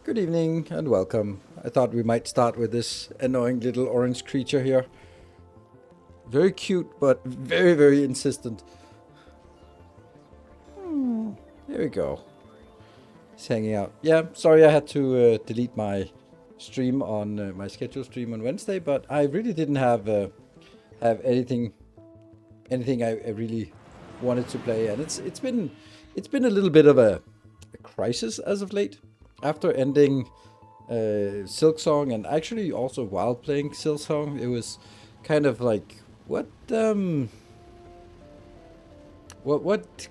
Good evening and welcome. I thought we might start with this annoying little orange creature here. Very cute, but very, very insistent. There we go. He's hanging out. Yeah, sorry I had to delete my stream on my scheduled stream on Wednesday, but I really didn't have anything I really wanted to play, and it's been a little bit of a crisis as of late. After ending Silksong and actually also while playing Silksong, it was kind of like what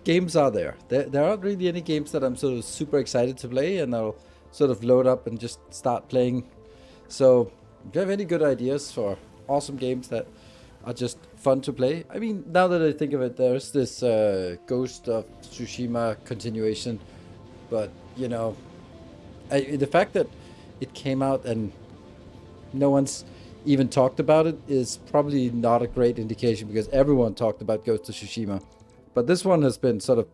games are there? There aren't really any games that I'm sort of super excited to play, and I'll sort of load up and just start playing. So, if you have any good ideas for awesome games that are just fun to play? I mean, now that I think of it, there's this Ghost of Tsushima continuation, but you know, the fact that it came out and no one's even talked about it is probably not a great indication, because everyone talked about Ghost of Tsushima. But this one has been sort of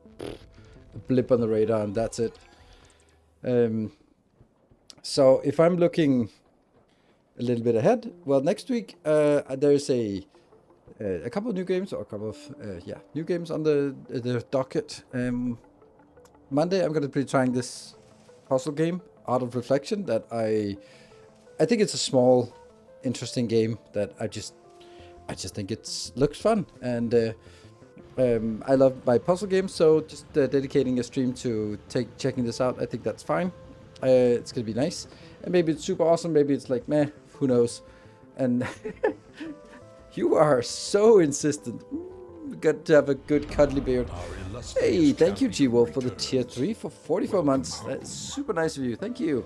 a blip on the radar, and that's it. So if I'm looking a little bit ahead, well, next week there's a couple of new games, or a couple of new games on the docket. Monday I'm going to be trying this puzzle game, Art of Reflection, that I think it's a small, interesting game that I just think it looks fun, and I love my puzzle games, so just dedicating a stream to checking this out, I think that's fine. It's gonna be nice, and maybe it's super awesome, maybe it's like meh, who knows. And you are so insistent. Got to have a good cuddly beard. Hey, thank you, G-Wolf, for the tier 3 for 44 months. That's super nice of you. Thank you.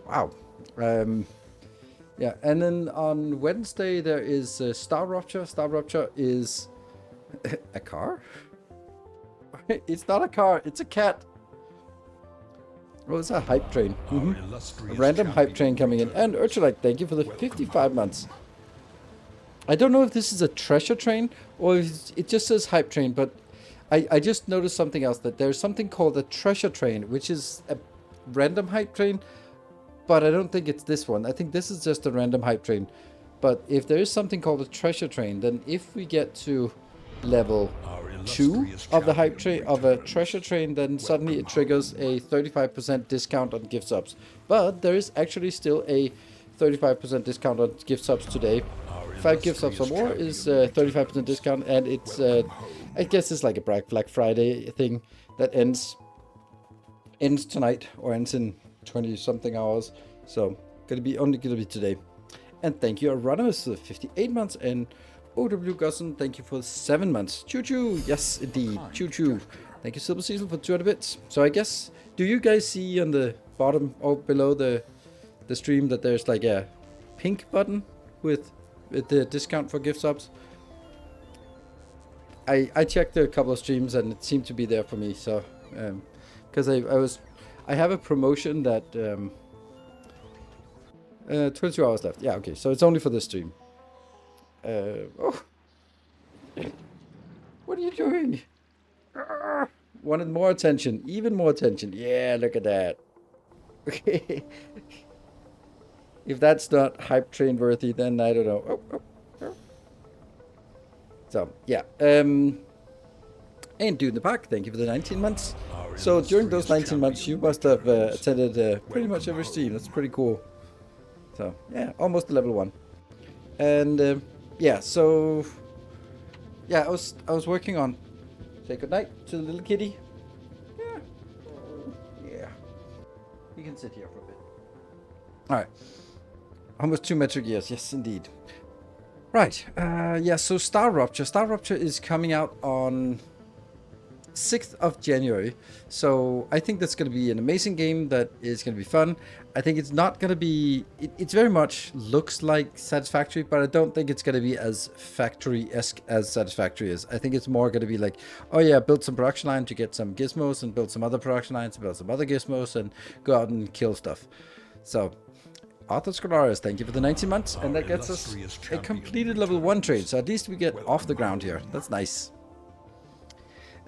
Wow. Yeah, and then on Wednesday there is Star Rupture. Star Rupture is a car? It's not a car, it's a cat. Oh, it's a hype train. A random hype train coming in. And Urchalite, thank you for the 55 months. I don't know if this is a treasure train or if it just says hype train, but I just noticed something else, that there's something called a treasure train, which is a random hype train, but I don't think it's this one. I think this is just a random hype train. But if there is something called a treasure train, then if we get to level 2 of the hype train, of a treasure train, then suddenly it triggers a 35% discount on gift subs. But there is actually still a 35% discount on gift subs today. 5 gift subs or more is 35% discount, and it's I guess it's like a Black Friday thing that ends tonight, or ends in 20 something hours. So only gonna be today. And thank you, Aronimus, for 58 months, and OW Gusson, thank you for 7 months. Choo choo, yes indeed, choo choo. Thank you, Silver Cecil, for 200 bits. So I guess, do you guys see on the bottom or below the stream that there's like a pink button with the discount for gift subs? I checked a couple of streams and it seemed to be there for me. So because I have a promotion that 22 hours left. Yeah, okay, so it's only for this stream. Oh, what are you doing? Wanted more attention, even more attention. Yeah, look at that. Okay. If that's not hype train worthy, then I don't know. Oh. So, yeah. And Dude in the Park, thank you for the 19 months. So, during those 19 months, you must have attended pretty much every stream. That's pretty cool. So, yeah, almost level 1. And, yeah, so... Yeah, I was working on... Say goodnight to the little kitty. Yeah. You can sit here for a bit. Alright. Almost 2 metric years, yes indeed. Right, yeah, so Star Rupture. Star Rupture is coming out on 6th of January. So I think that's going to be an amazing game that is going to be fun. I think it's not going to be... It's very much looks like Satisfactory, but I don't think it's going to be as Factory-esque as Satisfactory is. I think it's more going to be like, oh yeah, build some production line to get some gizmos, and build some other production lines to build some other gizmos, and go out and kill stuff. So... Arthur Scolaris, thank you for the 19 months, and that gets us a completed level 1 trade, so at least we get off the ground here. That's nice.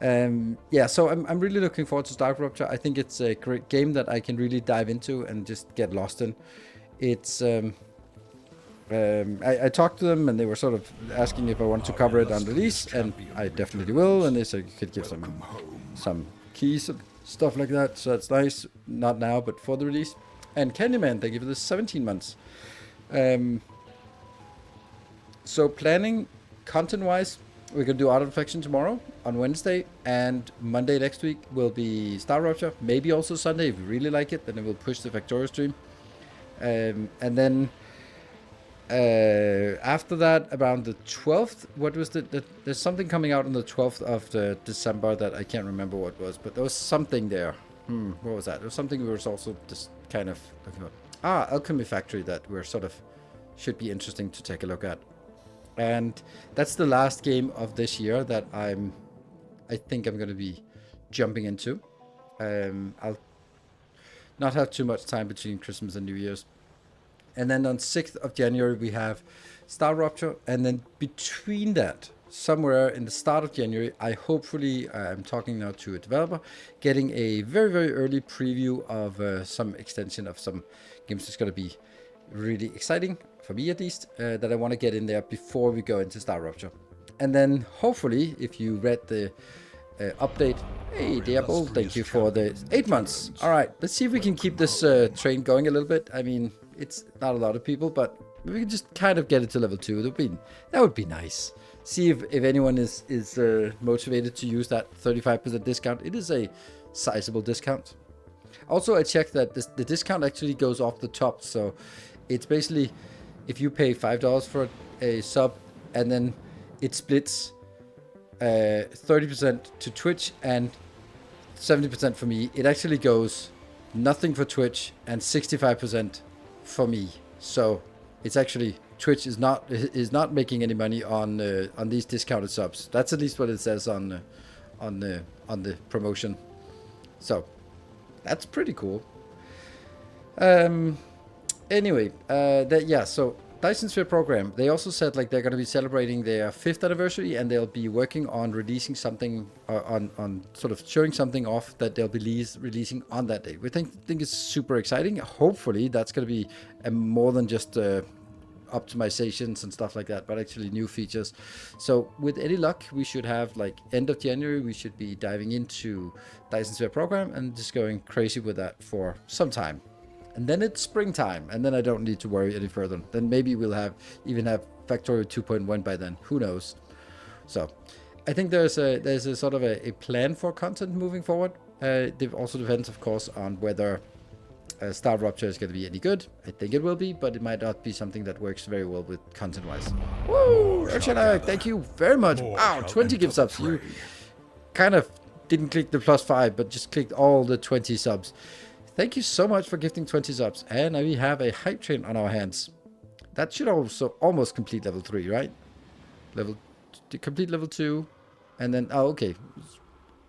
Yeah, so I'm really looking forward to Star Rupture. I think it's a great game that I can really dive into and just get lost in. It's I talked to them and they were sort of asking if I want to cover it on release, and I definitely will. And they said you could give some keys and stuff like that. So that's nice. Not now, but for the release. And Candyman, thank you for the 17 months. So planning content-wise, we're going to do Art of Reflection tomorrow on Wednesday, and Monday next week will be Star Rupture. Maybe also Sunday if you really like it, then it will push the Factorio stream. And then after that, around the 12th, what was there's something coming out on the 12th of December that I can't remember what it was, but there was something there. What was that? There was something we were also just kind of looking at. Alchemy Factory that we're sort of should be interesting to take a look at. And that's the last game of this year that I think I'm going to be jumping into. I'll not have too much time between Christmas and New Year's. And then on 6th of January, we have Star Rupture. And then between that, somewhere in the start of January, I'm talking now to a developer, getting a very, very early preview of some extension of some games that's going to be really exciting, for me at least, that I want to get in there before we go into Star Rupture. And then hopefully, if you read the update, hey Diablo, thank you for the 8 months. All right, let's see if we can keep this train going a little bit. I mean, it's not a lot of people, but we can just kind of get it to level 2. That would be nice. See if anyone is motivated to use that 35% discount. It is a sizable discount. Also, I checked that the discount actually goes off the top, so it's basically if you pay $5 for a sub, and then it splits 30% to Twitch and 70% for me. It actually goes nothing for Twitch and 65% for me. So it's actually Twitch is not making any money on these discounted subs. That's at least what it says on the promotion. So that's pretty cool. Anyway, so Dyson Sphere program, they also said like they're going to be celebrating their 5th anniversary, and they'll be working on releasing something on sort of showing something off that they'll be releasing on that day. We think it's super exciting. Hopefully that's going to be more than just optimizations and stuff like that, but actually new features. So with any luck, we should have like end of January, we should be diving into Dyson Sphere program and just going crazy with that for some time. And then it's springtime, and then I don't need to worry any further. Then maybe we'll even have Factorio 2.1 by then. Who knows? So I think there's a sort of a plan for content moving forward. It also depends, of course, on whether Star Rupture is going to be any good. I think it will be, but it might not be something that works very well with content-wise. Woo! Urchala, thank you very much. Wow, 20 gift subs. You kind of didn't click the +5, but just clicked all the 20 subs. Thank you so much for gifting 20 subs. And we have a hype train on our hands. That should also almost complete level 3, right? Complete level 2. And then, okay.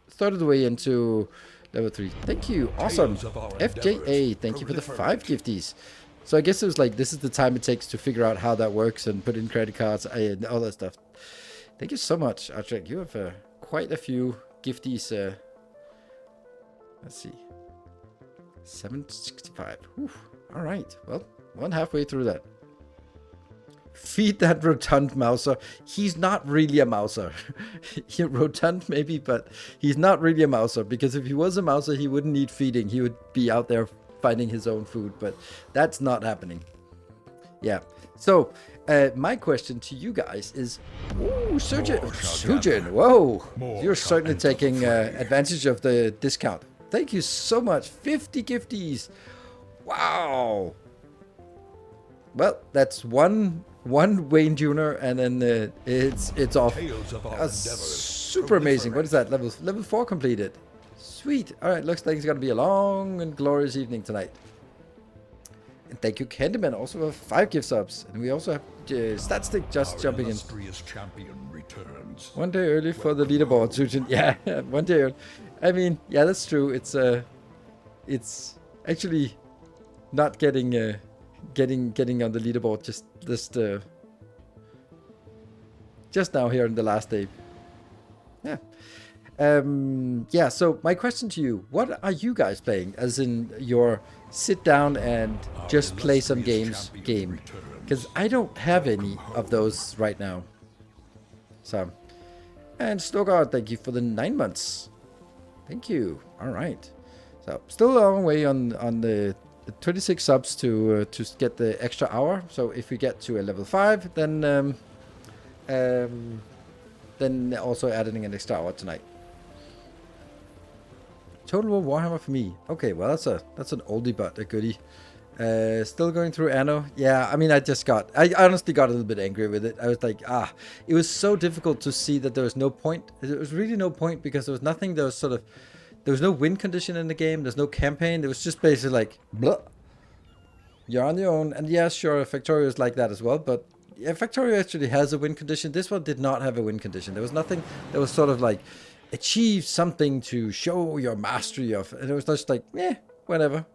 Third of the way into level 3. Thank you. Awesome. FJA, thank you for the 5 gifties. So I guess it was like, this is the time it takes to figure out how that works and put in credit cards and all that stuff. Thank you so much, Archer. You have quite a few gifties. Let's see. 765. Whew. All right. Well, one halfway through that. Feed that rotund mouser. He's not really a mouser. He's rotund maybe, but he's not really a mouser, because if he was a mouser, he wouldn't need feeding. He would be out there finding his own food, but that's not happening. Yeah. So, my question to you guys is, Sujin, whoa, you're certainly taking advantage of the discount. Thank you so much. 50 gifties. Wow. Well, that's one Wayne Jr. and then it's off. That's super amazing. What is that? Level 4 completed. Sweet. All right. Looks like it's gonna be a long and glorious evening tonight. And thank you, Candyman, also for 5 gift subs. And we also have Statstick just jumping in. One day early for the leaderboard, Sujin. Yeah, one day early. I mean, yeah, that's true. It's actually not getting on the leaderboard just now here in the last day. Yeah. Yeah, so my question to you, what are you guys playing? As in your sit down and just play some games game. Because I don't have any of those right now. So, and Stogard, thank you for the 9 months. Thank you. All right. So still a long way on the 26 subs to get the extra hour. So if we get to a level 5, then also adding an extra hour tonight. Total War Warhammer for me. Okay, well that's an oldie but a goodie. Still going through Anno. Yeah, I mean I honestly got a little bit angry with it. I was like, it was so difficult to see that there was no point. There was really no point because there was nothing. There was no win condition in the game. There's no campaign. There was just basically like, blah. You're on your own. And yeah, sure, Factorio is like that as well. But yeah, Factorio actually has a win condition. This one did not have a win condition. There was nothing that was sort of like, achieve something to show your mastery of. And it was just like, whatever.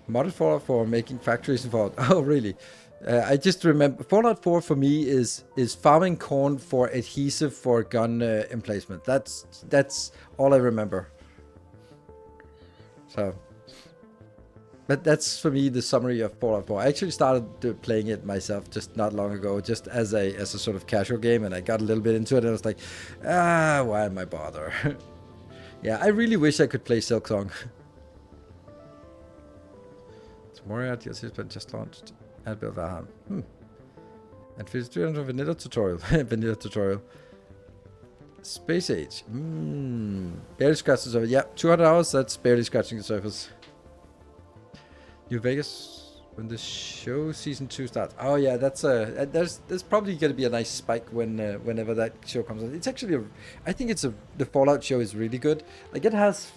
Modded Fallout 4 making factories in Fallout. Oh, really? I just remember Fallout 4 for me is farming corn for adhesive for gun emplacement. That's all I remember. So, but that's for me the summary of Fallout 4. I actually started playing it myself just not long ago, just as a sort of casual game, and I got a little bit into it, and I was like, why am I bother? Yeah, I really wish I could play Silksong. Moria DLC has been just launched. And build Valheim. And 300 vanilla tutorial. Vanilla tutorial. Space Age. Barely scratching the surface. Yeah, 200 hours, that's barely scratching the surface. New Vegas, when the show season 2 starts. Oh yeah, that's there's probably going to be a nice spike whenever that show comes on. It's actually I think the Fallout show is really good. Like it has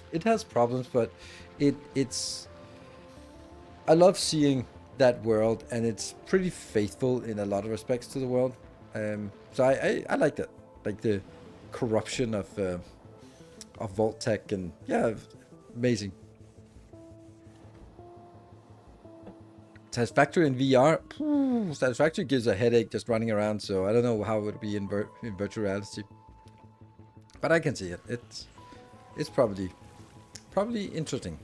problems, but it's I love seeing that world, and it's pretty faithful in a lot of respects to the world. So I like that, like the corruption of Vault Tech, and yeah, amazing. Satisfactory in VR. Satisfactory gives a headache just running around, so I don't know how it would be in virtual reality. But I can see it. It's probably interesting.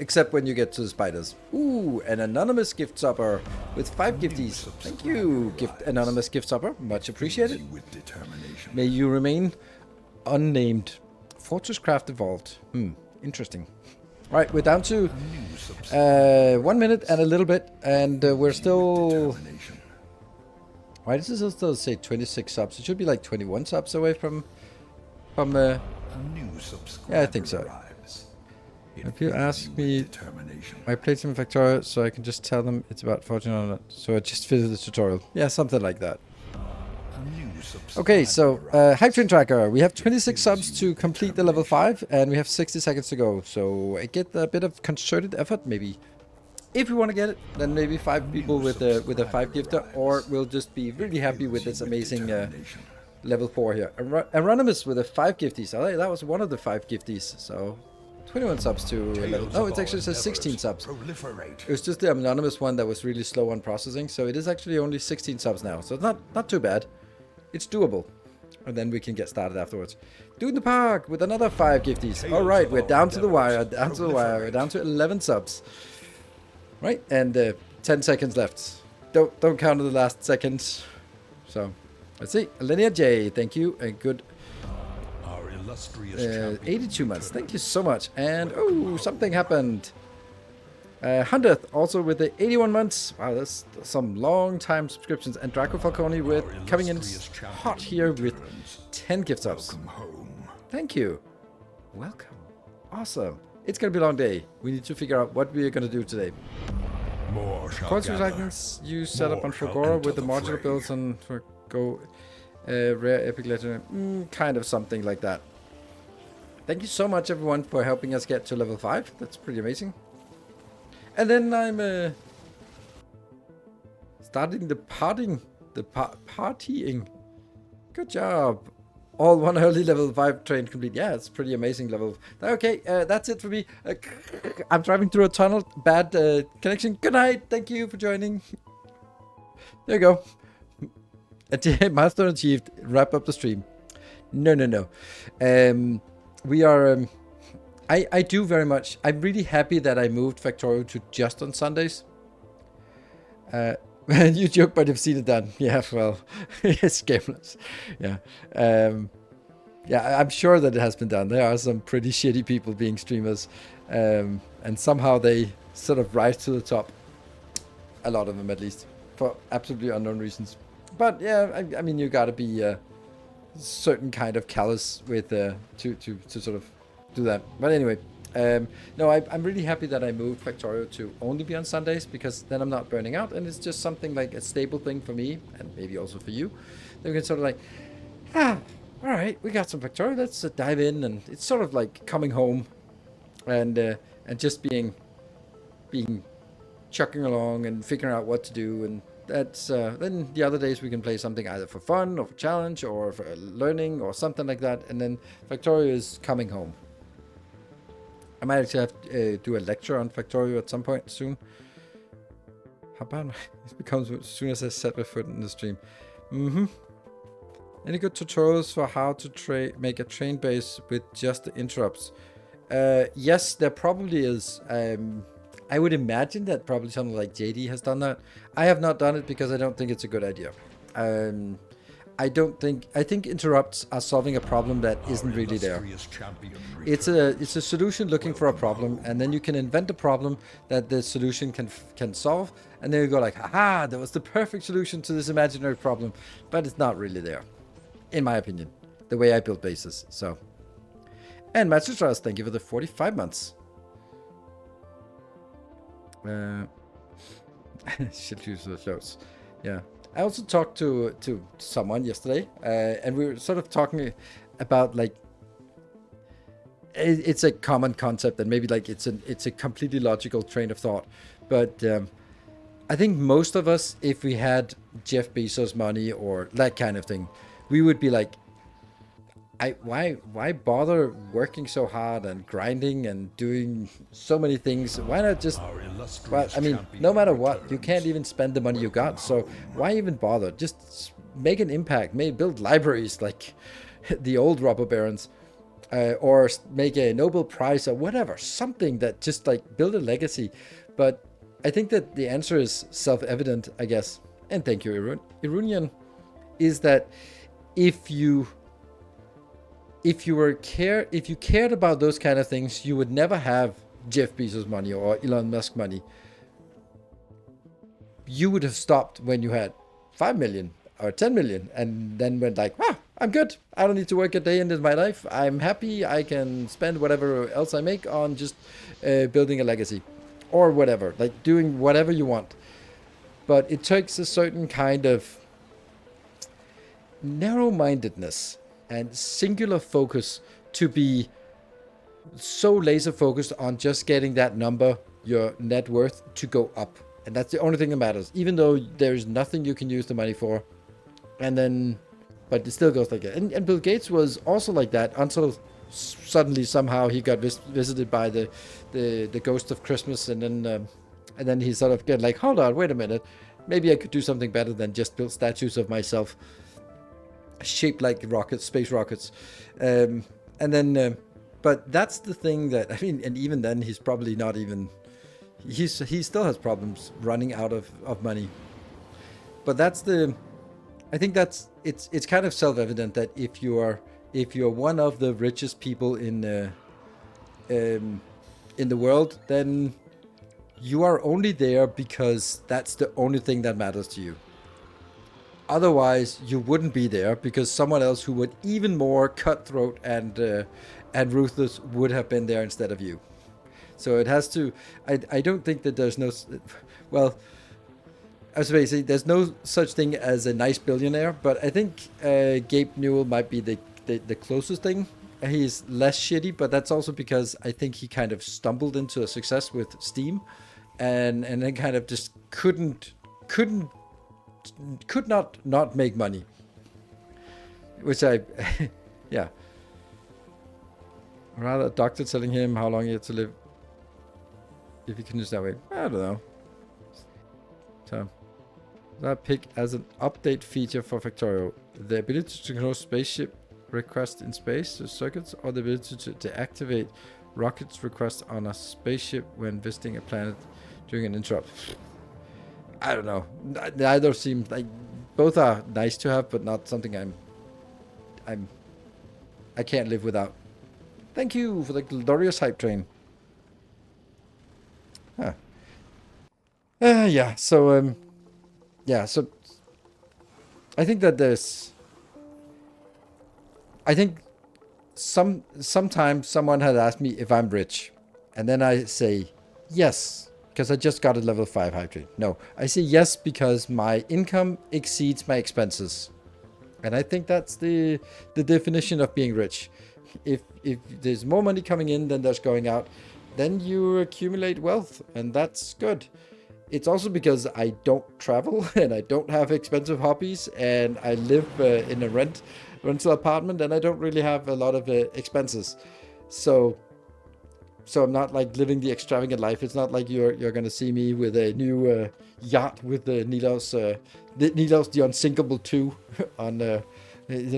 Except when you get to the spiders. Ooh, an anonymous gift supper with 5 gifties. Thank you, anonymous gift supper. Much appreciated. May you remain unnamed. Fortress Crafted Vault. Interesting. Right, we're down to 1 minute and a little bit, and we're still. Why does this still say 26 subs? It should be like 21 subs away from. Yeah, I think so. If you ask me, I played some Factorio, so I can just tell them it's about 1400. So I just finished the tutorial. Yeah, something like that. Okay, so Hype Train Tracker. We have 26 subs to complete the level 5, and we have 60 seconds to go. So I get a bit of concerted effort, maybe. If we want to get it, then maybe 5 people with a 5 gifter, or we'll just be really happy with this amazing level 4 here. Anonymous with a 5 gifties. Oh, that was one of the 5 gifties. So 21 subs to level. Oh, it actually says 16 subs. It was just the anonymous one that was really slow on processing, so it is actually only 16 subs now. So it's not too bad. It's doable. And then we can get started afterwards. Dude in the Park with another 5 gifties. All right, we're down to the wire. We're down to 11 subs. Right, and 10 seconds left. Don't count the last seconds. So let's see. Linear J, thank you, and good. 82 months. Thank you so much. And oh, something happened. 100th also with the 81 months. Wow, that's some long time subscriptions. And Draco Falcone with coming in hot here with 10 gift subs. Thank you. Welcome. Awesome. It's gonna be a long day. We need to figure out what we are gonna do today. Coins recyclings you set up on Fogora with the modular builds and for go rare epic legendary. Kind of something like that. Thank you so much, everyone, for helping us get to level 5. That's pretty amazing. And then I'm starting the partying. Good job. All one early level 5 train complete. Yeah, it's pretty amazing level. Okay, that's it for me. I'm driving through a tunnel. Bad connection. Good night. Thank you for joining. There you go. Milestone achieved. Wrap up the stream. No. We are. I do very much. I'm really happy that I moved Factorio to just on Sundays. You joke, but you've seen it done. Yeah, well, it's gameless. Yeah. Yeah, I'm sure that it has been done. There are some pretty shitty people being streamers, and somehow they sort of rise to the top. A lot of them, at least, for absolutely unknown reasons. But yeah, I mean, you gotta be certain kind of callous with to sort of do that. But anyway, no, I'm really happy that I moved Factorio to only be on Sundays, because then I'm not burning out, and it's just something like a stable thing for me, and maybe also for you. Then we can sort of like, all right, we got some Factorio. Let's dive in, and it's sort of like coming home, and just being chucking along and figuring out what to do. And that's then the other days we can play something either for fun or for challenge or for learning or something like that. And then Factorio is coming home. I might actually have to do a lecture on Factorio at some point soon. How about it becomes as soon as I set my foot in the stream. Any good tutorials for how to make a train base with just the interrupts? Yes, there probably is. I would imagine that probably someone like JD has done that. I have not done it because I don't think it's a good idea. I think interrupts are solving a problem that isn't really there. It's a solution looking for a problem, and then you can invent a problem that the solution can solve, and then you go like, haha, that was the perfect solution to this imaginary problem, but it's not really there, in my opinion, the way I build bases. So, and Master Trust, thank you for the 45 months. Should use the floats. Yeah. I also talked to someone yesterday, and we were sort of talking about like it's a common concept, and maybe like it's a completely logical train of thought, but I think most of us, if we had Jeff Bezos money or that kind of thing, we would be like, why bother working so hard and grinding and doing so many things? Why not just, well, I mean, no matter what, you can't even spend the money you got, so why even bother? Just make an impact, maybe build libraries like the old robber barons, or make a Nobel Prize or whatever, something that just like build a legacy. But I think that the answer is self-evident, I guess, and thank you, Irunian, is that if you cared about those kind of things, you would never have Jeff Bezos money or Elon Musk money. You would have stopped when you had 5 million or 10 million, and then went like, I'm good. I don't need to work a day in my life. I'm happy. I can spend whatever else I make on just building a legacy or whatever, like doing whatever you want. But it takes a certain kind of narrow-mindedness and singular focus to be so laser focused on just getting that number, your net worth, to go up. And that's the only thing that matters, even though there's nothing you can use the money for. And then, but it still goes like that. And Bill Gates was also like that until suddenly somehow he got visited by the ghost of Christmas. And then he sort of get like, hold on, wait a minute. Maybe I could do something better than just build statues of myself shaped like rockets, space rockets. And then, but that's the thing that, I mean, and even then he's probably not even, he still has problems running out of money. But that's I think that's, it's kind of self-evident that if you're one of the richest people in the world, then you are only there because that's the only thing that matters to you. Otherwise, you wouldn't be there, because someone else who would even more cutthroat and ruthless would have been there instead of you. So it has to. I don't think that there's no. Well, I was going to say there's no such thing as a nice billionaire, but I think Gabe Newell might be the closest thing. He's less shitty, but that's also because I think he kind of stumbled into a success with Steam, and then kind of just could not make money, which yeah, rather a doctor telling him how long he had to live if he continues that way. I don't know. So that pick as an update feature for Factorio, the ability to control spaceship request in space circuits, or the ability to deactivate rockets request on a spaceship when visiting a planet during an interrupt. I don't know. Neither seems like, both are nice to have, but not something I can't live without. Thank you for the glorious hype train. Huh. Yeah. So yeah. So I think that I think sometimes someone had asked me if I'm rich, and then I say yes because I just got a level 5 hype train. No, I say yes because my income exceeds my expenses, and I think that's the definition of being rich. If there's more money coming in than there's going out, then you accumulate wealth, and that's good. It's also because I don't travel and I don't have expensive hobbies, and I live in a rental apartment, and I don't really have a lot of expenses. So I'm not like living the extravagant life. It's not like you're gonna see me with a new yacht with the Nilos the Unsinkable 2 on. You're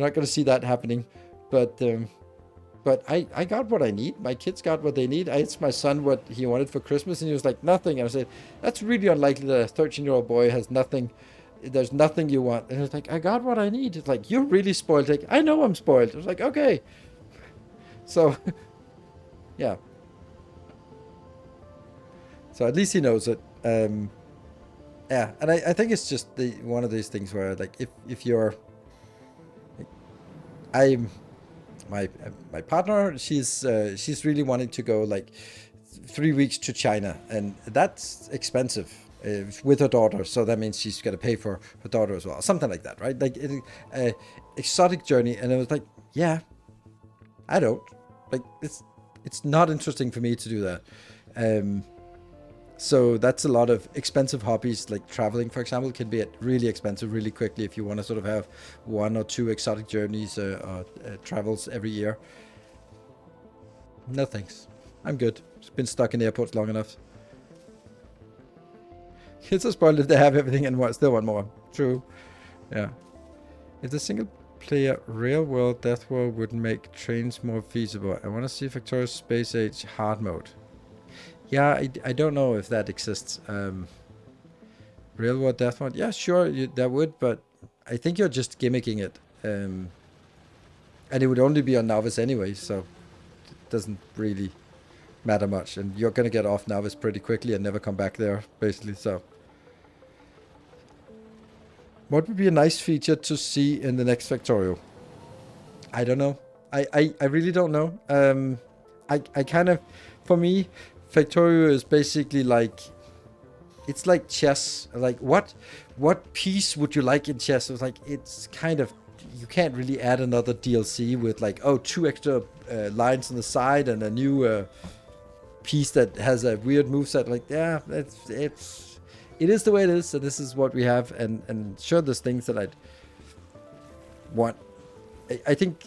not gonna see that happening, but I got what I need. My kids got what they need. I asked my son what he wanted for Christmas, and he was like, nothing. And I said, that's really unlikely that a 13-year-old boy has nothing. There's nothing you want. And he was like, I got what I need. It's like, you're really spoiled. Like, I know I'm spoiled. I was like, okay. So, yeah. So at least he knows it. Yeah, and I think it's just one of these things where, like, if you're... My partner, she's really wanting to go like 3 weeks to China, and that's expensive with her daughter. So that means she's got to pay for her daughter as well, something like that, right? Like exotic journey, and I was like, yeah, I don't like it's not interesting for me to do that. So that's a lot of expensive hobbies, like traveling, for example, can be really expensive really quickly if you want to sort of have 1 or 2 exotic journeys or travels every year. No thanks. I'm good. Just been stuck in airports long enough. Kids are spoiled if they have everything and still want more. True. Yeah. If the single player real world death world would make trains more feasible, I want to see Factorio Space Age hard mode. Yeah, I don't know if that exists. Real world death mode? Yeah, sure, that would, but I think you're just gimmicking it. And it would only be on novice anyway, so it doesn't really matter much. And you're going to get off novice pretty quickly and never come back there, basically, so. What would be a nice feature to see in the next Factorio? I don't know. I really don't know. I kind of, for me, Factorio is basically like, it's like chess. Like what piece would you like in chess? It's like, it's kind of, you can't really add another DLC with like, oh, 2 extra lines on the side and a new piece that has a weird moveset. Like, yeah, it is the way it is. So this is what we have. And sure, there's things that I'd want. I think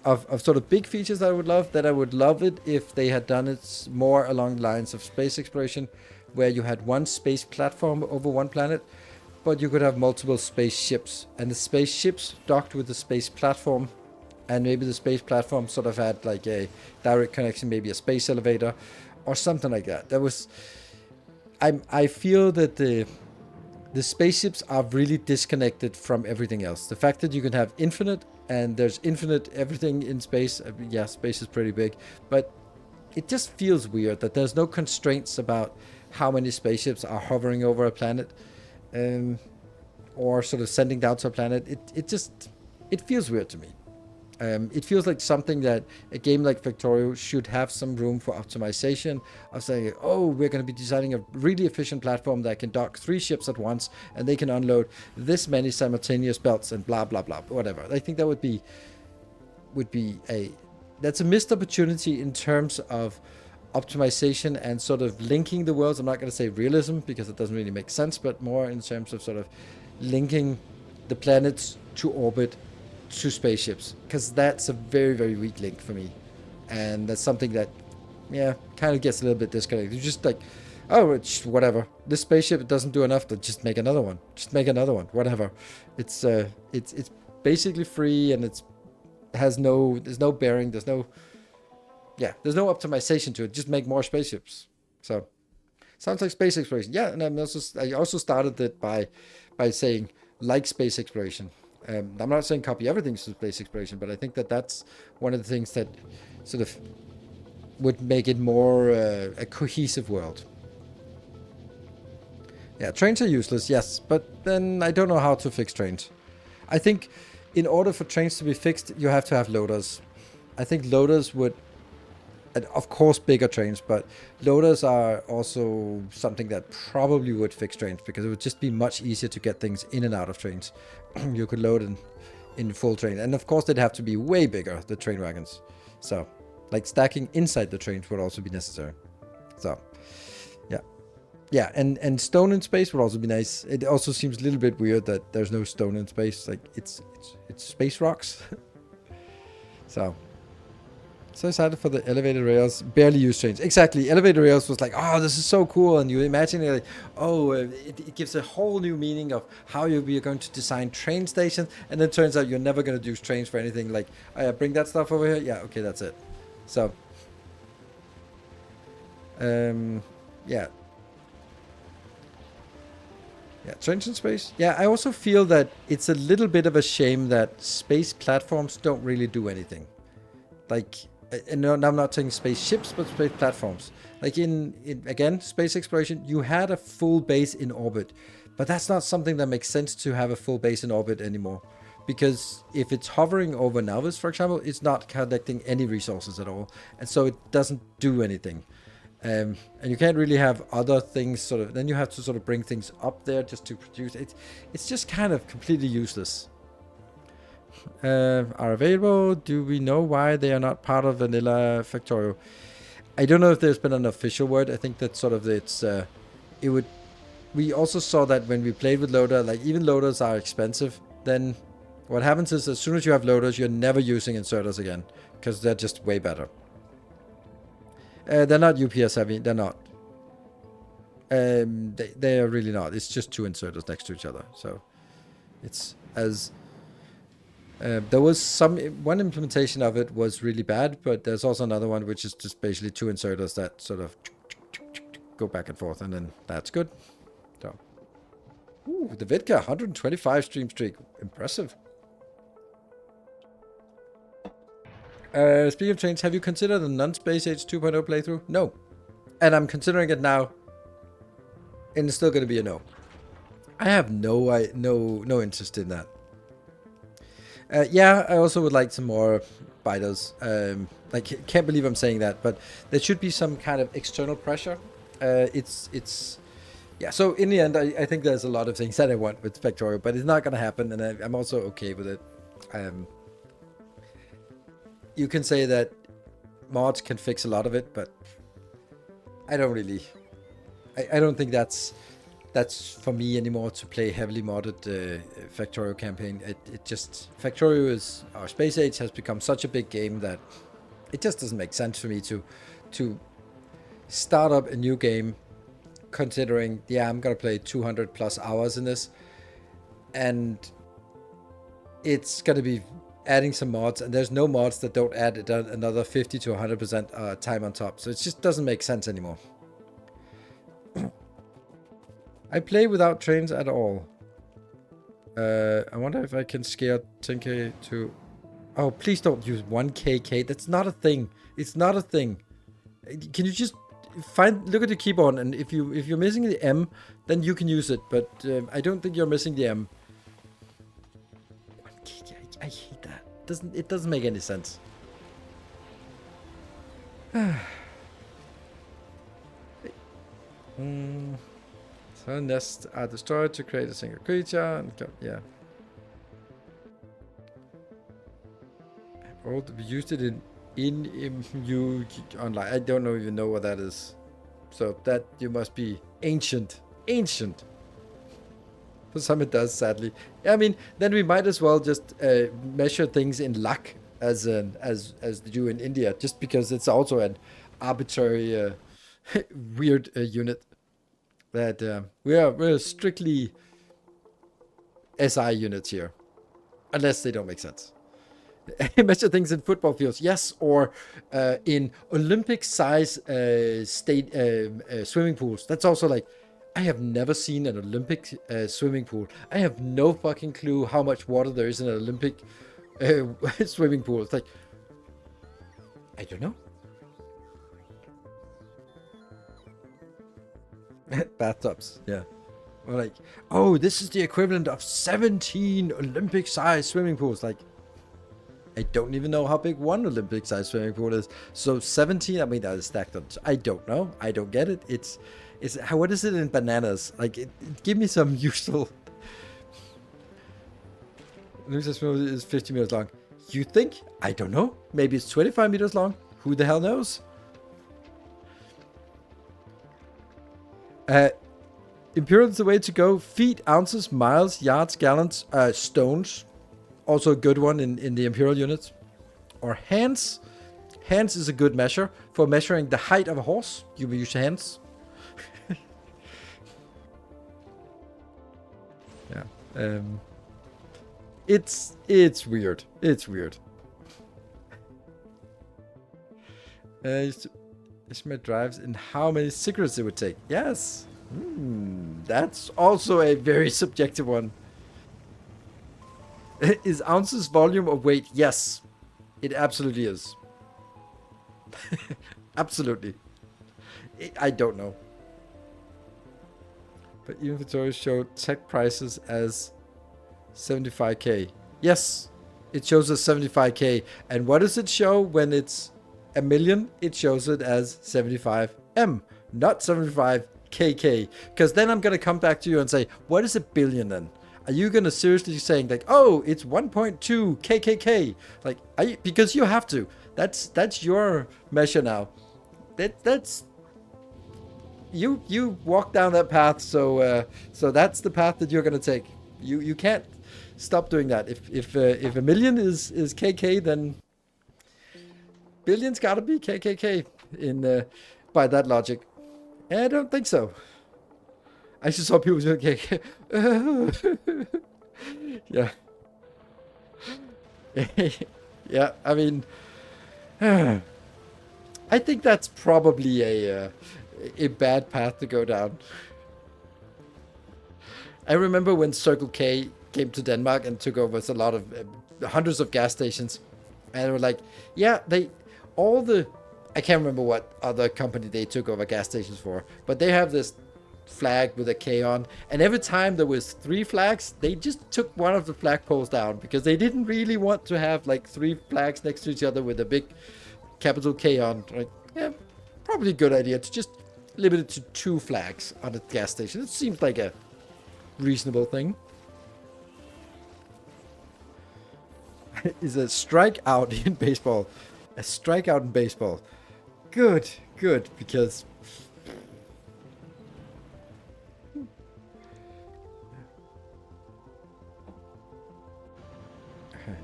of sort of big features I would love it if they had done it more along the lines of space exploration, where you had one space platform over one planet, but you could have multiple spaceships, and the spaceships docked with the space platform, and maybe the space platform sort of had like a direct connection, maybe a space elevator or something like that. I feel that the spaceships are really disconnected from everything else. The fact that you can have infinite, and there's infinite everything in space. Yeah, space is pretty big, but it just feels weird that there's no constraints about how many spaceships are hovering over a planet, or sort of sending down to a planet. It feels weird to me. It feels like something that a game like Factorio should have some room for optimization of saying, oh, we're going to be designing a really efficient platform that can dock 3 ships at once, and they can unload this many simultaneous belts and blah, blah, blah, whatever. I think that would be that's a missed opportunity in terms of optimization and sort of linking the worlds. I'm not going to say realism because it doesn't really make sense, but more in terms of sort of linking the planets to orbit to spaceships, because that's a very, very weak link for me, and that's something that, yeah, kind of gets a little bit disconnected. You're just like, oh, it's whatever. This spaceship doesn't do enough, to just make another one. Just make another one. Whatever. It's basically free, and it's has there's no bearing, there's no optimization to it. Just make more spaceships. So sounds like space exploration. Yeah, and I also started it by saying like space exploration. I'm not saying copy everything to space exploration, but I think that's one of the things that sort of would make it more a cohesive world. Yeah, trains are useless, yes, but then I don't know how to fix trains. I think in order for trains to be fixed, you have to have loaders. I think loaders would, and of course bigger trains, but loaders are also something that probably would fix trains, because it would just be much easier to get things in and out of trains. You could load in full train, and of course they'd have to be way bigger, the train wagons. So like stacking inside the trains would also be necessary. So yeah, and stone in space would also be nice. It also seems a little bit weird that there's no stone in space. Like it's space rocks. So excited for the elevated rails. Barely used trains. Exactly. Elevated rails was like, oh, this is so cool. And you imagine it like, oh, it gives a whole new meaning of how you're going to design train stations. And then it turns out you're never going to use trains for anything. Like, bring that stuff over here. Yeah, okay, that's it. So, yeah. Yeah, trains in space. Yeah, I also feel that it's a little bit of a shame that space platforms don't really do anything. Like, and no, I'm not saying spaceships, but space platforms. Like in again, space exploration, you had a full base in orbit, but that's not something that makes sense to have a full base in orbit anymore. Because if it's hovering over Navis, for example, it's not collecting any resources at all, and so it doesn't do anything. And you can't really have other things sort of, then you have to sort of bring things up there just to produce it. It's just kind of completely useless. Are available. Do we know why they are not part of vanilla Factorio? I don't know if there's been an official word. I think that sort of we also saw that when we played with loader, like even loaders are expensive. Then what happens is as soon as you have loaders, you're never using inserters again, because they're just way better. They're not UPS heavy. They're not. They are really not. It's just two inserters next to each other. So it's as there was one implementation of it was really bad, but there's also another one which is just basically two inserters that sort of go back and forth, and then that's good. So, ooh, the Vidka 125 stream streak, impressive. Speaking of trains, have you considered a non-Space Age 2.0 playthrough? No. And I'm considering it now. And it's still going to be a no. I have no interest in that. Yeah, I also would like some more biters. Like, can't believe I'm saying that, but there should be some kind of external pressure. Yeah, so in the end, I think there's a lot of things that I want with Factorio, but it's not going to happen, and I'm also okay with it. You can say that mods can fix a lot of it, but I don't really. I don't think that's for me anymore to play heavily modded Factorio campaign. It just Factorio is our Space Age has become such a big game that it just doesn't make sense for me to start up a new game, considering I'm gonna play 200 plus hours in this, and it's gonna be adding some mods, and there's no mods that don't add another 50 to 100% time on top. So it just doesn't make sense anymore. I play without trains at all. I wonder if I can scale 10k to... Oh, please don't use 1kk. That's not a thing. It's not a thing. Can you just look at the keyboard, and if you're missing the M, then you can use it. But I don't think you're missing the M. 1kk. I hate that. It doesn't make any sense. So nests are destroyed to create a single creature. And yeah. Oh, we used it in MU online. I don't even know what that is. So that you must be ancient. Ancient. For some it does, sadly. I mean, then we might as well just measure things in lakh as they do in India, just because it's also an arbitrary weird unit. That we're strictly SI units here, unless they don't make sense. Measure things in football fields, yes, or in Olympic-size swimming pools. That's also like, I have never seen an Olympic swimming pool. I have no fucking clue how much water there is in an Olympic swimming pool. It's like, I don't know. Bathtubs, yeah. Or like, oh, this is the equivalent of 17 Olympic-sized swimming pools. Like, I don't even know how big one Olympic-sized swimming pool is. So 17, I mean, that is stacked on. I don't know. I don't get it. It's how, what is it in bananas? Like, give me some useful. Olympic-sized swimming pool is 50 meters long. You think? I don't know. Maybe it's 25 meters long. Who the hell knows? Imperial is the way to go. Feet, ounces, miles, yards, gallons, stones. Also a good one in the Imperial units. Or hands. Hands is a good measure for measuring the height of a horse. You will use hands. Yeah. It's weird. It's weird. Estimate drives in how many cigarettes it would take. Yes. That's also a very subjective one. Is ounces volume of weight? Yes. It absolutely is. Absolutely. I don't know. But even Factorio showed tech prices as 75k. Yes. It shows as 75k. And what does it show when it's a million? It shows it as 75M, not 75kk. Because then I'm going to come back to you and say, what is a billion then? Are you going to seriously saying like, oh, it's 1.2 kkk? Like, because you have to. That's your measure now. That's you walk down that path. So that's the path that you're going to take. You can't stop doing that. If a million is kk, then billion's got to be kkk in by that logic. I don't think so. I just saw people doing KK. Yeah. Yeah, I mean, I think that's probably a bad path to go down. I remember when Circle K came to Denmark and took over a lot of hundreds of gas stations, and they were like, yeah, I can't remember what other company they took over gas stations for, but they have this flag with a K on, and every time there was 3 flags, they just took one of the flagpoles down because they didn't really want to have like 3 flags next to each other with a big capital K on. Like, yeah, probably a good idea to just limit it to 2 flags on a gas station. It seems like a reasonable thing. Is a strikeout in baseball. A strikeout in baseball. Good, because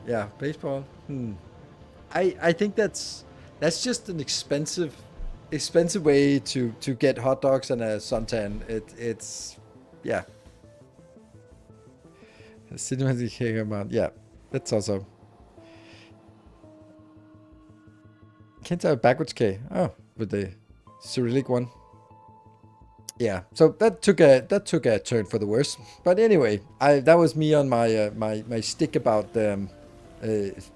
yeah, baseball. I think that's just an expensive way to get hot dogs and a suntan. It's yeah. Cinematic amount. Yeah, that's also. Can't have a backwards K. Oh, with the Cyrillic one. Yeah, so that took a turn for the worse. But anyway, that was me on my my stick about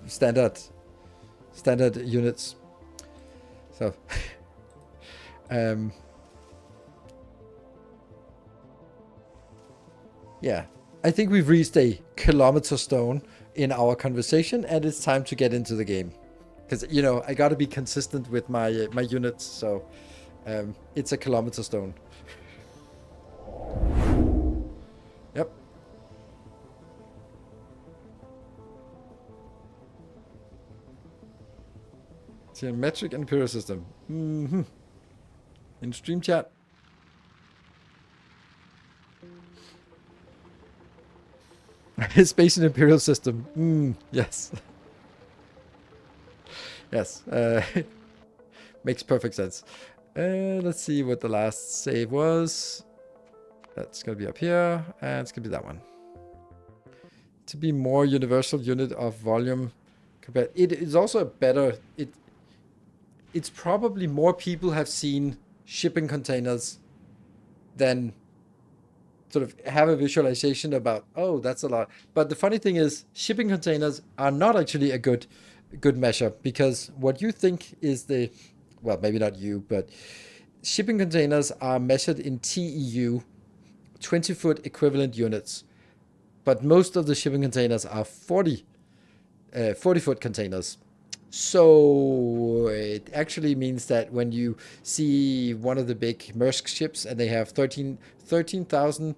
standard units. So yeah, I think we've reached a kilometer stone in our conversation, and it's time to get into the game. Because, you know, I got to be consistent with my my units, so it's a kilometer stone. Yep. Geometric and Imperial system. In stream chat. Space and Imperial system. Yes. Yes. Makes perfect sense. Let's see what the last save was. That's going to be up here, and it's going to be that one. To be more universal unit of volume compared. It is also a better. It's probably more people have seen shipping containers than sort of have a visualization about, oh, that's a lot. But the funny thing is, shipping containers are not actually a good measure, because what you think is the, well, maybe not you, but shipping containers are measured in TEU, 20-foot equivalent units. But most of the shipping containers are 40-foot containers. So it actually means that when you see one of the big Maersk ships and they have 13,000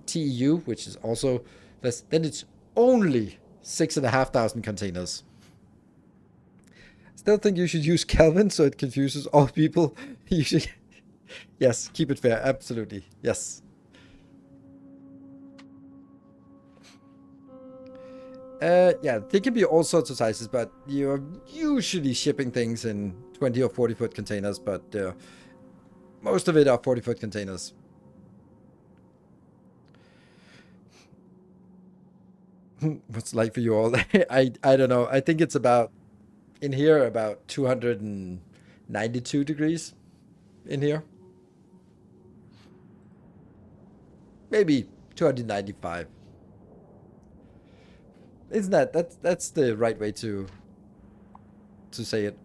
TEU, which is also less, then it's only 6,500 containers. Still think you should use Kelvin so it confuses all people. Usually, yes, keep it fair. Absolutely, yes. Yeah, they can be all sorts of sizes, but you're usually shipping things in 20 or 40-foot containers, but most of it are 40-foot containers. What's it like for you all? I don't know. I think it's about, in here, about 292 degrees in here. Maybe 295. Isn't that's the right way to say it?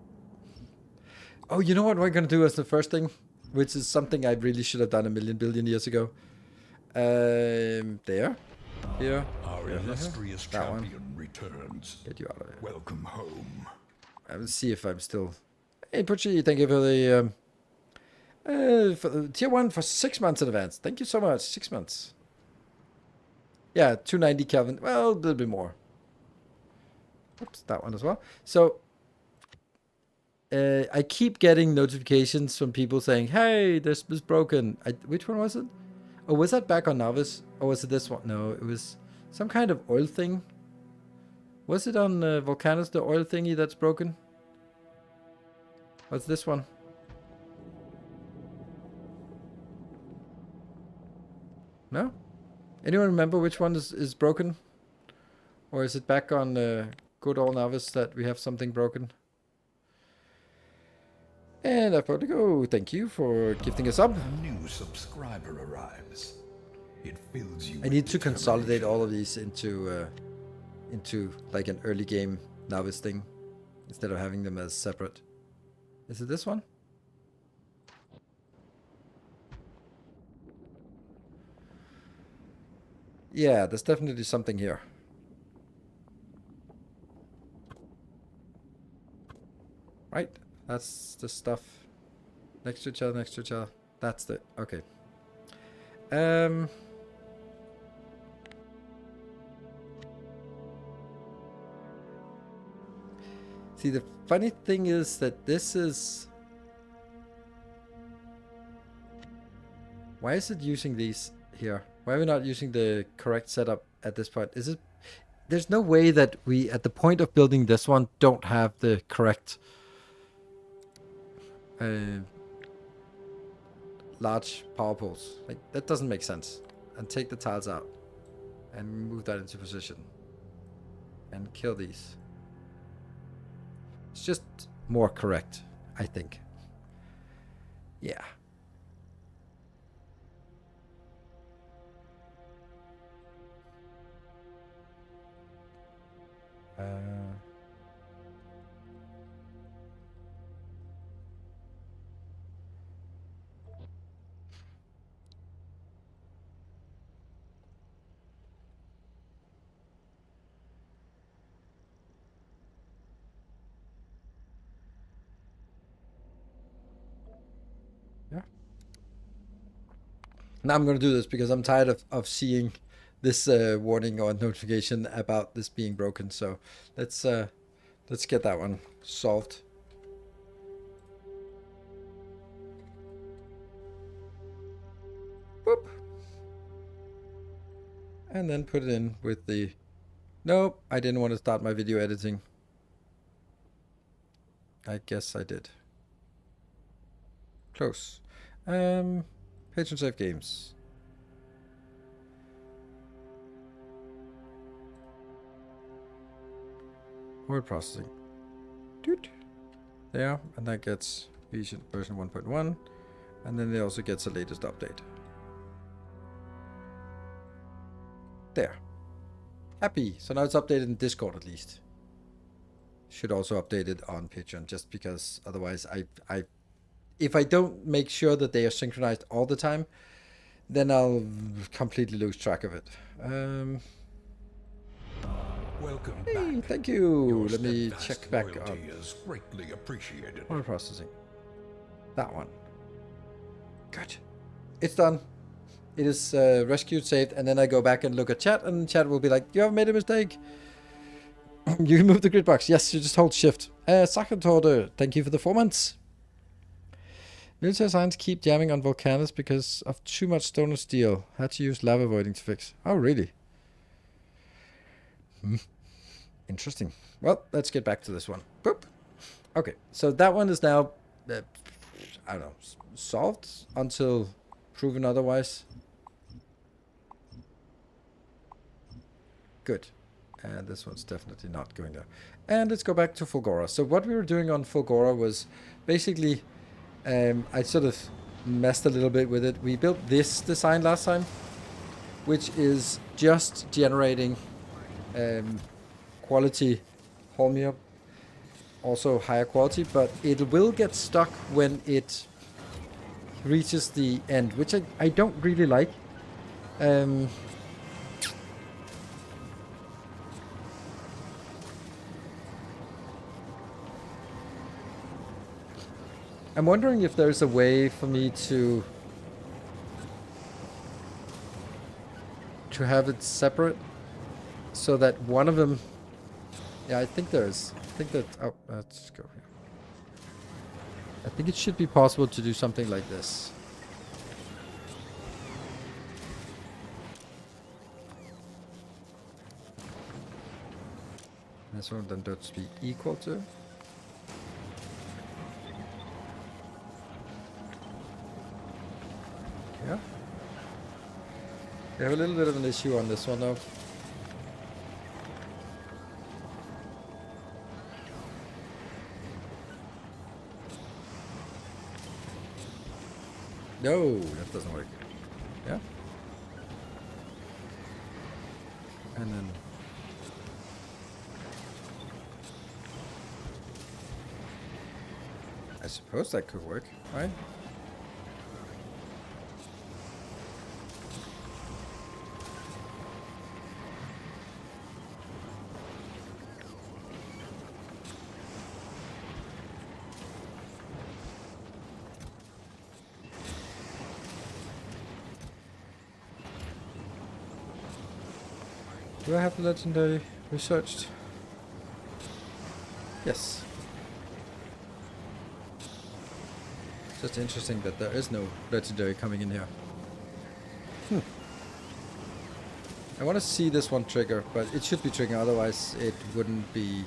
Oh, you know what we're gonna do as the first thing, which is something I really should have done a million billion years ago. There, here, Our here, illustrious that champion one. returns. Get you out of there. Welcome home. I will see if I'm still. Hey, Pucci, thank you for the tier 1 for 6 months in advance. Thank you so much. 6 months. Yeah, 290 Kelvin. Well, a little bit more. Oops, that one as well. So I keep getting notifications from people saying, "Hey, this is broken." Which one was it? Oh, was that back on Novice? Or was it this one? No, it was some kind of oil thing. Was it on Volcanus, the oil thingy that's broken? What's this one? No? Anyone remember which one is broken? Or is it back on good old Novice that we have something broken? And I probably go. Thank you for gifting us up. A new subscriber arrives. It fills you. I need to consolidate all of these into like an early game Novice thing, instead of having them as separate. Is it this one? Yeah, there's definitely something here. Right? That's the stuff. Next to each other, next to each other. That's the... Okay. See, the funny thing is that this is... Why is it using these here? Why are we not using the correct setup at this point? Is it... There's no way that we, at the point of building this one, don't have the correct... large power poles. Like, that doesn't make sense. And take the tiles out. And move that into position. And kill these. It's just more correct, I think. Yeah. Yeah. Now I'm going to do this because I'm tired of seeing this warning or notification about this being broken. So let's get that one solved. Boop. And then put it in with the... Nope, I didn't want to start my video editing. I guess I did. Close. Patron save games. Word processing. Doot. There, and that gets version 1.1, and then it also gets the latest update. There. Happy. So now it's updated in Discord at least. Should also update it on Patreon, just because otherwise if I don't make sure that they are synchronized all the time, then I'll completely lose track of it. Welcome Hey, back. thank you. Your Let me steadfast check back loyalty on is greatly appreciated. word processing. That one. Good. It's done. It is rescued, saved, and then I go back and look at chat, and chat will be like, "You have made a mistake. You can move the grid box." Yes, you just hold shift. Sachertorte, thank you for the 4 months. Military science keep jamming on volcanoes because of too much stone and steel. Had to use lava voiding to fix. Oh, really? Interesting. Well, let's get back to this one. Boop. Okay, so that one is now, I don't know, solved until proven otherwise. Good. And this one's definitely not going there. And let's go back to Fulgora. So what we were doing on Fulgora was basically, I sort of messed a little bit with it. We built this design last time, which is just generating quality Holmia, also higher quality, but it will get stuck when it reaches the end, which I don't really like. I'm wondering if there's a way for me to have it separate so that one of them, yeah, I think there is. I think that, oh, let's go here. I think it should be possible to do something like this. This one then does be equal to. Yeah. We have a little bit of an issue on this one though. No, that doesn't work. Yeah. And then I suppose that could work, right? Do I have the legendary researched? Yes. Just interesting that there is no legendary coming in here. I want to see this one trigger, but it should be triggering, otherwise it wouldn't be.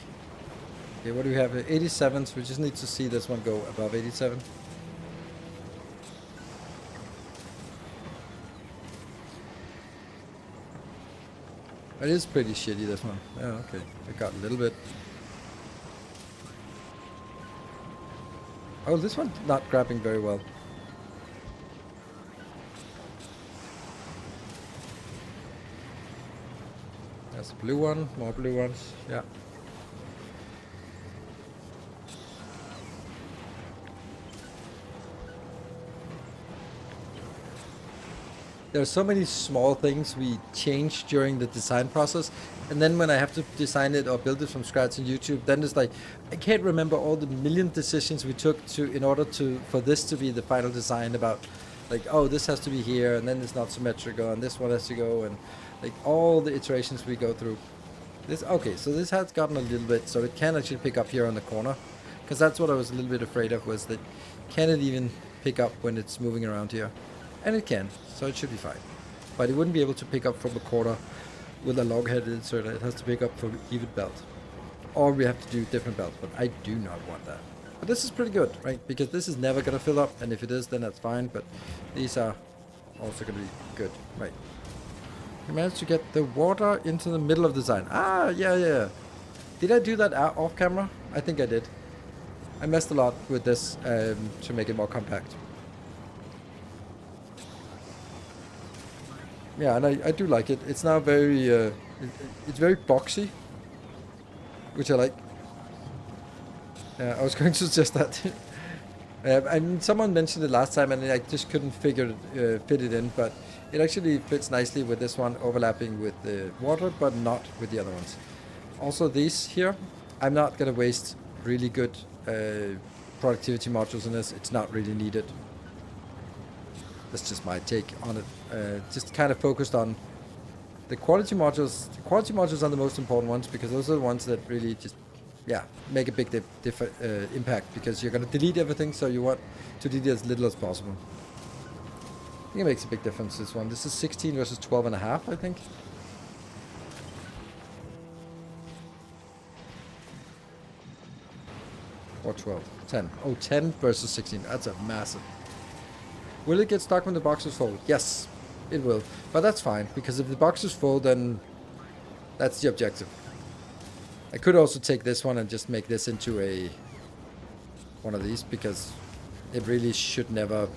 Okay, what do we have? 87, so we just need to see this one go above 87. It is pretty shitty, this one. Yeah, okay. It got a little bit. Oh, this one's not grabbing very well. There's a blue one, more blue ones. Yeah. There are so many small things we change during the design process, and then when I have to design it or build it from scratch on YouTube, then it's like I can't remember all the million decisions we took in order for this to be the final design. About like, oh, this has to be here, and then it's not symmetrical, and this one has to go, and like all the iterations we go through. Okay, so this has gotten a little bit, so it can actually pick up here on the corner, because that's what I was a little bit afraid of, was that can it even pick up when it's moving around here? And it can, so it should be fine. But it wouldn't be able to pick up from a corner with a long-headed inserter. It has to pick up from even belt. Or we have to do different belts, but I do not want that. But this is pretty good, right? Because this is never going to fill up, and if it is, then that's fine. But these are also going to be good, right? We managed to get the water into the middle of the design. Ah, yeah. Did I do that off camera? I think I did. I messed a lot with this to make it more compact. Yeah, and I do like it. It's now very, it's very boxy, which I like. I was going to suggest that. I mean, someone mentioned it last time, and I just couldn't fit it in, but it actually fits nicely with this one overlapping with the water, but not with the other ones. Also, these here, I'm not gonna waste really good productivity modules in this. It's not really needed. That's just my take on it. Just kind of focused on the quality modules. The quality modules are the most important ones because those are the ones that really just, yeah, make a big impact because you're going to delete everything, so you want to delete as little as possible. I think it makes a big difference, this one. This is 16 versus 12 and a half, I think. Or 12. 10. Oh, 10 versus 16. That's a massive. Will it get stuck when the box is full? Yes, it will. But that's fine, because if the box is full, then that's the objective. I could also take this one and just make this into one of these, because it really should never...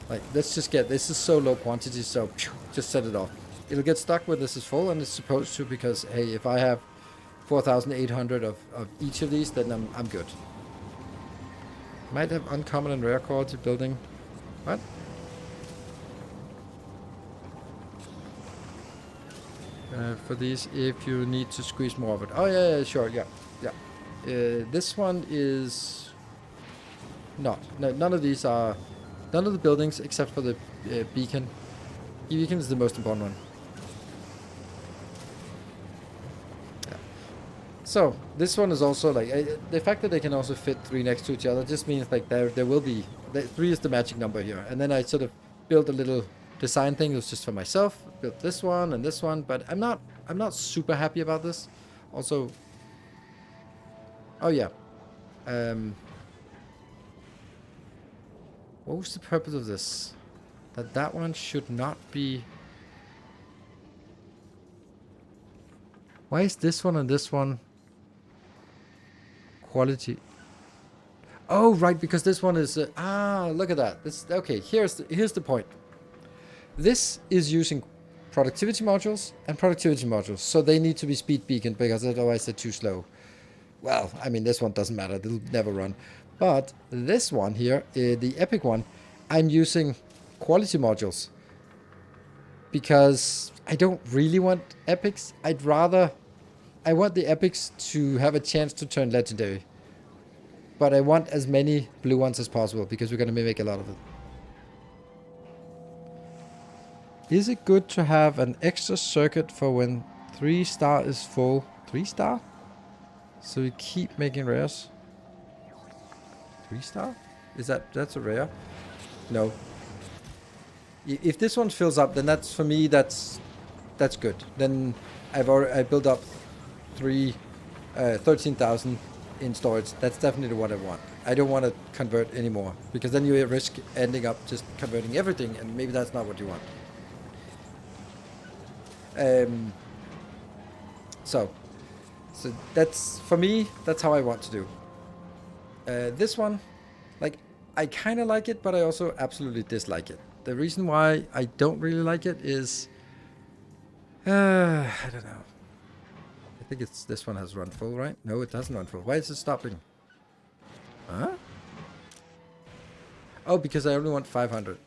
Like, let's just get... This is so low quantity, so just set it off. It'll get stuck when this is full, and it's supposed to, because, hey, if I have 4,800 of each of these, then I'm good. Might have uncommon and rare quality building. What? For these, if you need to squeeze more of it. Oh, yeah, sure, yeah. This one is not. No, none of these are... None of the buildings, except for the beacon. The beacon is the most important one. Yeah. So, this one is also like... the fact that they can also fit 3 next to each other just means like there will be... 3 is the magic number here. And then I sort of built a little design thing. It was just for myself. Built this one and this one. But I'm not super happy about this. Also... Oh, yeah. What was the purpose of this? That one should not be... Why is this one and this one quality? Oh, right, because this one is... look at that. This, okay, here's the point. This is using productivity modules and productivity modules, so they need to be speed beaconed because otherwise they're too slow. Well, I mean, this one doesn't matter. It'll never run. But this one here, the epic one, I'm using quality modules because I don't really want epics. I want the epics to have a chance to turn legendary. But I want as many blue ones as possible because we're going to make a lot of it. Is it good to have an extra circuit for when 3-star is full? 3-star? So you keep making rares? 3-star? Is that's a rare? No. If this one fills up, then that's, for me, that's good. Then I built up 13,000 in storage. That's definitely what I want. I don't want to convert anymore because then you risk ending up just converting everything, and maybe that's not what you want. So that's, for me, that's how I want to do. This one, like, I kind of like it, but I also absolutely dislike it. The reason why I don't really like it is, I don't know. I think it's this one has run full, right? No, it doesn't run full. Why is it stopping? Huh? Oh, because I only want 500.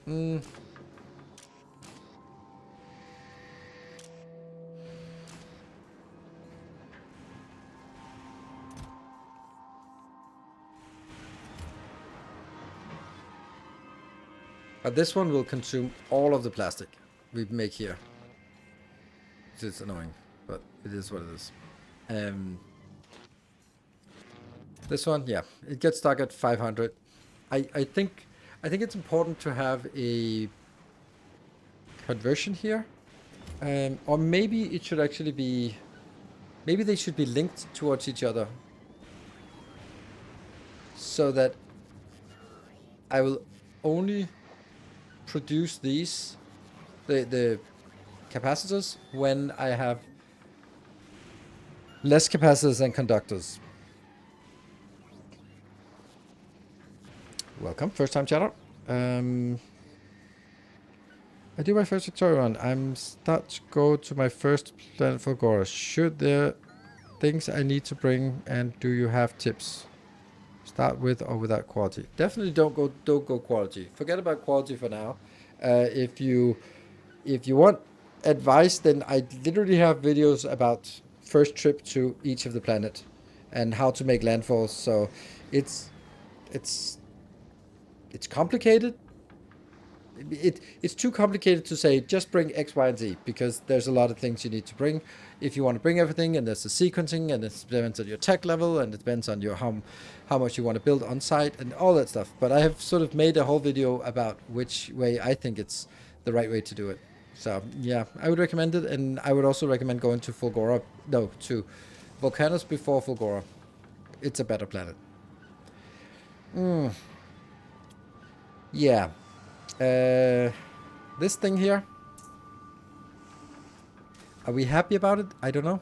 But this one will consume all of the plastic we make here. It's annoying, but it is what it is. This one, yeah, it gets stuck at 500. I think it's important to have a conversion here, or maybe it should actually be. Maybe they should be linked towards each other, so that I will only produce these, the capacitors, when I have Less capacitors and conductors. Welcome, first time chatter. I do my first tutorial run. I'm start to go to my first planet for Gora. Should there things I need to bring, and do you have tips? Start with or without quality? Definitely don't go quality. Forget about quality for now. If you want advice, then I literally have videos about first trip to each of the planet and how to make landfalls. So it's complicated. It's too complicated to say just bring X, Y, and Z, because there's a lot of things you need to bring if you want to bring everything, and there's the sequencing, and it depends on your tech level, and it depends on your how much you want to build on site and all that stuff. But I have sort of made a whole video about which way I think it's the right way to do it. So yeah, I would recommend it, and I would also recommend going to Fulgora, no, to Volcanus before Fulgora. It's a better planet. Yeah. This thing here. Are we happy about it? I don't know.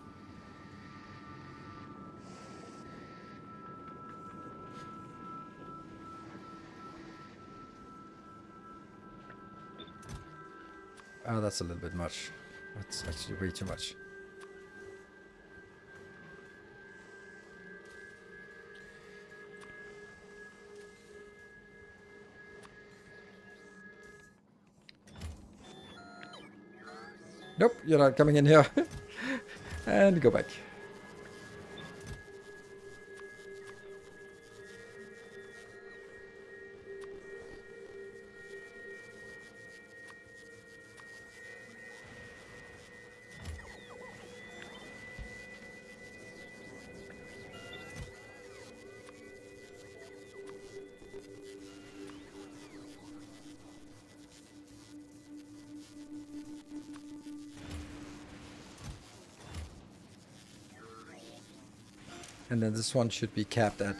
Oh, that's a little bit much. That's actually way too much. Nope, you're not coming in here. And go back. And then this one should be capped at...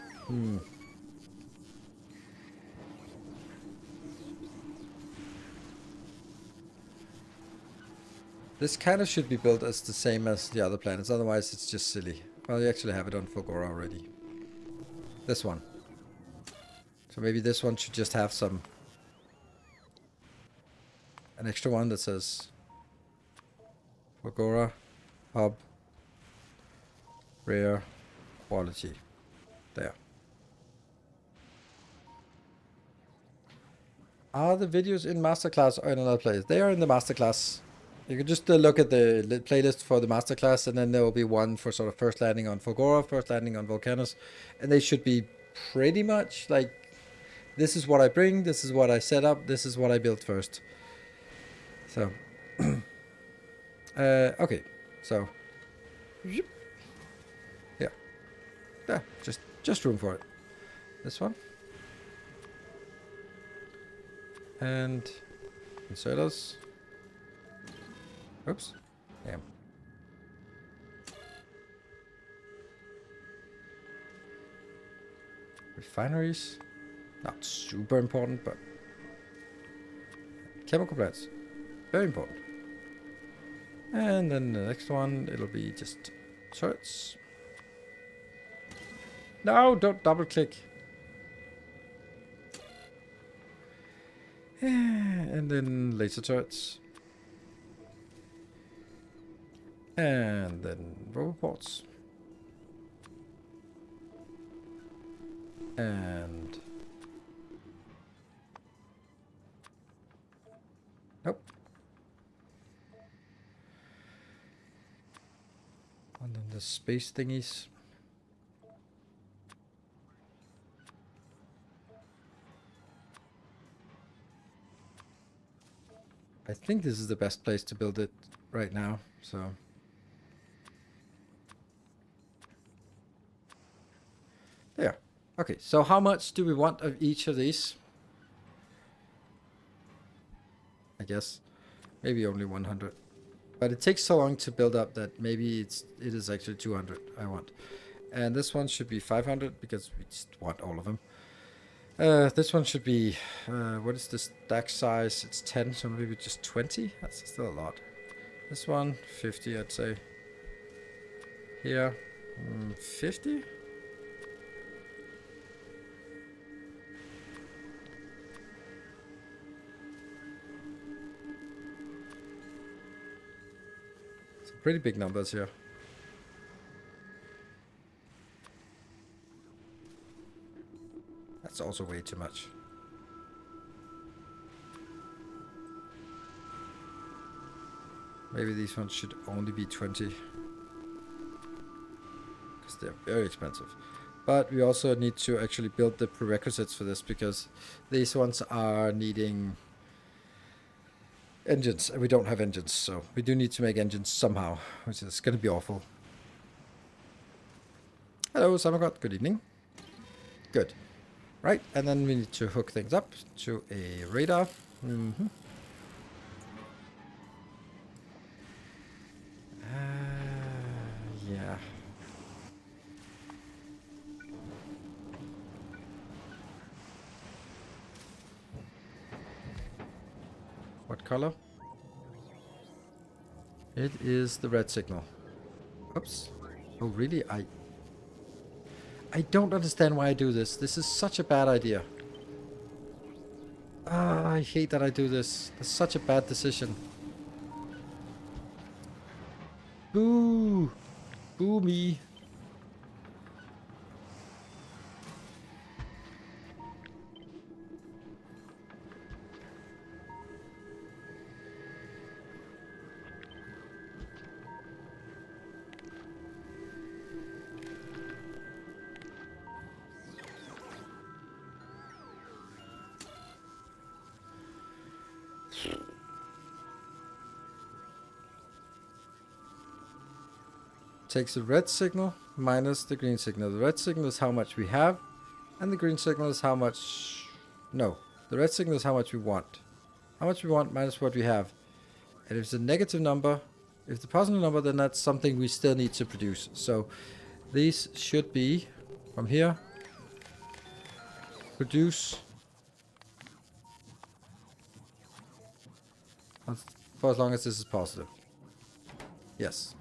This kind of should be built as the same as the other planets, otherwise it's just silly. Well, you actually have it on Fulgora already. This one. So maybe this one should just have some... an extra one that says... Fulgora, hub, rare, quality. There. Are the videos in Masterclass or in another place? They are in the Masterclass. You can just look at the playlist for the Masterclass, and then there will be one for sort of first landing on Fulgora, first landing on Volcanus. And they should be pretty much like, this is what I bring, this is what I set up, this is what I built first. So, okay, so, yeah, just room for it. This one. And inserters. Oops. Damn. Refineries. Not super important, but chemical plants. Very important. And then the next one, it'll be just turrets. No, don't double click. And then laser turrets. And then roboports. And... nope. And then the space thingies. I think this is the best place to build it right now, so... there. Okay, so how much do we want of each of these? I guess maybe only 100. But it takes so long to build up that maybe it is actually 200 I want. And this one should be 500 because we just want all of them. This one should be, what is the stack size? It's 10, so maybe just 20? That's still a lot. This one, 50 I'd say. Here, 50? Some pretty big numbers here. That's also way too much. Maybe these ones should only be 20. Because they're very expensive. But we also need to actually build the prerequisites for this, because these ones are needing engines, and we don't have engines, so we do need to make engines somehow, which is going to be awful. Hello, Samagot. Good evening. Good. Right, and then we need to hook things up to a radar. Yeah. What color? It is the red signal. Oops. Oh, really? I don't understand why I do this. This is such a bad idea. Ah, I hate that I do this. It's such a bad decision. Boo! Boo me. Takes the red signal minus the green signal. The red signal is how much we have, and the green signal is how much... No, the red signal is how much we want. How much we want minus what we have. And if it's a negative number, if it's a positive number, then that's something we still need to produce. So these should be, from here, produce, for as long as this is positive. Yes.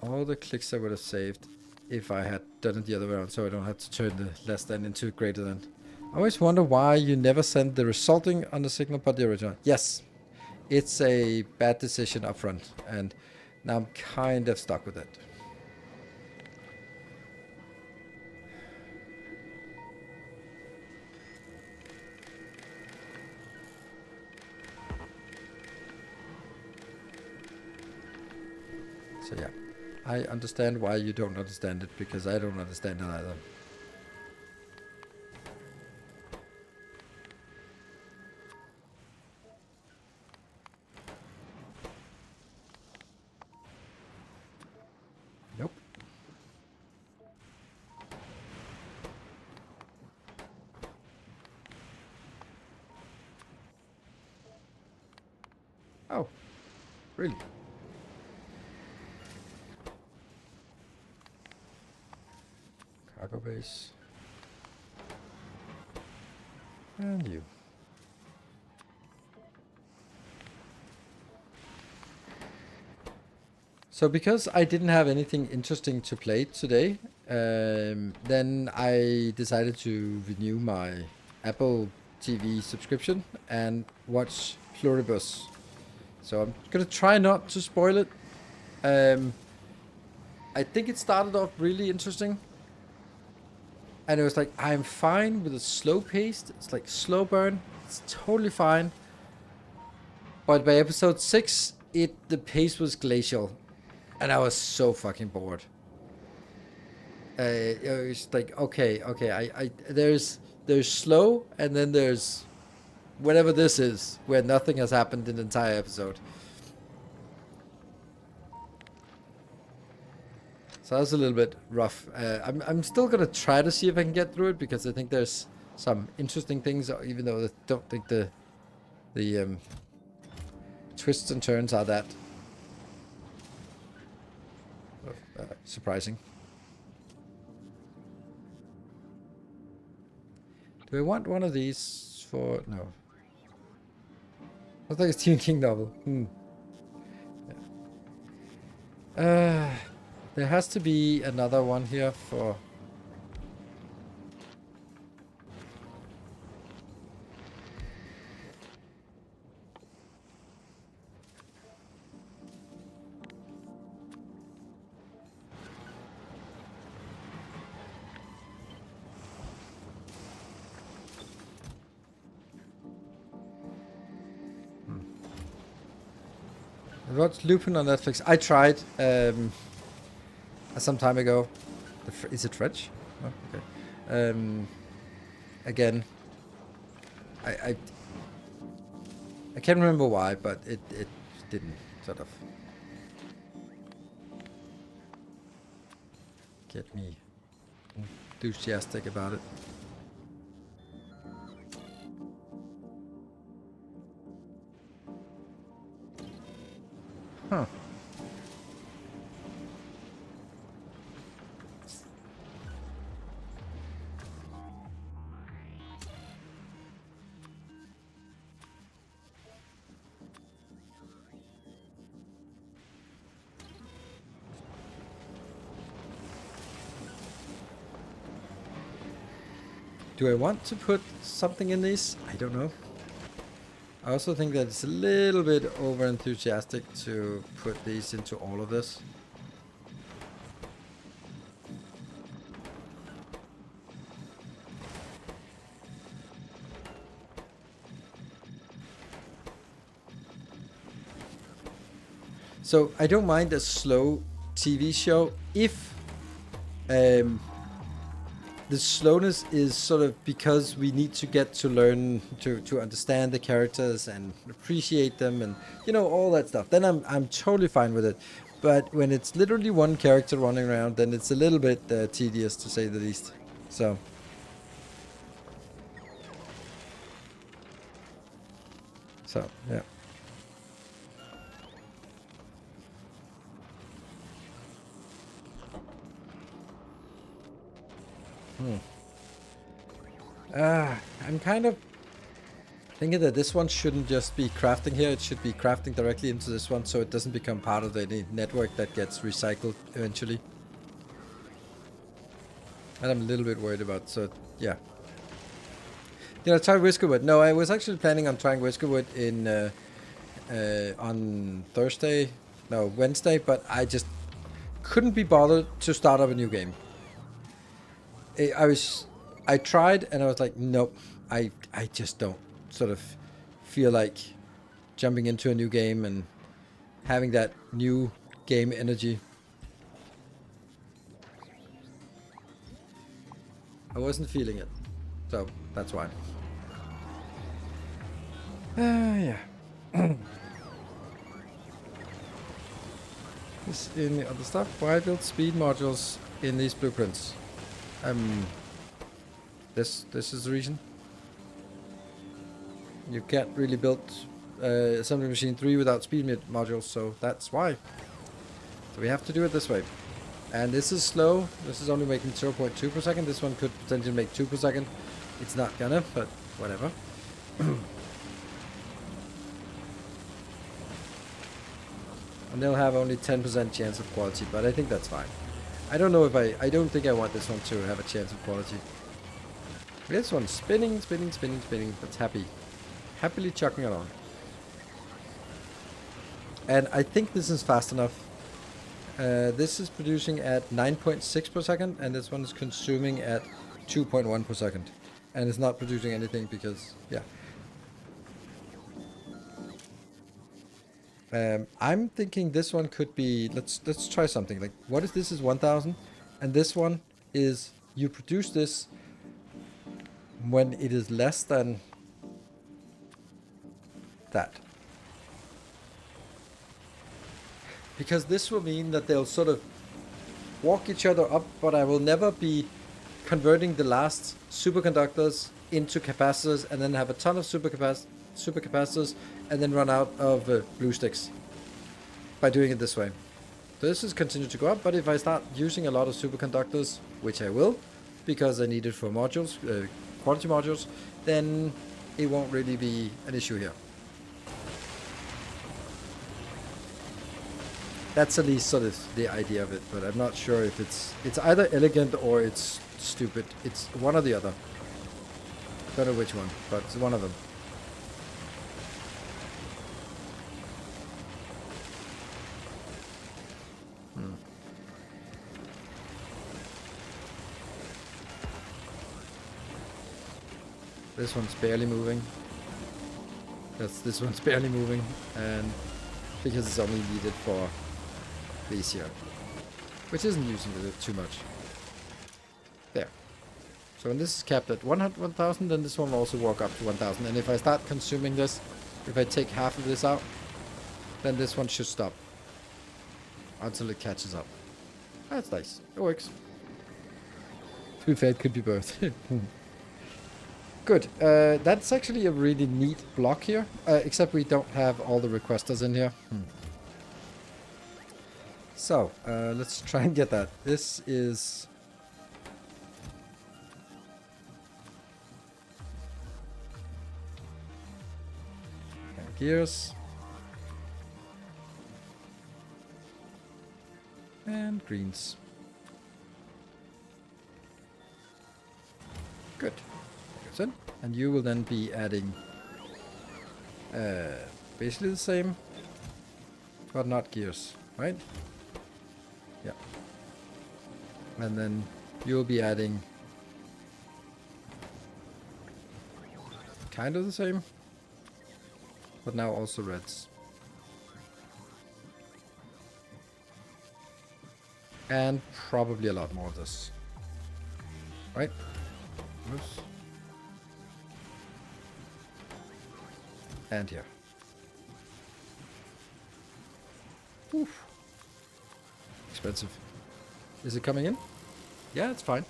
All the clicks I would have saved if I had done it the other way around, so I don't have to turn the less than into greater than. I always wonder why you never send the resulting on the signal but the original. Yes, it's a bad decision up front, and now I'm kind of stuck with it. So yeah. I understand why you don't understand it, because I don't understand it either. Nope. Oh, really? Cargo base. And you. So because I didn't have anything interesting to play today, then I decided to renew my Apple TV subscription and watch Pluribus. So I'm gonna try not to spoil it. I think it started off really interesting. And it was like, I'm fine with a slow pace. It's like slow burn. It's totally fine. But by episode 6, the pace was glacial. And I was so fucking bored. It was like, okay, there's slow, and then there's whatever this is, where nothing has happened in the entire episode. So that was a little bit rough. I'm still gonna try to see if I can get through it, because I think there's some interesting things, even though I don't think the twists and turns are that surprising. Do I want one of these for... No. Looks like a Stephen King novel. Yeah. There has to be another one here for... I watched Lupin on Netflix. I tried some time ago. Is it French? Oh, okay. Again, I can't remember why, but it didn't sort of get me enthusiastic about it. Huh. Do I want to put something in these? I don't know. I also think that it's a little bit over enthusiastic to put these into all of this. So I don't mind a slow TV show if the slowness is sort of because we need to get to learn to understand the characters and appreciate them and all that stuff. Then I'm totally fine with it. But when it's literally one character running around, then it's a little bit tedious to say the least. So yeah. I'm kind of thinking that this one shouldn't just be crafting here, it should be crafting directly into this one so it doesn't become part of the network that gets recycled eventually. And I'm a little bit worried about, so yeah. Try Whiskerwood. No, I was actually planning on trying Whiskerwood on Wednesday, but I just couldn't be bothered to start up a new game. I tried and I was like, nope, I just don't sort of feel like jumping into a new game and having that new game energy. I wasn't feeling it, so that's why. Yeah. This in the other stuff. Why build speed modules in these blueprints? This is the reason. You can't really build Assembly Machine 3 without speed modules, so that's why. So we have to do it this way. And this is slow. This is only making 0.2 per second. This one could potentially make 2 per second. It's not gonna, but whatever. And they'll have only 10% chance of quality, but I think that's fine. I don't know if I don't think I want this one to have a chance of quality. This one's spinning. That's happily chucking along. And I think this is fast enough. This is producing at 9.6 per second, and this one is consuming at 2.1 per second. And it's not producing anything because, yeah. I'm thinking this one could be, let's try something. Like, what if this is 1000 and this one is, you produce this when it is less than that. Because this will mean that they'll sort of walk each other up, but I will never be converting the last superconductors into capacitors and then have a ton of supercapacitors and then run out of blue sticks by doing it this way. So this is continue to go up, but if I start using a lot of superconductors, which I will, because I need it for modules, quality modules, then it won't really be an issue here. That's at least sort of the idea of it, but I'm not sure if it's either elegant or it's stupid. It's one or the other. Don't know which one, but it's one of them. This one's barely moving. This one's barely moving, and because it's only needed for these here, which isn't using it too much. There. So when this is capped at 1,000, then this one will also walk up to 1,000. And if I start consuming this, if I take half of this out, then this one should stop until it catches up. That's nice. It works. To be fair, it could be both. Good. That's actually a really neat block here, except we don't have all the requesters in here. So, let's try and get that. This is... and gears. And greens. Good. In, and you will then be adding basically the same, but not gears, right? Yeah. And then you'll be adding kind of the same, but now also reds. And probably a lot more of this, right? Oops. And here. Oof. Expensive. Is it coming in? Yeah, it's fine.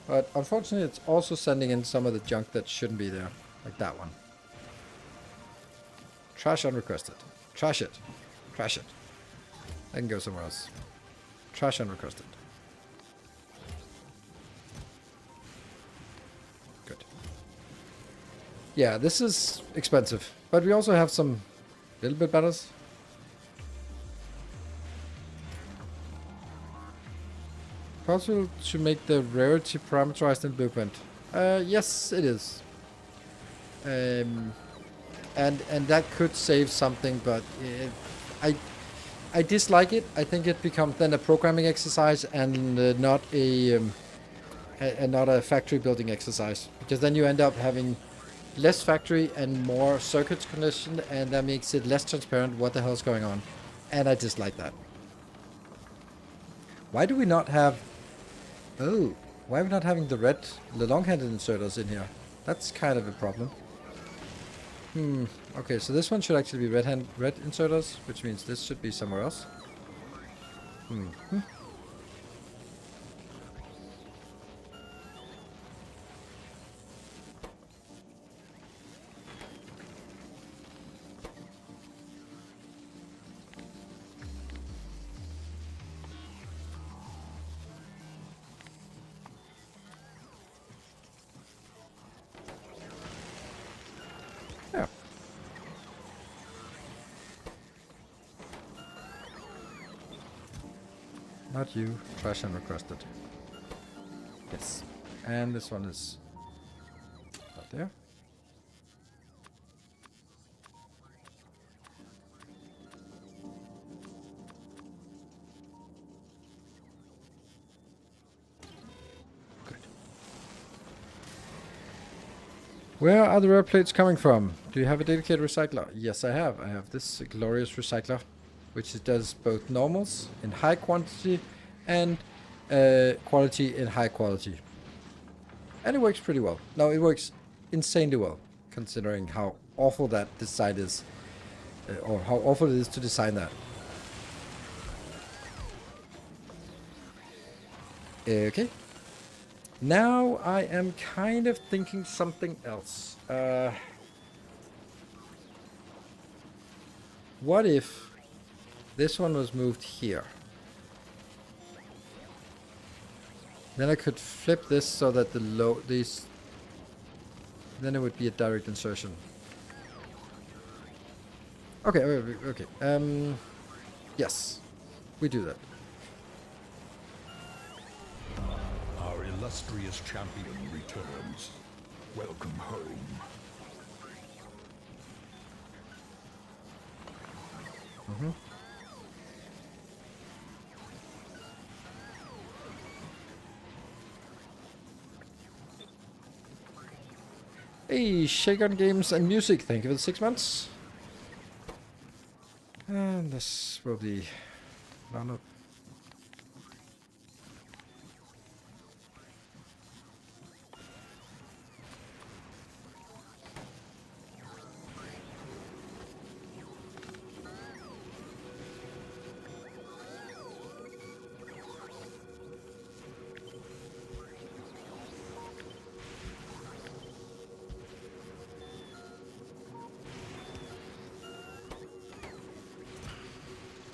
But unfortunately, it's also sending in some of the junk that shouldn't be there. Like that one. Trash unrequested. Trash it. Trash it. I can go somewhere else. Trash unrequested. Good. Yeah, this is expensive. But we also have some little bit better. Possible to make the rarity parameterized in Blueprint. Yes, it is. And that could save something, but I dislike it. I think it becomes then a programming exercise and not a factory building exercise, because then you end up having less factory and more circuits conditioned, and that makes it less transparent what the hell's going on. And I dislike that. Why do we not have... Oh, why are we not having the long-handed inserters in here? That's kind of a problem. Okay, so this one should actually be red inserters, which means this should be somewhere else. Yeah. Not you. Trash and requested. Yes. And this one is right there. Good. Where are the rare plates coming from? Do you have a dedicated recycler? Yes, I have. I have this glorious recycler, which does both normals in high quantity and quality in high quality. And it works pretty well. No, it works insanely well, considering how awful that design is, or how awful it is to design that. Okay. Now I am kind of thinking something else. What if this one was moved here? Then I could flip this so that these... Then it would be a direct insertion. Okay, okay. Yes. We do that. Our illustrious champion returns. Welcome home. Mm-hmm. Hey, Shagon Games and Music, thank you for the 6 months. And this will be round up.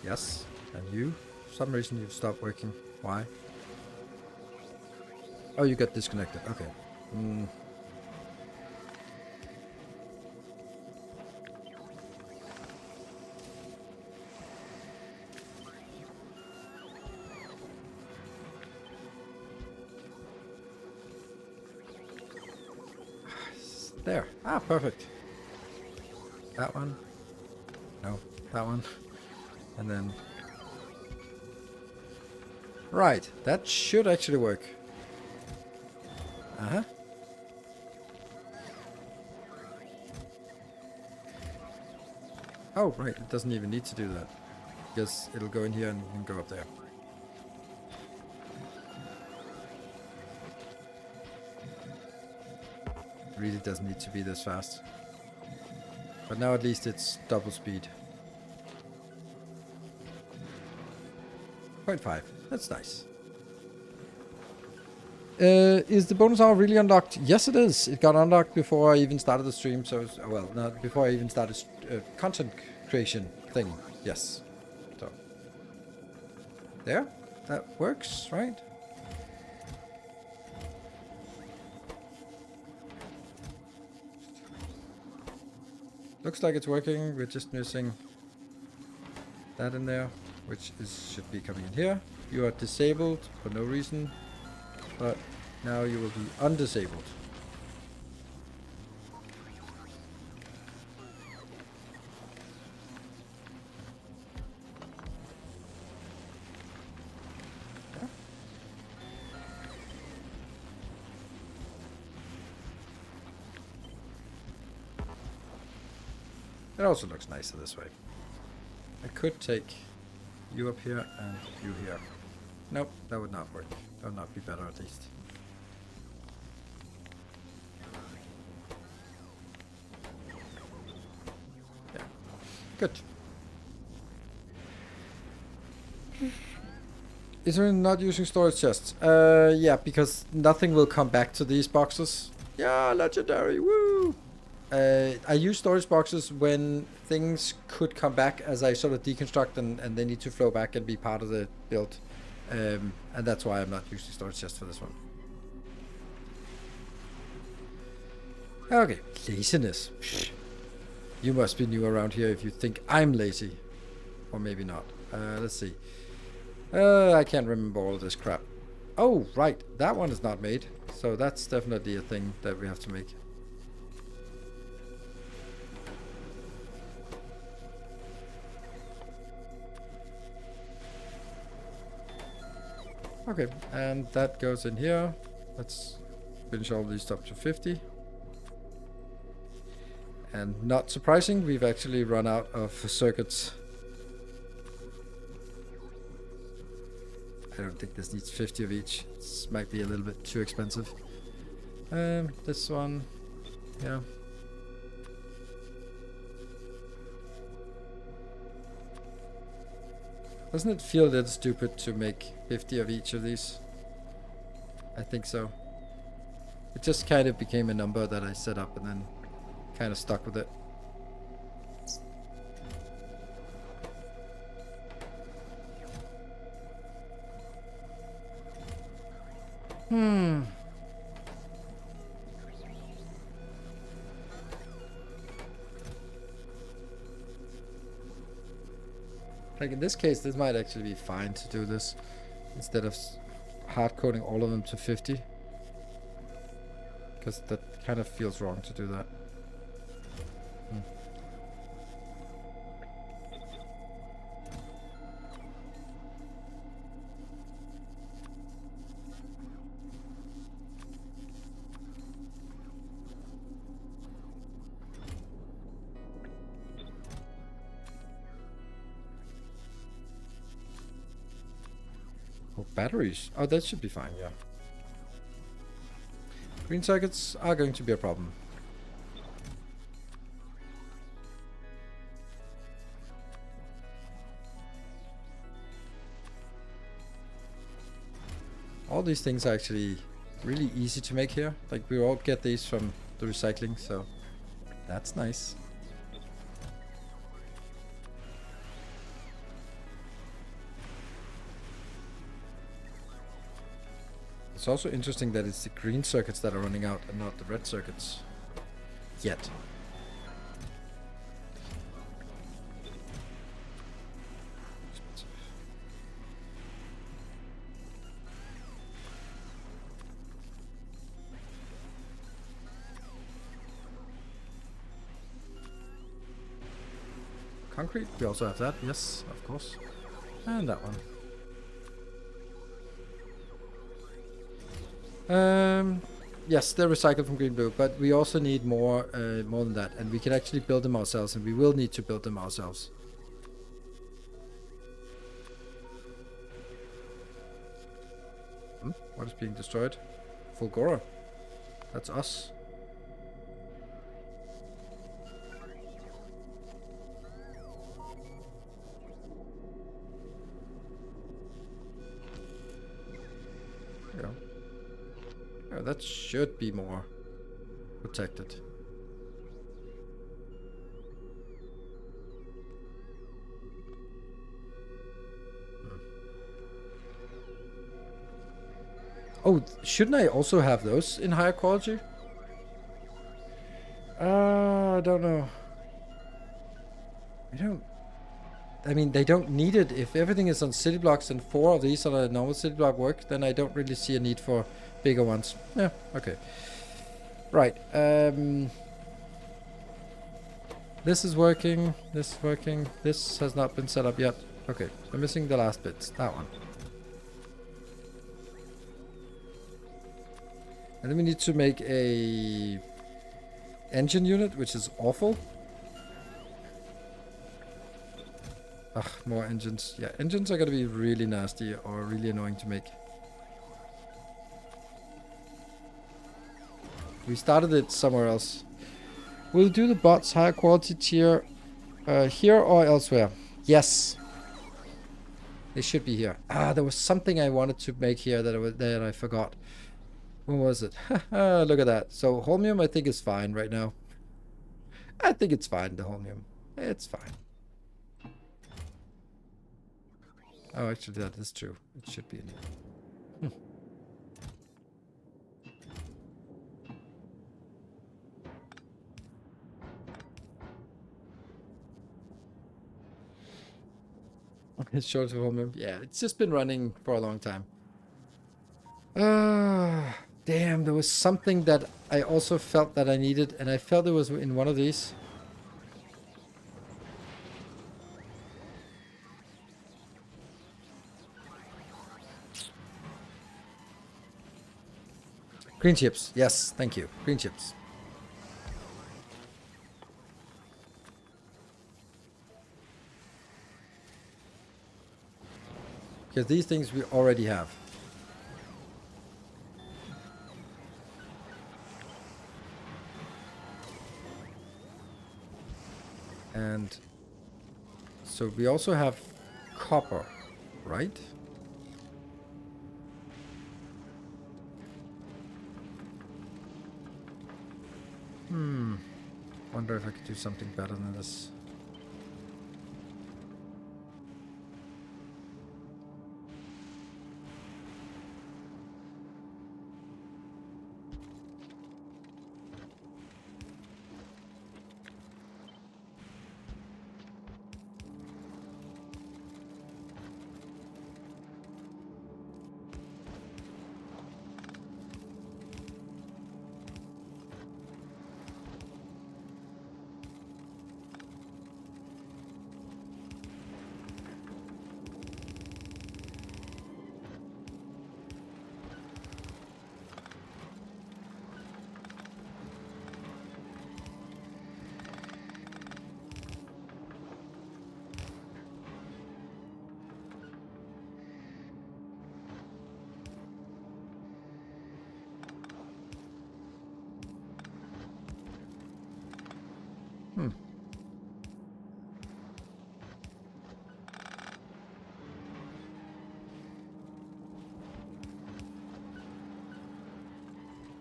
Yes, and you? For some reason you've stopped working. Why? Oh, you got disconnected. Okay. There. Ah, perfect. That one. No, that one. And then... Right, that should actually work. Uh-huh. Oh, right, it doesn't even need to do that. Because it'll go in here and go up there. It really doesn't need to be this fast. But now at least it's double speed. 0.5. That's nice. Is the bonus hour really unlocked? Yes, it is. It got unlocked before I even started the stream. So, well, not before I even started content creation thing. Yes. So, there. That works, right? Looks like it's working. We're just missing that in there, which should be coming in here. You are disabled for no reason, but now you will be undisabled. Yeah. It also looks nicer this way. I could take you up here and you here. Nope, that would not work. That would not be better at least. Yeah. Good. Is there not using storage chests? Yeah, because nothing will come back to these boxes. Yeah, legendary, woo! I use storage boxes when things could come back as I sort of deconstruct and they need to flow back and be part of the build. And that's why I'm not using storage chests for this one. Okay, laziness. You must be new around here if you think I'm lazy. Or maybe not. Let's see. I can't remember all of this crap. Oh, right. That one is not made. So that's definitely a thing that we have to make. Okay, and that goes in here. Let's finish all these up to 50. And not surprising, we've actually run out of circuits. I don't think this needs 50 of each. This might be a little bit too expensive. This one, yeah. Doesn't it feel a little stupid to make 50 of each of these? I think so. It just kind of became a number that I set up and then kind of stuck with it. Like in this case, this might actually be fine to do this instead of hard coding all of them to 50. Because that kind of feels wrong to do that. Oh, batteries. Oh, that should be fine, yeah. Green circuits are going to be a problem. All these things are actually really easy to make here. Like we all get these from the recycling, so that's nice. It's also interesting that it's the green circuits that are running out and not the red circuits. Yet. Concrete, we also have that, yes, of course. And that one. Yes, they're recycled from green blue, but we also need more than that, and we can actually build them ourselves, and we will need to build them ourselves. What is being destroyed? Fulgora. That's us. There we go. Oh, that should be more protected. Oh, shouldn't I also have those in higher quality? I don't know. I mean, they don't need it. If everything is on city blocks and 4 of these on a normal city block work, then I don't really see a need for bigger ones. Yeah, okay. Right. This is working. This is working. This has not been set up yet. Okay, I'm missing the last bits. That one. And then we need to make a engine unit, which is awful. Ugh, more engines. Yeah, engines are gonna be really nasty or really annoying to make. We started it somewhere else. We'll do the bots higher quality tier here or elsewhere. Yes. They should be here. Ah, there was something I wanted to make here that I forgot. When was it? Look at that. So holmium I think is fine right now. I think it's fine, the holmium. It's fine. Oh, actually that is true. It should be in here. It's short of holmium. Yeah, it's just been running for a long time. Damn, there was something that I also felt that I needed, and I felt it was in one of these. Green chips. Yes, thank you. Green chips. Because these things we already have. And so we also have copper, right? Wonder if I could do something better than this.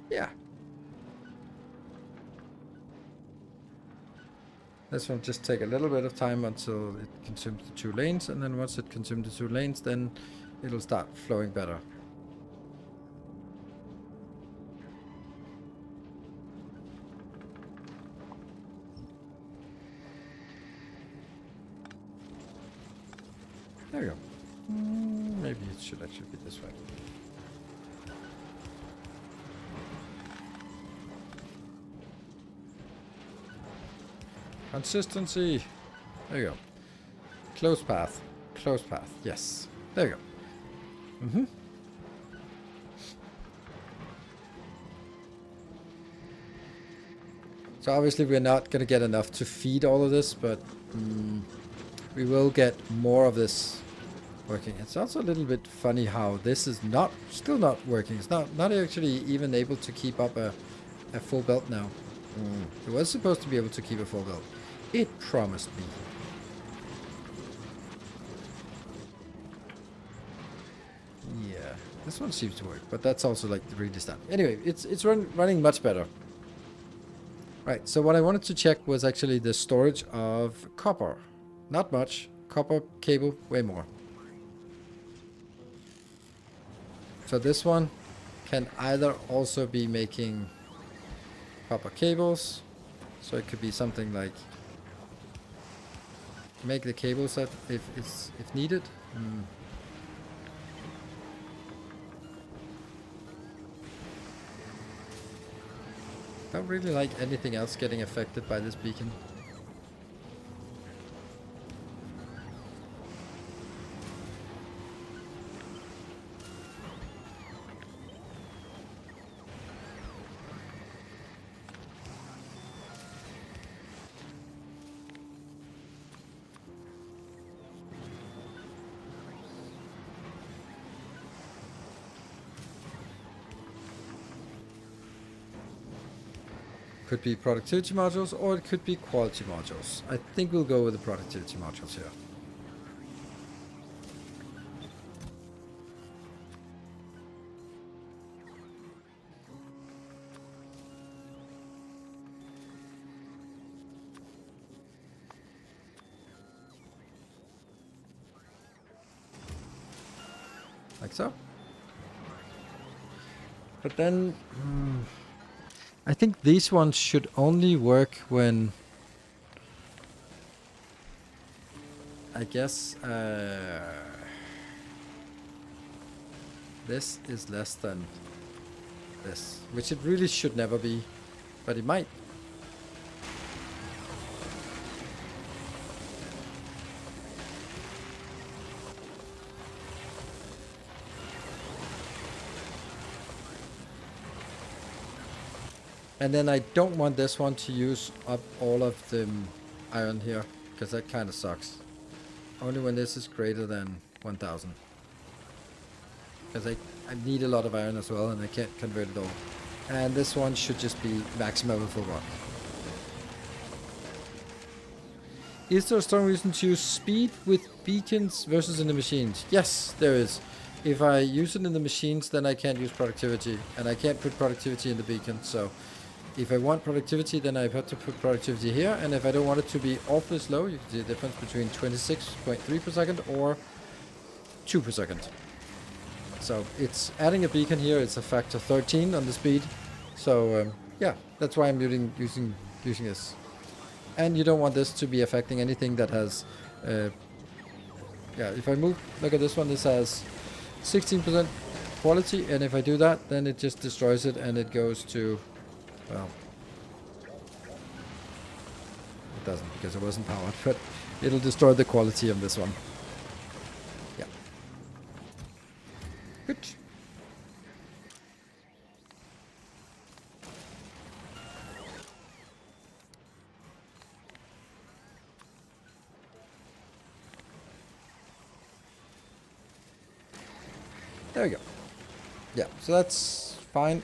Yeah. This will just take a little bit of time until it consumes the 2 lanes, and then once it consumes the 2 lanes, then it'll start flowing better. There we go. Maybe it should actually be this way. Consistency. There you go. Close path. Close path. Yes. There you go. So obviously we're not going to get enough to feed all of this, but we will get more of this working. It's also a little bit funny how this is still not working. It's not actually even able to keep up a full belt now. It was supposed to be able to keep a full belt. It promised me. Yeah, this one seems to work, but that's also like the really stuff. Anyway, it's running much better. Right, so what I wanted to check was actually the storage of copper. Not much. Copper cable, way more. So this one can either also be making copper cables. So it could be something like make the cable set if needed. Don't really like anything else getting affected by this beacon. Could be productivity modules, or it could be quality modules. I think we'll go with the productivity modules here. Like so. But then I think these ones should only work when, I guess, this is less than this, which it really should never be, but it might. And then I don't want this one to use up all of the iron here, because that kind of sucks. Only when this is greater than 1000. Because I need a lot of iron as well, and I can't convert it all. And this one should just be maximum full rock. Is there a strong reason to use speed with beacons versus in the machines? Yes, there is. If I use it in the machines, then I can't use productivity, and I can't put productivity in the beacon, so if I want productivity, then I have to put productivity here, and if I don't want it to be awfully slow, you can see the difference between 26.3 per second or 2 per second. So it's adding a beacon here, it's a factor 13 on the speed. So yeah, that's why I'm using this. And you don't want this to be affecting anything that has, yeah, if I move, look at this one, this has 16% quality, and if I do that, then it just destroys it, and it goes to, well, it doesn't because it wasn't powered, but it'll destroy the quality of this one. Yeah. Good. There we go. Yeah, so that's fine.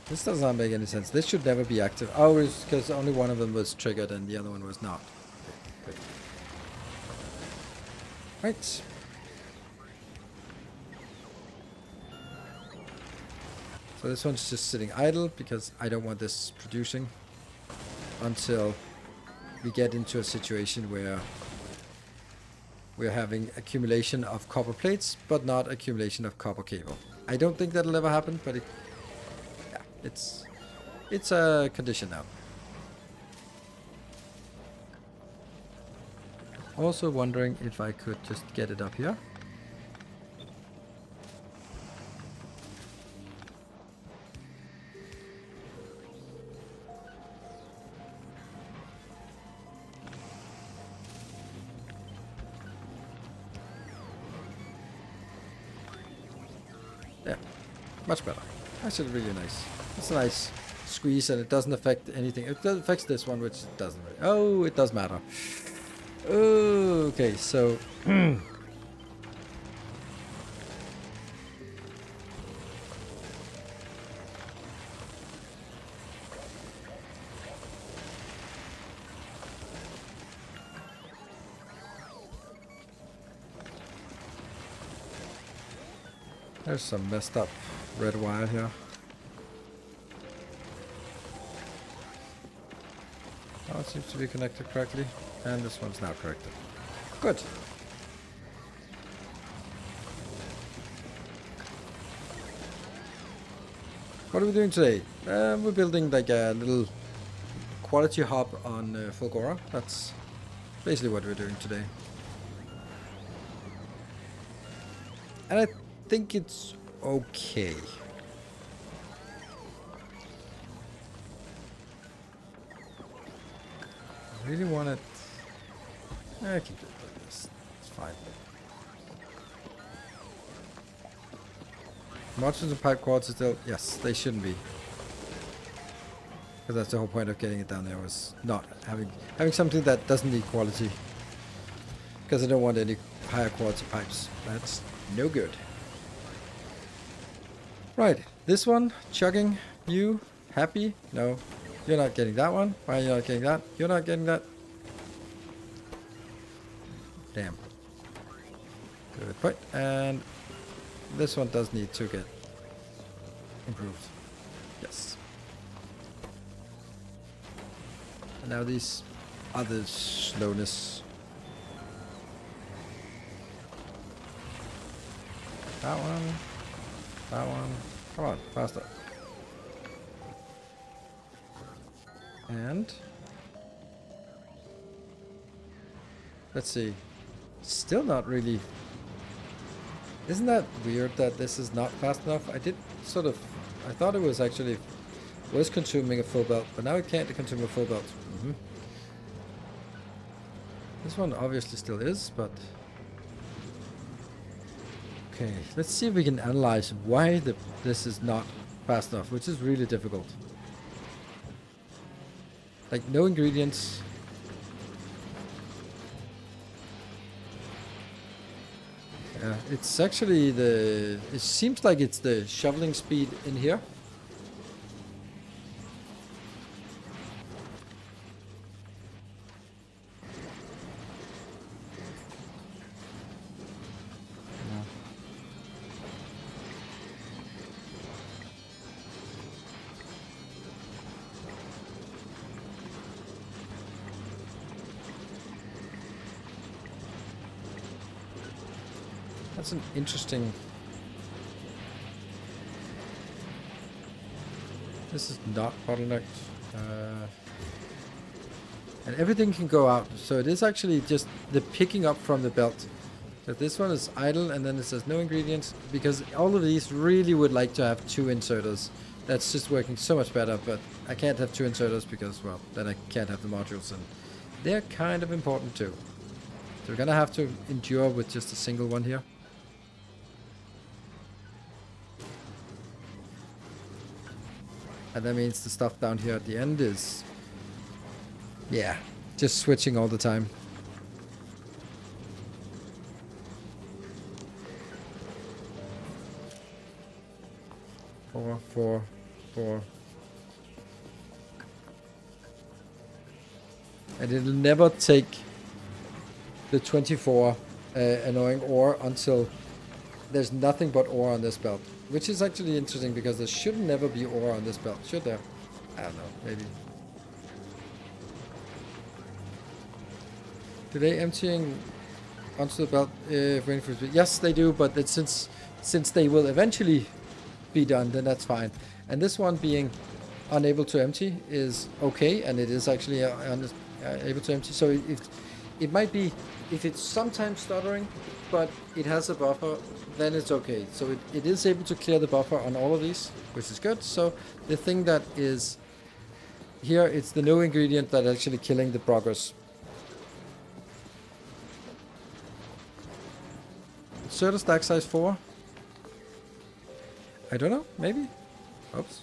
This does not make any sense. This should never be active. Oh, it's because only one of them was triggered and the other one was not. Okay, Right. So this one's just sitting idle because I don't want this producing until we get into a situation where we're having accumulation of copper plates, but not accumulation of copper cable. I don't think that'll ever happen, but it's a condition now. Also wondering if I could just get it up here. Yeah, much better. Actually really nice. It's a nice squeeze and it doesn't affect anything. It affects this one, which doesn't really. Oh, it does matter. Okay, so there's some messed up red wire here. Oh, it seems to be connected correctly. And this one's now corrected. Good. What are we doing today? We're building like a little quality hub on Fulgora. That's basically what we're doing today. And I think it's okay. I really want it. I can do it like this. It's fine. Modules and pipe quads are still. Yes, they shouldn't be. Because that's the whole point of getting it down there, was not having something that doesn't need quality. Because I don't want any higher quality pipes. That's no good. Right, this one, chugging, you, happy? No, you're not getting that one. Why are you not getting that? You're not getting that. Damn. Good point. And this one does need to get improved. Yes. And now these other slowness. That one. That one. Come on, faster. And let's see. Still not really. Isn't that weird that this is not fast enough? I did sort of. I thought it was actually was consuming a full belt, but now it can't consume a full belt. This one obviously still is, but. Okay, let's see if we can analyze why this is not fast enough, which is really difficult. Like, no ingredients. Yeah, it's actually the... It seems like it's the shoveling speed in here. That's an interesting... This is not bottlenecked. And everything can go out. So it is actually just the picking up from the belt. But this one is idle and then it says no ingredients. Because all of these really would like to have 2 inserters. That's just working so much better. But I can't have 2 inserters because, well, then I can't have the modules. And they're kind of important too. So we're going to have to endure with just a single one here. And that means the stuff down here at the end is, yeah, just switching all the time. Four. And it'll never take the 24 annoying ore until there's nothing but ore on this belt. Which is actually interesting because there should never be ore on this belt. Should there? I don't know. Maybe. Do they emptying onto the belt waiting for speed? Yes, they do, but it's since they will eventually be done, then that's fine. And this one being unable to empty is okay, and it is actually able to empty. So it might be, if it's sometimes stuttering, but it has a buffer, then it's okay. So it is able to clear the buffer on all of these, which is good. So the thing that is here, it's the new ingredient that actually killing the progress. Certain stack size 4. I don't know, maybe? Oops.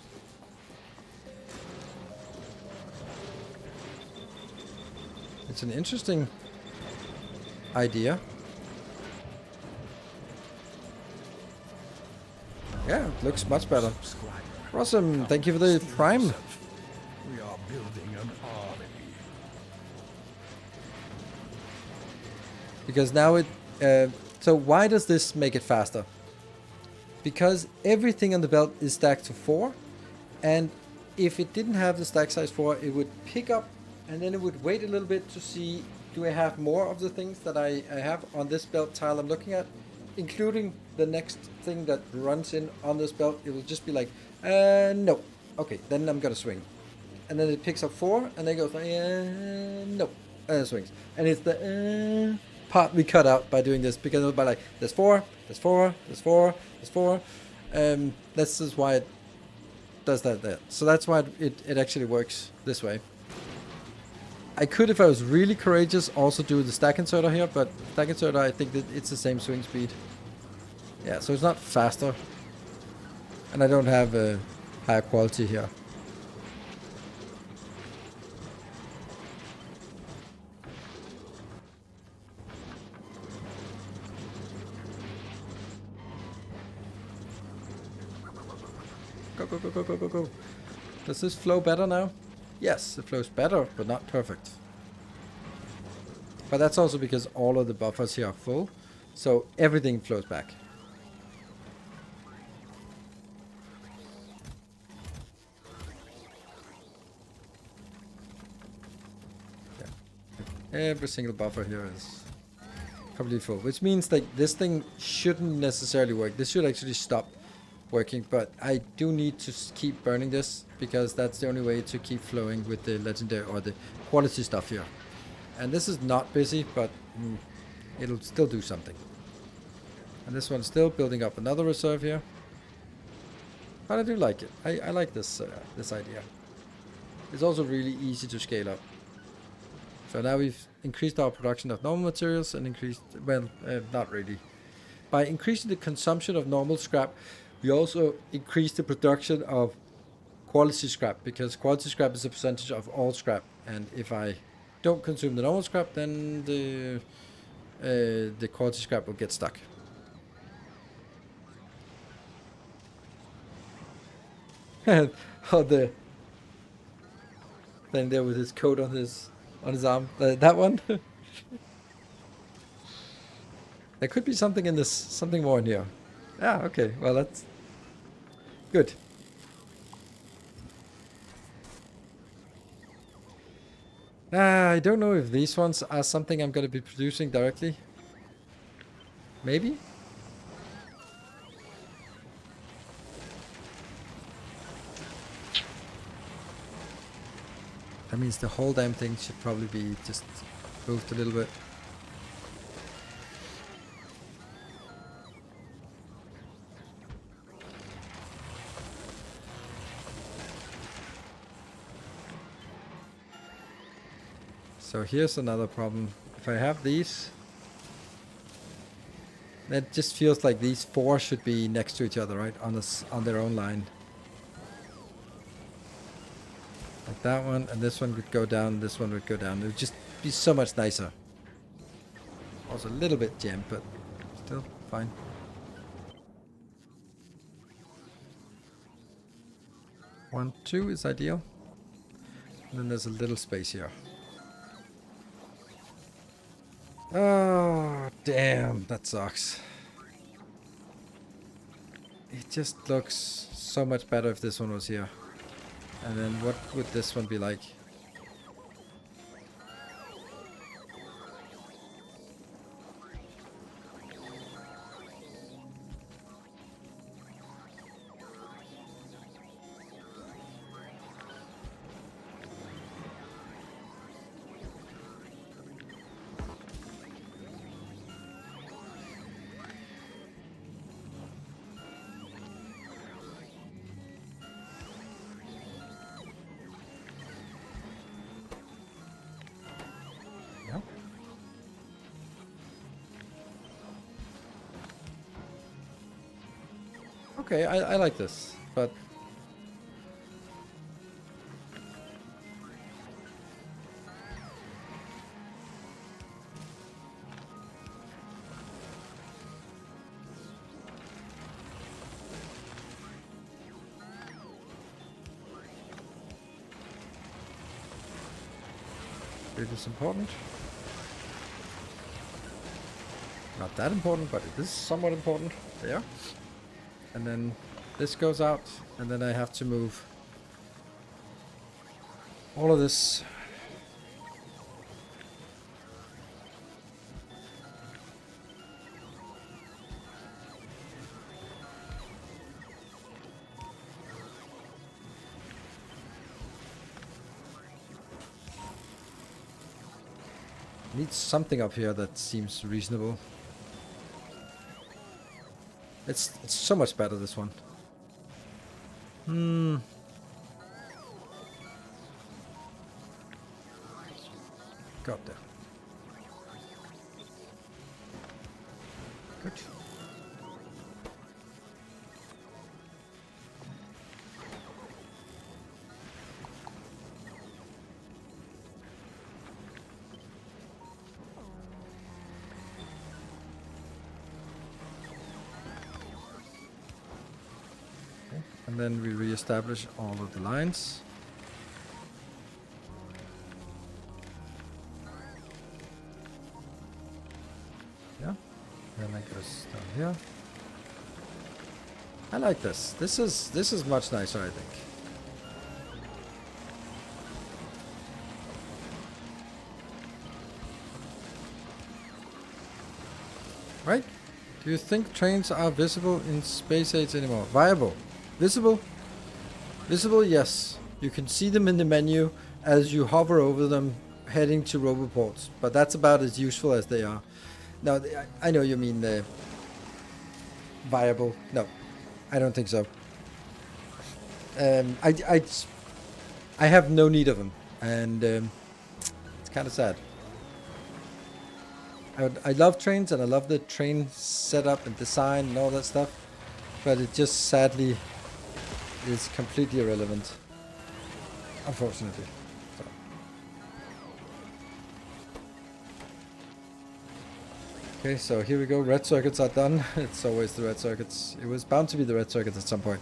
It's an interesting idea. Yeah, it looks much better. Awesome, thank you for the prime. We are building an army. Because now it... so why does this make it faster? Because everything on the belt is stacked to 4. And if it didn't have the stack size 4, it would pick up and then it would wait a little bit to see, do I have more of the things that I have on this belt tile I'm looking at, including the next thing that runs in on this belt. It will just be like, no. Okay, then I'm gonna swing. And then it picks up 4 and then goes, no. And it swings. And it's the part we cut out by doing this, because it'll be like, there's 4, there's 4, there's 4, there's 4. That's just why it does that there. So that's why it actually works this way. I could, if I was really courageous, also do the stack inserter here, but stack inserter, I think that it's the same swing speed. Yeah, so it's not faster. And I don't have a higher quality here. Go, go, go, go, go, go, go. Does this flow better now? Yes, it flows better, but not perfect. But that's also because all of the buffers here are full, so everything flows back. Yeah. Every single buffer here is probably full, which means that this thing shouldn't necessarily work. This should actually stop working, but I do need to keep burning this, because that's the only way to keep flowing with the legendary or the quality stuff here. And this is not busy, but it'll still do something. And this one's still building up another reserve here. But I do like it. I like this this idea. It's also really easy to scale up. So now we've increased our production of normal materials and increased, well, not really. By increasing the consumption of normal scrap, we also increase the production of quality scrap, because quality scrap is a percentage of all scrap. And if I don't consume the normal scrap, then the quality scrap will get stuck. Oh, the thing there with his coat on his arm. That one. There could be something in this, something more in here. Yeah, okay. Well, that's good. I don't know if these ones are something I'm going to be producing directly. Maybe? That means the whole damn thing should probably be just moved a little bit. So here's another problem. If I have these, that just feels like these 4 should be next to each other, right? On their own line. Like that one, and this one would go down, this one would go down. It would just be so much nicer. Also a little bit jammed, but still fine. One, 2 is ideal. And then there's a little space here. Oh, damn, that sucks. It just looks so much better if this one was here. And then what would this one be like? Okay, I like this, but it is important. Not that important, but it is somewhat important. There. And then this goes out, and then I have to move all of this. Need something up here that seems reasonable. It's so much better, this one. Got there. Good. And then we re-establish all of the lines. Yeah. Then I goes down here. I like this. This is much nicer, I think. Right? Do you think trains are visible in space age anymore? Viable. Visible? Visible, yes. You can see them in the menu as you hover over them heading to roboports, but that's about as useful as they are. Now, I know you mean viable. No, I don't think so. I have no need of them, and it's kind of sad. I love trains, and I love the train setup and design and all that stuff, but it just sadly is completely irrelevant, unfortunately. So. Okay, so here we go. Red circuits are done. It's always the red circuits. It was bound to be the red circuits at some point.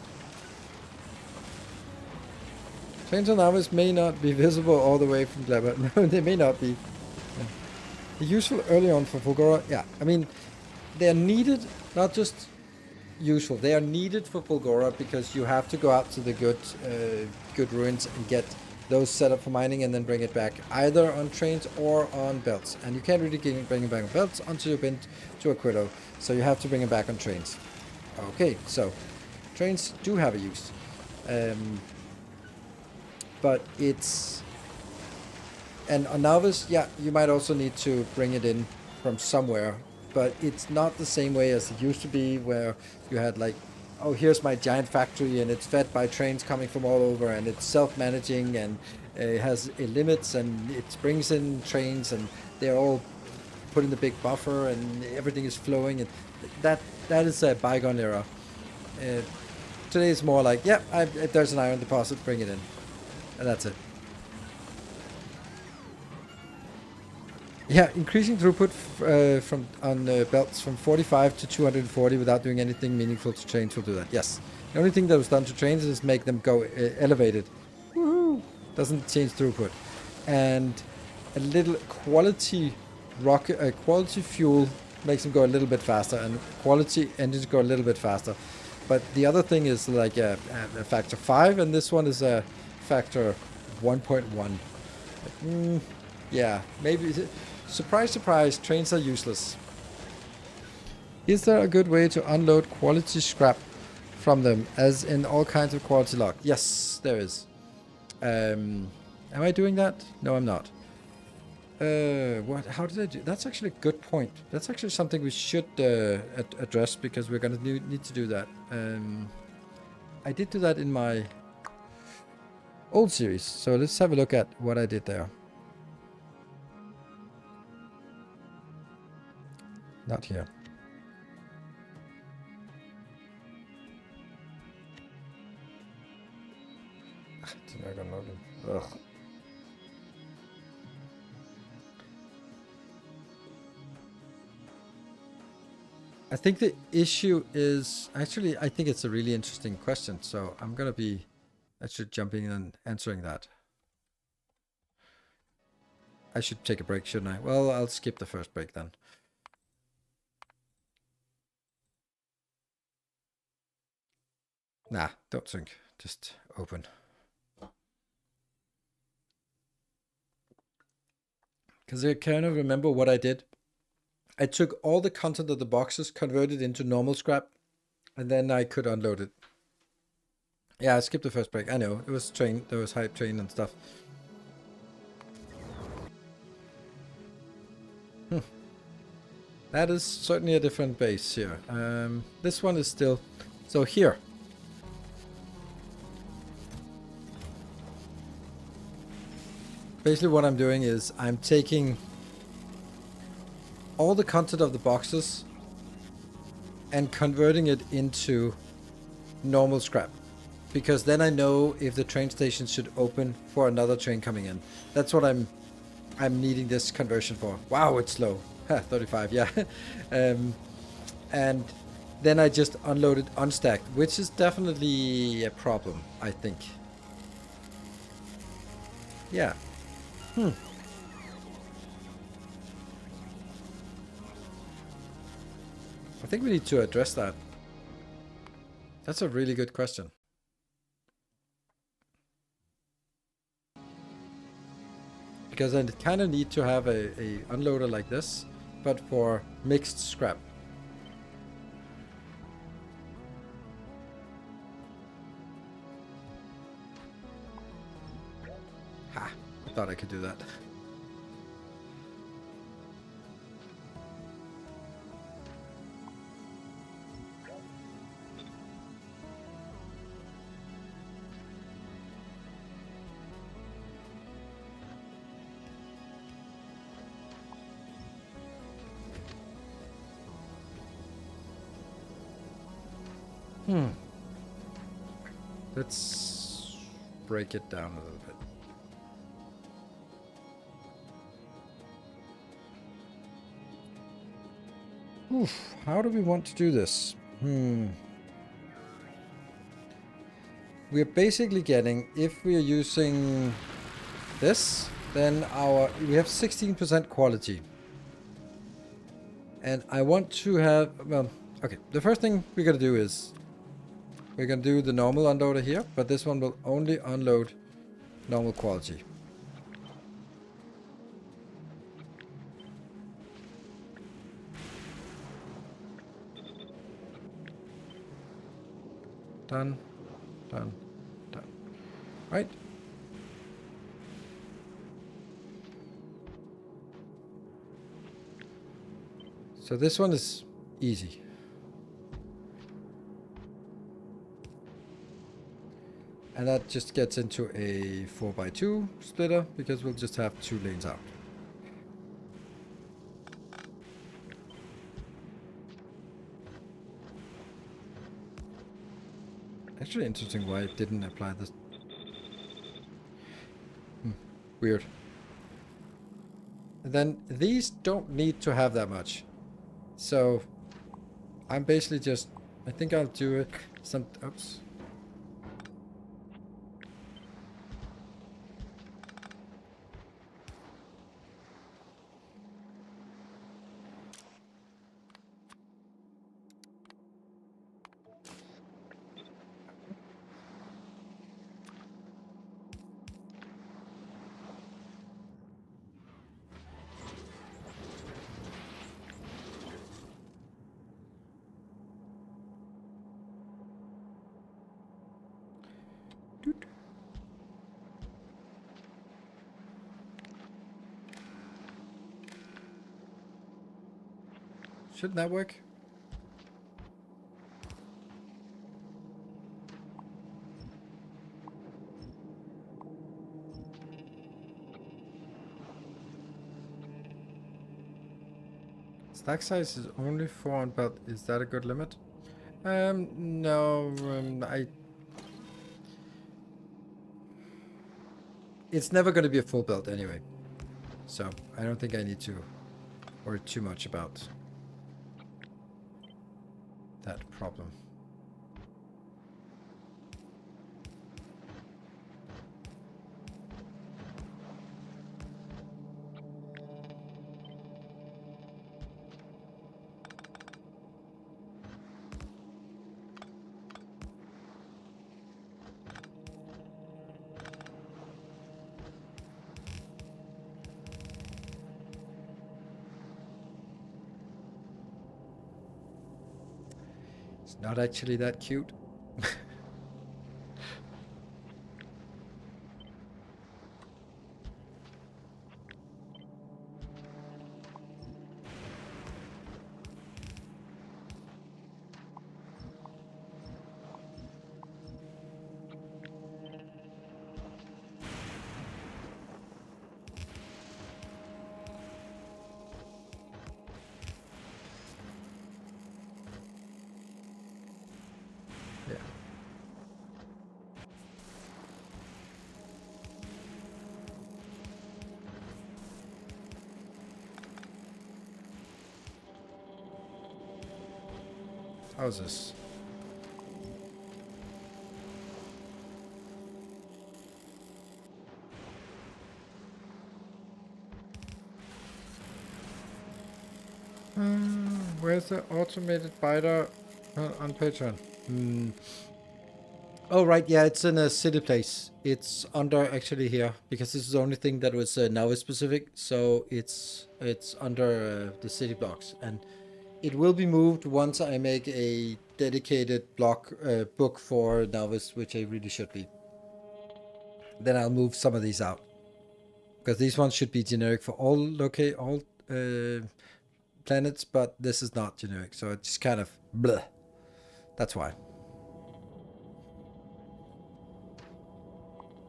Trains on Avis may not be visible all the way from Clever. No, they may not be. Yeah. Useful early on for Fulgora. Yeah, I mean, they're needed, not just useful. They are needed for Fulgora because you have to go out to the good ruins and get those set up for mining and then bring it back either on trains or on belts. And you can't really bring it back on belts until you've been to Aquilo. So you have to bring it back on trains. Okay, so trains do have a use. But it's... And on Navis, yeah, you might also need to bring it in from somewhere. But it's not the same way as it used to be, where you had like, oh, here's my giant factory and it's fed by trains coming from all over and it's self-managing and it has limits and it brings in trains and they're all put in the big buffer and everything is flowing. And that is a bygone era. Today is more like, yeah, if there's an iron deposit, bring it in. And that's it. Yeah, increasing throughput on belts from 45 to 240 without doing anything meaningful to trains will do that. Yes. The only thing that was done to trains is make them go elevated. Woohoo! Doesn't change throughput. And a little quality quality fuel makes them go a little bit faster, and quality engines go a little bit faster. But the other thing is like a factor 5, and this one is a factor 1.1. Yeah, maybe. Surprise, surprise, trains are useless. Is there a good way to unload quality scrap from them, as in all kinds of quality lock? Yes, there is. Am I doing that? No, I'm not. What? How did I do? That's actually a good point. That's actually something we should address, because we're gonna need to do that. I did do that in my old series, so let's have a look at what I did there. Not here. Didn't I gonna load it? Ugh. I think the issue is actually, I think it's a really interesting question, so I'm gonna be actually jumping in and answering that. I should take a break, shouldn't I? Well, I'll skip the first break then. Nah, don't sync. Just open. Because I kind of remember what I did. I took all the content of the boxes, converted into normal scrap, and then I could unload it. Yeah, I skipped the first break. I know. It was train. There was hype train and stuff. That is certainly a different base here. This one is still... So here. Basically what I'm doing is I'm taking all the content of the boxes and converting it into normal scrap. Because then I know if the train station should open for another train coming in. That's what I'm needing this conversion for. Wow, it's slow. 35, yeah. And then I just unload it unstacked, which is definitely a problem, I think. Yeah. I think we need to address that. That's a really good question. Because I kind of need to have a unloader like this, but for mixed scrap. Ha! I thought I could do that. Let's break it down a little bit. Oof, how do we want to do this? We're basically getting, if we're using this, then we have 16% quality. And I want to have, well, okay, the first thing we're gonna do is we're gonna do the normal unloader here, but this one will only unload normal quality. Done, done, done. Right? So this one is easy. And that just gets into a 4x2 splitter, because we'll just have 2 lanes out. Actually interesting why it didn't apply this. Weird. And then these don't need to have that much. So I'm basically just, I think I'll do it oops. Shouldn't that work? Stack size is only 400, but is that a good limit? No, it's never going to be a full build anyway. So I don't think I need to worry too much about that problem. Not actually that cute. Yeah. How's this? Where's the automated biter on Patreon? Oh, right. Yeah, it's in a city place. It's under actually here because this is the only thing that was now specific. So it's under the city blocks, and it will be moved once I make a dedicated book for novice, which I really should be. Then I'll move some of these out because these ones should be generic for all planets, but this is not generic, so it's just kind of bleh. That's why.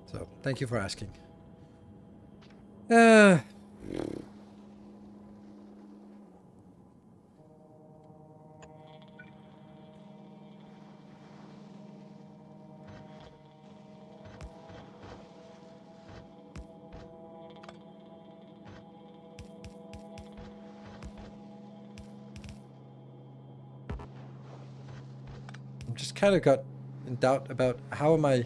So thank you for asking. I'm just kind of got in doubt about how am I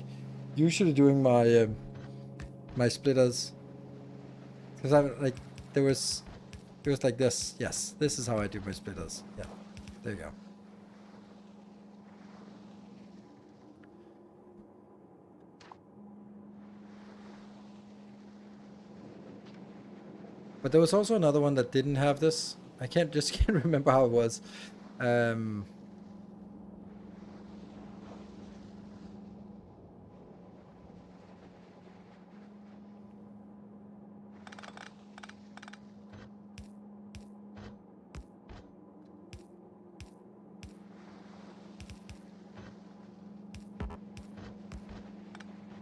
usually doing my my splitters, because I'm like it was like this. Yes, this is how I do my splitters. Yeah, there you go. But there was also another one that didn't have this. I can't remember how it was.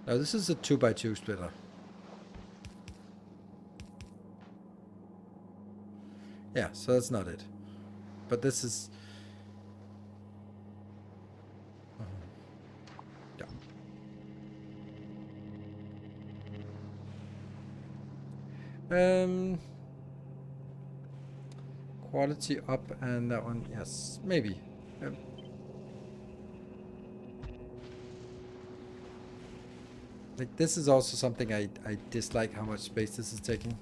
No, this is a 2x2 splitter. Yeah, so that's not it. But this is... yeah. Quality up, and that one, yes, maybe. Like, this is also something I dislike, how much space this is taking.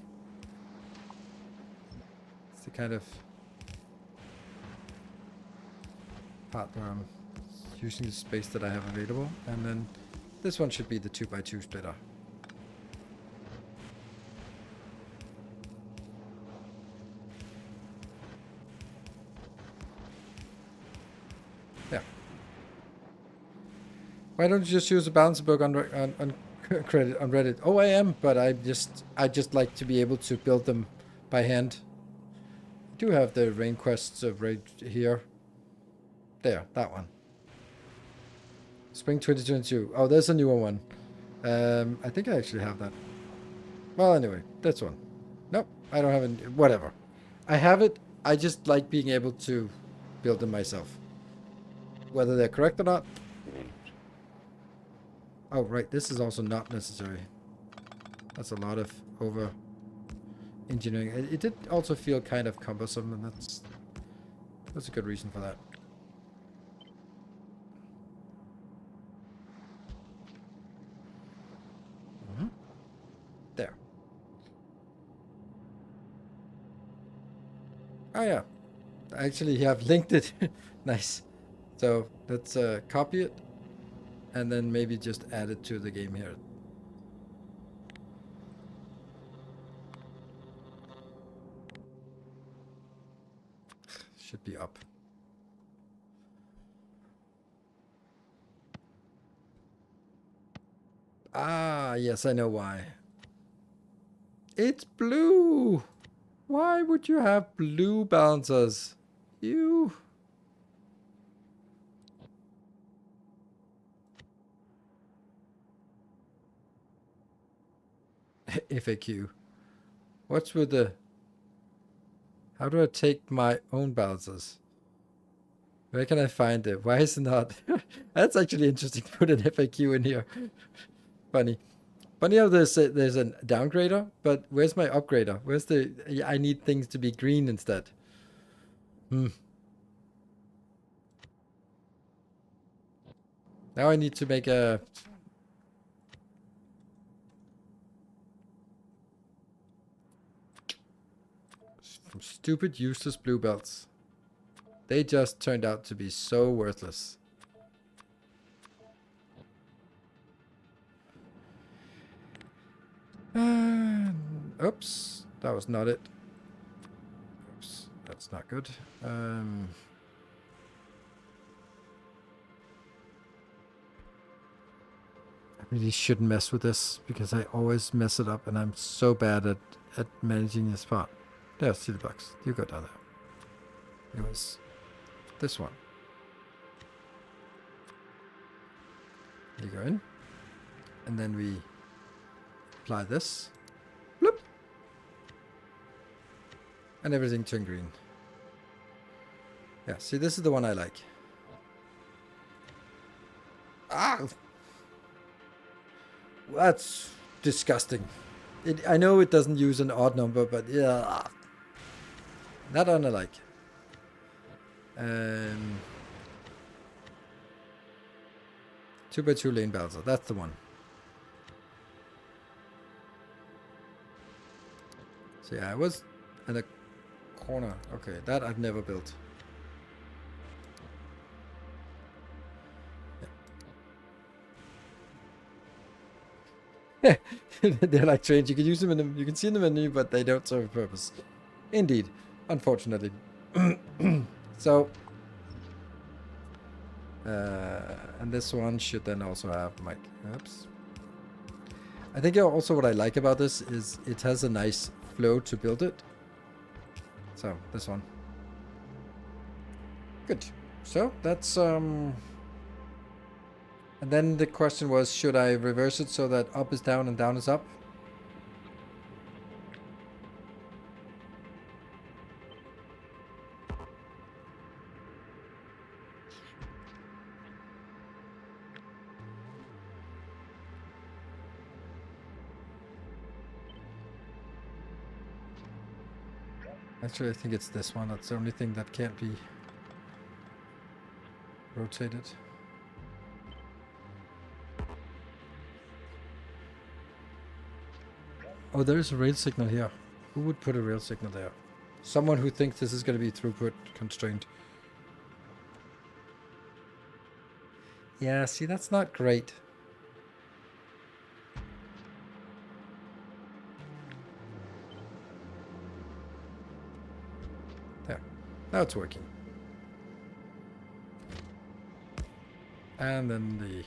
It's the kind of part where I'm using the space that I have available. And then this one should be the 2x2 splitter. Yeah. Why don't you just use a balancer book on credit on Reddit? Oh, I am, but I just like to be able to build them by hand. do have the rain quests right here. There, that one. Spring 2022. Oh, there's a newer one. I think I actually have that. Well, anyway, this one. Nope, I don't have it. Whatever. I have it. I just like being able to build them myself. Whether they're correct or not. Oh, right. This is also not necessary. That's a lot of over engineering. It did also feel kind of cumbersome, and that's a good reason for that. There. Oh yeah, I actually have linked it. Nice. So let's copy it and then maybe just add it to the game here. Should be up. Ah, yes, I know why. It's blue. Why would you have blue balancers? You. FAQ. What's with the... How do I take my own balancers? Where can I find it? Why is it not? That's actually interesting. Put an FAQ in here. Funny. Funny how there's a downgrader, but where's my upgrader? Where's the... I need things to be green instead. Now I need to make a... From stupid useless blue belts. They just turned out to be so worthless. Oops, that was not it. Oops, that's not good. I really shouldn't mess with this because I always mess it up and I'm so bad at managing this part. There's Silly Bucks. You go down there. It was this one. You go in. And then we apply this. Bloop. And everything turned green. Yeah, see, this is the one I like. Ah! That's disgusting. I know it doesn't use an odd number, but yeah. That one I like. 2x2 lane balancer. That's the one. So yeah, I was in a corner. Okay, that I've never built. Yeah. They're like trains. You can use them in the, you can see in the menu, but they don't serve a purpose. Indeed, unfortunately. So, and this one should then also have mic. Oops. I think also what I like about this is it has a nice flow to build it. So this one. Good. So that's and then the question was, should I reverse it so that up is down and down is up? Actually, I think it's this one. That's the only thing that can't be rotated. Oh, there is a rail signal here. Who would put a rail signal there? Someone who thinks this is going to be throughput constrained. Yeah, see, that's not great. There. Now it's working. And then the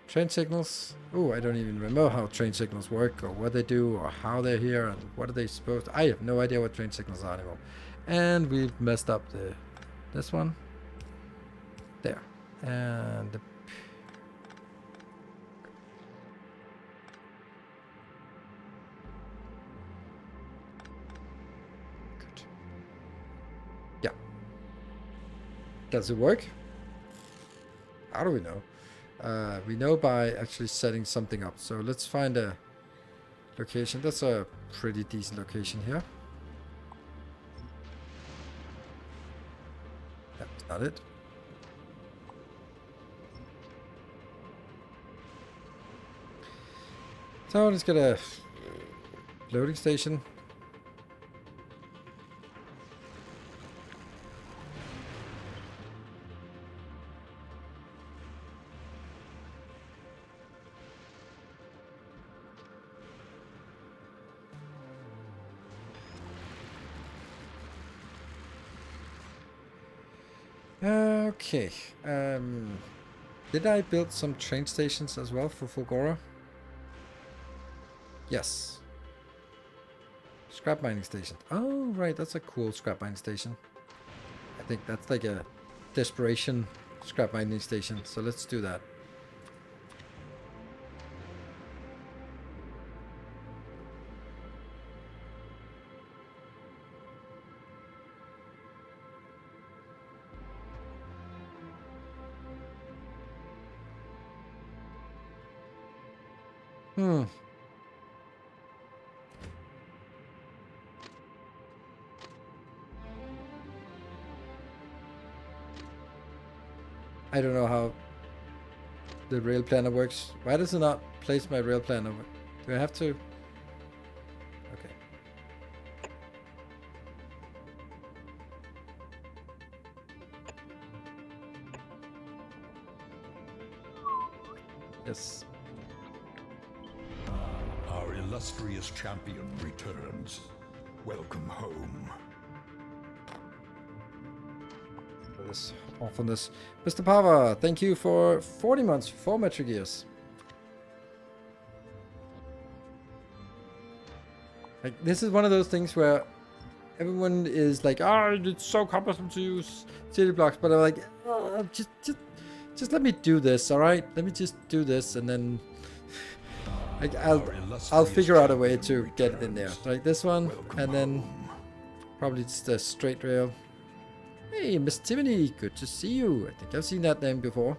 train signals. Oh, I don't even remember how train signals work or what they do or how they're here and what are they supposed to... I have no idea what train signals are anymore. And we've messed up this one. There. And good. Yeah. Does it work? How do we know? We know by actually setting something up. So let's find a location. That's a pretty decent location here. That's not it. So let's get a loading station. Okay. Did I build some train stations as well for Fulgora? Yes. Scrap mining station. Oh, right. That's a cool scrap mining station. I think that's like a desperation scrap mining station. So let's do that. I don't know how the rail planner works. Why does it not place my rail planner? Do I have to? Okay. Yes. Our illustrious champion returns. Welcome home. This awfulness. Mr. Pava, thank you for 40 months, 4 metric years. Like, this is one of those things where everyone is like, oh, it's so cumbersome to use city blocks, but I'm like, oh, just let me do this, all right? Let me just do this, and then like, I'll figure out a way to get it in there. Like this one, and then probably just a straight rail. Hey, Miss Timony, good to see you. I think I've seen that name before.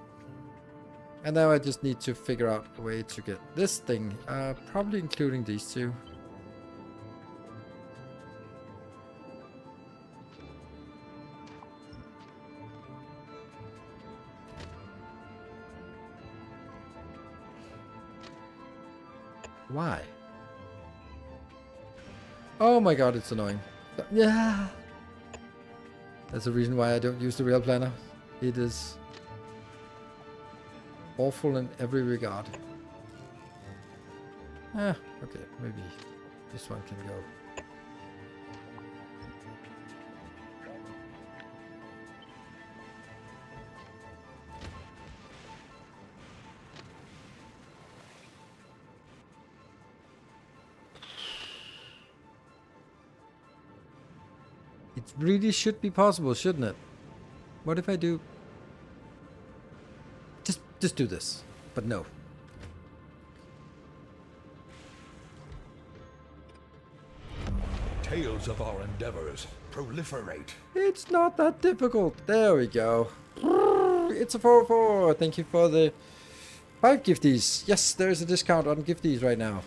And now I just need to figure out a way to get this thing, probably including these two. Why? Oh my god, it's annoying. Yeah. That's the reason why I don't use the rail planner. It is awful in every regard. Ah, okay, maybe this one can go. It really should be possible, shouldn't it? What if I do... Just do this. But no. Tales of our endeavors proliferate. It's not that difficult. There we go. It's a 4-4. Thank you for the 5 gifties. Yes, there is a discount on gifties right now.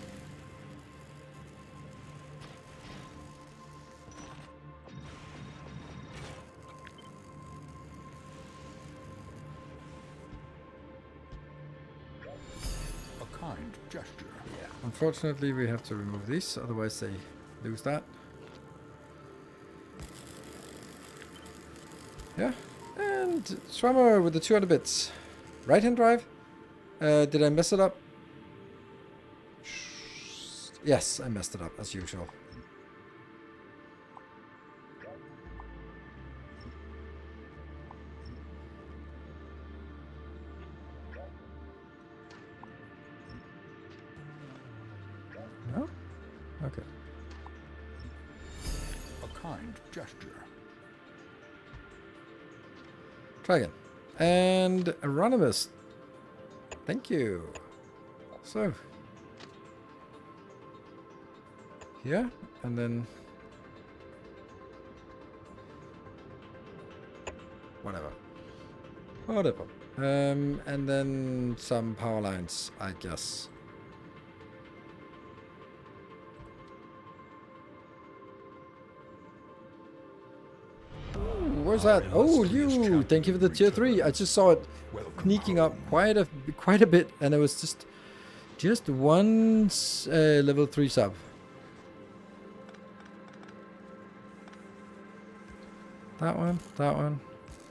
Gesture. Yeah. Unfortunately, we have to remove these, otherwise they lose that. Yeah. And Swammer with the 200 bits. Right-hand drive? Did I mess it up? Yes, I messed it up, as usual. kind gesture. Try again. And Anonymous. Thank you. So. Here. And then. Whatever. Whatever. And then some power lines, I guess. Where's that? Oh, you! Thank you for the tier 3. I just saw it sneaking up quite a bit, and it was just one level 3 sub. That one, that one,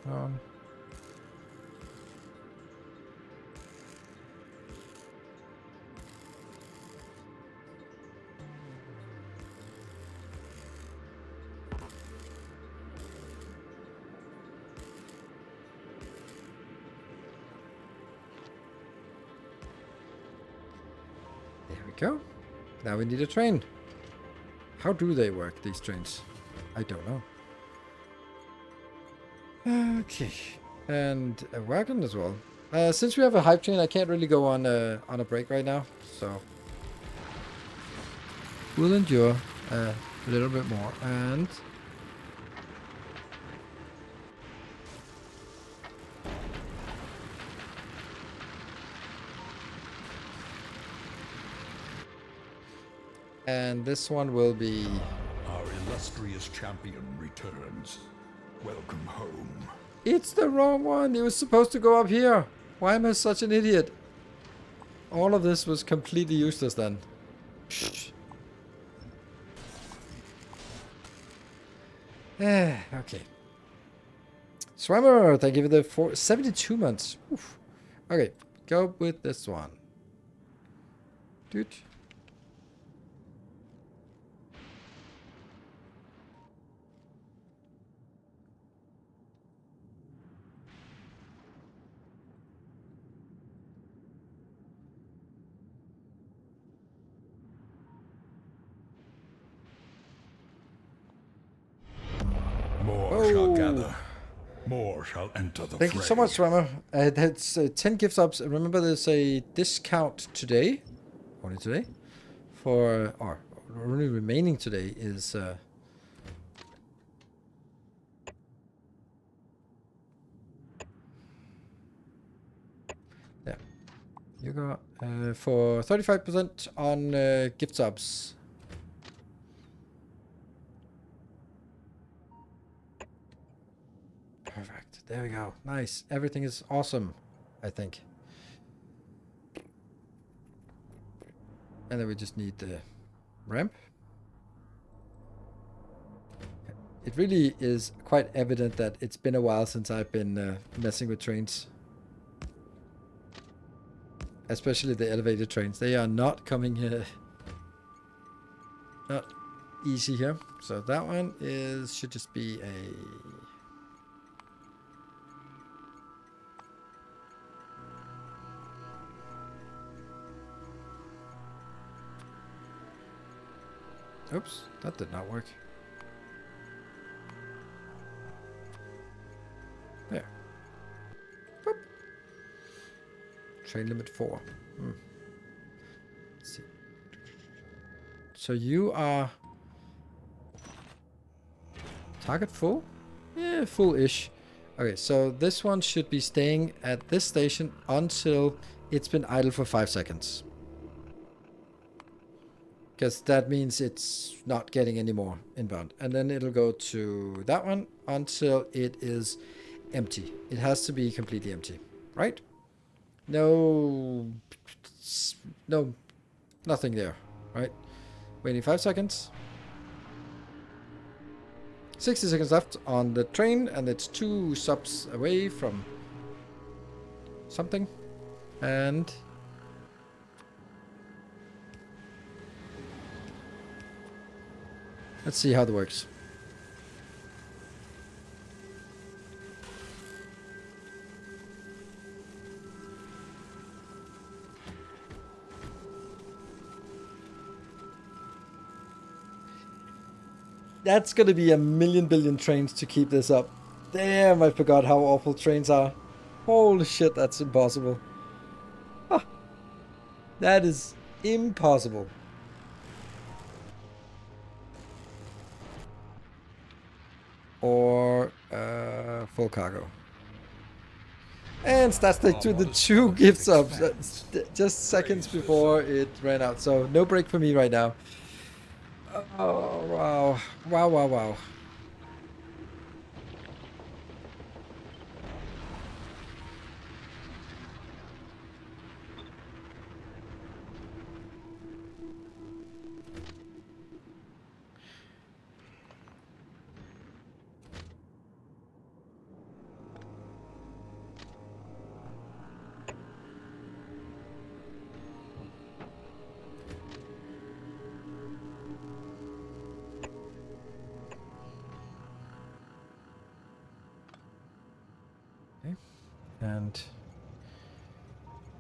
that one. There we go. Now we need a train. How do they work, these trains? I don't know. Okay. And a wagon as well. Since we have a hype train, I can't really go on a break right now. So we'll endure a little bit more. And this one will be... Our illustrious champion returns. Welcome home. It's the wrong one. It was supposed to go up here. Why am I such an idiot? All of this was completely useless then. Okay. Swimmer, thank you for the 72 months. Oof. Okay, go with this one. Dude. More shall gather. More shall enter the Thank you so much, Swimmer. That's 10 gift subs. Remember, there's a discount today. Only today. For... or only remaining today is... yeah. You got... for 35% on gift subs. Perfect. There we go. Nice. Everything is awesome, I think. And then we just need the ramp. It really is quite evident that it's been a while since I've been messing with trains. Especially the elevated trains. They are not coming here. Not easy here. So that one should just be a... Oops, that did not work. There. Boop. Train limit 4. Let's see. So you are... target full? Yeah, full-ish. Okay, so this one should be staying at this station until it's been idle for 5 seconds. Because that means it's not getting any more inbound. And then it'll go to that one until it is empty. It has to be completely empty, right? No, nothing there, right? Waiting 5 seconds. 60 seconds left on the train, and it's 2 subs away from something. And... let's see how that works. That's gonna be a million billion trains to keep this up. Damn, I forgot how awful trains are. Holy shit, that's impossible. Ah, that is impossible. Or full cargo. And stats take to the 2 gift subs just seconds before it ran out. So no break for me right now. Oh, wow. Wow, wow, wow. Okay. And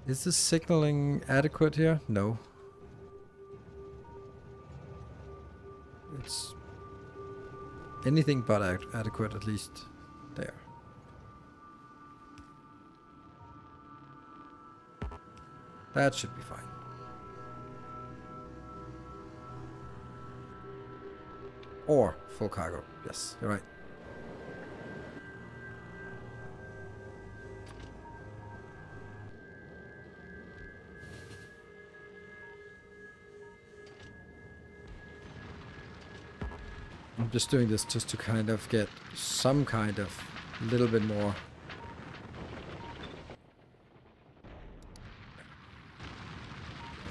is the signaling adequate here? No. It's anything but adequate, at least there. That should be fine. Or full cargo. Yes, you're right. I'm just doing this just to kind of get some kind of little bit more.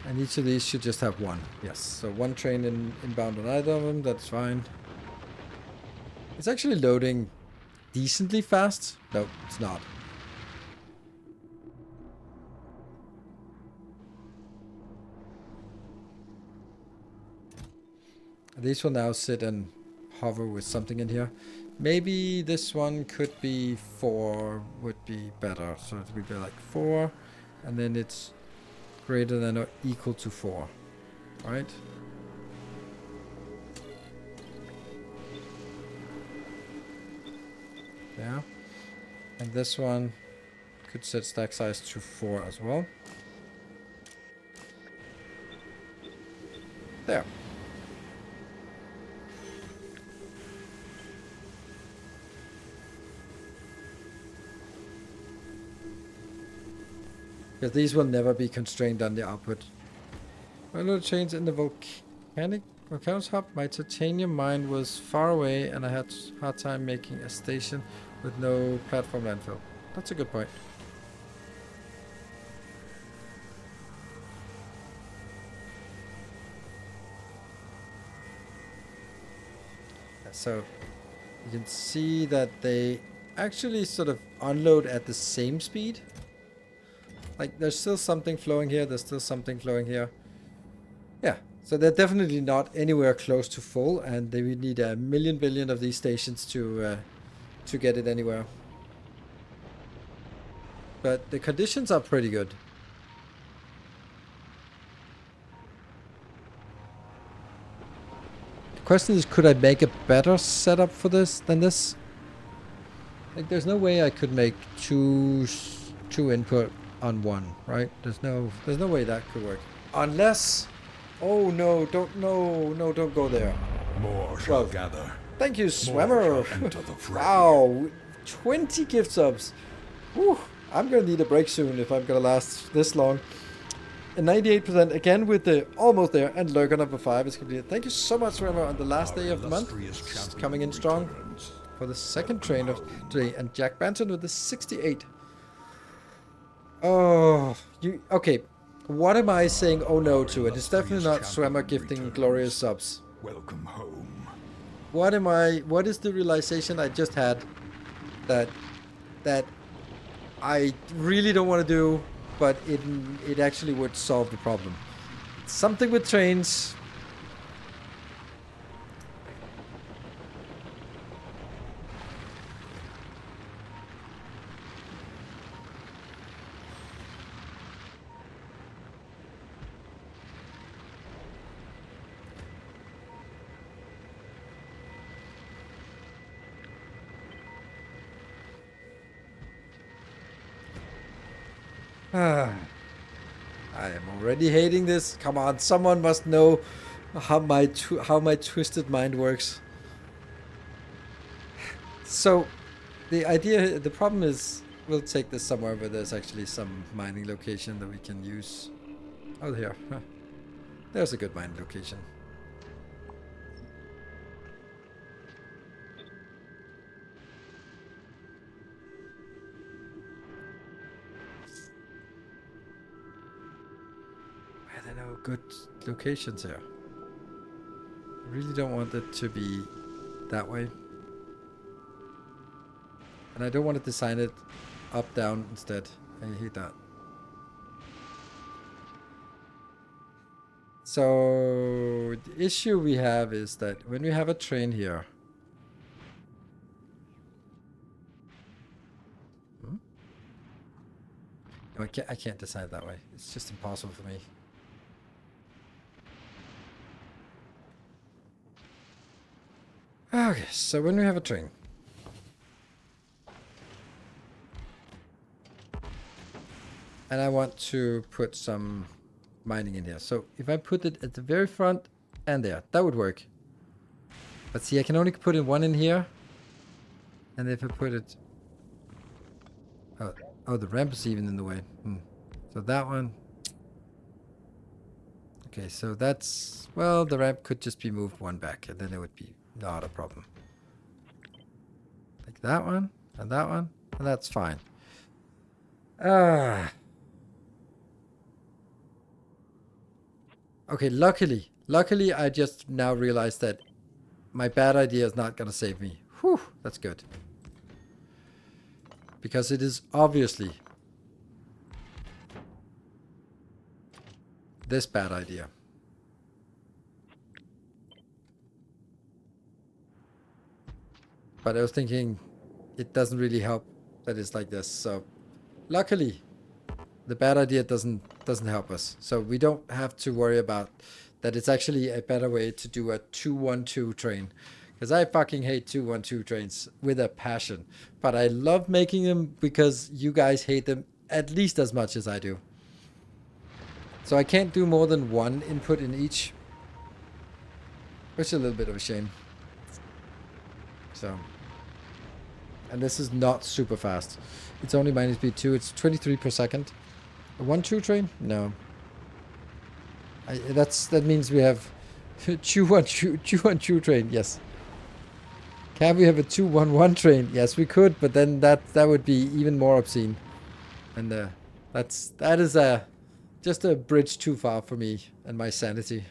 And each of these should just have one. Yes, so one train inbound on either of them, that's fine. It's actually loading decently fast. No, it's not. These will now sit and hover with something in here. Maybe this one could be 4 would be better. So it would be like 4, and then it's greater than or equal to 4, right? Yeah. And this one could set stack size to 4 as well. There. Because these will never be constrained on the output. A little change in the volcanoes hub. My titanium mine was far away and I had a hard time making a station with no platform landfill. That's a good point. So you can see that they actually sort of unload at the same speed. Like there's still something flowing here, there's still something flowing here. Yeah, so they're definitely not anywhere close to full, and they would need a million billion of these stations to get it anywhere. But the conditions are pretty good. The question is, could I make a better setup for this than this? Like, there's no way I could make two input on one, right? There's no way that could work. Unless, oh no, don't go there. More shall gather. Thank you, Swimmer. Wow, 20 gift subs. Whew, I'm gonna need a break soon if I'm gonna last this long. And 98% again with the almost there, and Lurker number 5 is completed. Thank you so much, Swimmer, on the last day of the month. Coming in strong for the second train of today, and Jack Banton with the 68. Oh, okay. What am I saying oh no to? It is definitely not Swimmer gifting glorious subs. Welcome home. What is the realization I just had that I really don't want to do, but it actually would solve the problem. Something with trains. Ah, I am already hating this. Come on, someone must know how my twisted mind works. So, the problem is, we'll take this somewhere where there's actually some mining location that we can use. Oh, here. Huh. There's a good mining location. There are no good locations here. I really don't want it to be that way. And I don't want to design it up, down instead. I hate that. So the issue we have is that when we have a train here. No, I can't decide that way. It's just impossible for me. Okay, so when we have a train. And I want to put some mining in here. So if I put it at the very front and there, that would work. But see, I can only put in one in here. And if I put it... Oh, the ramp is even in the way. So that one... Okay, so that's... Well, the ramp could just be moved one back, and then it would be not a problem. Like that one, and that's fine. Okay, luckily I just now realized that my bad idea is not going to save me. Whew, that's good. Because it is obviously this bad idea. But I was thinking it doesn't really help that it's like this. So luckily the bad idea doesn't help us. So we don't have to worry about that. It's actually a better way to do a 212 train. Because I fucking hate 212 trains with a passion. But I love making them because you guys hate them at least as much as I do. So I can't do more than one input in each. Which is a little bit of a shame. So. And this is not super fast. It's only minus speed 2. It's 23 per second. A 1-2 train? No. That means we have 2-1-2 train. Yes. Can we have a 2-1-1 train? Yes, we could, but then that would be even more obscene. And that is just a bridge too far for me and my sanity.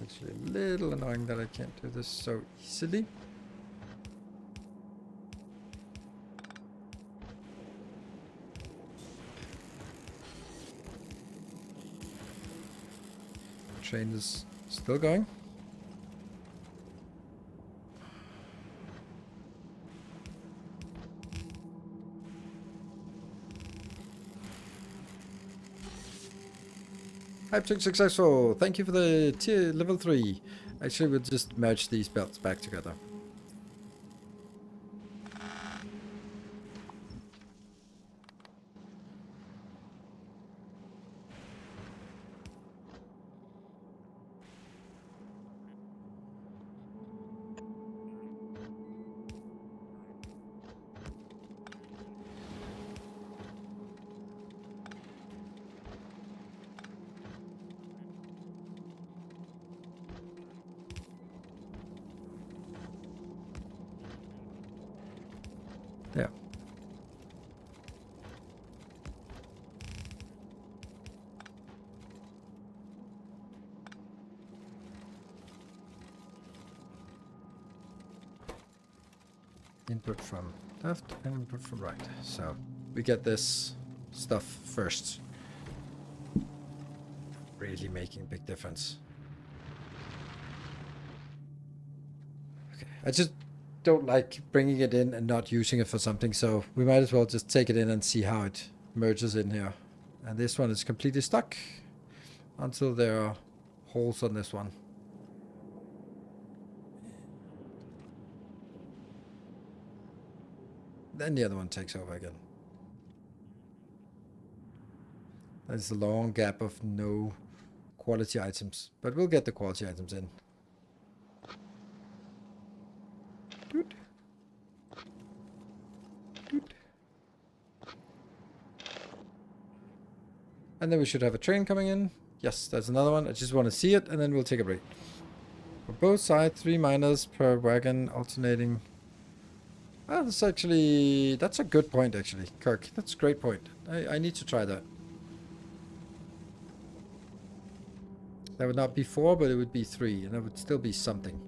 Actually a little annoying that I can't do this so easily. Train is still going. Hype check successful. Thank you for the tier level 3. Actually, we'll just merge these belts back together. Yeah. Input from left and input from right. So we get this stuff first. Really making a big difference. Okay, I just don't like bringing it in and not using it for something, so we might as well just take it in and see how it merges in here. And this one is completely stuck until there are holes on this one. Then the other one takes over again. There's a long gap of no quality items, but we'll get the quality items in. Doot. Doot. And then we should have a train coming in. Yes, there's another one. I just want to see it, and then we'll take a break. For both sides, 3 miners per wagon, alternating. Well, that's a good point, actually, Kirk. That's a great point. I need to try that. That would not be 4, but it would be 3, and that would still be something.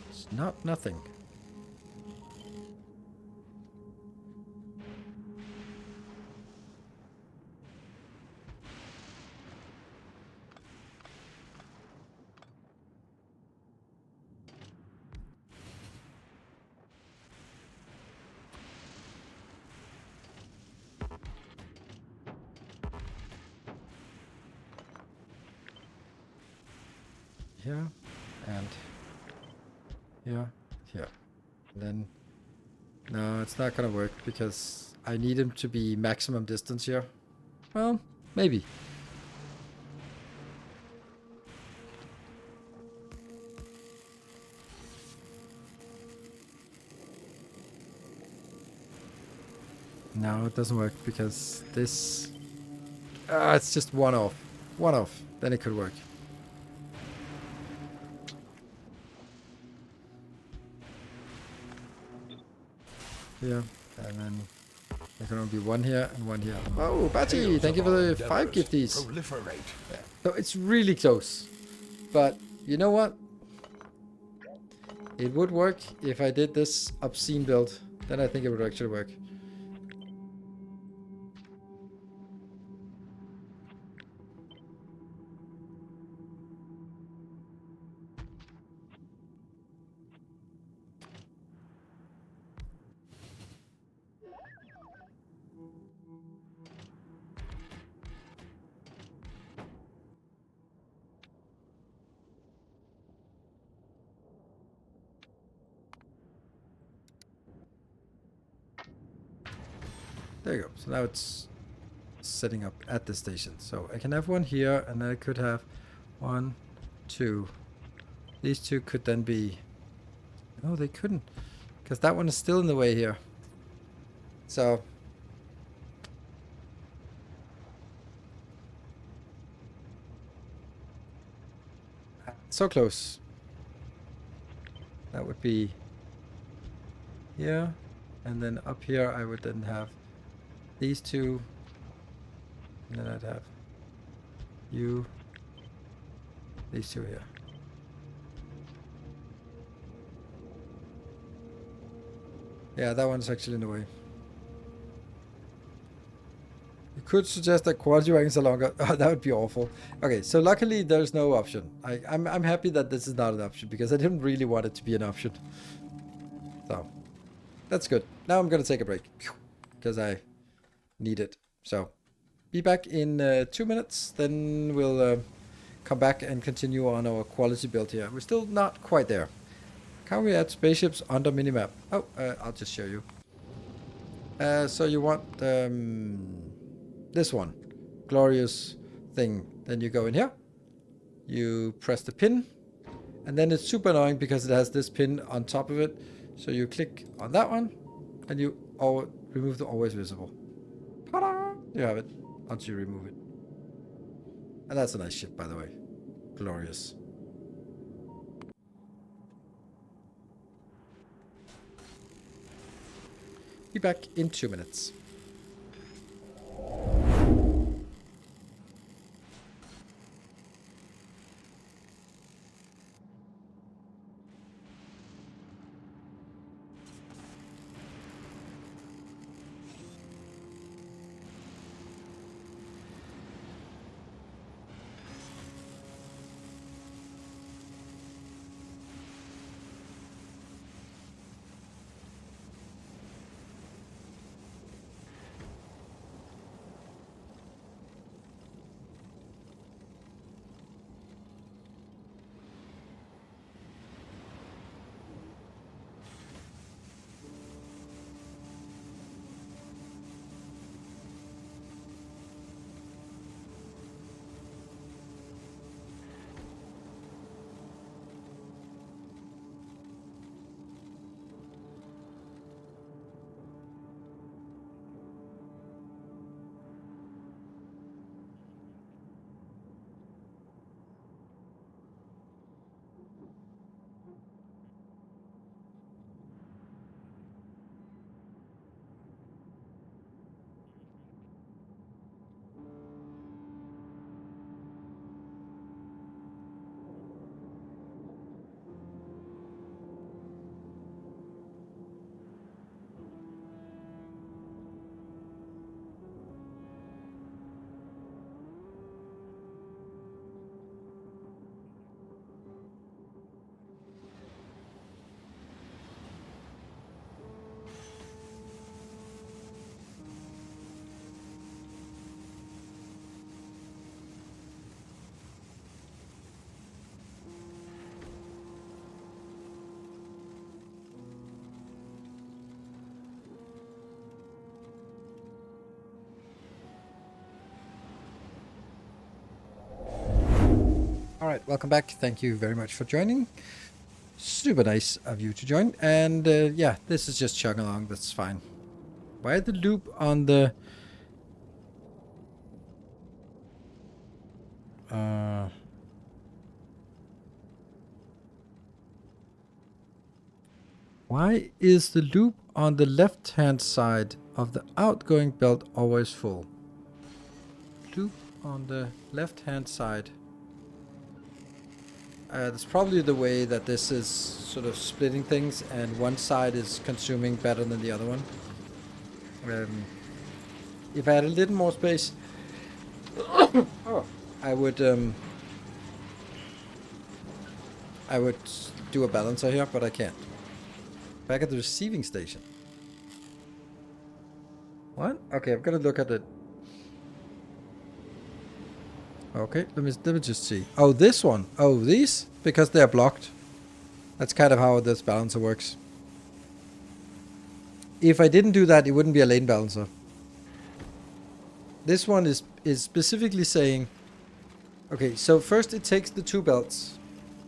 It's not nothing. Here and here, here. And then no, it's not gonna work because I need him to be maximum distance here. Well, maybe. No, it doesn't work because this it's just one off. One off. Then it could work. Here, and then there can only be one here and one here. Oh, Batty, thank you for the 5 gifties. Yeah. So it's really close. But you know what? It would work if I did this obscene build. Then I think it would actually work. There you go. So now it's setting up at the station. So I can have one here, and then I could have 1, 2. These two could then be... No, they couldn't. Because that one is still in the way here. So... so close. That would be here. And then up here I would then have these two. And then I'd have you. These two here. Yeah, that one's actually in the way. You could suggest that quality wagons are longer. Oh, that would be awful. Okay, so luckily there's no option. I'm happy that this is not an option because I didn't really want it to be an option. So, that's good. Now I'm going to take a break because I need it. So, be back in 2 minutes. Then we'll come back and continue on our quality build here. We're still not quite there. Can we add spaceships under minimap? Oh, I'll just show you. So you want this one. Glorious thing. Then you go in here. You press the pin. And then it's super annoying because it has this pin on top of it. So you click on that one. And you remove the always visible. Ta-da! You have it. Once you remove it. And that's a nice ship, by the way. Glorious. Be back in 2 minutes. Alright, welcome back. Thank you very much for joining. Super nice of you to join. And yeah, this is just chugging along. That's fine. Why the loop on the... Why is the loop on the left-hand side of the outgoing belt always full? Loop on the left-hand side. That's probably the way that this is sort of splitting things, and one side is consuming better than the other one. If I had a little more space, I would do a balancer here, but I can't. Back at the receiving station. What? Okay, I'm gonna look at it. Okay, let me just see. Oh, this one. Oh, these? Because they're blocked. That's kind of how this balancer works. If I didn't do that, it wouldn't be a lane balancer. This one is specifically saying... Okay, so first it takes the two belts.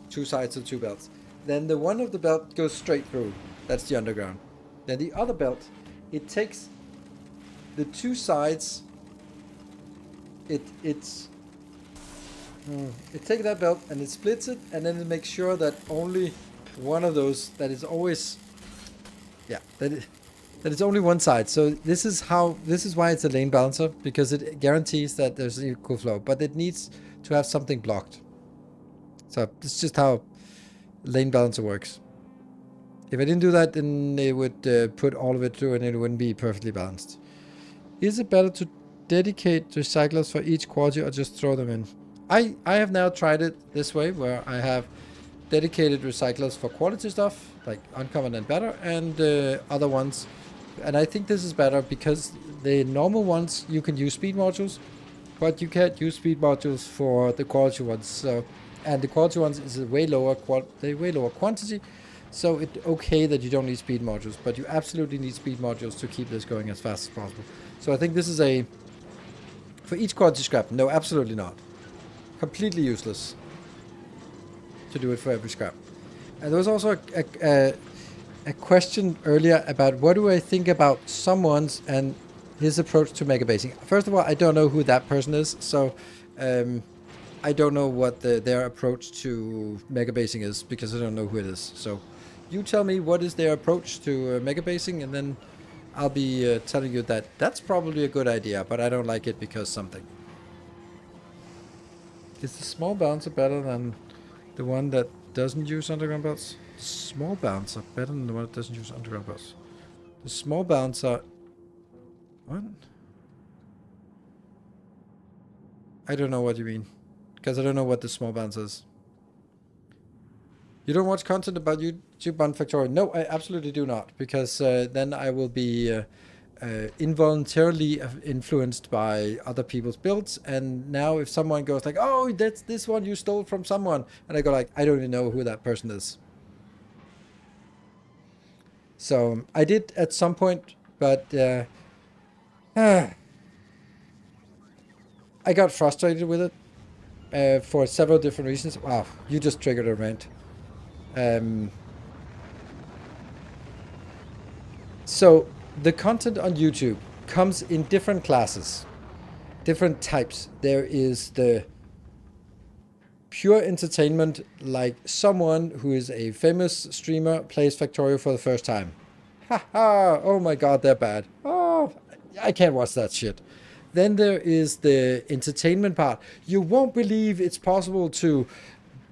Two sides of two belts. Then the one of the belt goes straight through. That's the underground. Then the other belt, it takes the two sides... It takes that belt and it splits it, and then it makes sure that only one of those, that is always, yeah, that it's only one side. So this is why it's a lane balancer, because it guarantees that there's equal flow, but it needs to have something blocked. So it's just how lane balancer works. If I didn't do that, then it would put all of it through and it wouldn't be perfectly balanced. Is it better to dedicate recyclers for each quality or just throw them in? I have now tried it this way, where I have dedicated recyclers for quality stuff, like uncommon and better, and other ones. And I think this is better because the normal ones, you can use speed modules, but you can't use speed modules for the quality ones. So, and the quality ones is a way lower quantity. So it's okay that you don't need speed modules, but you absolutely need speed modules to keep this going as fast as possible. So I think this is a... For each quality scrap, no, absolutely not. Completely useless to do it for every scrap. And there was also a question earlier about what do I think about someone's and his approach to mega basing. First of all, I don't know who that person is, so I don't know what their approach to mega basing is, because I don't know who it is. So you tell me what is their approach to mega basing, and then I'll be telling you that that's probably a good idea, but I don't like it because something. Is the small bouncer better than the one that doesn't use underground belts? Small bouncer better than the one that doesn't use underground belts. The small bouncer... What? I don't know what you mean. Because I don't know what the small bouncer is. You don't watch content about YouTube on Factorio? No, I absolutely do not. Because then I will be... involuntarily influenced by other people's builds, and now if someone goes like, oh, that's this one you stole from someone, and I go like, I don't even know who that person is. So I did at some point, but I got frustrated with it for several different reasons. Wow, you just triggered a rant. So the content on YouTube comes in different classes, different types. There is the pure entertainment, like someone who is a famous streamer plays Factorio for the first time. Haha, oh my god, they're bad. Oh, I can't watch that shit. Then there is the entertainment part. You won't believe it's possible to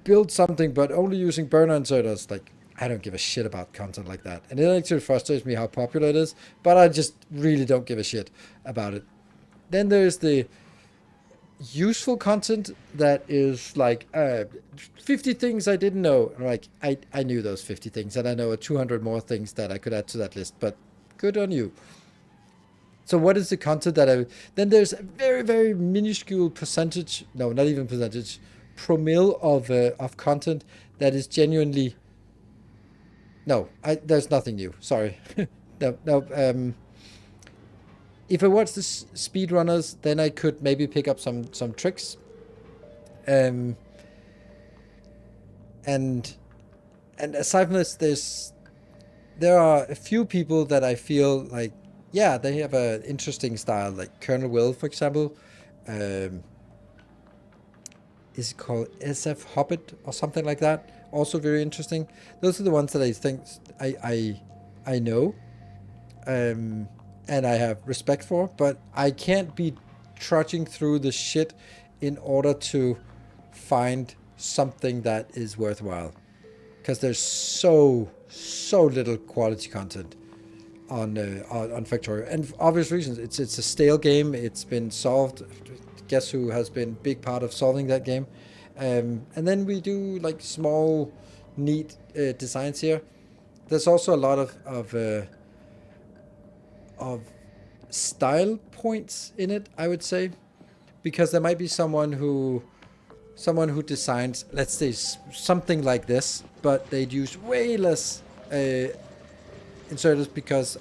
build something but only using burner inserters. Like, I don't give a shit about content like that. And it actually frustrates me how popular it is, but I just really don't give a shit about it. Then there's the useful content that is like 50 things I didn't know. And like, I knew those 50 things, and I know 200 more things that I could add to that list, but good on you. So what is the content that then there's a very, very minuscule percentage, no, not even percentage, promille of content that is genuinely... No, there's nothing new. Sorry. No. If I watch the speedrunners, then I could maybe pick up some tricks. and aside from this, there are a few people that I feel like, yeah, they have an interesting style, like Colonel Will, for example. Um, is it called SF Hobbit or something like that? Also very interesting. Those are the ones that I think I know, and I have respect for, but I can't be trudging through the shit in order to find something that is worthwhile, because there's so little quality content on Factorio, and for obvious reasons. It's a stale game. It's been solved. Guess who has been big part of solving that game? And then we do like small, neat designs here. There's also a lot of style points in it, I would say, because there might be someone who designs, let's say, something like this, but they'd use way less inserters because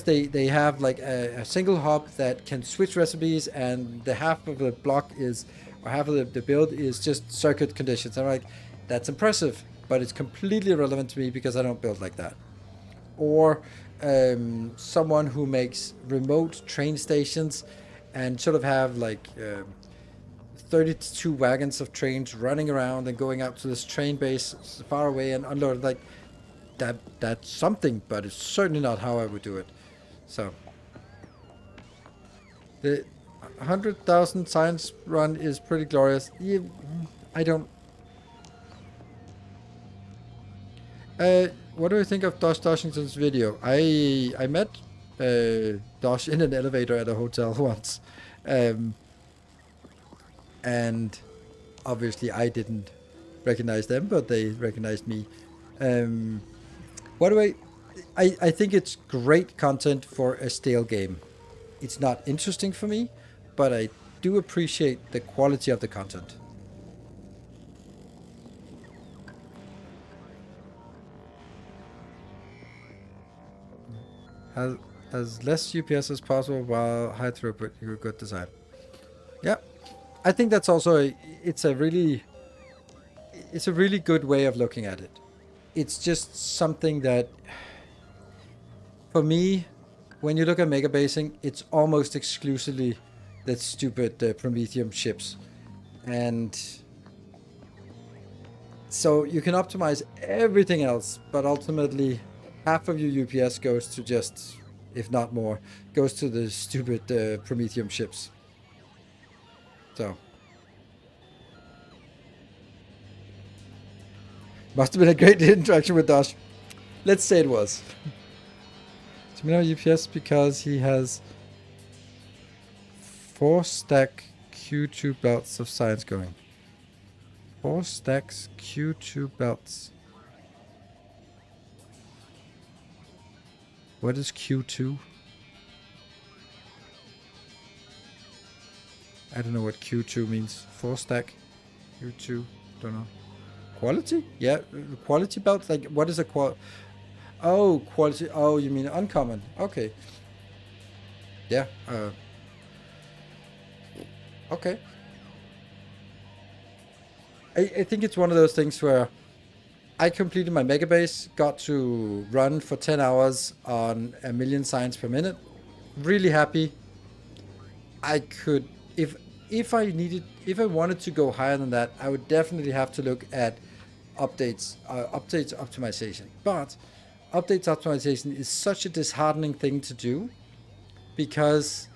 they have like a single hub that can switch recipes, and the half of the block is, or half of the build is just circuit conditions. I'm like, that's impressive, but it's completely irrelevant to me because I don't build like that. Or someone who makes remote train stations and sort of have like 32 wagons of trains running around and going out to this train base far away and unloaded. Like that's something, but it's certainly not how I would do it. So the 100,000 science run is pretty glorious. I don't. What do you think of Dosh Doshington's video? I met Dosh in an elevator at a hotel once, and obviously I didn't recognize them, but they recognized me. What do I think it's great content for a stale game. It's not interesting for me, but I do appreciate the quality of the content. As less UPS as possible while high throughput, good design. Yeah, I think that's also it's a really good way of looking at it. It's just something that, for me, when you look at mega basing, it's almost exclusively that stupid Prometheum ships, and so you can optimize everything else, but ultimately half of your UPS goes to just, if not more, goes to the stupid Prometheum ships. So must have been a great interaction with Dash. Let's say it was. So we know UPS because he has 4 stack Q2 belts of science going. 4 stacks Q2 belts. What is Q2? I don't know what Q2 means. 4 stack Q2. Don't know. Quality? Yeah, quality belts. Like, what is a Oh, quality. Oh, you mean uncommon? Okay. Yeah. Okay. I think it's one of those things where I completed my mega base, got to run for 10 hours on 1,000,000 signs per minute. Really happy. I could, if I wanted to go higher than that, I would definitely have to look at updates optimization. But updates optimization is such a disheartening thing to do, because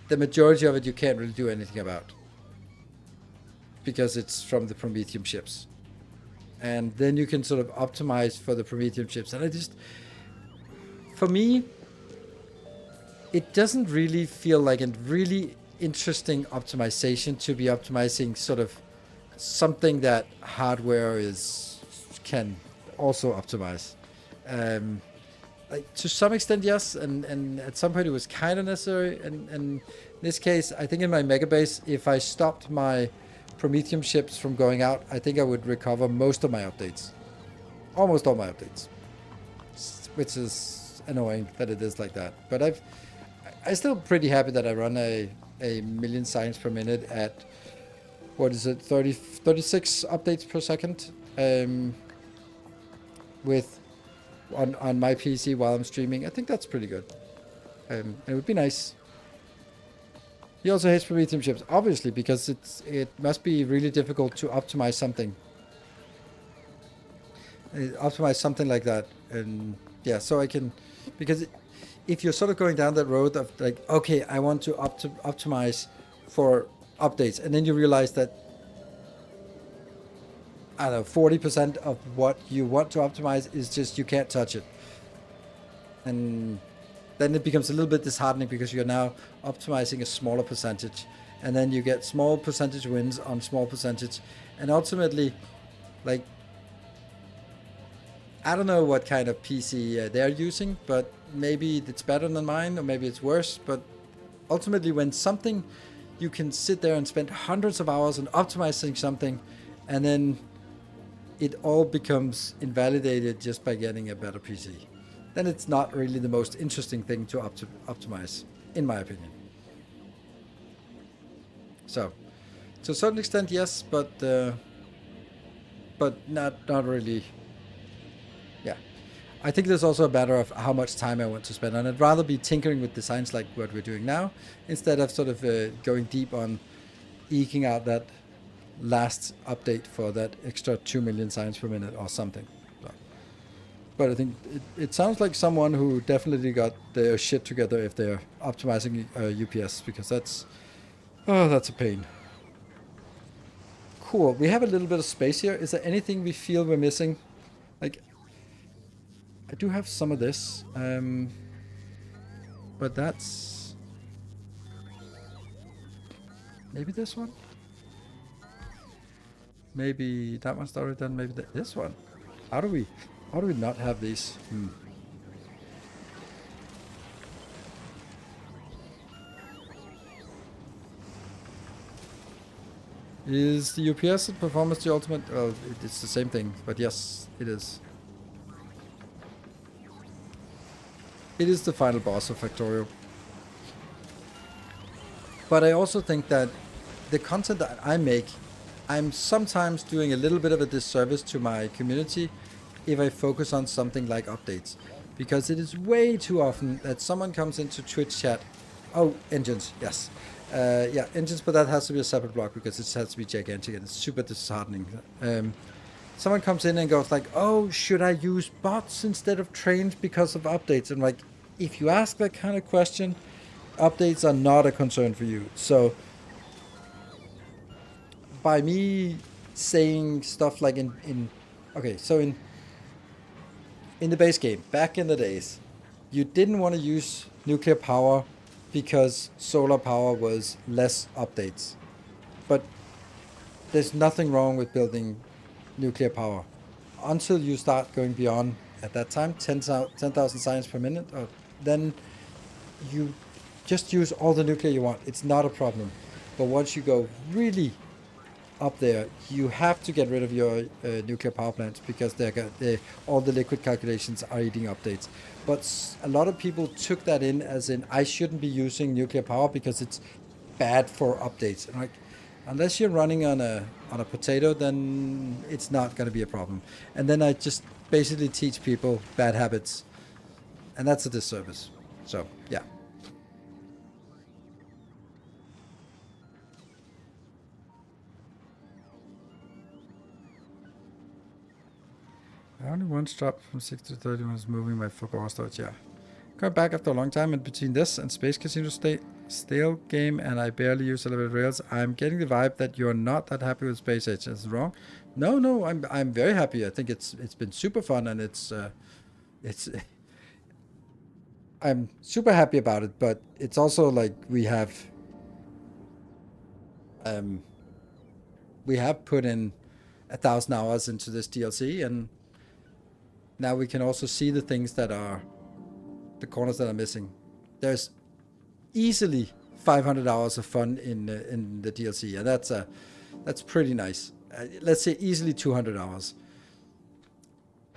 the majority of it you can't really do anything about, because it's from the Prometheum ships. And then you can sort of optimize for the Prometheum ships. And for me, it doesn't really feel like a really interesting optimization to be optimizing sort of something that hardware can also optimize. Like, to some extent, yes, and at some point it was kind of necessary. And in this case, I think in my mega base, if I stopped my Prometheum ships from going out, I think I would recover most of my updates. Almost all my updates. Which is annoying that it is like that. But I'm still pretty happy that I run a 1,000,000 signs per minute at what is it, 36 updates per second with on my PC while I'm streaming. I think that's pretty good. And it would be nice. He also hates Prometheum chips, obviously, because it must be really difficult to optimize something. Optimize something like that. And yeah, so I can, because if you're sort of going down that road of like, okay, I want to optimize for updates, and then you realize that, I don't know, 40% of what you want to optimize is just, you can't touch it. And then it becomes a little bit disheartening because you're now optimizing a smaller percentage. And then you get small percentage wins on small percentage. And ultimately, like, I don't know what kind of PC they're using, but maybe it's better than mine, or maybe it's worse. But ultimately, when something, you can sit there and spend hundreds of hours on optimizing something, and then it all becomes invalidated just by getting a better PC, then it's not really the most interesting thing to optimize, in my opinion. So, to a certain extent, yes, but not really. Yeah, I think there's also a matter of how much time I want to spend on it. I'd rather be tinkering with designs like what we're doing now, instead of sort of going deep on eking out that last update for that extra 2 million signs per minute or something. So, but I think it sounds like someone who definitely got their shit together if they're optimizing UPS, because that's a pain. Cool. We have a little bit of space here. Is there anything we feel we're missing? Like, I do have some of this, but that's maybe this one. Maybe that one's already done. Maybe this one. How do we not have these? Is the UPS and performance the ultimate? Well, it's the same thing, but yes, it is. It is the final boss of Factorio. But I also think that the content that I make, I'm sometimes doing a little bit of a disservice to my community if I focus on something like updates. Because it is way too often that someone comes into Twitch chat. Oh, engines, yes. Yeah, engines, but that has to be a separate block because it has to be gigantic and it's super disheartening. Someone comes in and goes like, oh, should I use bots instead of trains because of updates? And like, if you ask that kind of question, updates are not a concern for you. So by me saying stuff like in the base game, back in the days, you didn't want to use nuclear power because solar power was less updates. But there's nothing wrong with building nuclear power until you start going beyond, at that time, 10,000 signs per minute. Then you just use all the nuclear you want. It's not a problem. But once you go really up there, you have to get rid of your nuclear power plants because all the liquid calculations are eating updates. But a lot of people took that in as in, I shouldn't be using nuclear power because it's bad for updates. And like, unless you're running on a potato, then it's not going to be a problem. And then I just basically teach people bad habits, and that's a disservice. So yeah. I only once dropped from 60 to 30 when I was moving my football storage, yeah. Got back after a long time, and between this and Space Casino stale game, and I barely use elevated rails, I'm getting the vibe that you're not that happy with Space Age. Is it wrong? No, I'm very happy. I think it's been super fun, and it's I'm super happy about it, but it's also like we have put in 1,000 hours into this DLC, and now we can also see the things that are the corners that are missing. There's easily 500 hours of fun in the DLC, and that's pretty nice. Let's say easily 200 hours.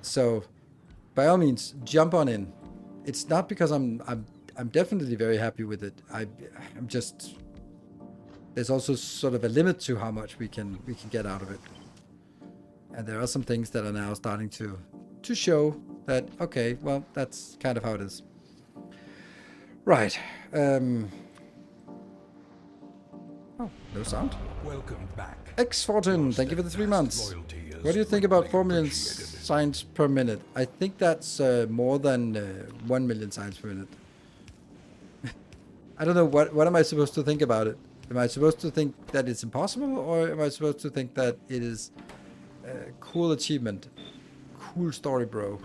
So, by all means, jump on in. It's not because I'm definitely very happy with it. I'm just there's also sort of a limit to how much we can get out of it. And there are some things that are now starting to show that, okay, well, that's kind of how it is. Right. Oh, no sound. Welcome back. X14, thank you for the 3 months. What do you think about 4 million signs per minute? I think that's more than 1 million signs per minute. I don't know, what am I supposed to think about it? Am I supposed to think that it's impossible, or am I supposed to think that it is a cool achievement? Cool story, bro.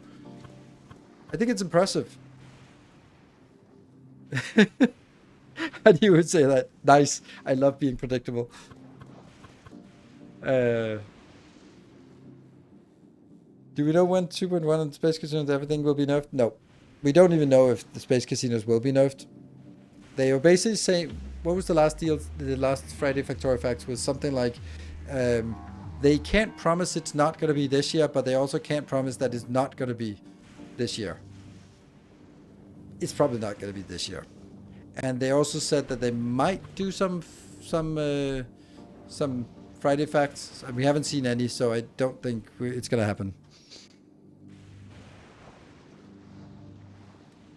I think it's impressive. And you would say that. Nice. I love being predictable. Do we know when 2.1 and Space Casinos everything will be nerfed? No. We don't even know if the Space Casinos will be nerfed. They were basically saying, what was the last deal? The last Friday Factorio Facts was something like, they can't promise it's not going to be this year, but they also can't promise that it's not going to be this year. It's probably not going to be this year. And they also said that they might do some Friday Facts. We haven't seen any, so I don't think it's going to happen.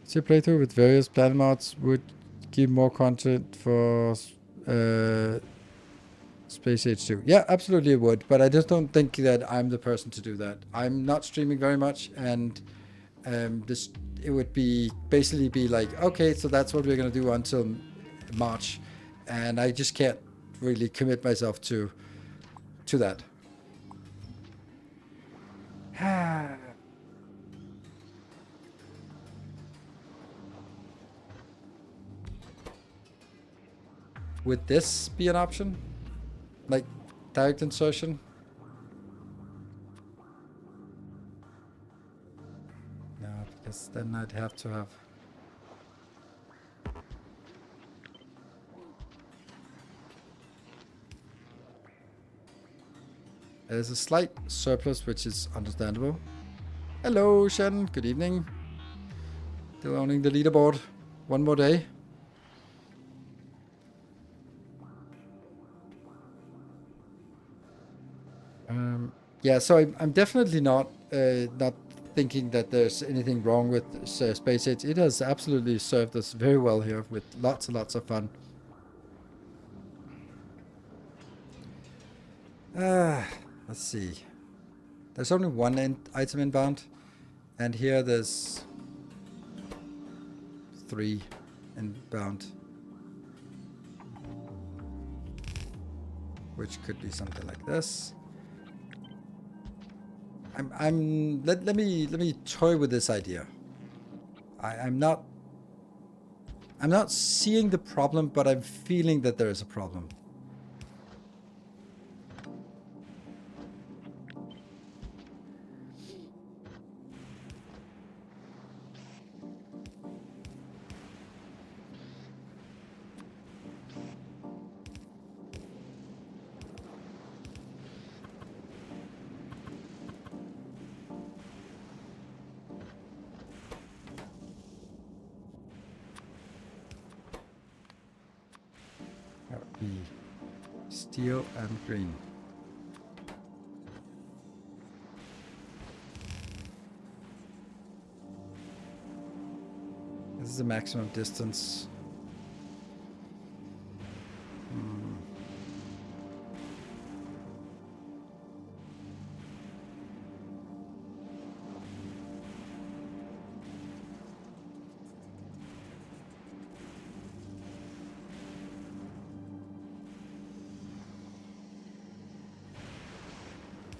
So playthrough with various planet mods would give more content for Space Age 2. Yeah, absolutely it would, but I just don't think that I'm the person to do that. I'm not streaming very much, and it would be basically be like, okay, so that's what we're going to do until March, and I just can't really commit myself to that. Would this be an option? Like direct insertion? No, because then I'd have to have... There's a slight surplus, which is understandable. Hello, Shen. Good evening. Still owning the leaderboard. One more day. Yeah, so I'm definitely not thinking that there's anything wrong with Space Age. It has absolutely served us very well here with lots and lots of fun. Let's see. There's only one item inbound, and here there's 3 inbound, which could be something like this. Let me toy with this idea. I'm not seeing the problem, but I'm feeling that there is a problem. That would be steel and green. This is the maximum distance.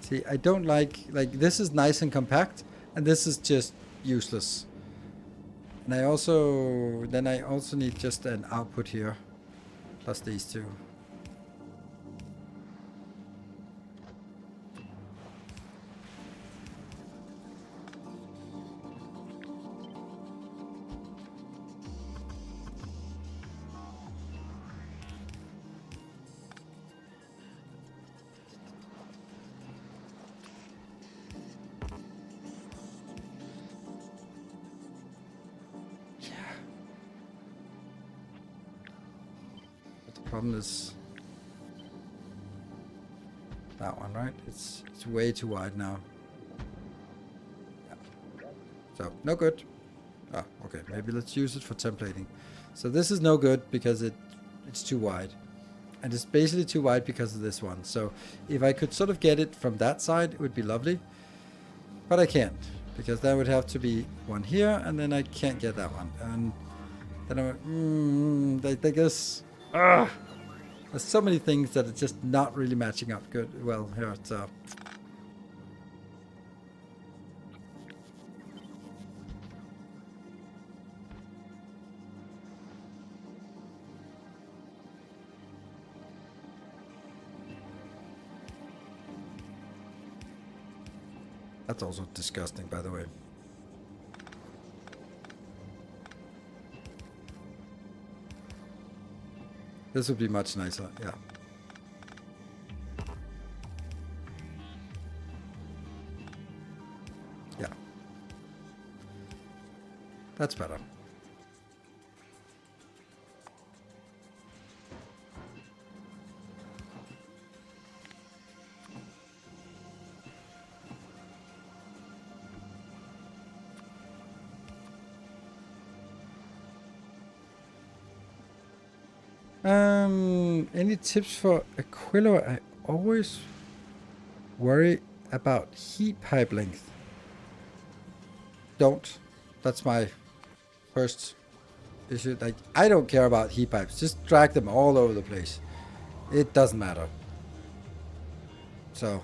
See, I don't like this is nice and compact, and this is just useless. And I also need just an output here, plus these two. Problem is That one, right? It's way too wide now. Yeah. So, no good. Oh, okay. Maybe let's use it for templating. So this is no good because it's too wide. And it's basically too wide because of this one. So if I could sort of get it from that side, it would be lovely. But I can't. Because that would have to be one here, and then I can't get that one. And then I'm I guess... There's so many things that are just not really matching up good. Well, here it's... That's also disgusting, by the way. This would be much nicer, yeah. Yeah. That's better. Any tips for Aquilo? I always worry about heat pipe length. Don't. That's my first issue. Like, I don't care about heat pipes. Just drag them all over the place. It doesn't matter. So,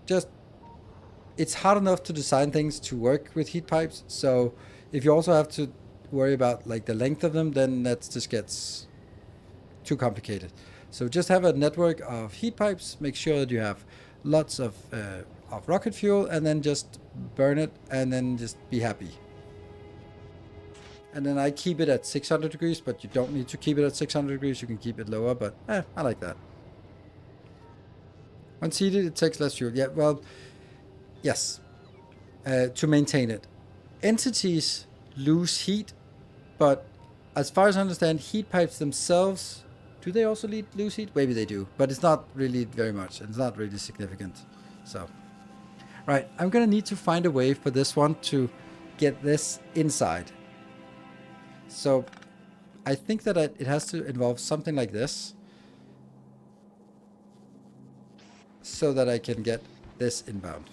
just... It's hard enough to design things to work with heat pipes. So, if you also have to worry about, like, the length of them, then that just gets too complicated. So just have a network of heat pipes, make sure that you have lots of rocket fuel, and then just burn it, and then just be happy. And then I keep it at 600 degrees, but you don't need to keep it at 600 degrees. You can keep it lower, but I like that. Once heated, it takes less fuel. Yeah, well, yes, to maintain it. Entities lose heat, but as far as I understand, heat pipes themselves... Do they also lose heat? Maybe they do, but it's not really very much. It's not really significant. So, right, I'm gonna need to find a way for this one to get this inside. So, I think that it has to involve something like this, so that I can get this inbound.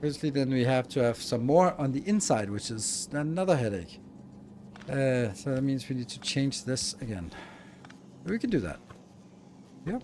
Obviously, then we have to have some more on the inside, which is another headache. So that means we need to change this again. We can do that. Yep.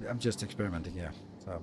I'm just experimenting here. So.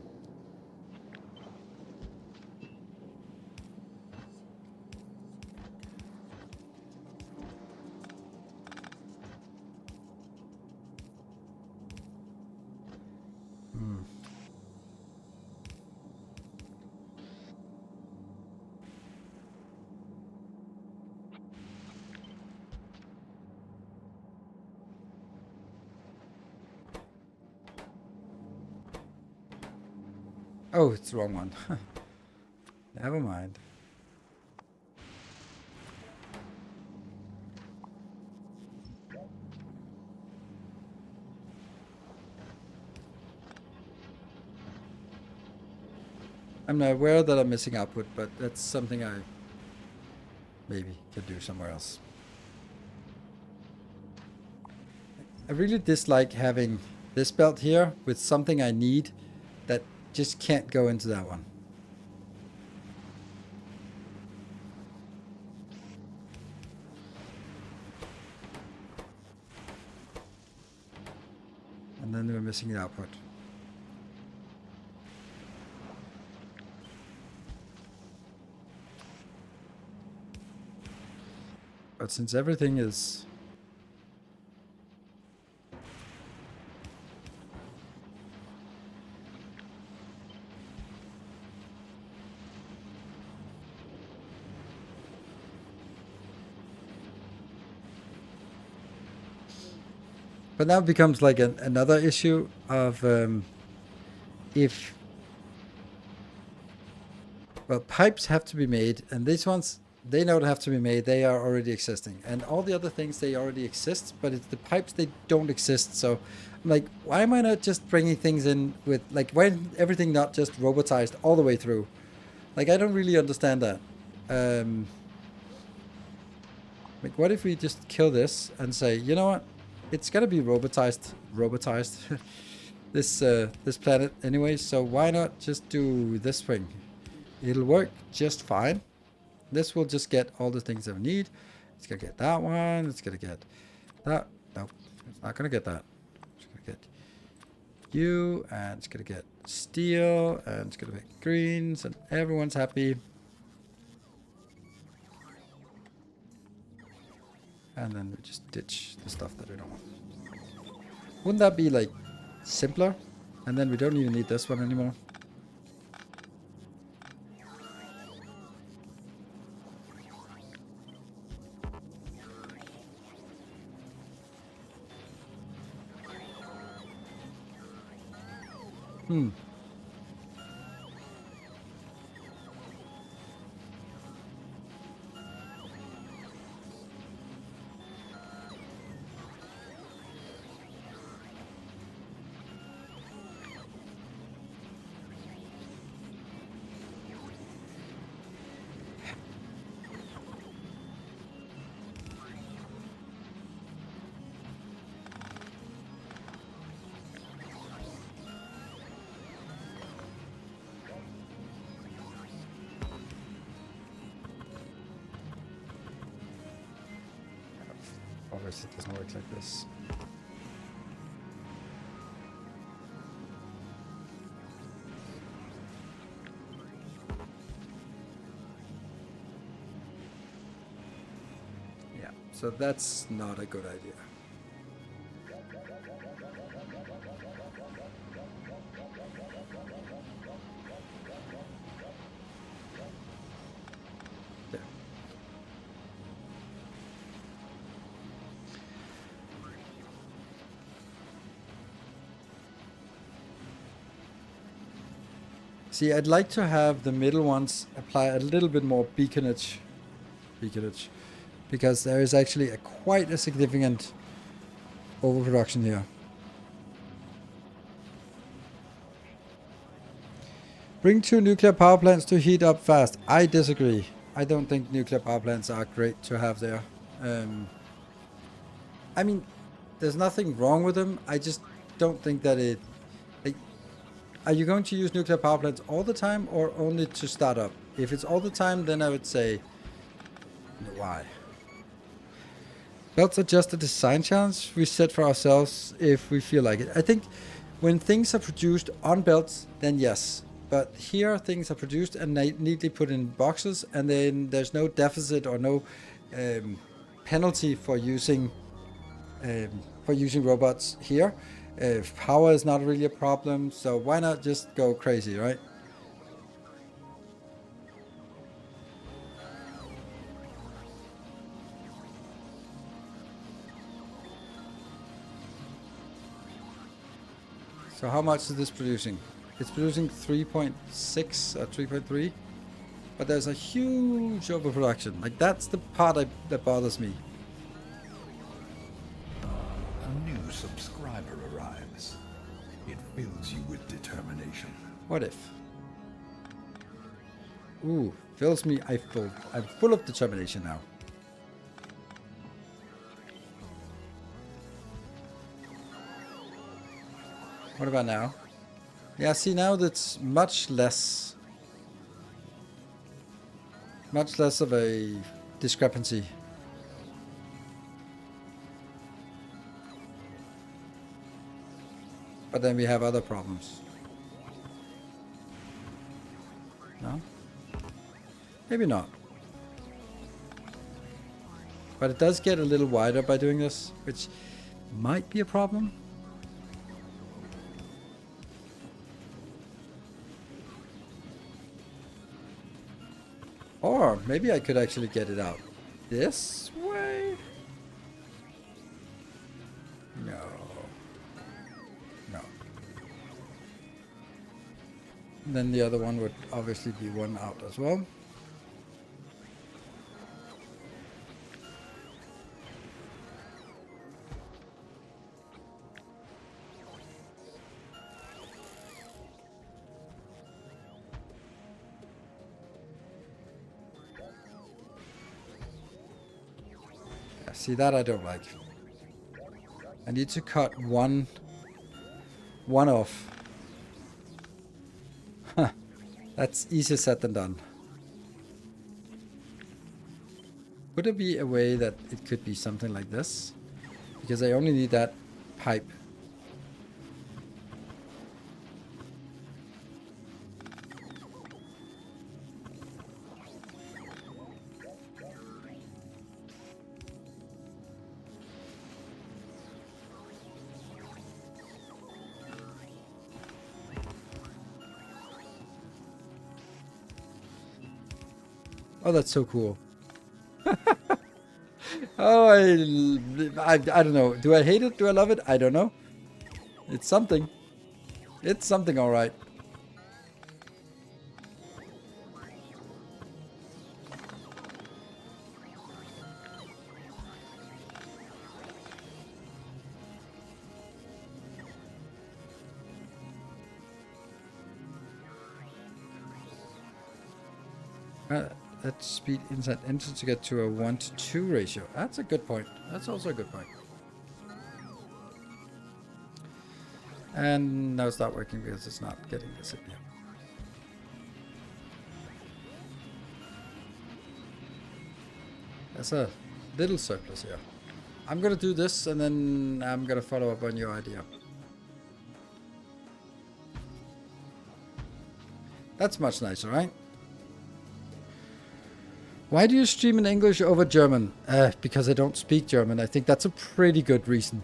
Oh, it's the wrong one. Never mind. I'm not aware that I'm missing output, but that's something I maybe can do somewhere else. I really dislike having this belt here with something I need that just can't go into that one. And then we're missing the output. But since everything is... But now it becomes like another issue of if... Well, pipes have to be made, and these ones, they don't have to be made, they are already existing. And all the other things, they already exist, but it's the pipes, they don't exist. So I'm like, why am I not just bringing things in with, like, why is everything not just robotized all the way through? Like, I don't really understand that. Like, what if we just kill this and say, you know what? It's gonna be robotized this planet anyway, so why not just do this thing? It'll work just fine. This will just get all the things that we need. It's gonna get that one, it's gonna get that. No, it's not gonna get that. It's gonna get you, and it's gonna get steel, and it's gonna make greens, and everyone's happy. And then we just ditch the stuff that we don't want. Wouldn't that be like simpler? And then we don't even need this one anymore. Obviously it doesn't work like this. Yeah, so that's not a good idea. See, I'd like to have the middle ones apply a little bit more beaconage, because there is actually quite a significant overproduction here. Bring 2 nuclear power plants to heat up fast. I disagree. I don't think nuclear power plants are great to have there. I mean, there's nothing wrong with them. I just don't think that it... Like, are you going to use nuclear power plants all the time or only to start up? If it's all the time, then I would say, why? Belts are just a design challenge we set for ourselves if we feel like it. I think when things are produced on belts, then yes. But here things are produced and neatly put in boxes, and then there's no deficit or no penalty for using robots here. Power is not really a problem, so why not just go crazy, right? So how much is this producing? It's producing 3.6 or 3.3, but there's a huge overproduction. Like, that's the part that bothers me. A new subscriber arrives. It fills you with determination. What if? Ooh, fills me. I'm full of determination now. What about now? Yeah, see, now that's much less of a discrepancy. But then we have other problems. No? Maybe not. But it does get a little wider by doing this, which might be a problem. Or maybe I could actually get it out this way. No. No. And then the other one would obviously be one out as well. See, that I don't like. I need to cut one off. Huh. That's easier said than done. Would there be a way that it could be something like this? Because I only need that pipe. Oh, that's so cool. Oh, I don't know. Do I hate it? Do I love it? I don't know. It's something. It's something, all right. That speed inside entrance to get to a 1:2 ratio. That's a good point. That's also a good point. And now it's not working because it's not getting this in here. There's a little surplus here. I'm gonna do this and then I'm gonna follow up on your idea. That's much nicer, right? Why do you stream in English over German? Because I don't speak German. I think that's a pretty good reason.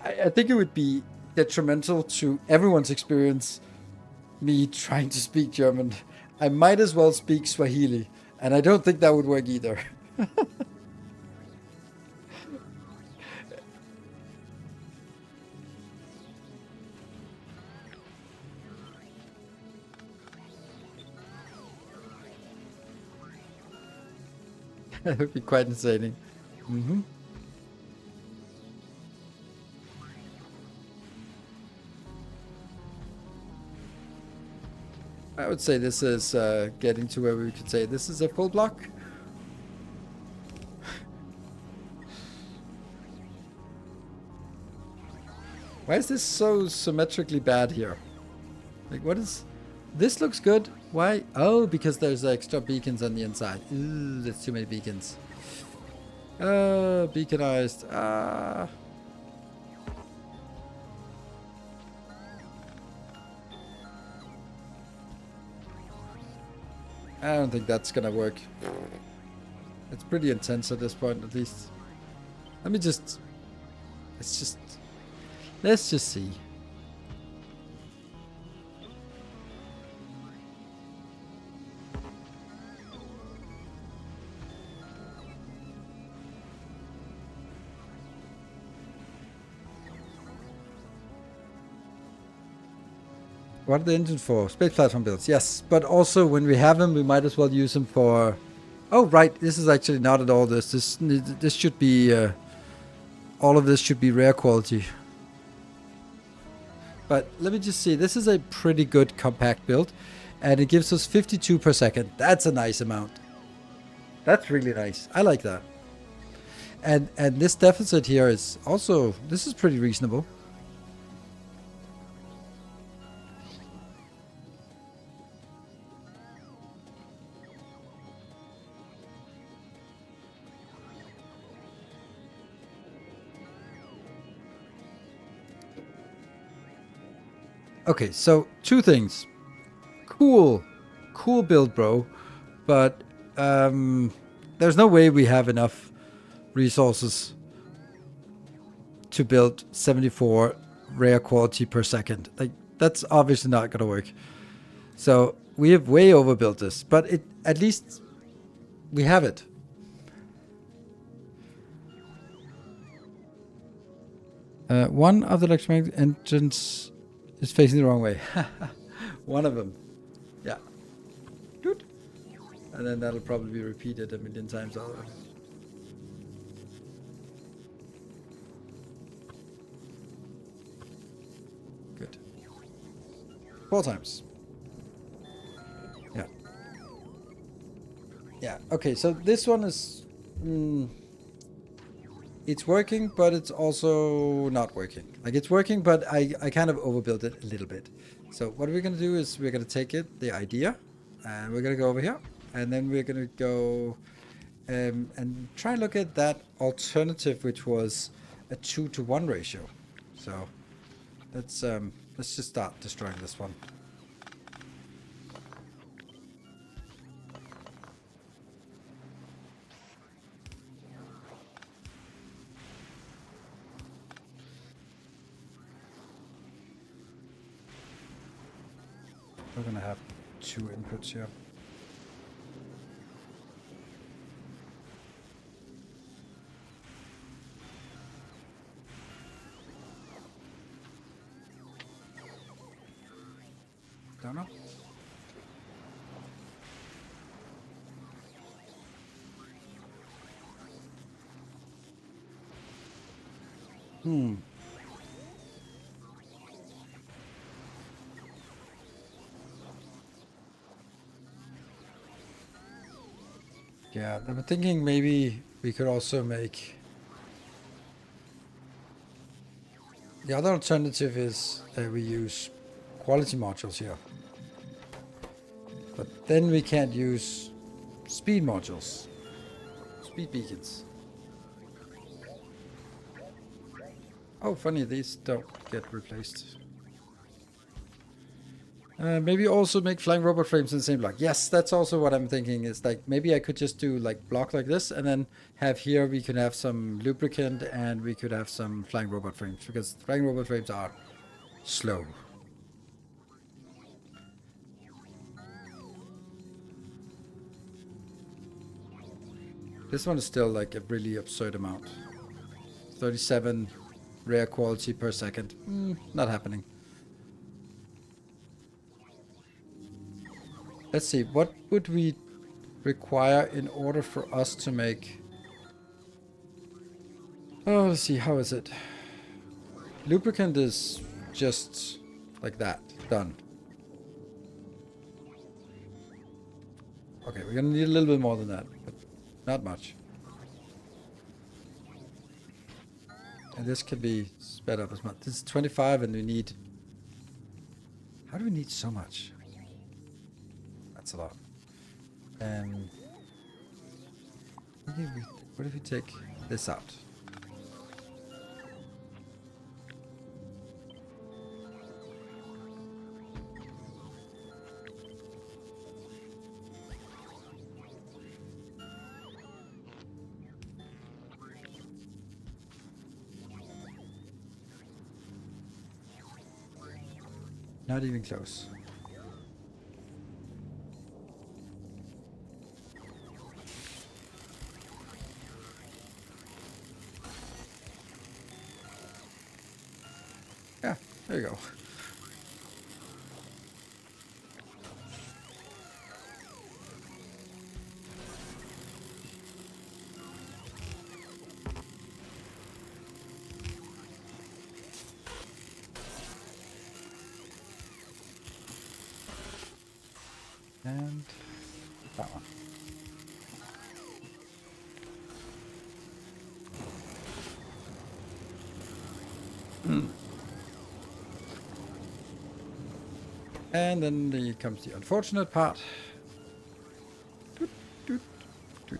I think it would be detrimental to everyone's experience, me trying to speak German. I might as well speak Swahili, and I don't think that would work either. That would be quite insane. Mm-hmm. I would say this is getting to where we could say this is a full block. Why is this so symmetrically bad here? Like, what is... This looks good. Why? Oh, because there's extra beacons on the inside. Ooh, that's too many beacons. Beaconized. I don't think that's gonna work. It's pretty intense at this point, at least. Let me just... Let's just see. What are the engine for? Space platform builds, yes. But also, when we have them, we might as well use them for... Oh, right. This is actually not at all this. This should be... all of this should be rare quality. But let me just see. This is a pretty good compact build. And it gives us 52 per second. That's a nice amount. That's really nice. I like that. And this deficit here is also... This is pretty reasonable. Okay, so 2 things. Cool build, bro. But there's no way we have enough resources to build 74 rare quality per second. Like, that's obviously not gonna work. So we have way overbuilt this, but it at least we have it. One of the electromagnetic engines is facing the wrong way. One of them. Yeah. Good. And then that'll probably be repeated a million times otherwise. Good. 4 times. Yeah. Yeah. Okay, so this one is... it's working, but it's also not working. Like, it's working, but I kind of overbuilt it a little bit. So what we're going to do is we're going to take it, the idea, and we're going to go over here. And then we're going to go and try and look at that alternative, which was a 2-to-1 ratio. So let's just start destroying this one. We're gonna have 2 inputs here. Don't know. Yeah, I'm thinking maybe we could also make... The other alternative is that we use quality modules here. But then we can't use speed modules. Speed beacons. Oh, funny, these don't get replaced. Maybe also make flying robot frames in the same block. Yes, that's also what I'm thinking, is like maybe I could just do like block like this, and then have here we could have some lubricant and we could have some flying robot frames, because flying robot frames are slow. This one is still like a really absurd amount. 37 rare quality per second. Not happening. Let's see, what would we require in order for us to make... Oh, let's see, how is it? Lubricant is just like that, done. Okay, we're gonna need a little bit more than that, but not much. And this can be sped up as much. This is 25 and we need... How do we need so much? That's a lot. What if we take this out? Not even close. Yeah, there you go. And that one. And then comes the unfortunate part. Doot, doot, doot.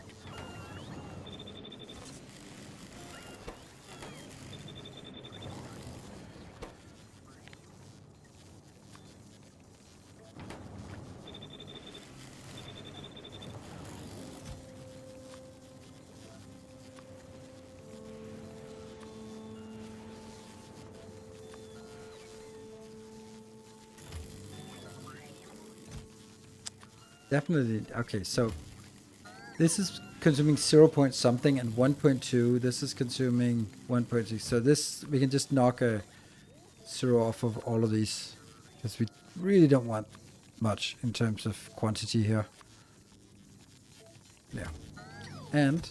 definitely. Okay, so this is consuming 0 point something and 1.2. This is consuming 1.6. So this, we can just knock a 0 off of all of these, because we really don't want much in terms of quantity here. Yeah. And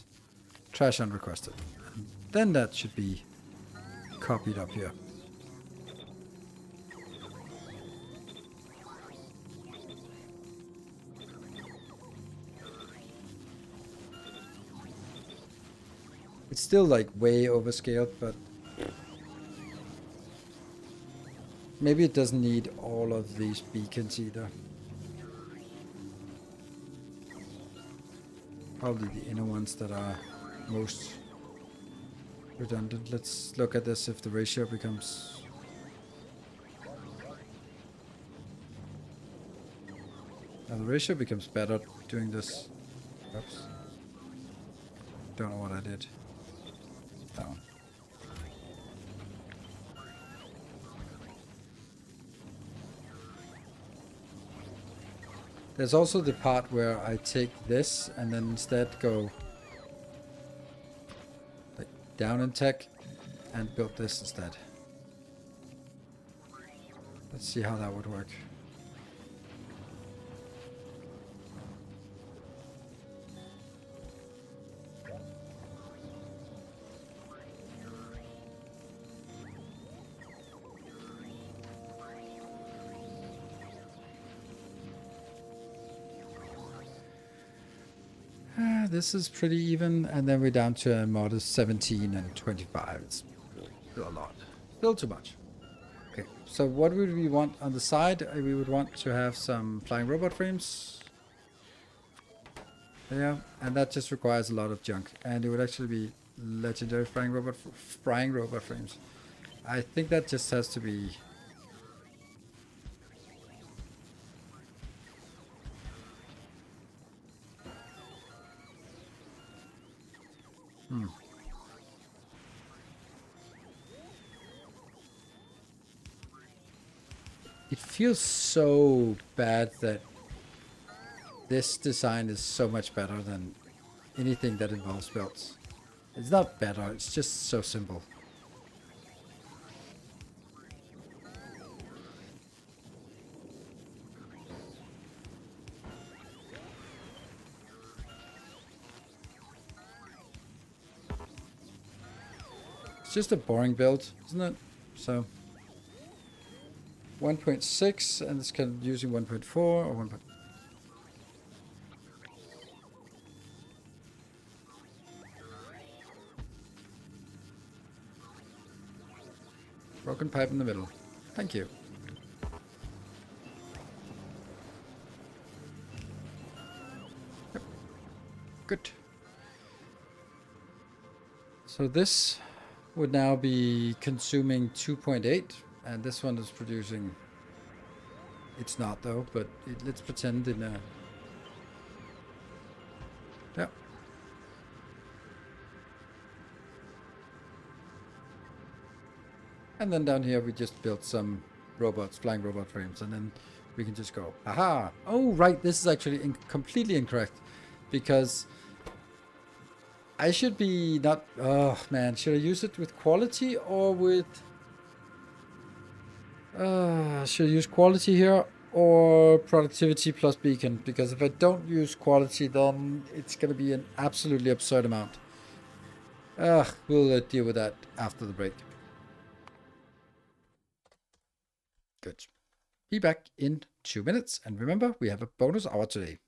trash unrequested. And then that should be copied up here. It's still like way overscaled, but maybe it doesn't need all of these beacons either. Probably the inner ones that are most redundant. Let's look at this if the ratio becomes... Now the ratio becomes better doing this. Oops. Don't know what I did. That one. There's also the part where I take this and then instead go like down in tech and build this instead. Let's see how that would work. This is pretty even, and then we're down to a modest 17 and 25. It's still a lot. Still too much. Okay, so what would we want on the side? We would want to have some flying robot frames. Yeah, and that just requires a lot of junk. And it would actually be legendary flying robot frames. I think that just has to be... It feels so bad that this design is so much better than anything that involves belts. It's not better, it's just so simple. It's just a boring build, isn't it? So 1.6 and it's kind of using 1.4 or 1. Broken pipe in the middle. Thank you. Yep. Good. So this would now be consuming 2.8 and this one is producing... It's not though, but let's pretend in a... Yeah. And then down here we just built some robots, flying robot frames, and then we can just go, aha! Oh, right, this is actually completely incorrect, because I should be not... Oh, man, should I use it with quality or with... should I use quality here or productivity plus beacon? Because if I don't use quality, then it's going to be an absolutely absurd amount. We'll deal with that after the break. Good. Be back in 2 minutes. And remember, we have a bonus hour today.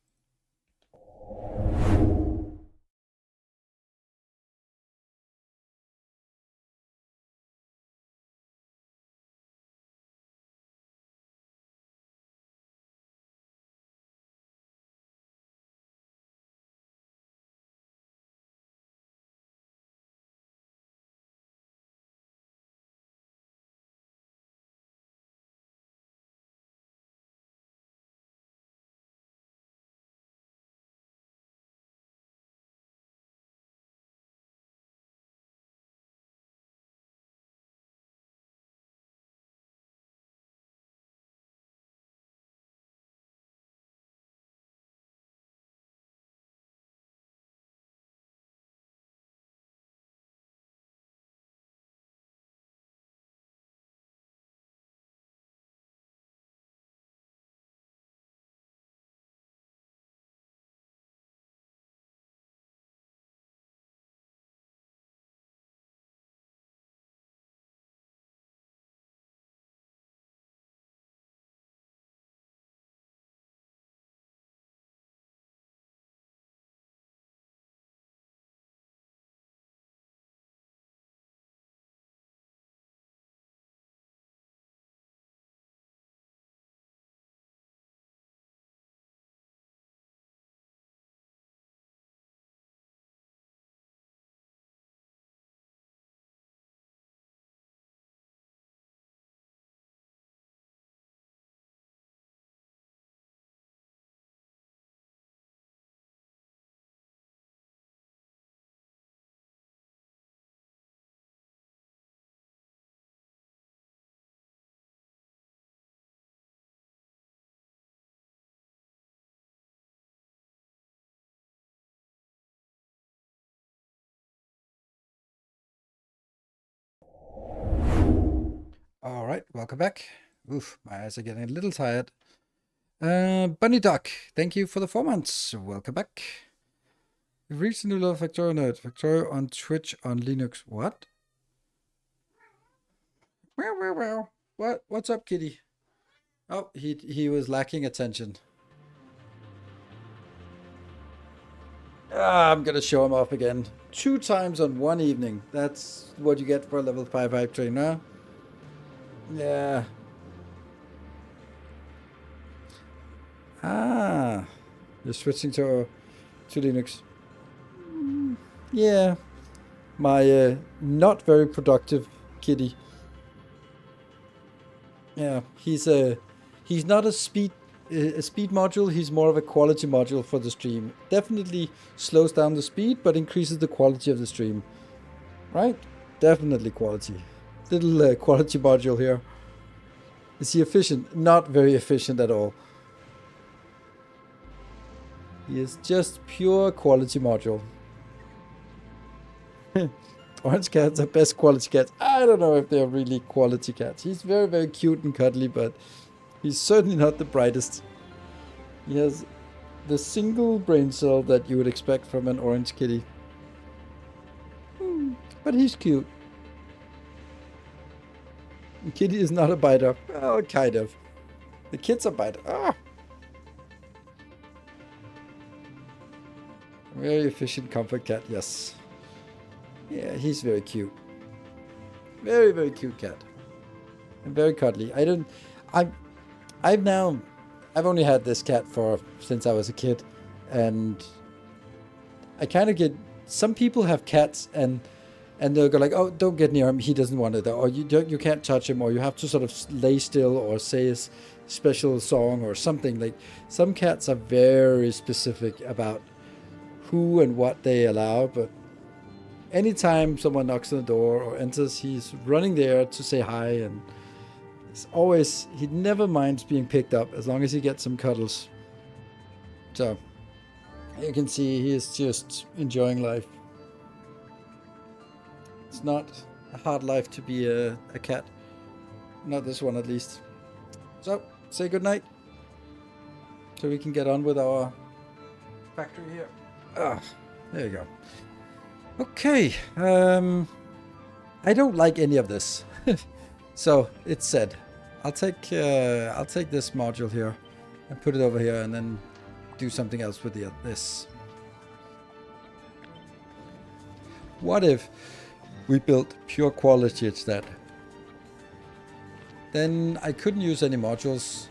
right, welcome back. Oof, my eyes are getting a little tired. Bunny Duck, thank you for the 4 months. Welcome back. We've reached a new level of Factorio nerd. Factorio on Twitch on Linux. What? What? What's up, kitty? Oh, he was lacking attention. I'm gonna show him off again. 2 times on 1 evening. That's what you get for a level 5 hype train, huh? Yeah. Ah, you're switching to Linux. Yeah, my not very productive kitty. Yeah, he's not a speed module. He's more of a quality module for the stream. Definitely slows down the speed, but increases the quality of the stream. Right? Definitely quality. Little quality module here. Is he efficient? Not very efficient at all. He is just pure quality module. Orange cats are best quality cats. I don't know if they're really quality cats. He's very, very cute and cuddly, but he's certainly not the brightest. He has the single brain cell that you would expect from an orange kitty. But he's cute. The kitty is not a biter. Well, kind of. The kid's a biter. Ah! Very efficient comfort cat, yes. Yeah, he's very cute. Very, very cute cat. And very cuddly. I've only had this cat since I was a kid, and I kind of get, some people have cats and they'll go like, oh, don't get near him, he doesn't want it, or you can't touch him, or you have to sort of lay still or say a special song or something. Like, some cats are very specific about who and what they allow, but anytime someone knocks on the door or enters, he's running there to say hi, and he never minds being picked up as long as he gets some cuddles. So you can see he is just enjoying life. It's not a hard life to be a cat. Not this one, at least. So say goodnight so we can get on with our factory here. There you go. Okay, I don't like any of this. So it's said. I'll take this module here and put it over here, and then do something else with this. What if we built pure quality instead? Then I couldn't use any modules,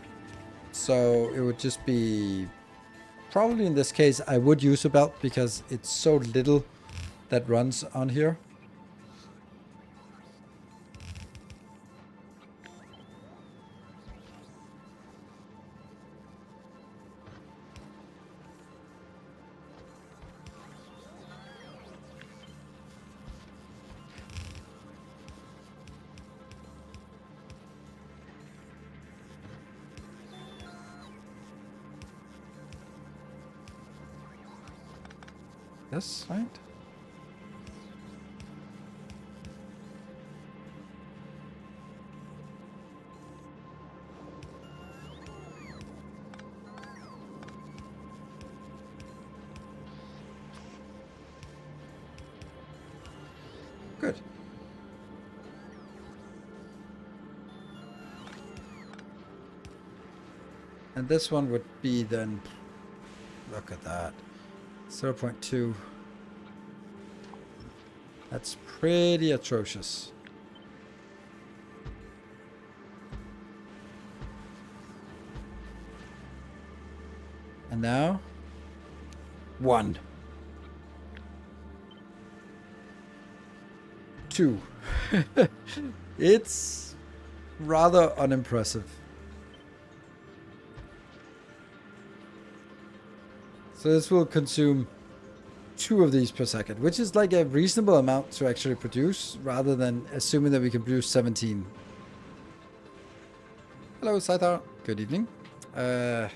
so it would just be, probably in this case I would use a belt because it's so little that runs on here. Yes, right? Good. And this one would be then, look at that, 0.2. That's pretty atrocious. And now, 1. 2. It's rather unimpressive. So this will consume 2 of these per second, which is like a reasonable amount to actually produce, rather than assuming that we can produce 17. Hello, Saitar. Good evening. Yeah,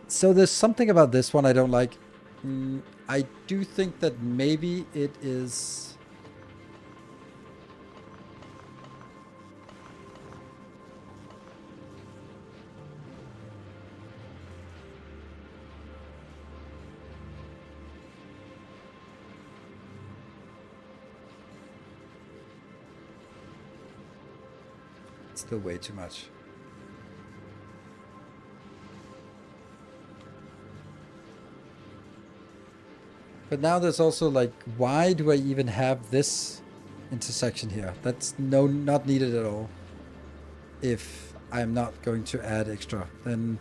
so there's something about this one I don't like. I do think that maybe it is still way too much. But now there's also like, why do I even have this intersection here? That's not needed at all. If I'm not going to add extra, then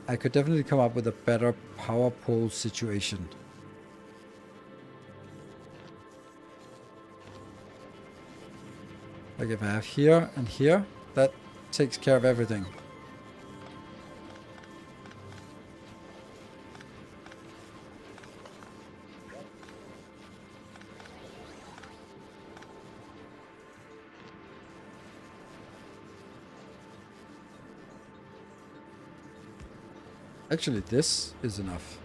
I could definitely come up with a better power pole situation. Like if I have here and here, that takes care of everything. Actually, this is enough.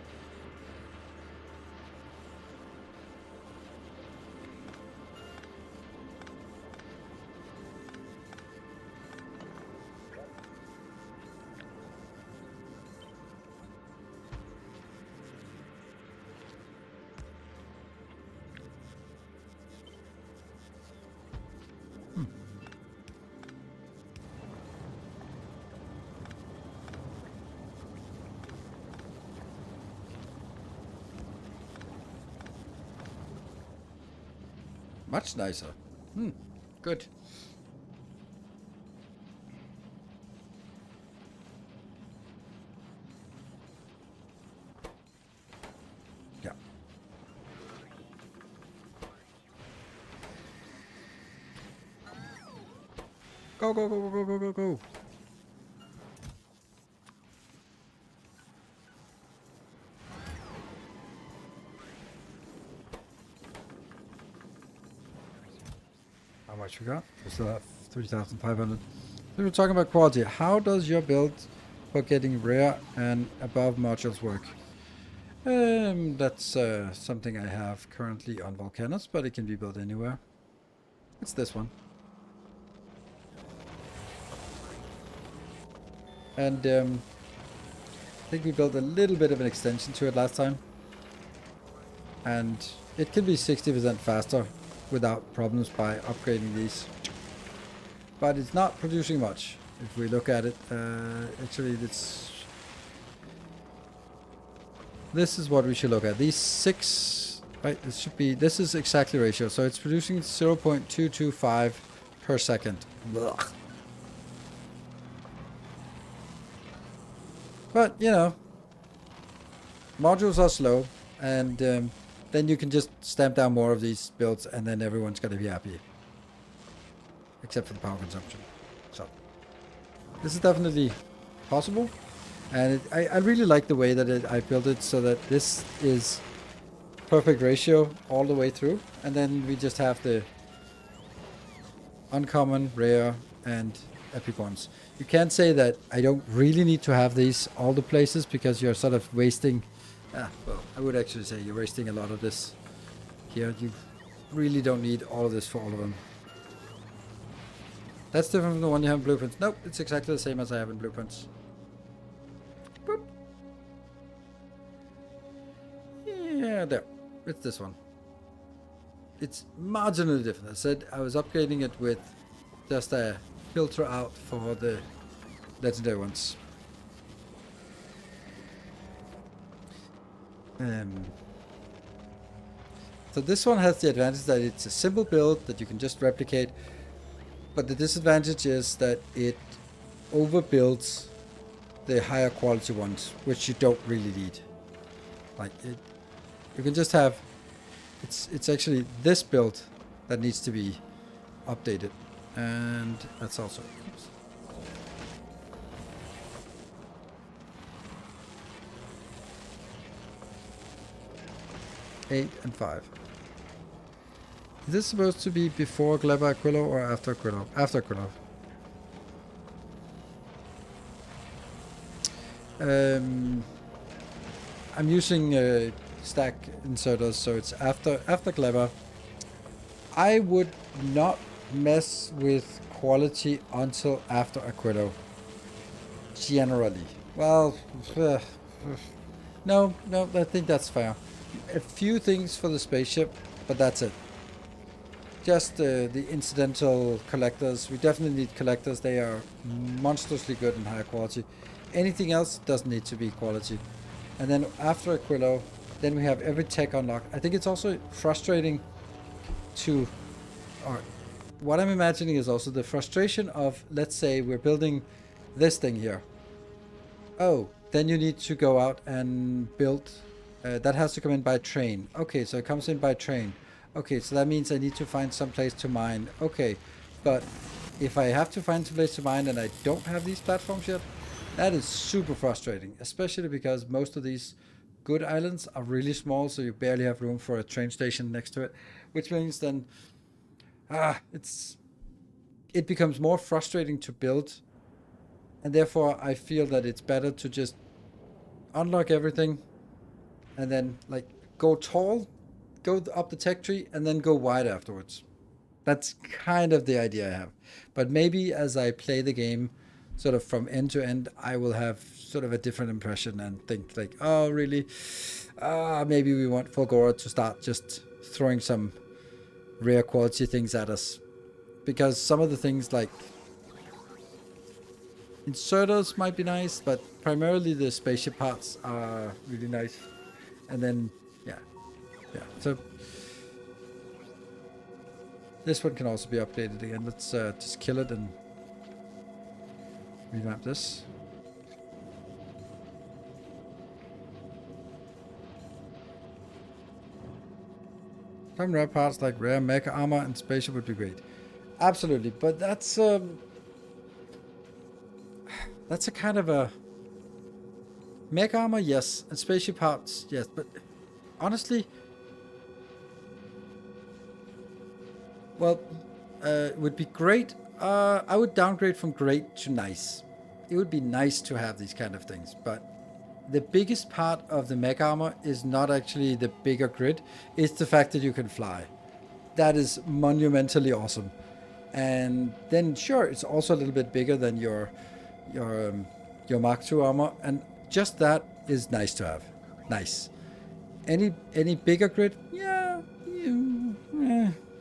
Much nicer. Good. Yeah. Go, go, go, go, go, go, go. How much we got? We still have 3,500. We were talking about quality. How does your build for getting rare and above modules work? That's something I have currently on Volcanoes, but it can be built anywhere. It's this one. And I think we built a little bit of an extension to it last time. And it can be 60% faster without problems by upgrading these. But it's not producing much. If we look at it, actually this is what we should look at. These 6, right, this is exactly ratio. So it's producing 0.225 per second. Ugh. But, you know, modules are slow, and then you can just stamp down more of these builds, and then everyone's going to be happy. Except for the power consumption. So, this is definitely possible. And I really like the way that I built it so that this is perfect ratio all the way through. And then we just have the uncommon, rare, and epic ones. You can't say that I don't really need to have these all the places because you're sort of wasting... well, I would actually say you're wasting a lot of this here. You really don't need all of this for all of them. That's different from the one you have in blueprints. Nope, it's exactly the same as I have in blueprints. Boop. Yeah, there. It's this one. It's marginally different. I said I was upgrading it with just a filter out for the legendary ones. So this one has the advantage that it's a simple build that you can just replicate, but the disadvantage is that it overbuilds the higher quality ones, which you don't really need. Like it, you can just have. It's actually this build that needs to be updated, and that's also. Oops. 8 and 5. Is this supposed to be before Gleba Aquilo or after Aquilo? After Aquilo. I'm using stack inserters, so it's after Gleba. I would not mess with quality until after Aquilo. Generally. Well, no, I think that's fair. A few things for the spaceship, but that's it. Just the incidental collectors. We definitely need collectors. They are monstrously good and high quality. Anything else doesn't need to be quality. And then after Aquilo, then we have every tech unlocked. I think it's also frustrating to, or what I'm imagining is also the frustration of, let's say we're building this thing here. Oh, then you need to go out and build. That has to come in by train. Okay, so it comes in by train. Okay, so that means I need to find some place to mine. Okay, but if I have to find some place to mine and I don't have these platforms yet, that is super frustrating, especially because most of these good islands are really small, so you barely have room for a train station next to it, which means then it becomes more frustrating to build, and therefore I feel that it's better to just unlock everything and then like go tall, go up the tech tree, and then go wide afterwards. That's kind of the idea I have. But maybe as I play the game sort of from end to end, I will have sort of a different impression and think like, oh, really? Maybe we want Fulgora to start just throwing some rare quality things at us. Because some of the things like inserters might be nice, but primarily the spaceship parts are really nice. And then, yeah. So this one can also be updated again. Let's just kill it and revamp this. Some rare parts like rare mecha armor and spaceship would be great. Absolutely, but that's a kind of a mecha armor, yes, and spaceship parts, yes, but honestly, well, it would be great. I would downgrade from great to nice. It would be nice to have these kind of things, but the biggest part of the mech armor is not actually the bigger grid, it's the fact that you can fly. That is monumentally awesome. And then sure, it's also a little bit bigger than your Mark II armor, and just that is nice to have. Nice. Any bigger grid? Yeah,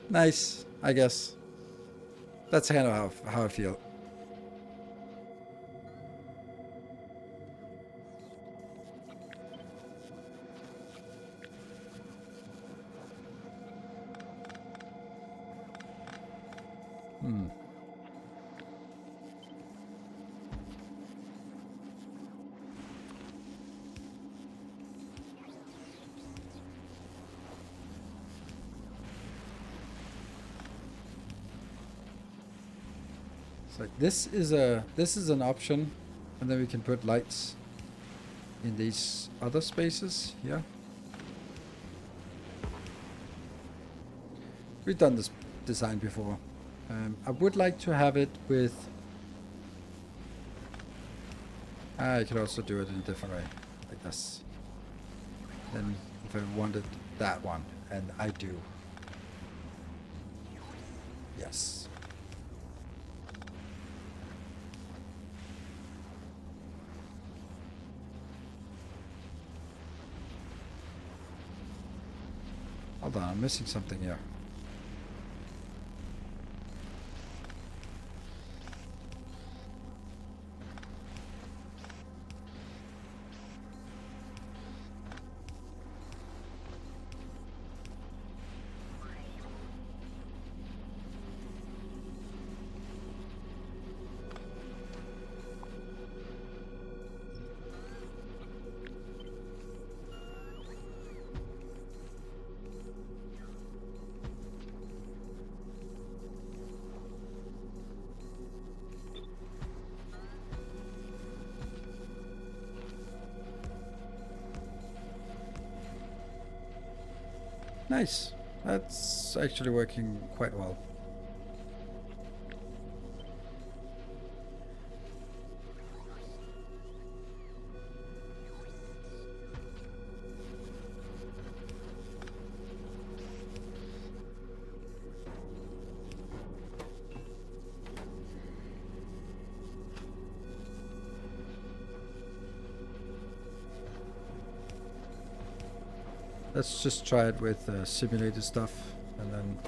nice, I guess. That's kind of how I feel. It's like this is an option, and then we can put lights in these other spaces here. We've done this design before. I would like to have it with. I could also do it in a different way, like this. Then if I wanted that one, and I do. Yes. Hold on, I'm missing something here. Nice. That's actually working quite well. Let's just try it with simulated stuff, and then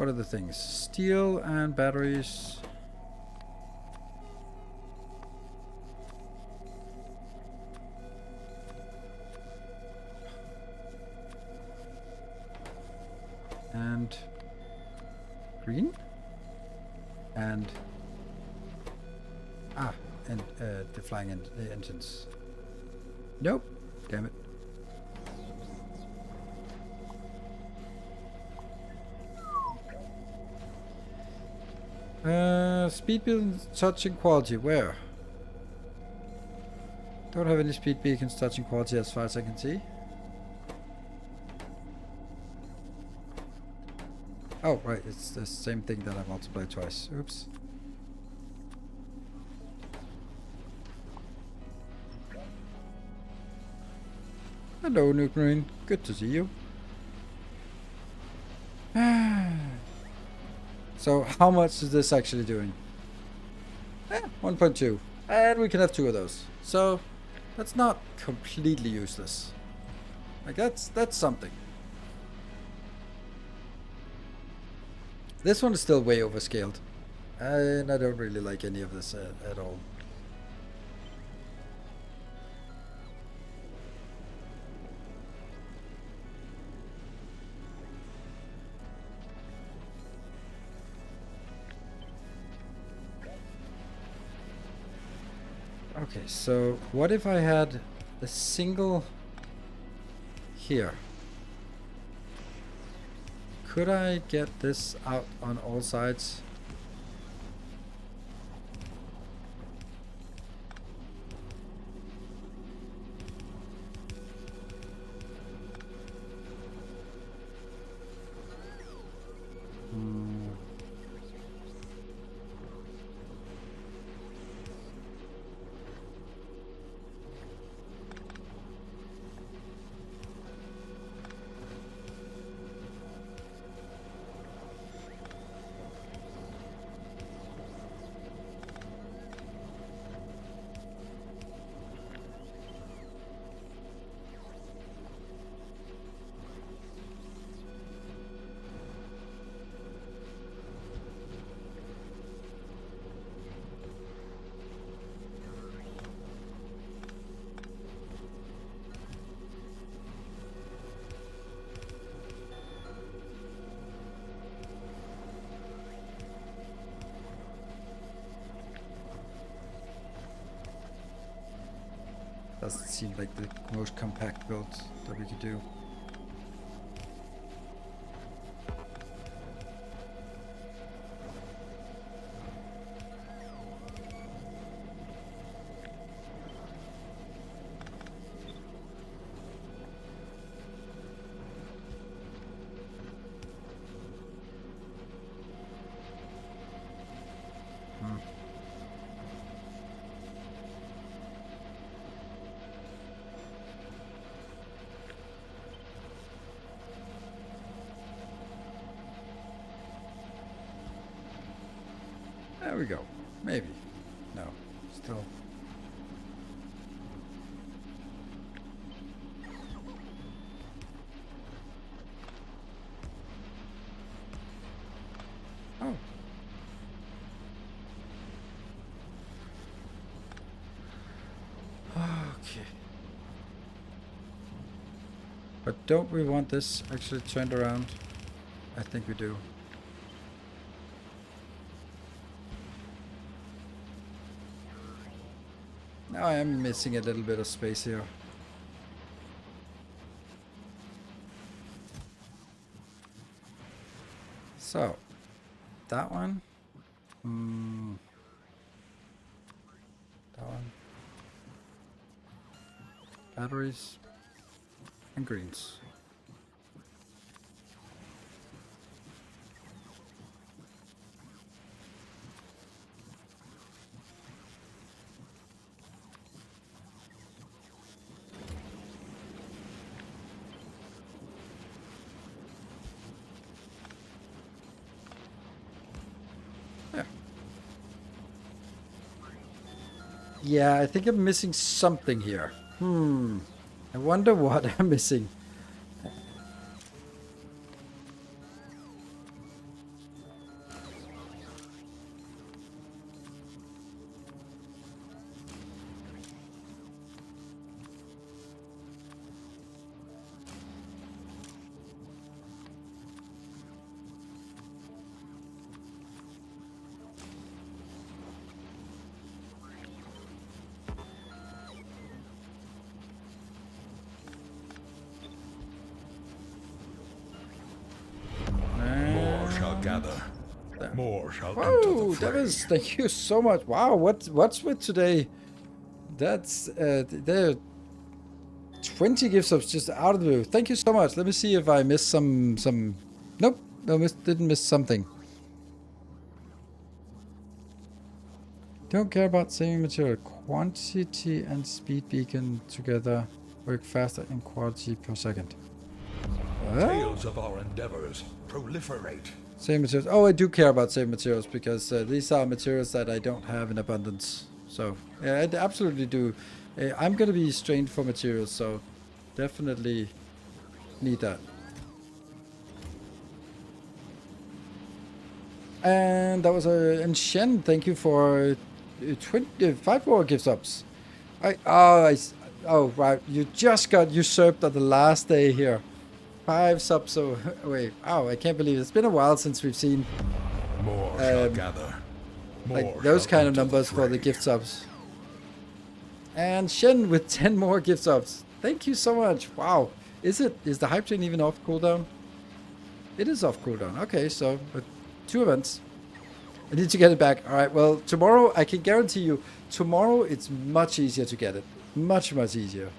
What are the things? Steel and batteries. And green. And the flying the engines. Nope. Damn it. Speed beacons touching quality. Where? Don't have any speed beacons touching quality as far as I can see. Oh, right. It's the same thing that I multiplied twice. Oops. Hello, Nuke Marine. Good to see you. So, how much is this actually doing? 1.2. And we can have 2 of those. So, that's not completely useless. Like, that's something. This one is still way overscaled. And I don't really like any of this at all. Okay, so what if I had a single here? Could I get this out on all sides? Doesn't seem like the most compact build that we could do. There we go. Maybe. No. Still. Oh. Okay. But don't we want this actually turned around? I think we do. Now I am missing a little bit of space here. So, that one. That one. Batteries. And greens. Yeah, I think I'm missing something here. I wonder what I'm missing. More shall enter Whoa, the fray. Davis, thank you so much. Wow, what's with today? That's there are 20 gift subs just out of the blue. Thank you so much. Let me see if I missed some. Nope, didn't miss something. Don't care about saving material. Quantity and speed beacon together work faster in quality per second. Tales of our endeavors proliferate. Save materials. Oh, I do care about save materials because these are materials that I don't have in abundance. So, yeah, I absolutely do. I'm going to be strained for materials, so definitely need that. And that was and Shen, thank you for 5 more gift subs. Oh, right. You just got usurped on the last day here. 5 subs. So, wait. Oh, I can't believe it. It's been a while since we've seen More shall gather. More like those shall kind of enter numbers the for the fray. gift subs. And Shen with 10 more gift subs. Thank you so much. Wow. Is the hype train even off cooldown? It is off cooldown. Okay, so 2 events. I need to get it back. All right. Well, tomorrow I can guarantee you. Tomorrow it's much easier to get it. Much easier.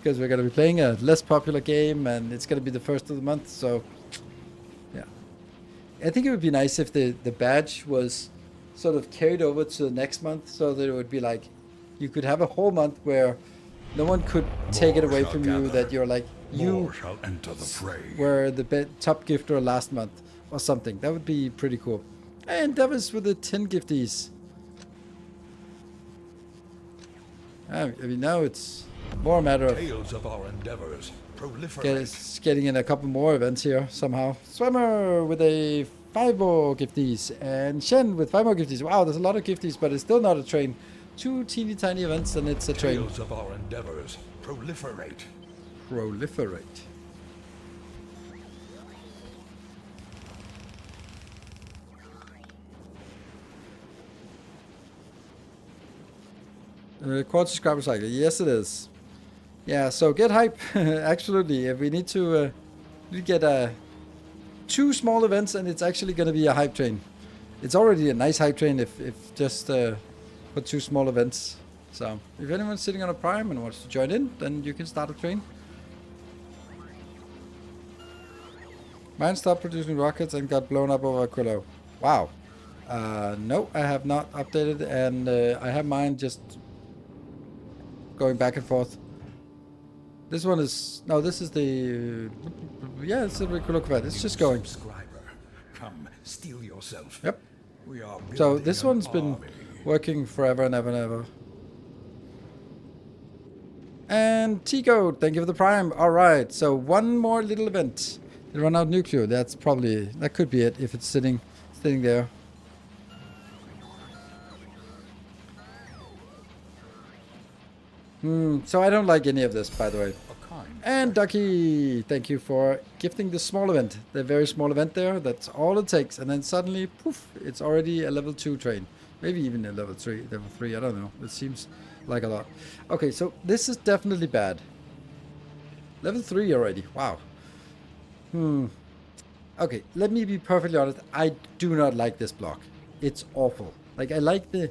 Because we're going to be playing a less popular game and it's going to be the first of the month. So, yeah. I think it would be nice if the badge was sort of carried over to the next month so that it would be like you could have a whole month where no one could take it away shall from you, gather. that you're like, you More shall enter the fray. were the top gifter last month or something. That would be pretty cool. And that was with the 10 gifties. I mean, now it's more a matter of Tales of our endeavors proliferate. getting in a couple more events here somehow. Swimmer with a 5 more gifties. And Shen with 5 more gifties. Wow, there's a lot of gifties, but it's still not a train. 2 teeny tiny events and it's a train. Tales of our endeavors proliferate. Proliferate. Quad subscriber cycle. Yes, it is. Yeah, so get hype. Absolutely. If we need to get 2 small events and it's actually going to be a hype train. It's already a nice hype train if just put 2 small events. So if anyone's sitting on a prime and wants to join in, then you can start a train. Mine stopped producing rockets and got blown up over Aquilo. Wow. No, I have not updated and I have mine just going back and forth. This one is... No, this is the... yeah, it's a Reculocovat. It's just going. Subscriber, come steal yourself. Yep. We are So building this an one's been army. working forever and ever and ever. And T-Code, thank you for the prime. Alright, so 1 more little event. They run out nuclear. That's probably... That could be it if it's sitting there. So I don't like any of this, by the way. And Ducky, thank you for gifting the small event. The very small event there. That's all it takes. And then suddenly, poof, it's already a level 2 train. Maybe even a level 3, I don't know. It seems like a lot. Okay, so this is definitely bad. Level 3 already. Wow. Okay, let me be perfectly honest. I do not like this block. It's awful. Like, I like the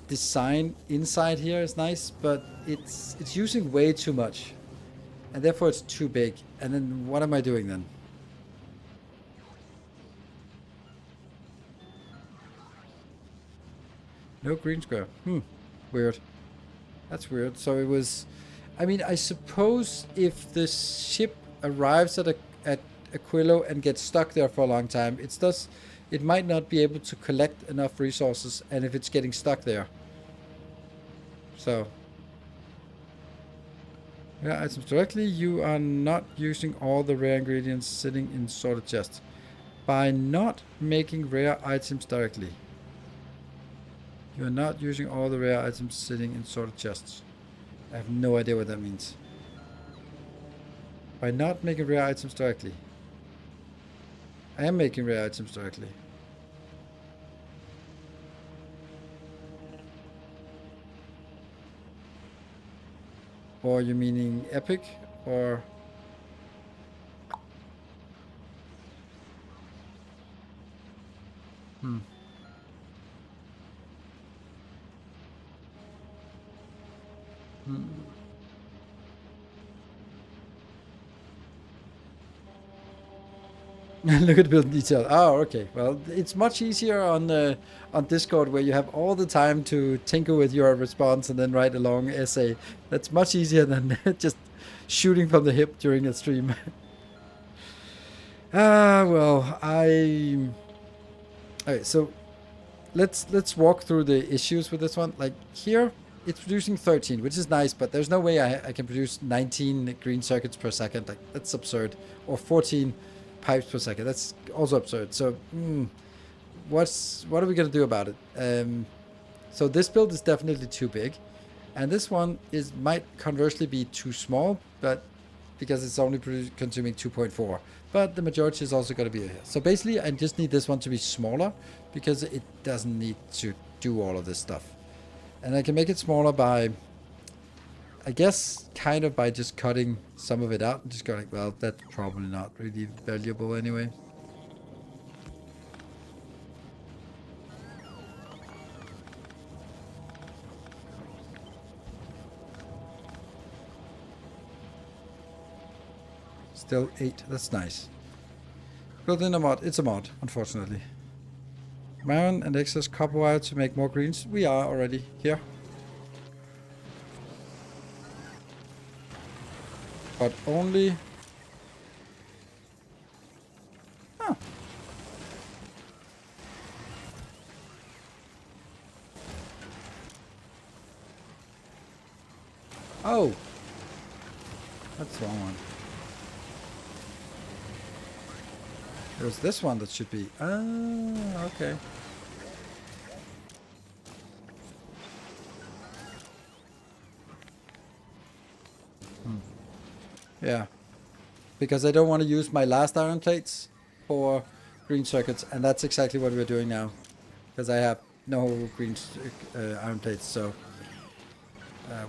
design inside here is nice, but it's using way too much. And therefore it's too big. And then what am I doing then? No green square. Weird. That's weird. So it was... I mean, I suppose if the ship arrives at Aquilo and gets stuck there for a long time, it might not be able to collect enough resources, and if it's getting stuck there. So... yeah, items directly. You are not using all the rare ingredients sitting in sorted chests. By not making rare items directly. You are not using all the rare items sitting in sorted chests. I have no idea what that means. By not making rare items directly. I am making rare items directly. Or you meaning epic, or... Look at building detail. Oh, okay. Well, it's much easier on Discord where you have all the time to tinker with your response and then write a long essay. That's much easier than just shooting from the hip during a stream. Well, okay, so let's walk through the issues with this one. Like here, it's producing 13, which is nice, but there's no way I can produce 19 green circuits per second. Like that's absurd. Or 14 pipes per second. That's also absurd. So, what are we gonna do about it? So this build is definitely too big, and this one might conversely be too small, but because it's only consuming 2.4. But the majority is also going to be here. So basically, I just need this one to be smaller because it doesn't need to do all of this stuff. And I can make it smaller by, I guess, kind of by just cutting some of it out and just going, well, that's probably not really valuable anyway. Still 8. That's nice. Built in a mod. It's a mod, unfortunately. Maron and excess copper wire to make more greens. We are already here. But only... Huh. Oh! That's the wrong one. It was this one that should be. Ah, okay. Yeah. Because I don't want to use my last iron plates for green circuits, and that's exactly what we're doing now. Because I have no green iron plates, so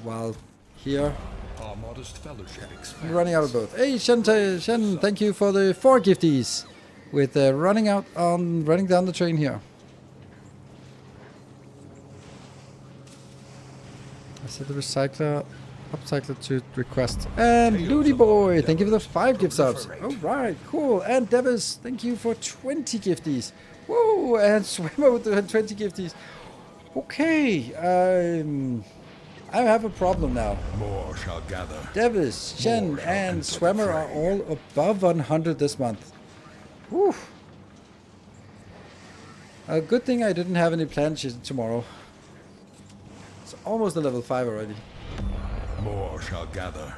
while here Our modest fellowship I'm running out of both. Hey Shen, thank you for the 4 gifties. With running down the train here. I said the upcycler to request. And Loody Boy, thank you for the 5 gift subs. Alright, cool. And Devis, thank you for 20 gifties. Whoa, and Swimmer with the 20 gifties. Okay, I have a problem now. More shall gather. Devis, Shen, and Swimmer are all above 100 this month. Whew. A good thing I didn't have any plans tomorrow. It's almost a level 5 already. More shall gather.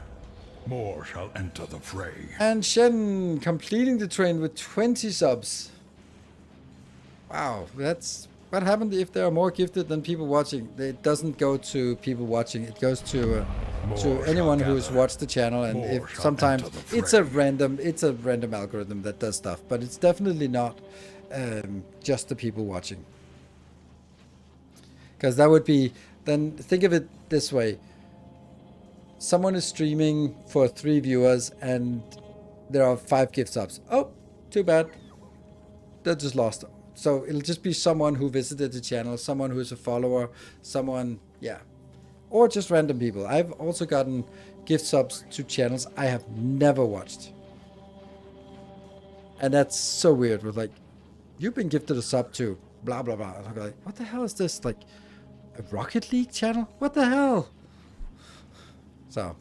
More shall enter the fray. And Shen completing the train with 20 subs. Wow, that's... What happened if there are more gifted than people watching? It doesn't go to people watching. It goes to anyone who's watched the channel. And if sometimes it's a random algorithm that does stuff, but it's definitely not just the people watching. Because that would be, then think of it this way. Someone is streaming for 3 viewers and there are 5 gift subs. Oh, too bad. They just lost. So it'll just be someone who visited the channel, someone who's a follower, someone, yeah. Or just random people. I've also gotten gift subs to channels I have never watched. And that's so weird with like, you've been gifted a sub to blah, blah, blah. And I'm like, what the hell is this? Like a Rocket League channel? What the hell? So.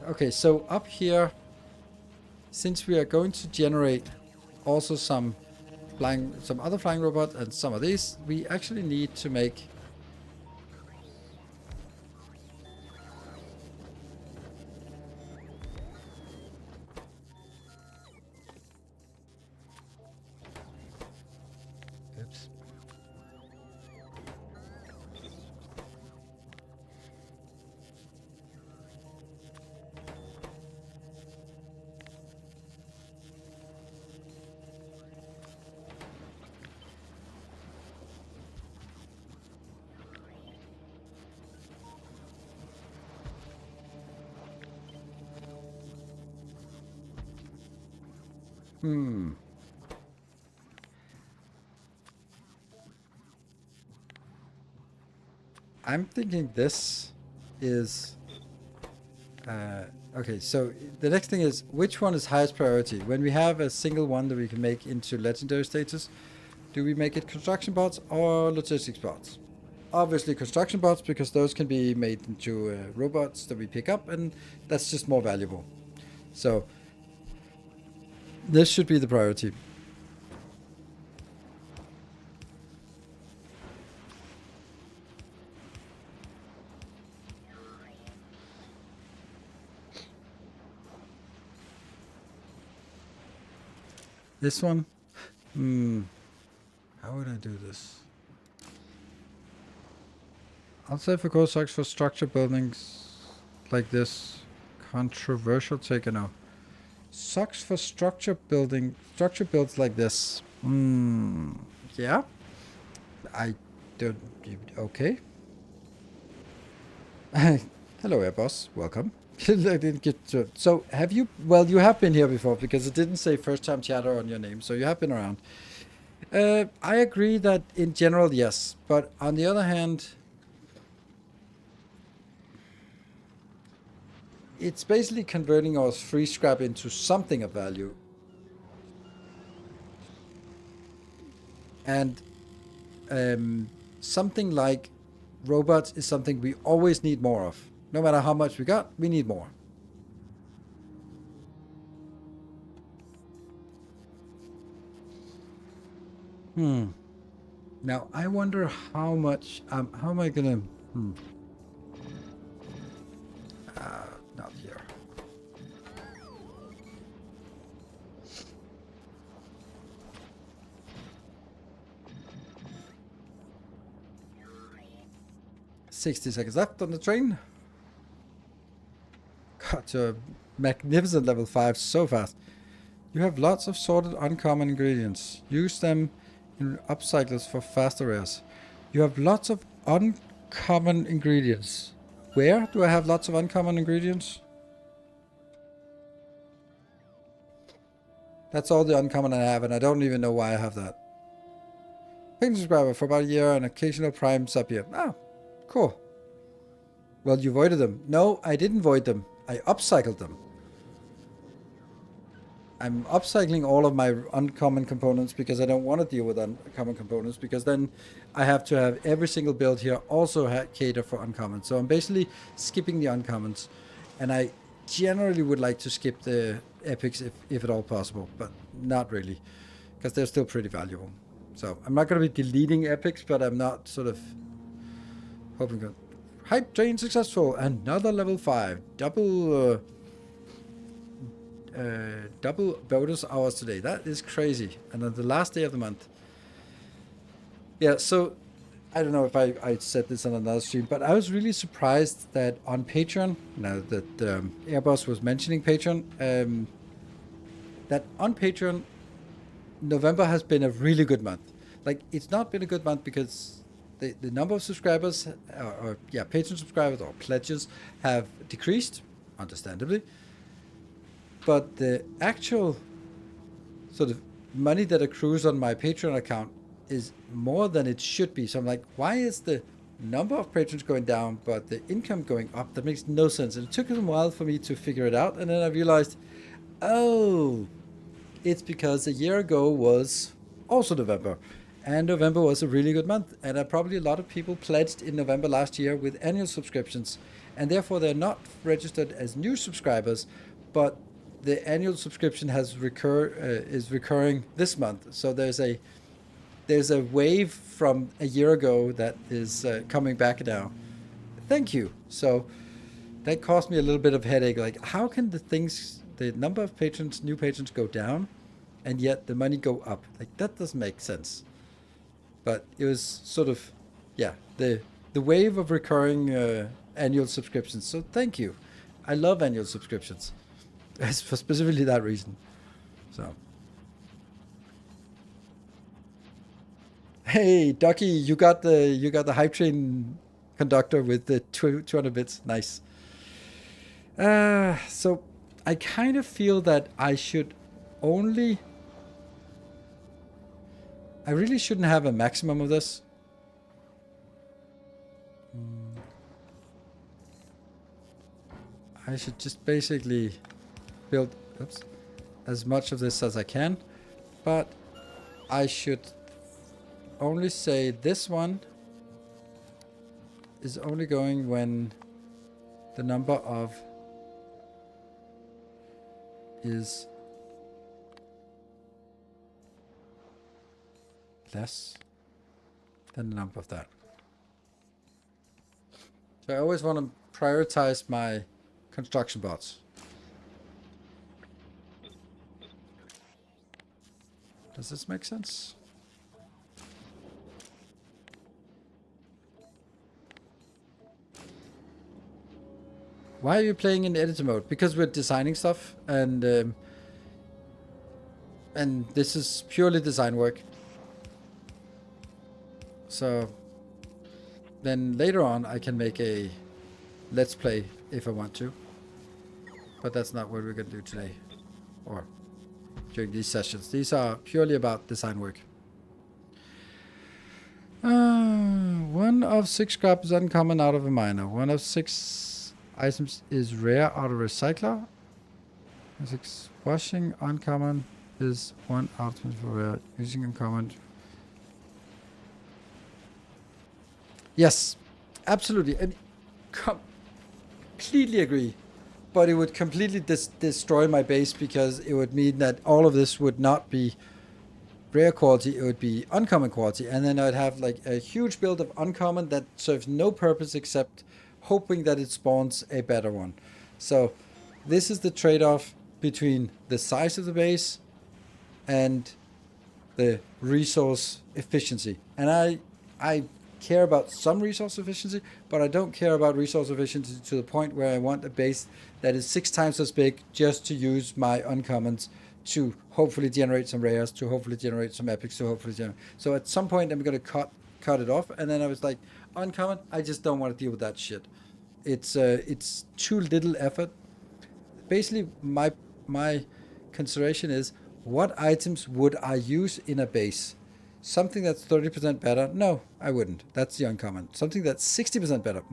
Okay, so up here, since we are going to generate also some other flying robot and some of these, we actually need to make Hmm. I'm thinking this is... okay, so the next thing is, which one is highest priority? When we have a single one that we can make into legendary status, do we make it construction bots or logistics bots? Obviously construction bots, because those can be made into robots that we pick up, and that's just more valuable. So this should be the priority. This one? How would I do this? I'll say for core sucks for structure buildings like this. Controversial take a no. Sucks for structure builds like this. Yeah. I don't... Okay. Hello, Air Boss. Welcome. I didn't get to... So, have you... Well, you have been here before, because it didn't say first-time chatter on your name, so you have been around. I agree that in general, yes. But on the other hand, it's basically converting our free scrap into something of value. And something like robots is something we always need more of. No matter how much we got, we need more. Now, I wonder how much... how am I gonna... not here. "60 seconds left on the train." Got to a magnificent level 5 so fast. You have lots of sorted uncommon ingredients. Use them in upcycles for faster rares. You have lots of uncommon ingredients. Where do I have lots of uncommon ingredients? That's all the uncommon I have, and I don't even know why I have that. Paying subscriber for about a year and occasional prime sub here. Ah, cool. Well, you voided them. No, I didn't void them. I upcycled them. I'm upcycling all of my uncommon components because I don't want to deal with uncommon components, because then I have to have every single build here also cater for uncommon. So I'm basically skipping the uncommons, and I generally would like to skip the epics if at all possible, but not really, because they're still pretty valuable. So I'm not going to be deleting epics, but I'm not sort of hoping to... Hype train successful. Another level 5. Double bonus hours today. That is crazy. And on the last day of the month. Yeah, so I don't know if I said this on another stream, but I was really surprised that on Patreon, now that Airbus was mentioning Patreon, that on Patreon, November has been a really good month. Like, it's not been a good month because the number of subscribers, patron subscribers or pledges have decreased, understandably. But the actual sort of money that accrues on my Patreon account is more than it should be. So I'm like, why is the number of patrons going down, but the income going up? That makes no sense. And it took a while for me to figure it out. And then I realized, oh, it's because a year ago was also November. And November was a really good month. And probably a lot of people pledged in November last year with annual subscriptions. And therefore, they're not registered as new subscribers, but the annual subscription is recurring this month. So there's a wave from a year ago that is coming back now. Thank you. So that caused me a little bit of headache. Like, how can the number of patrons, new patrons, go down, and yet the money go up? Like, that doesn't make sense. But it was sort of, yeah, the wave of recurring annual subscriptions. So thank you. I love annual subscriptions. It's for specifically that reason. So, hey Ducky, you got the hype train conductor with the 200 bits. Nice. So I kind of feel that I should only I really shouldn't have a maximum of this. I should just basically build as much of this as I can, but I should only say this one is only going when the number of is less than the number of that. So I always want to prioritize my construction bots. Does this make sense? Why are you playing in editor mode? Because we're designing stuff, and this is purely design work. So then later on I can make a let's play if I want to. But that's not what we're going to do today or during these sessions. These are purely about design work. 1 of 6 scrap is uncommon out of a miner. 1 of 6 items is rare out of a recycler. 6 washing uncommon is 1 out of 24 rare. Using uncommon. Yes, absolutely. And completely agree. But it would completely destroy my base, because it would mean that all of this would not be rare quality, it would be uncommon quality. And then I'd have like a huge build of uncommon that serves no purpose except hoping that it spawns a better one. So this is the trade-off between the size of the base and the resource efficiency. And I care about some resource efficiency, but I don't care about resource efficiency to the point where I want a base that is 6 times as big just to use my uncommons to hopefully generate some rares, to hopefully generate some epics, to hopefully generate. So at some point I'm going to cut it off, and then I was like, uncommon, I just don't want to deal with that shit. It's too little effort. Basically, my consideration is, what items would I use in a base? Something that's 30% better? No, I wouldn't. That's the uncommon. Something that's 60% better?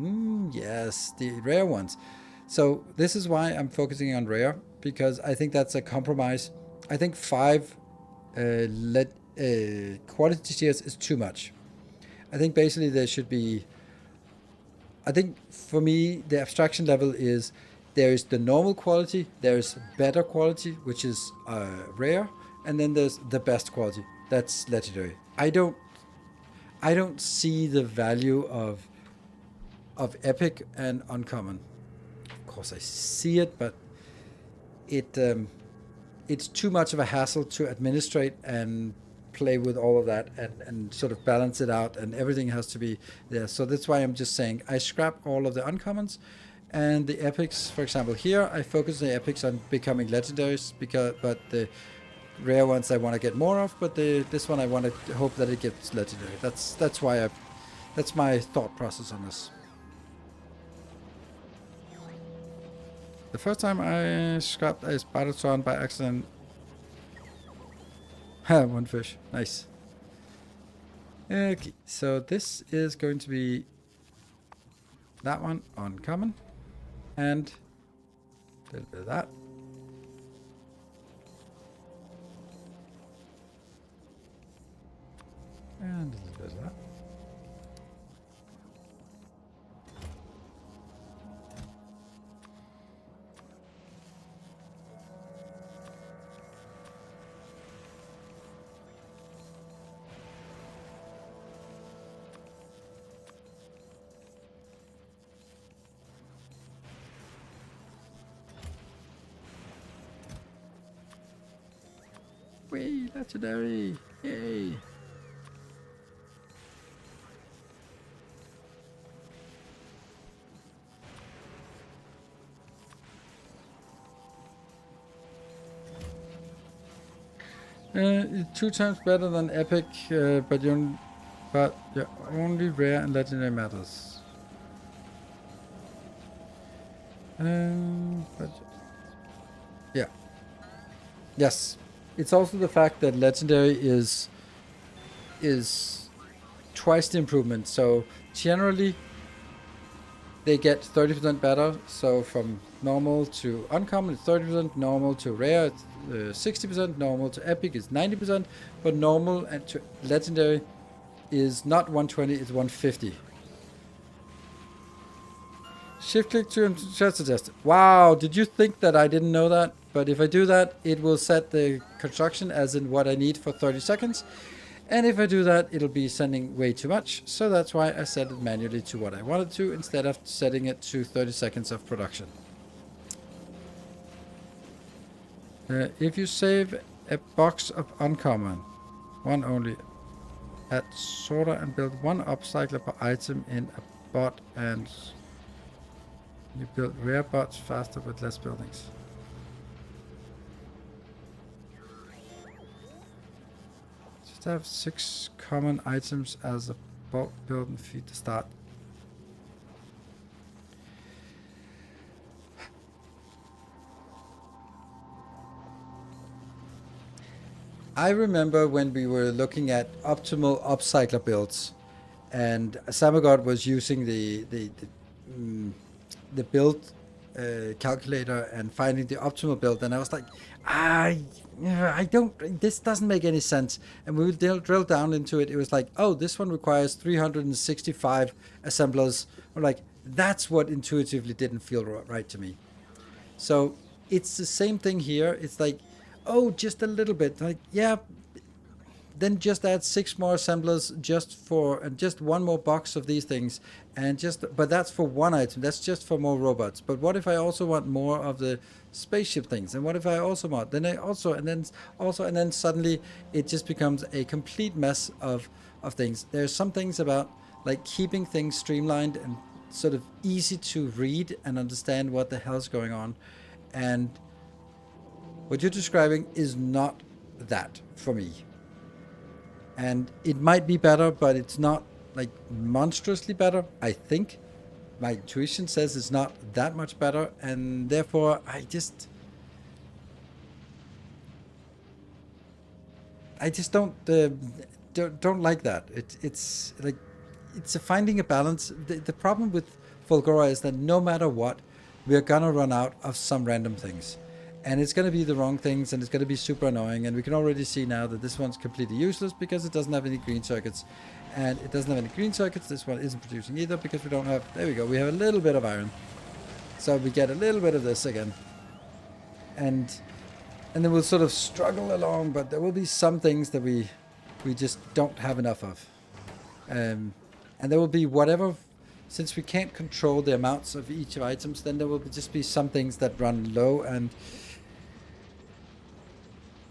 Yes, the rare ones. So this is why I'm focusing on rare, because I think that's a compromise. I think 5 quality tiers is too much. I think basically there should be... I think for me, the abstraction level is, there is the normal quality, there's better quality, which is rare, and then there's the best quality. That's legendary. I don't see the value of epic and uncommon. Of course I see it, but it's too much of a hassle to administrate and play with all of that and sort of balance it out, and everything has to be there. So that's why I'm just saying I scrap all of the uncommons, and the epics, for example, here I focus the epics on becoming legendaries, but the rare ones I want to get more of, but this one I want to hope that it gets legendary. That's why that's my thought process on this. The first time I scrapped a spider by accident. 1 fish. Nice. Okay, so this is going to be that one uncommon, and a little bit of that. And a little bit of that. Whee, legendary! Yay! It's 2 times better than epic, but only rare and legendary matters. But yeah, yes. It's also the fact that legendary is is twice the improvement. So generally they get 30% better. So from normal to uncommon it's 30%, normal to rare it's 60%, normal to epic is 90%, but normal and to legendary is not 120, it's 150. Shift click to just adjust. Wow, did you think that I didn't know that? But if I do that, it will set the construction as in what I need for 30 seconds. And if I do that, it'll be sending way too much. So that's why I set it manually to what I wanted to instead of setting it to 30 seconds of production. If you save a box of uncommon, one only, add sorter and build one upcycler per item in a bot, and you build rare bots faster with less buildings. Just have 6 common items as a bulk build and feed to start. I remember when we were looking at optimal upcycler builds, and Samagod was using the build calculator and finding the optimal build, and I was like, I don't, this doesn't make any sense. And we would drill down into it. It was like, oh, this one requires 365 assemblers. I'm like, that's what intuitively didn't feel right to me. So it's the same thing here. It's like, oh, just a little bit. Like, yeah, then just add 6 more assemblers just for, and just 1 more box of these things, and just, but that's for 1 item. That's just for more robots. But what if I also want more of the spaceship things? And what if I also want? Then I also, and then suddenly it just becomes a complete mess of things. There's some things about like keeping things streamlined and sort of easy to read and understand what the hell's going on, and what you're describing is not that for me. And it might be better, but it's not like monstrously better, I think. My intuition says it's not that much better, and therefore I just don't like that. It's like, it's finding a balance. The problem with Fulgora is that no matter what, we're gonna run out of some random things. And it's going to be the wrong things, and it's going to be super annoying. And we can already see now that this one's completely useless because it doesn't have any green circuits. And it doesn't have any green circuits. This one isn't producing either because we don't have... There we go. We have a little bit of iron. So we get a little bit of this again. And then we'll sort of struggle along, but there will be some things that we just don't have enough of. And there will be whatever... Since we can't control the amounts of each of items, then there will just be some things that run low, and...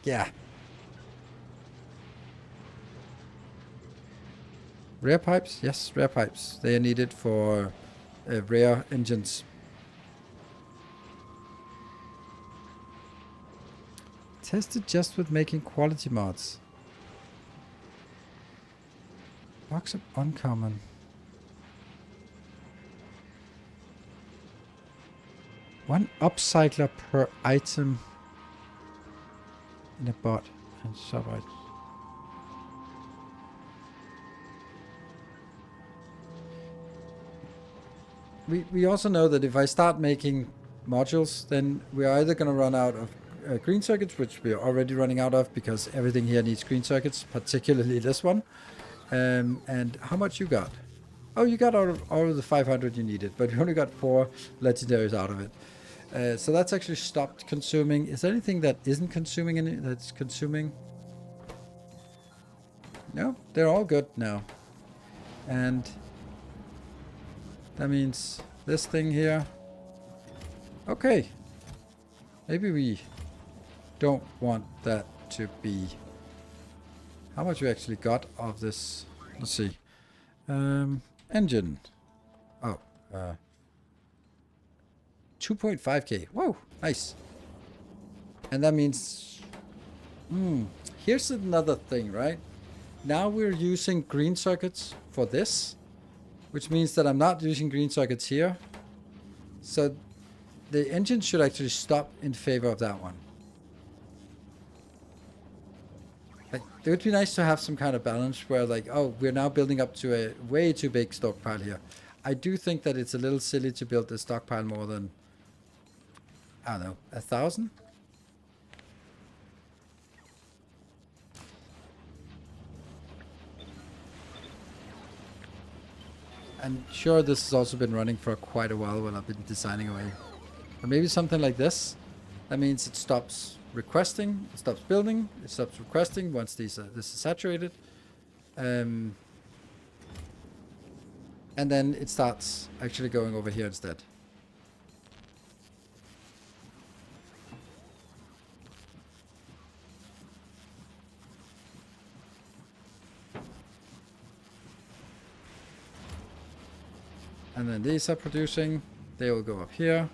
yeah. Rare pipes? Yes, rare pipes. They are needed for rare engines. Tested just with making quality mods. Box of uncommon. One upcycler per item in a bot and sub items. We also know that if I start making modules, then we're either going to run out of green circuits, which we're already running out of because everything here needs green circuits, particularly this one. And how much you got? Oh, you got out of the 500 you needed, but you only got 4 legendaries out of it. So that's actually stopped consuming. Is there anything that isn't consuming any that's consuming? No, they're all good now. And that means this thing here. Okay. Maybe we don't want that to be... How much we actually got of this? Let's see. Engine. Oh, 2.5k. Whoa, nice. And that means... here's another thing, right? Now we're using green circuits for this, which means that I'm not using green circuits here. So the engine should actually stop in favor of that one. Like, it would be nice to have some kind of balance where, like, oh, we're now building up to a way too big stockpile here. I do think that it's a little silly to build the stockpile more than, I don't know, 1,000? And sure, this has also been running for quite a while when I've been designing away. But maybe something like this. That means it stops requesting, it stops building, it stops requesting once this is saturated. And then it starts actually going over here instead. And then these are producing, they will go up here.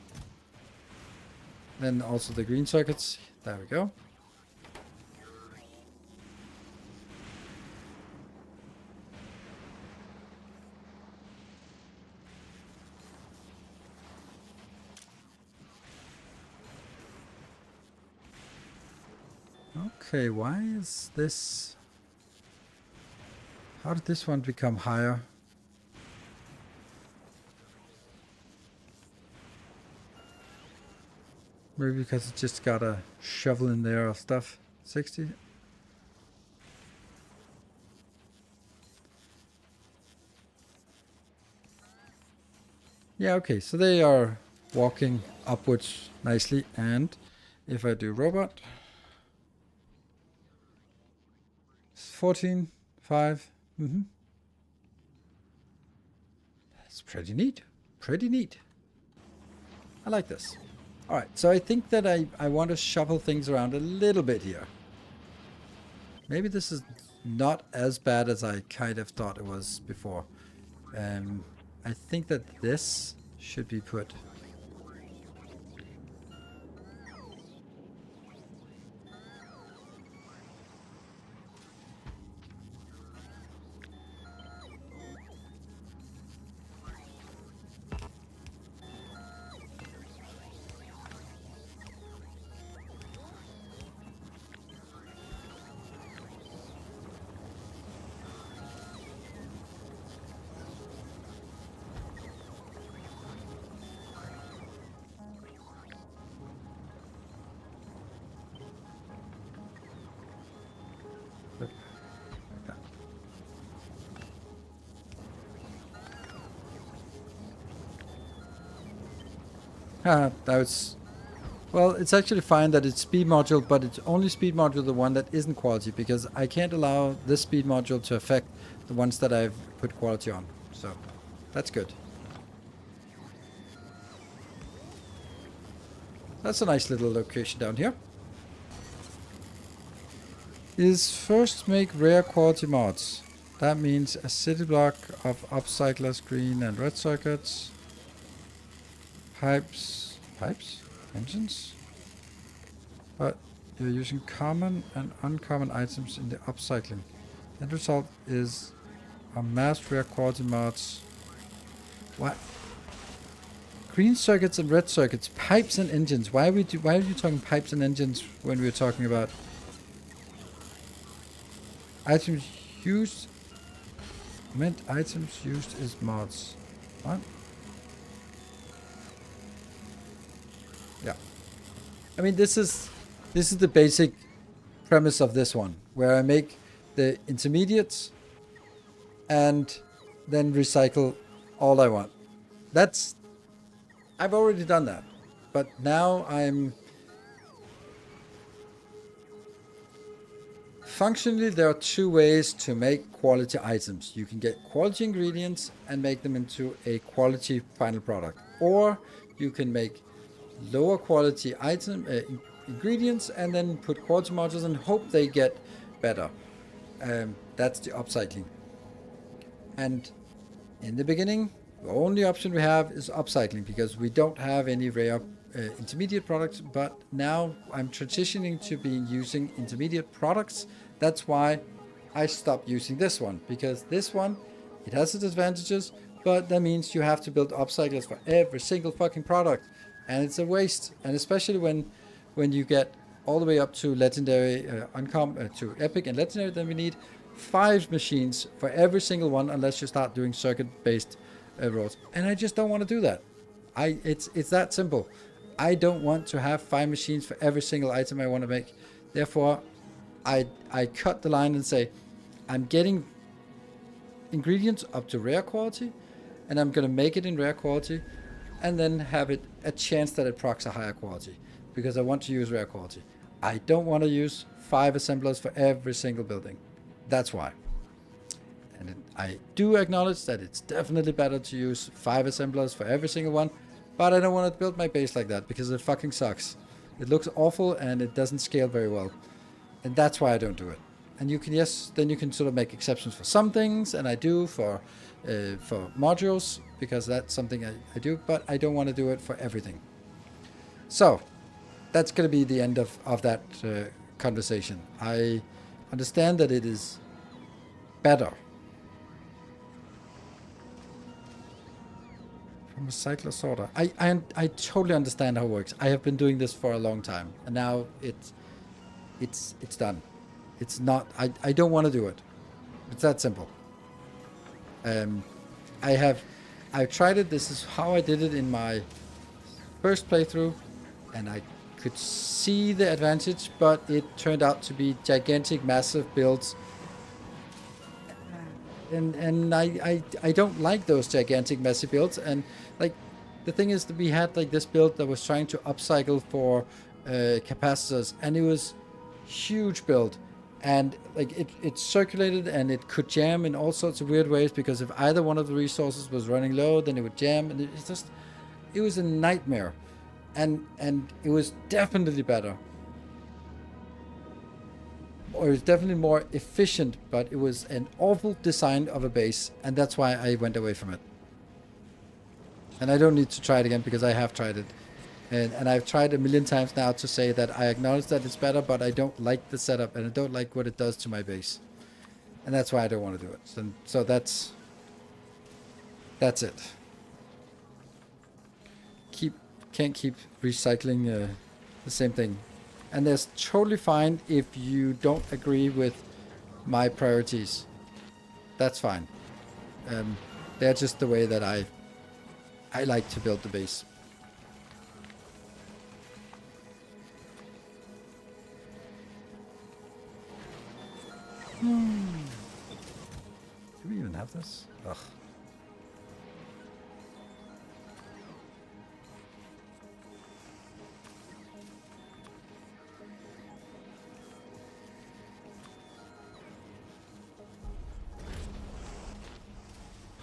Then also the green circuits, there we go. Okay, why is this... How did this one become higher? Maybe because it just got a shovel in there of stuff. 60? Yeah, okay, so they are walking upwards nicely. And if I do robot... 14, 5. That's pretty neat. Pretty neat. I like this. Alright, so I think that I want to shuffle things around a little bit here. Maybe this is not as bad as I kind of thought it was before. I think that this should be put... that was... Well, it's actually fine that it's speed module, but it's only speed module the one that isn't quality, because I can't allow this speed module to affect the ones that I've put quality on. So, that's good. That's a nice little location down here. Is first make rare quality mods. That means a city block of upcyclers, green and red circuits. Pipes? Engines? But you're using common and uncommon items in the upcycling. The end result is a mass rare quality mods. What? Green circuits and red circuits, pipes and engines. Why are you talking pipes and engines when we're talking about items used? Meant items used is mods. What? Yeah. I mean, this is the basic premise of this one, where I make the intermediates and then recycle all I want. I've already done that, but now functionally, there are two ways to make quality items. You can get quality ingredients and make them into a quality final product, or you can make lower quality ingredients and then put quality modules and hope they get better. That's the upcycling. And in the beginning, the only option we have is upcycling, because we don't have any rare intermediate products. But now I'm transitioning to using intermediate products. That's why I stopped using this one, because this one, it has its advantages, but that means you have to build upcyclers for every single fucking product. And it's a waste. And especially when you get all the way up to legendary, to epic and legendary, then we need 5 machines for every single one, unless you start doing circuit-based rolls. And I just don't want to do that. It's that simple. I don't want to have 5 machines for every single item I want to make. Therefore, I cut the line and say, I'm getting ingredients up to rare quality, and I'm going to make it in rare quality, and then have it a chance that it procs a higher quality, because I want to use rare quality. I don't want to use 5 assemblers for every single building. That's why. And I do acknowledge that it's definitely better to use 5 assemblers for every single one, but I don't want to build my base like that, because it fucking sucks. It looks awful, and it doesn't scale very well. And that's why I don't do it. And you can, yes, then you can sort of make exceptions for some things, and I do for modules, because that's something I do, but I don't want to do it for everything. So, that's going to be the end of that conversation. I understand that it is better from a cycler sorter. I totally understand how it works. I have been doing this for a long time, and now it's done. It's not. I don't want to do it. It's that simple. I've tried it. This is how I did it in my first playthrough, and I could see the advantage, but it turned out to be gigantic, massive builds. And I don't like those gigantic, messy builds. And like, the thing is that we had like this build that was trying to upcycle for capacitors, and it was huge build, and like it circulated, and it could jam in all sorts of weird ways, because if either one of the resources was running low, then it would jam, and it was a nightmare. And it was definitely better, or it was definitely more efficient, but it was an awful design of a base, and that's why I went away from it. And I don't need to try it again, because I have tried it. And I've tried a million times now to say that I acknowledge that it's better, but I don't like the setup, and I don't like what it does to my base. And that's why I don't want to do it. So that's it. Can't keep recycling the same thing. And that's totally fine if you don't agree with my priorities. That's fine. They're just the way that I like to build the base. Do we even have this? Ugh.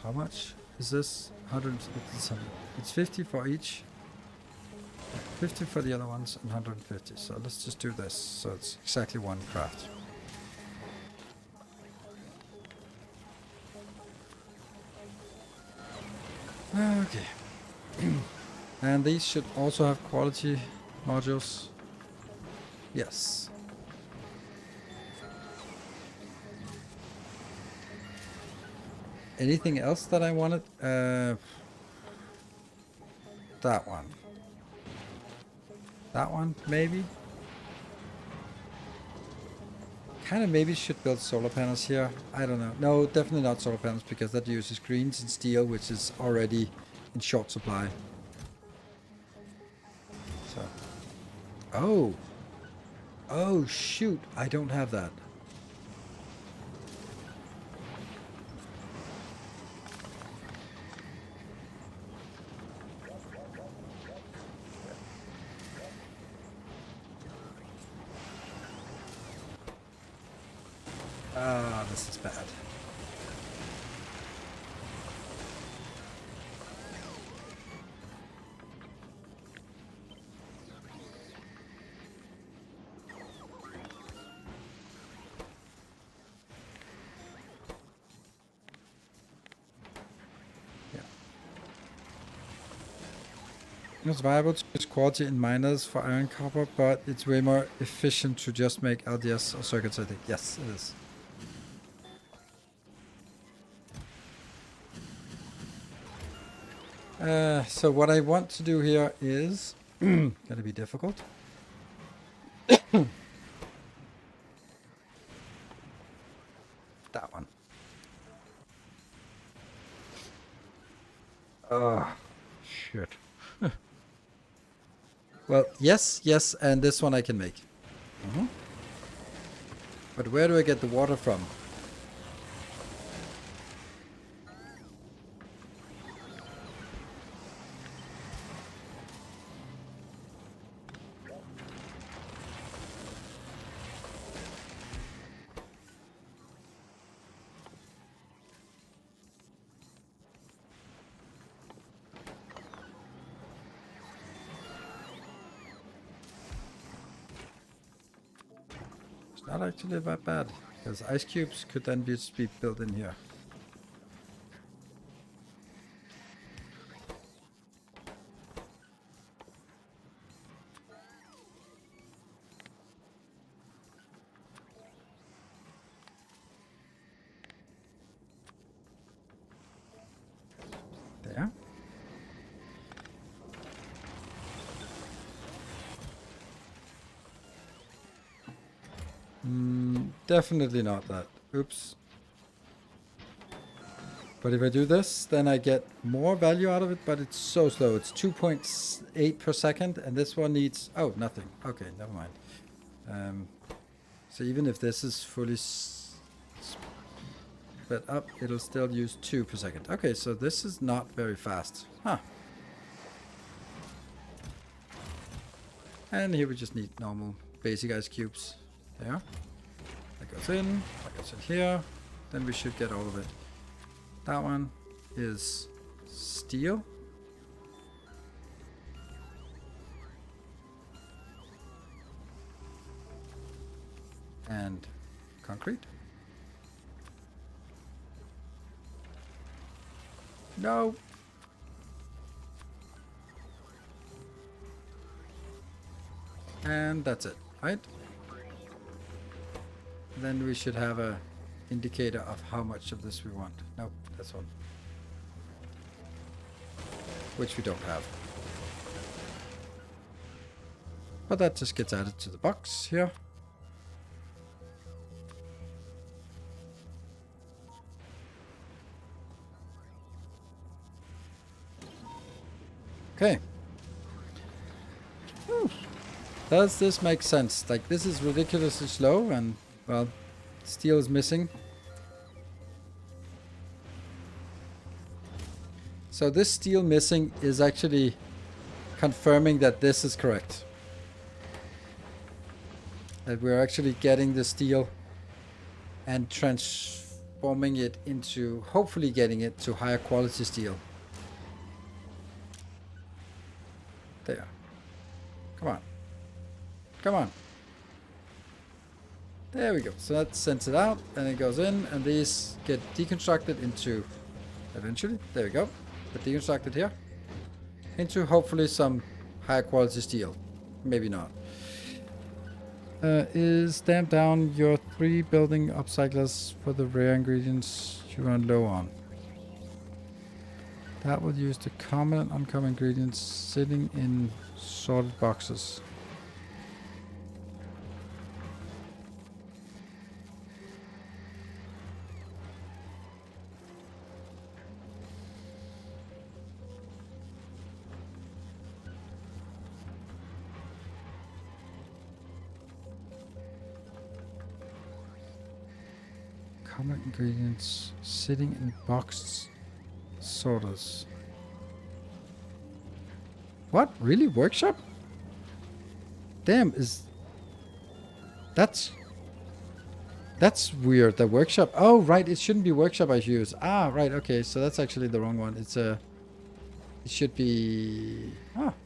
How much is this? 157. It's 50 for each. 50 for the other ones and 150. So let's just do this. So it's exactly 1 craft. Okay. And these should also have quality modules. Yes. Anything else that I wanted? That one. That one, maybe? Kind of maybe should build solar panels here. I don't know. No, definitely not solar panels, because that uses greens and steel, which is already in short supply. So. Oh. Oh, shoot. I don't have that. Ah, this is bad. Yeah. It's viable to use quality in miners for iron copper, but it's way more efficient to just make LDS or circuits, I think. Yes, it is. So what I want to do here is gonna be difficult. That one. Oh, shit. Well, yes, yes, and this one I can make. But where do I get the water from? It's not actually that bad, because ice cubes could then just be built in here. There. Definitely not that. Oops. But if I do this, then I get more value out of it, but it's so slow. It's 2.8 per second, and this one needs... Oh, nothing. Okay, never mind. So even if this is fully sped up, it'll still use 2 per second. Okay, so this is not very fast. Huh. And here we just need normal basic ice cubes. There. That goes in. That goes in here. Then we should get all of it. That one is steel. And concrete. No. And that's it, right? Then we should have a indicator of how much of this we want. Nope, that's one. Which we don't have. But that just gets added to the box here. Okay. Does this make sense? Like, this is ridiculously slow and, well, steel is missing. So this steel missing is actually confirming that this is correct. That we're actually getting the steel and transforming it into, hopefully getting it to higher quality steel. There. Come on. Come on. There we go. So that sends it out and it goes in and these get deconstructed into, eventually, there we go. But deconstructed here into hopefully some higher quality steel. Maybe not. Is stamp down your 3 building upcyclers for the rare ingredients you run low on. That will use the common and uncommon ingredients sitting in sorted boxes. Common ingredients sitting in boxed sorters. What? Really? Workshop? Damn, that's weird. The workshop. Oh, right. It shouldn't be workshop I use. Ah, right. Okay. So that's actually the wrong one. It should be,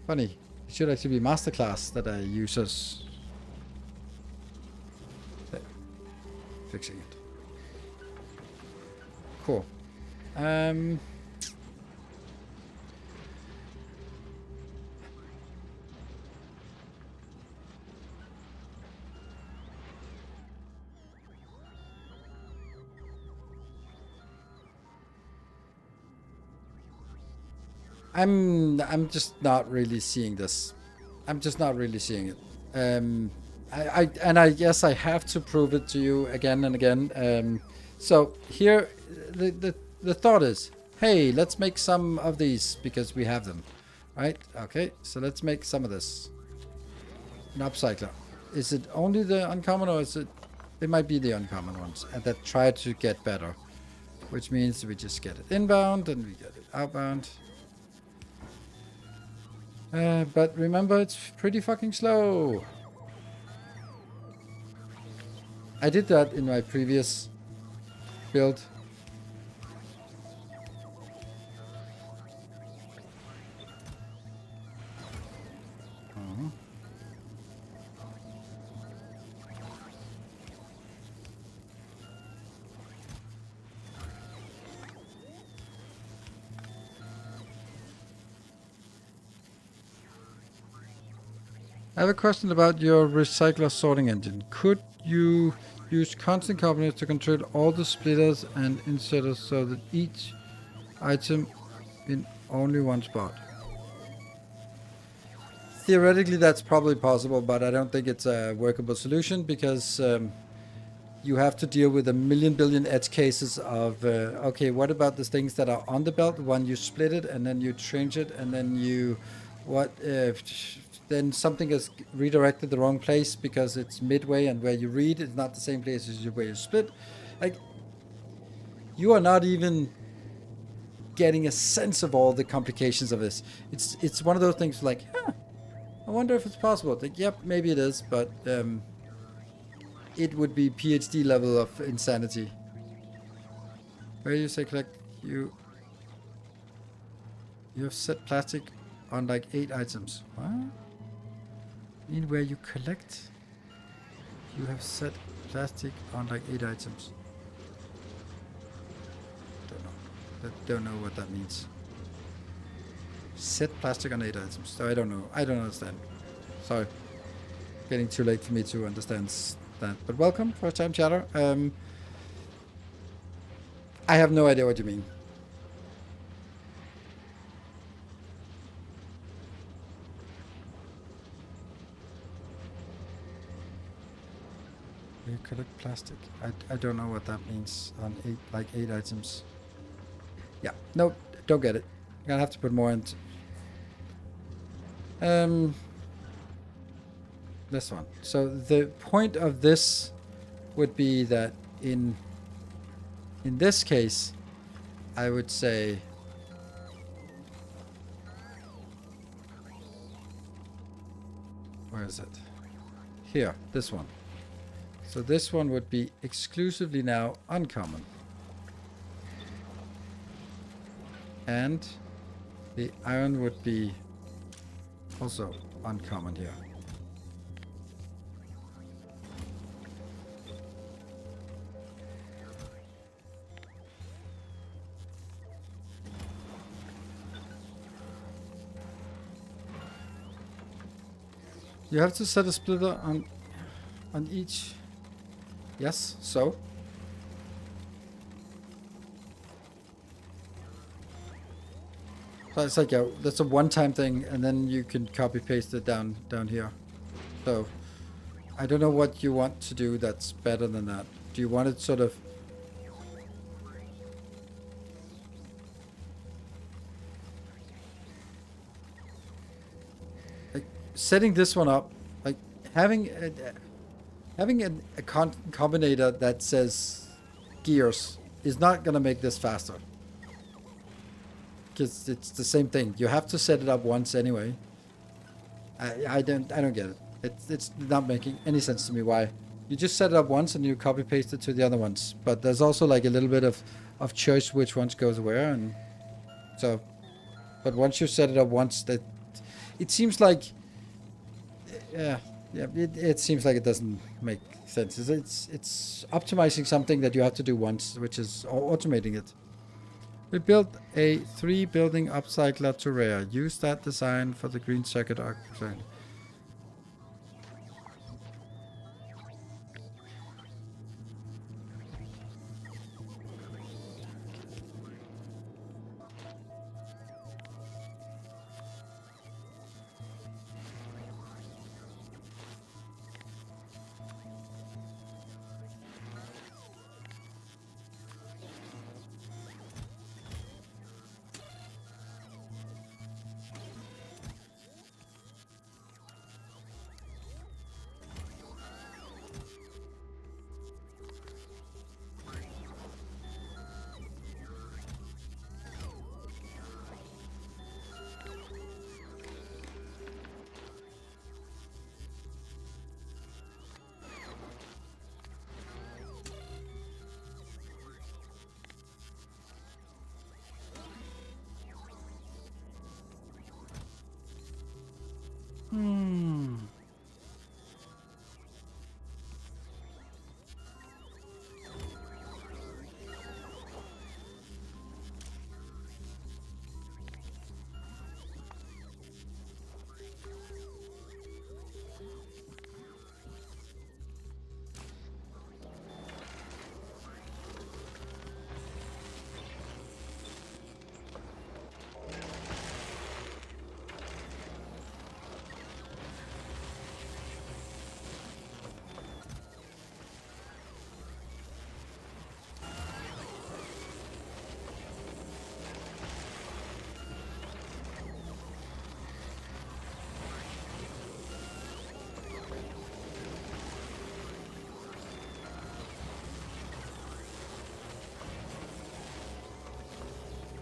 funny. It should actually be masterclass that I use as there. Fixing it. Cool. I'm just not really seeing this. I'm just not really seeing it. I guess I have to prove it to you again and again. So here, the thought is, hey, let's make some of these because we have them, right? Okay, so let's make some of this. An upcycler. Is it only the uncommon, or is it? It might be the uncommon ones, and that try to get better, which means we just get it inbound and we get it outbound. But remember, it's pretty fucking slow. I did that in my previous build. I have a question about your recycler sorting engine. Could you use constant combinators to control all the splitters and inserters so that each item in only one spot? Theoretically, that's probably possible, but I don't think it's a workable solution because you have to deal with a million billion edge cases of, okay, what about the things that are on the belt when you split it and then you change it and then you, then something is redirected the wrong place because it's midway and where you read it's not the same place as where you split. Like, you are not even getting a sense of all the complications of this. It's one of those things like, I wonder if it's possible. Like, yep, maybe it is, but it would be PhD level of insanity. Where you say collect, you have set plastic on like 8 items. What? In where you collect, you have set plastic on like 8 items. Don't know what that means. Set plastic on 8 items. So I don't know. I don't understand. Sorry. Getting too late for me to understand that. But welcome, first time chatter. I have no idea what you mean. You collect plastic. I don't know what that means on 8 items. Yeah, no, don't get it. I'm gonna have to put more into this one. So the point of this would be that in this case, I would say where is it? Here, this one. So this one would be exclusively now uncommon. And the iron would be also uncommon here. You have to set a splitter on each. Yes, so. So it's like that's a one-time thing, and then you can copy paste it down here. So I don't know what you want to do that's better than that. Do you want it sort of like setting this one up, like having a combinator that says gears is not gonna make this faster. Because it's the same thing. You have to set it up once anyway. I don't get it. It's not making any sense to me why. You just set it up once and you copy paste it to the other ones. But there's also like a little bit of choice which ones goes where, and so. But once you set it up once, that it seems like it seems like it doesn't make sense. It's optimizing something that you have to do once, which is automating it. We built a 3-building upcycler to rare. Use that design for the green circuit arc.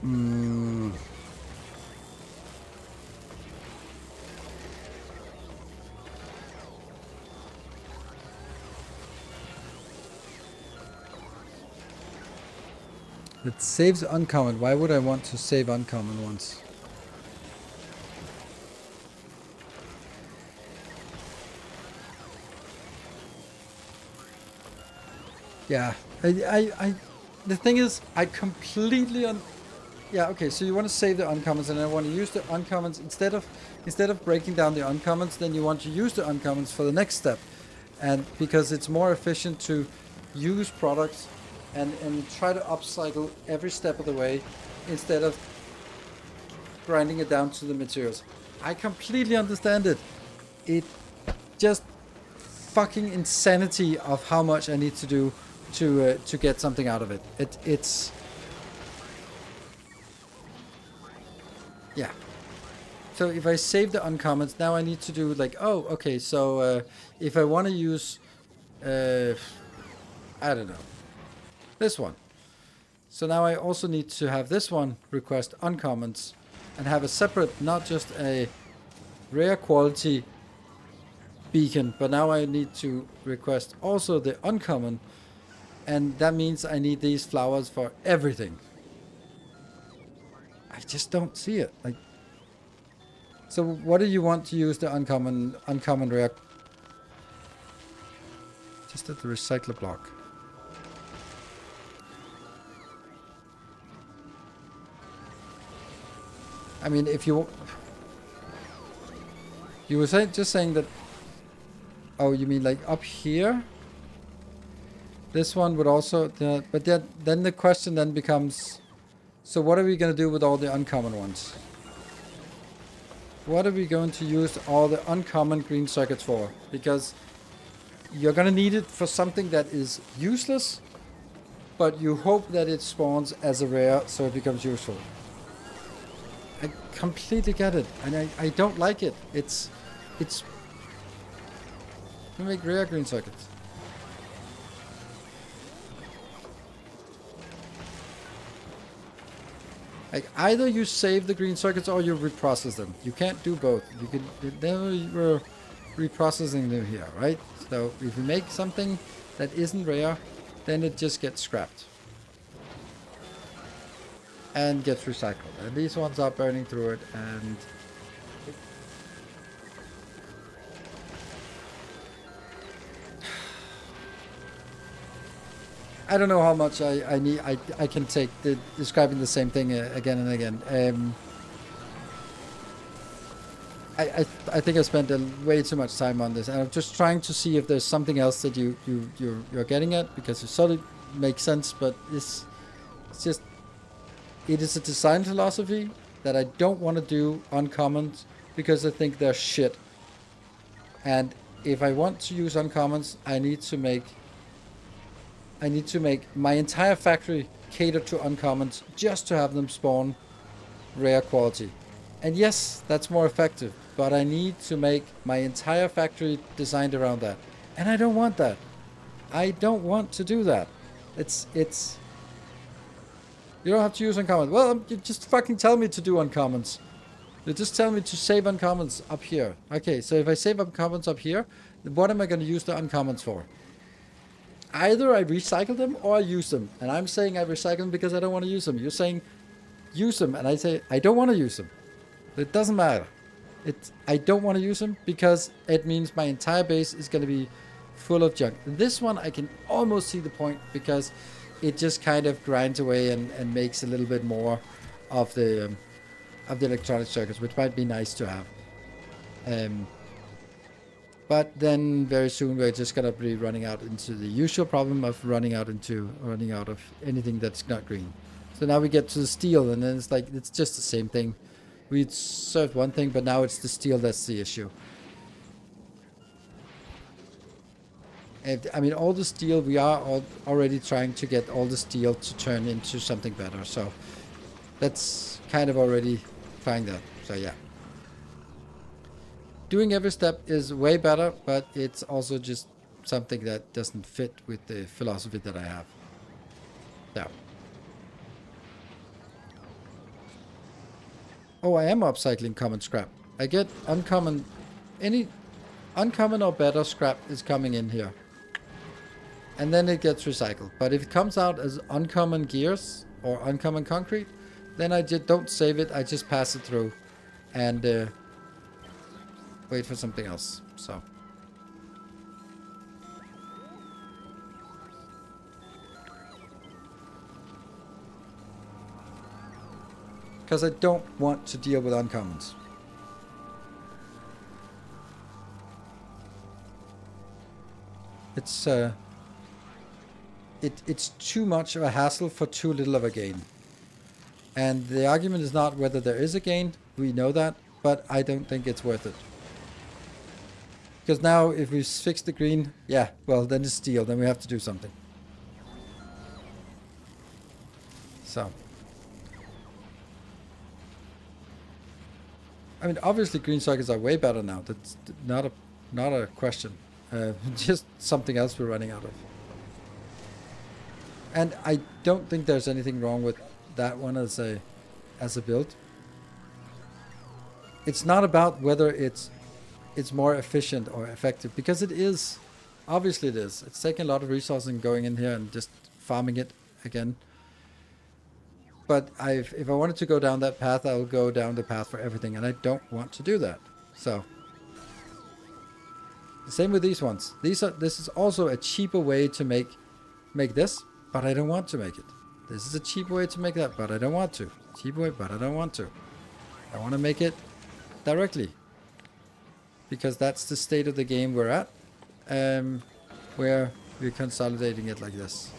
Mm. It saves uncommon. Why would I want to save uncommon ones? Yeah, the thing is, I completely yeah, okay, so you want to save the uncommons, and I want to use the uncommons instead of breaking down the uncommons, then you want to use the uncommons for the next step, and because it's more efficient to use products and try to upcycle every step of the way instead of grinding it down to the materials. I completely understand it. It just fucking insanity of how much I need to do to get something out of it. It's yeah. So if I save the uncommons, now I need to do like, oh, okay, so if I want to use, I don't know, this one. So now I also need to have this one request uncommons and have a separate, not just a rare quality beacon, but now I need to request also the uncommon, and that means I need these flowers for everything. I just don't see it. Like, so what do you want to use the uncommon rare? Just at the recycler block. I mean, if you were just saying that. Oh, you mean like up here? This one would also, but then the question then becomes, so what are we going to do with all the uncommon ones? What are we going to use all the uncommon green circuits for? Because you're going to need it for something that is useless, but you hope that it spawns as a rare so it becomes useful. I completely get it, and I don't like it. It's to make rare green circuits. Like, either you save the green circuits or you reprocess them. You can't do both. You could never reprocessing them here, right? So if you make something that isn't rare, then it just gets scrapped and gets recycled. And these ones are burning through it, and I don't know how much I need. I can take describing the same thing again and again. I think I spent way too much time on this, and I'm just trying to see if there's something else that you're getting at, because it sort of makes sense, but it's just, it is a design philosophy that I don't want to do uncommons because I think they're shit. And if I want to use uncommons, I need to make my entire factory cater to uncommons just to have them spawn rare quality. And yes, that's more effective, but I need to make my entire factory designed around that. And I don't want that. I don't want to do that. It's you don't have to use uncommons. Well, you just fucking tell me to do uncommons. You just tell me to save uncommons up here. Okay, so if I save uncommons up here, what am I going to use the uncommons for? Either I recycle them or I use them. And I'm saying I recycle them because I don't want to use them. You're saying use them, and I say I don't want to use them. It doesn't matter. I don't want to use them because it means my entire base is going to be full of junk. This one I can almost see the point because it just kind of grinds away and makes a little bit more of the electronic circuits, which might be nice to have. But then very soon we're just gonna be running out into the usual problem of running out of anything that's not green. So now we get to the steel, and then it's like it's just the same thing. We served one thing, but now it's the steel that's the issue. And I mean, all the steel, we are already trying to get all the steel to turn into something better. So that's kind of already trying that. So yeah. Doing every step is way better, but it's also just something that doesn't fit with the philosophy that I have. So. Oh, I am upcycling common scrap. I get uncommon... Any uncommon or better scrap is coming in here. And then it gets recycled. But if it comes out as uncommon gears or uncommon concrete, then I just don't save it. I just pass it through and wait for something else. So. Because I don't want to deal with uncommons. It's too much of a hassle for too little of a gain. And the argument is not whether there is a gain, we know that, but I don't think it's worth it. Because now if we fix the green, yeah, well then it's steel, then we have to do something. So. I mean, obviously green sockets are way better now. That's not a question. Just something else we're running out of. And I don't think there's anything wrong with that one as a build. It's not about whether it's more efficient or effective, because it is. Obviously it is. It's taking a lot of resources and going in here and just farming it again. But if I wanted to go down that path, I'll go down the path for everything, and I don't want to do that. So, the same with these ones. This is also a cheaper way to make this, but I don't want to make it. This is a cheaper way to make that, but I don't want to. Cheaper way, but I don't want to. I want to make it directly, because that's the state of the game we're at, where we're consolidating it like this.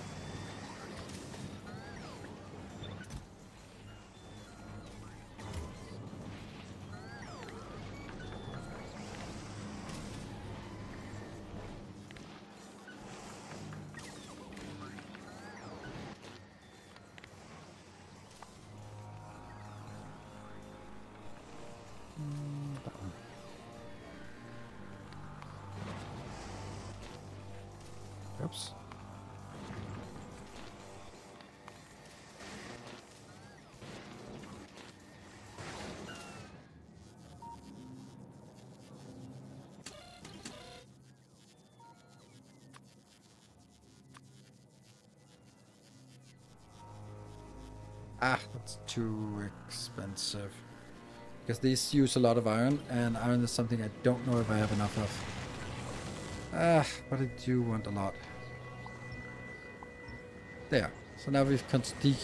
Oops. Ah, that's too expensive. Because these use a lot of iron, and iron is something I don't know if I have enough of. Ah, but I do want a lot. There. So now we've the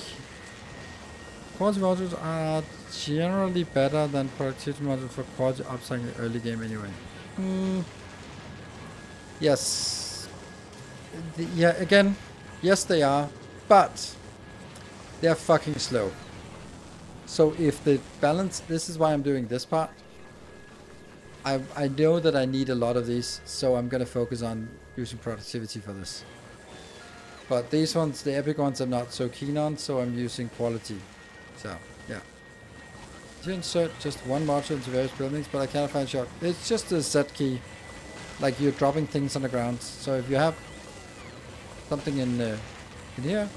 quality modules are generally better than productivity modules for quality upcycling early game anyway. Yes. Yeah, again, yes they are, but they're fucking slow. So if the balance, this is why I'm doing this part. I know that I need a lot of these, so I'm going to focus on using productivity for this. But these ones, the epic ones, I'm not so keen on, so I'm using quality. So, yeah. You insert just one module into various buildings, but I cannot find short. It's just a Z key, like you're dropping things on the ground. So if you have something in here,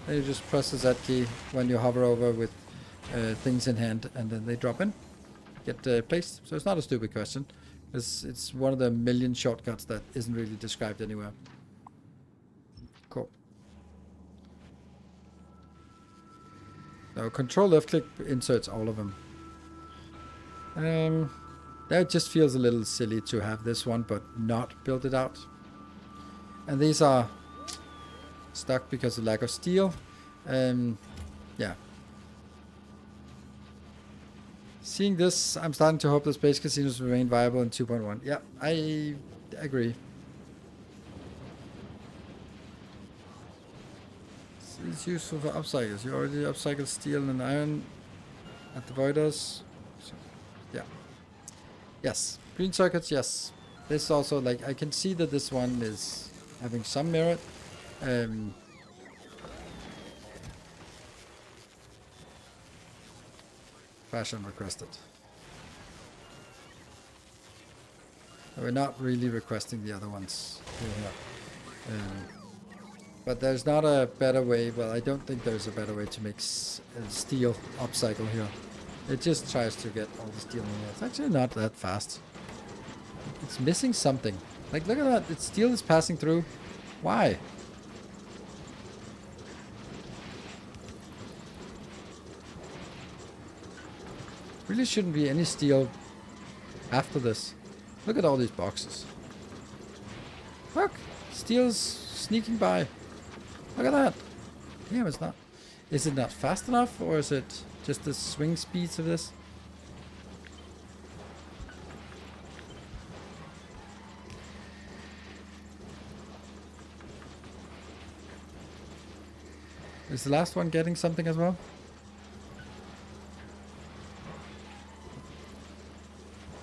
then you just press the Z key when you hover over with things in hand, and then they drop in, get placed. So it's not a stupid question. It's one of the million shortcuts that isn't really described anywhere. Cool. Now control left click inserts all of them. That just feels a little silly to have this one but not build it out. And these are stuck because of lack of steel. Yeah. Seeing this, I'm starting to hope that space casinos remain viable in 2.1. Yeah, I agree. It's useful for upcycles. You already upcycle steel and iron at the voiders. So, yeah. Yes. Green circuits, yes. This also, like, I can see that this one is having some merit. Fashion requested. We're not really requesting the other ones. Yeah. But there's not a better way. Well, I don't think there's a better way to make steel upcycle here. It just tries to get all the steel in here. It's actually not that fast. It's missing something. Like, look at that. Its steel is passing through. Why? Really shouldn't be any steel after this. Look at all these boxes. Look! Steel's sneaking by. Look at that. Yeah, it's not. Is it not fast enough, or is it just the swing speeds of this? Is the last one getting something as well?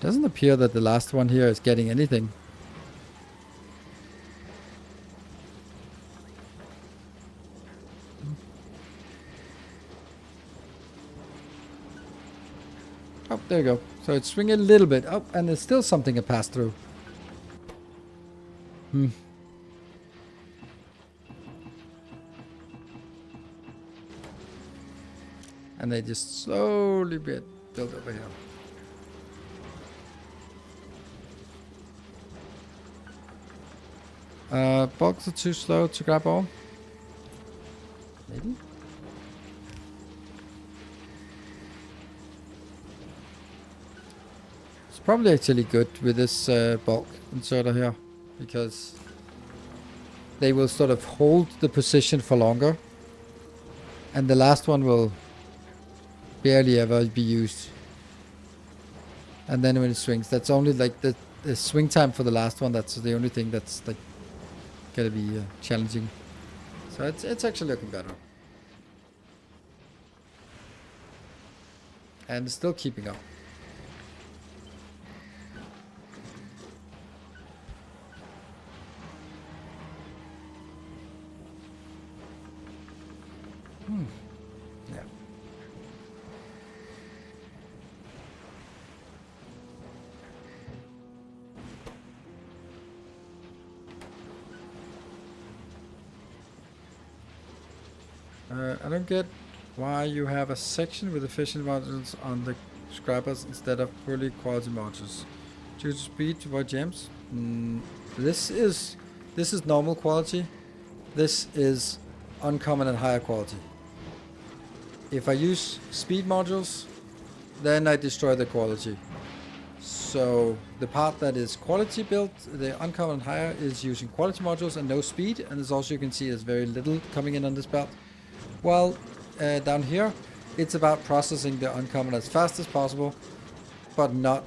Doesn't appear that the last one here is getting anything. Oh, there you go. So it's swinging a little bit. Oh, and there's still something to pass through. And they just slowly build over here. Bolts are too slow to grab all. Maybe? It's probably actually good with this bulk inserter here, because they will sort of hold the position for longer, and the last one will barely ever be used. And then when it swings, that's only like the swing time for the last one. That's the only thing that's like gonna be challenging. So it's actually looking better, and still keeping up. Yeah. I don't get why you have a section with efficient modules on the scrappers instead of poorly quality modules. Due to speed to avoid jams. This is normal quality. This is uncommon and higher quality. If I use speed modules, then I destroy the quality. So the part that is quality built, the uncommon and higher, is using quality modules and no speed, and as also you can see there's very little coming in on this belt. Well, down here, it's about processing the uncommon as fast as possible, but not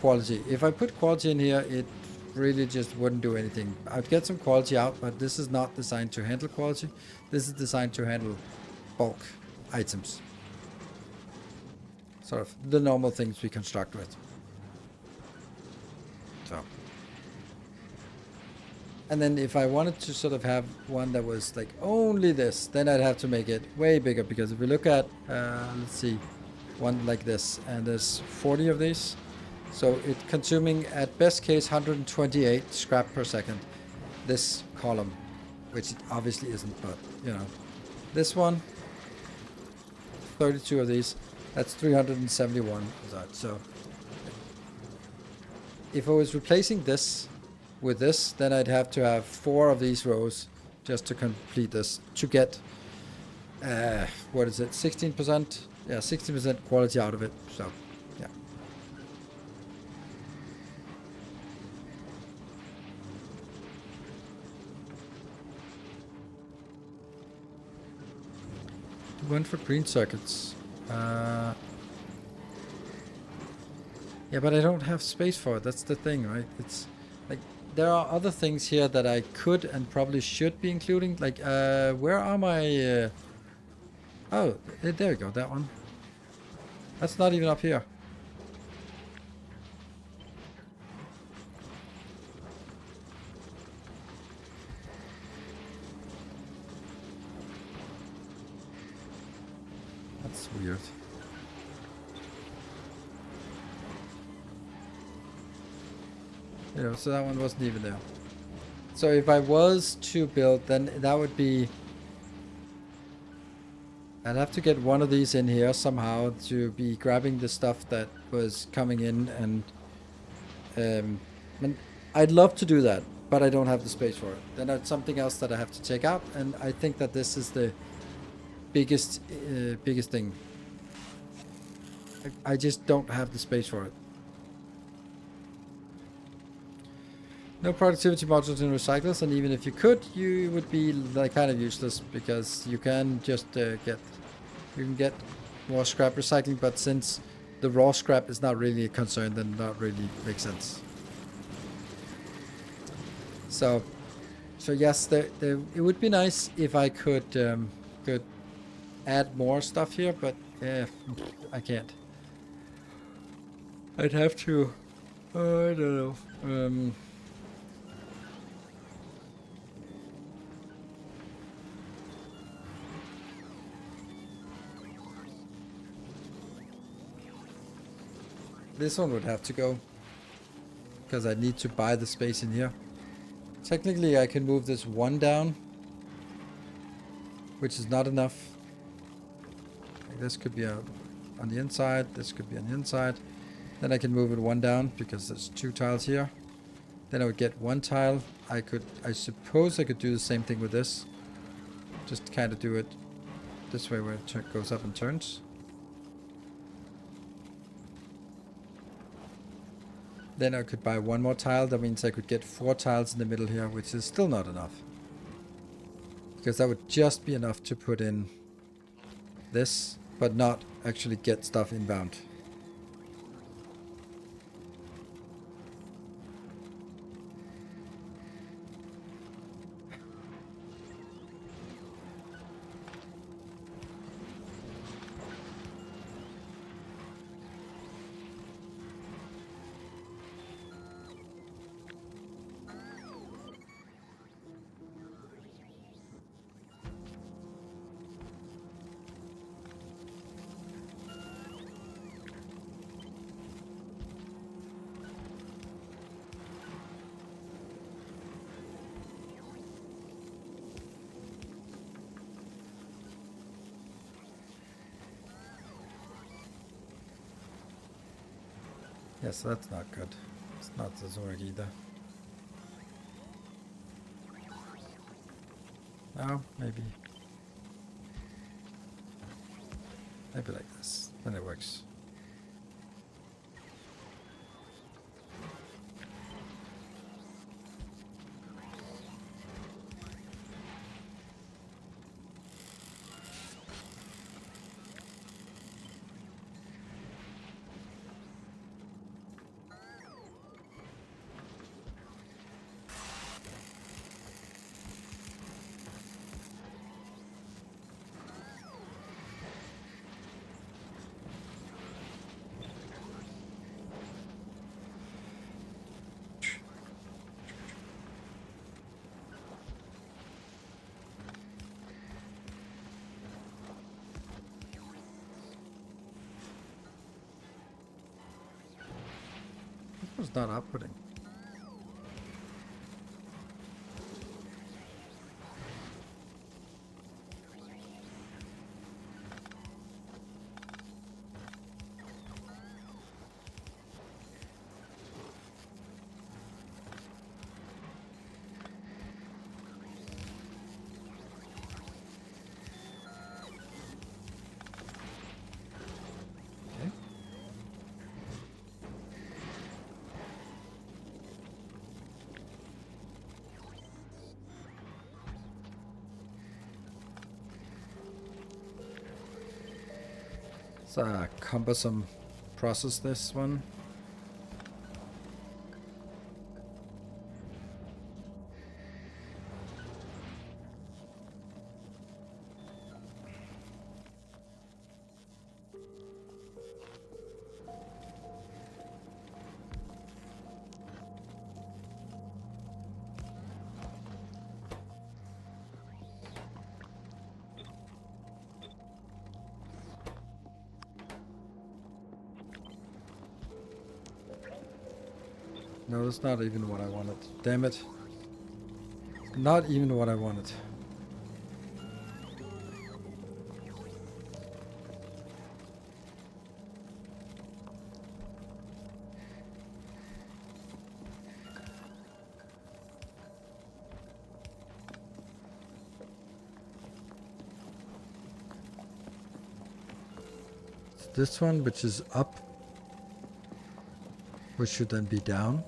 quality. If I put quality in here, it really just wouldn't do anything. I'd get some quality out, but this is not designed to handle quality. This is designed to handle bulk items. Sort of the normal things we construct with. So. And then if I wanted to sort of have one that was like only this, then I'd have to make it way bigger, because if we look at, let's see, one like this, and there's 40 of these. So it's consuming at best case 128 scrap per second. This column, which it obviously isn't, but you know, this one, 32 of these, that's 371. So if I was replacing this with this, then I'd have to have 4 of these rows just to complete this, to get, what is it, 16%? Yeah, 16% quality out of it, so, yeah. Went for green circuits. Yeah, but I don't have space for it, that's the thing, right? It's like, there are other things here that I could and probably should be including. Like, where are my... oh, there we go, that one. That's not even up here. That's weird. You know, so that one wasn't even there. So if I was to build, then that would be... I'd have to get one of these in here somehow to be grabbing the stuff that was coming in, and I'd love to do that, but I don't have the space for it. Then it's something else that I have to take out, and I think that this is the biggest thing. I just don't have the space for it. No productivity modules in recyclers, and even if you could, you would be like kind of useless, because you can just you can get more scrap recycling, but since the raw scrap is not really a concern, then not really makes sense. So yes, it would be nice if I could add more stuff here, but I can't. I'd have to. I don't know. This one would have to go, because I need to buy the space in here. Technically, I can move this one down, which is not enough. This could be on the inside. This could be on the inside. Then I can move it one down, because there's 2 tiles here. Then I would get 1 tile. I suppose I could do the same thing with this. Just kind of do it this way, where it goes up and turns. Then I could buy 1 more tile. That means I could get 4 tiles in the middle here, which is still not enough. Because that would just be enough to put in this, but not actually get stuff inbound. Yes, that's not good. It's not the Zorg either. No, maybe. Maybe like this. Then it works. It's not outputting. It's a cumbersome process, this one. No, that's not even what I wanted. Damn it. Not even what I wanted. This one, which is up, which should then be down.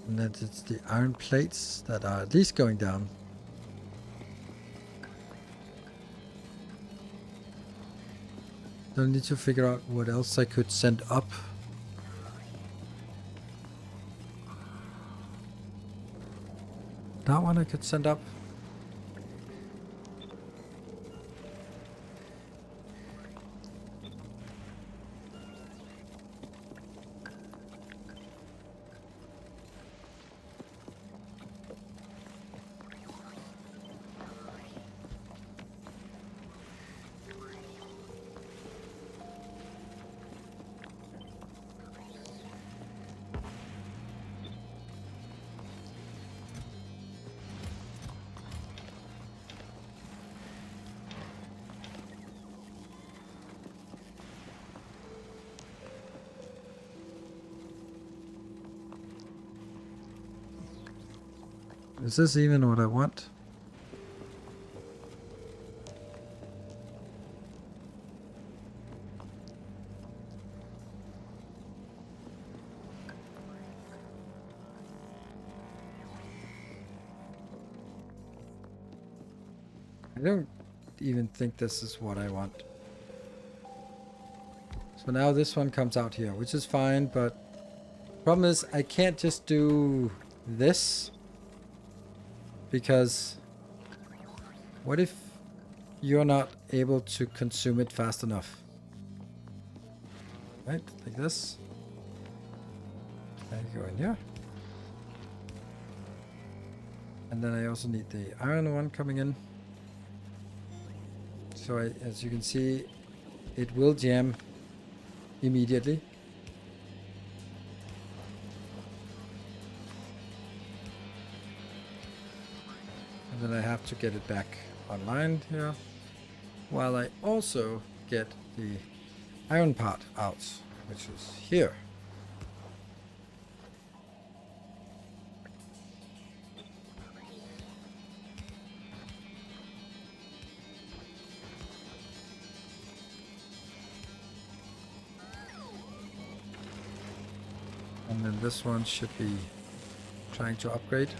And then it's the iron plates that are at least going down. Then I need to figure out what else I could send up. That one I could send up. Is this even what I want? I don't even think this is what I want. So now this one comes out here, which is fine, but problem is I can't just do this. Because what if you're not able to consume it fast enough? Right, like this. And you go in here. And then I also need the iron one coming in. So as you can see, it will jam immediately. And then I have to get it back online here, while I also get the iron part out, which is here. And then this one should be trying to upgrade.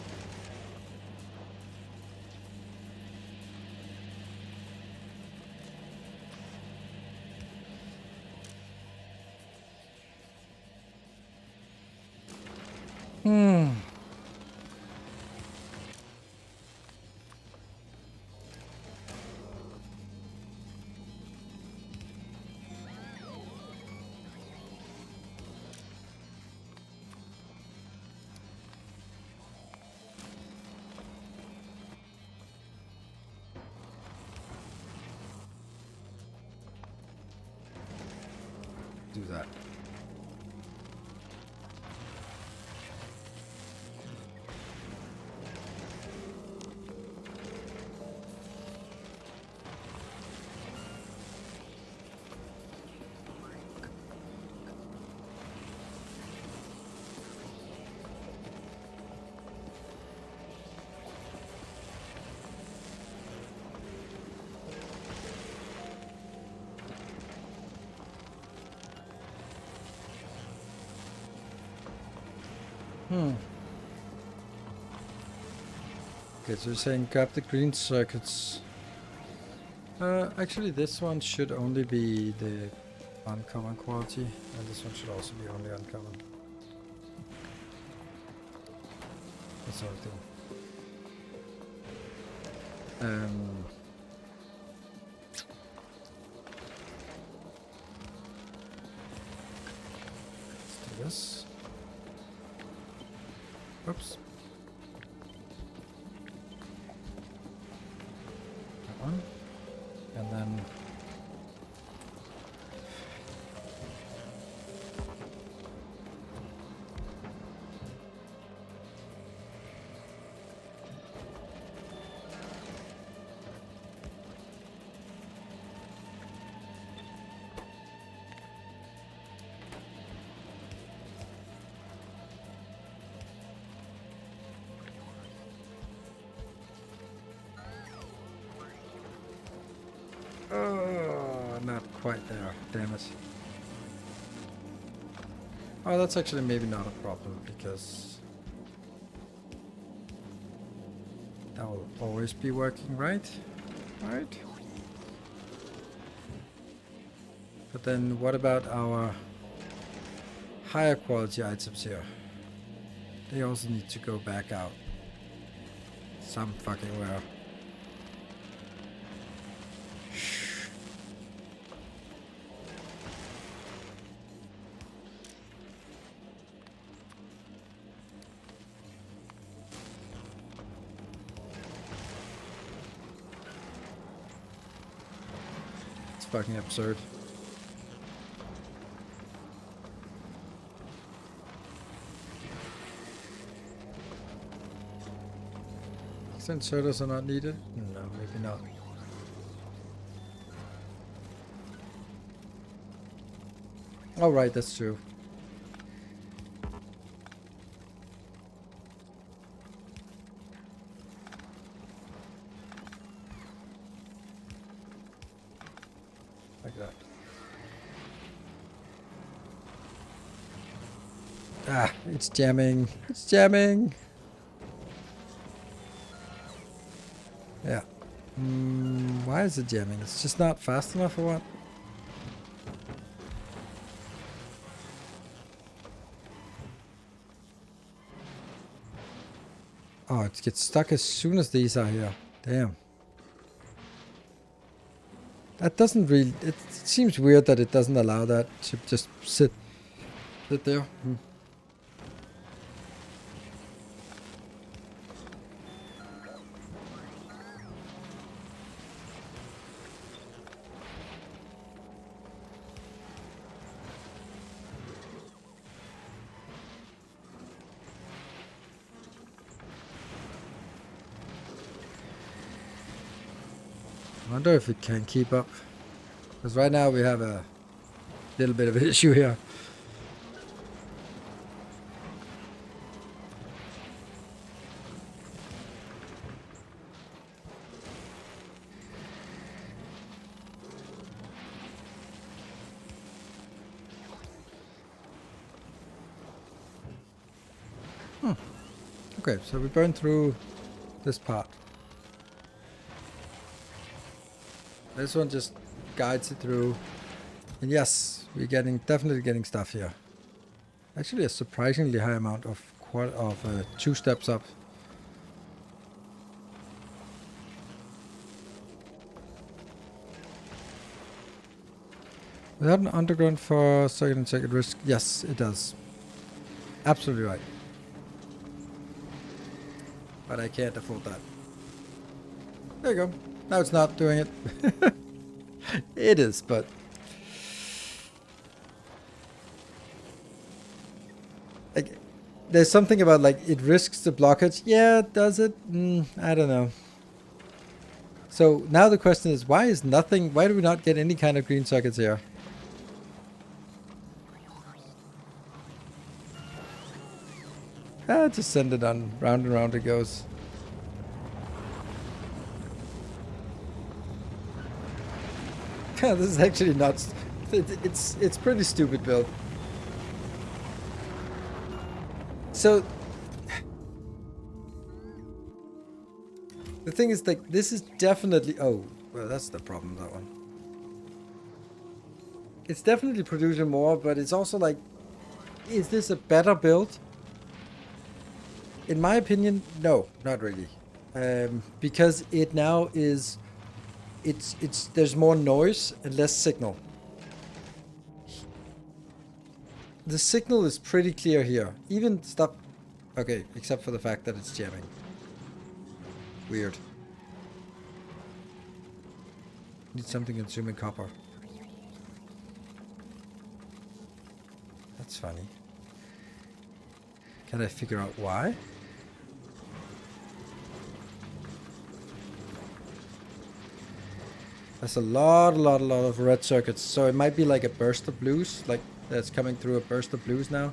Do that. Okay, so you're saying grab the green circuits. Actually this one should only be the uncommon quality, and this one should also be only uncommon. That's everything. Let's do this. Oops. That one. And then Oh, not quite there. Damn it. Oh, that's actually maybe not a problem because that will always be working, right? Right? But then what about our higher quality items here? They also need to go back out. Some fucking where. It's fucking absurd. Inserters are not needed? No, maybe not. Oh, right, that's true. Like that. Ah, it's jamming. It's jamming. Yeah. Why is it jamming? It's just not fast enough or what? Oh, it gets stuck as soon as these are here. Damn. That doesn't really... It seems weird that it doesn't allow that to just sit there. I wonder if it can keep up. Because right now we have a little bit of an issue here. Okay, so we burn through this part. This one just guides it through. And yes, we're definitely getting stuff here. Actually a surprisingly high amount of 2 steps up. Without an underground for second and second risk, yes, it does. Absolutely right. But I can't afford that. There you go. Now it's not doing it. It is, but... Like, there's something about, like, it risks the blockage. Yeah, does it? I don't know. So now the question is, why do we not get any kind of green circuits here? Just send it on, round and round it goes. This is actually not... It's pretty stupid build. So... The thing is, like, this is definitely... Oh, well, that's the problem, that one. It's definitely producing more, but it's also like... Is this a better build? In my opinion, no, not really. Because it now is... There's more noise and less signal. The signal is pretty clear here. Even stuff... Okay, except for the fact that it's jamming. Weird. Need something consuming copper. That's funny. Can I figure out why? There's a lot of red circuits, so it might be like a burst of blues, like that's coming through a burst of blues now.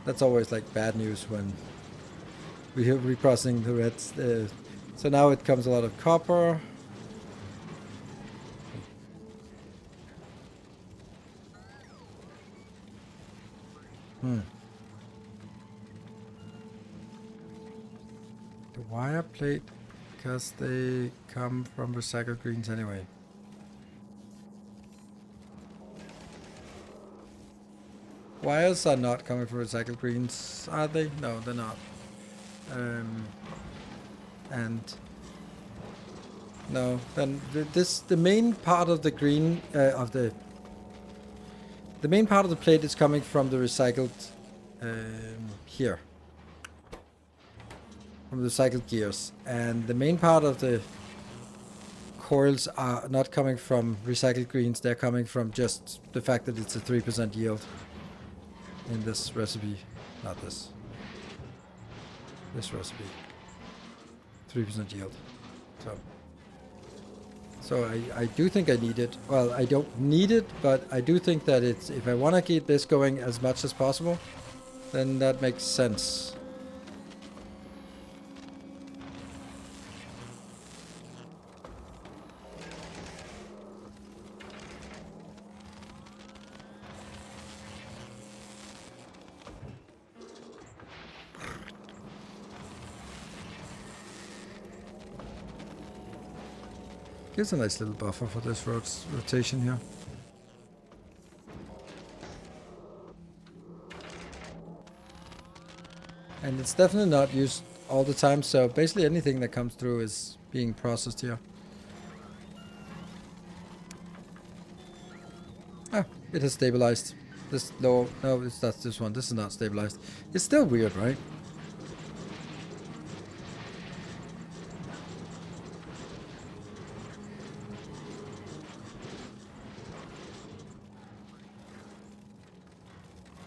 That's always like bad news when we are reprocessing the reds. So now it comes a lot of copper. The wire plate, because they come from recycled greens anyway. Wires are not coming from recycled greens, are they? No, they're not. And no, then the main part of the green the main part of the plate is coming from the recycled here, from the recycled gears, and the main part of the coils are not coming from recycled greens. They're coming from just the fact that it's a 3% yield in this recipe, not this recipe. 3% yield. So I do think I need it. Well, I don't need it, but I do think that it's, if I want to keep this going as much as possible, then that makes sense. Gives a nice little buffer for this rotation here. And it's definitely not used all the time, so basically anything that comes through is being processed here. Ah, it has stabilized. This no, that's this one. This is not stabilized. It's still weird, right?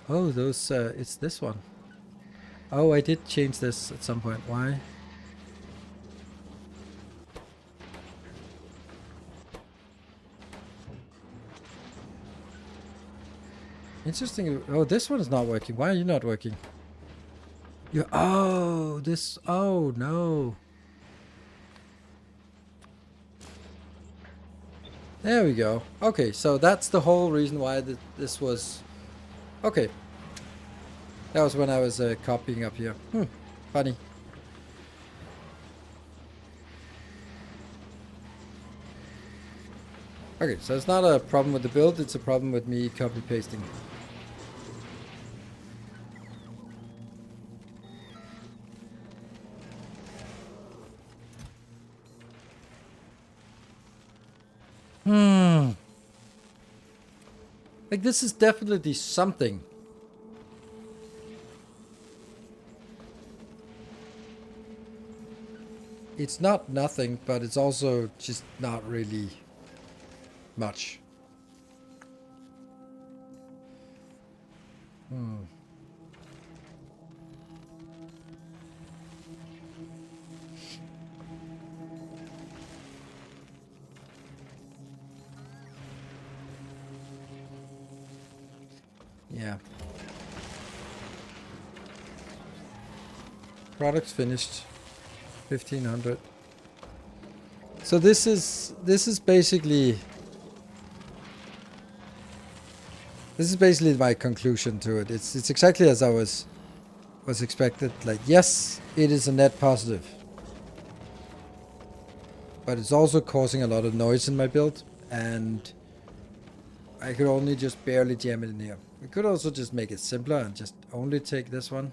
Oh, those, it's this one. Oh, I did change this at some point. Why? Interesting. Oh, this one is not working. Why are you not working? You, oh, this, oh no. There we go. Okay, so that's the whole reason why this was... Okay. That was when I was copying up here. Funny. Okay, so it's not a problem with the build, it's a problem with me copy-pasting. Like, this is definitely something. It's not nothing, but it's also just not really much. Yeah. Products finished. 1500. So this is basically my conclusion to it. It's exactly as I was expected. Like, yes, it is a net positive, but it's also causing a lot of noise in my build, and I could only just barely jam it in here. We could also just make it simpler and just only take this one.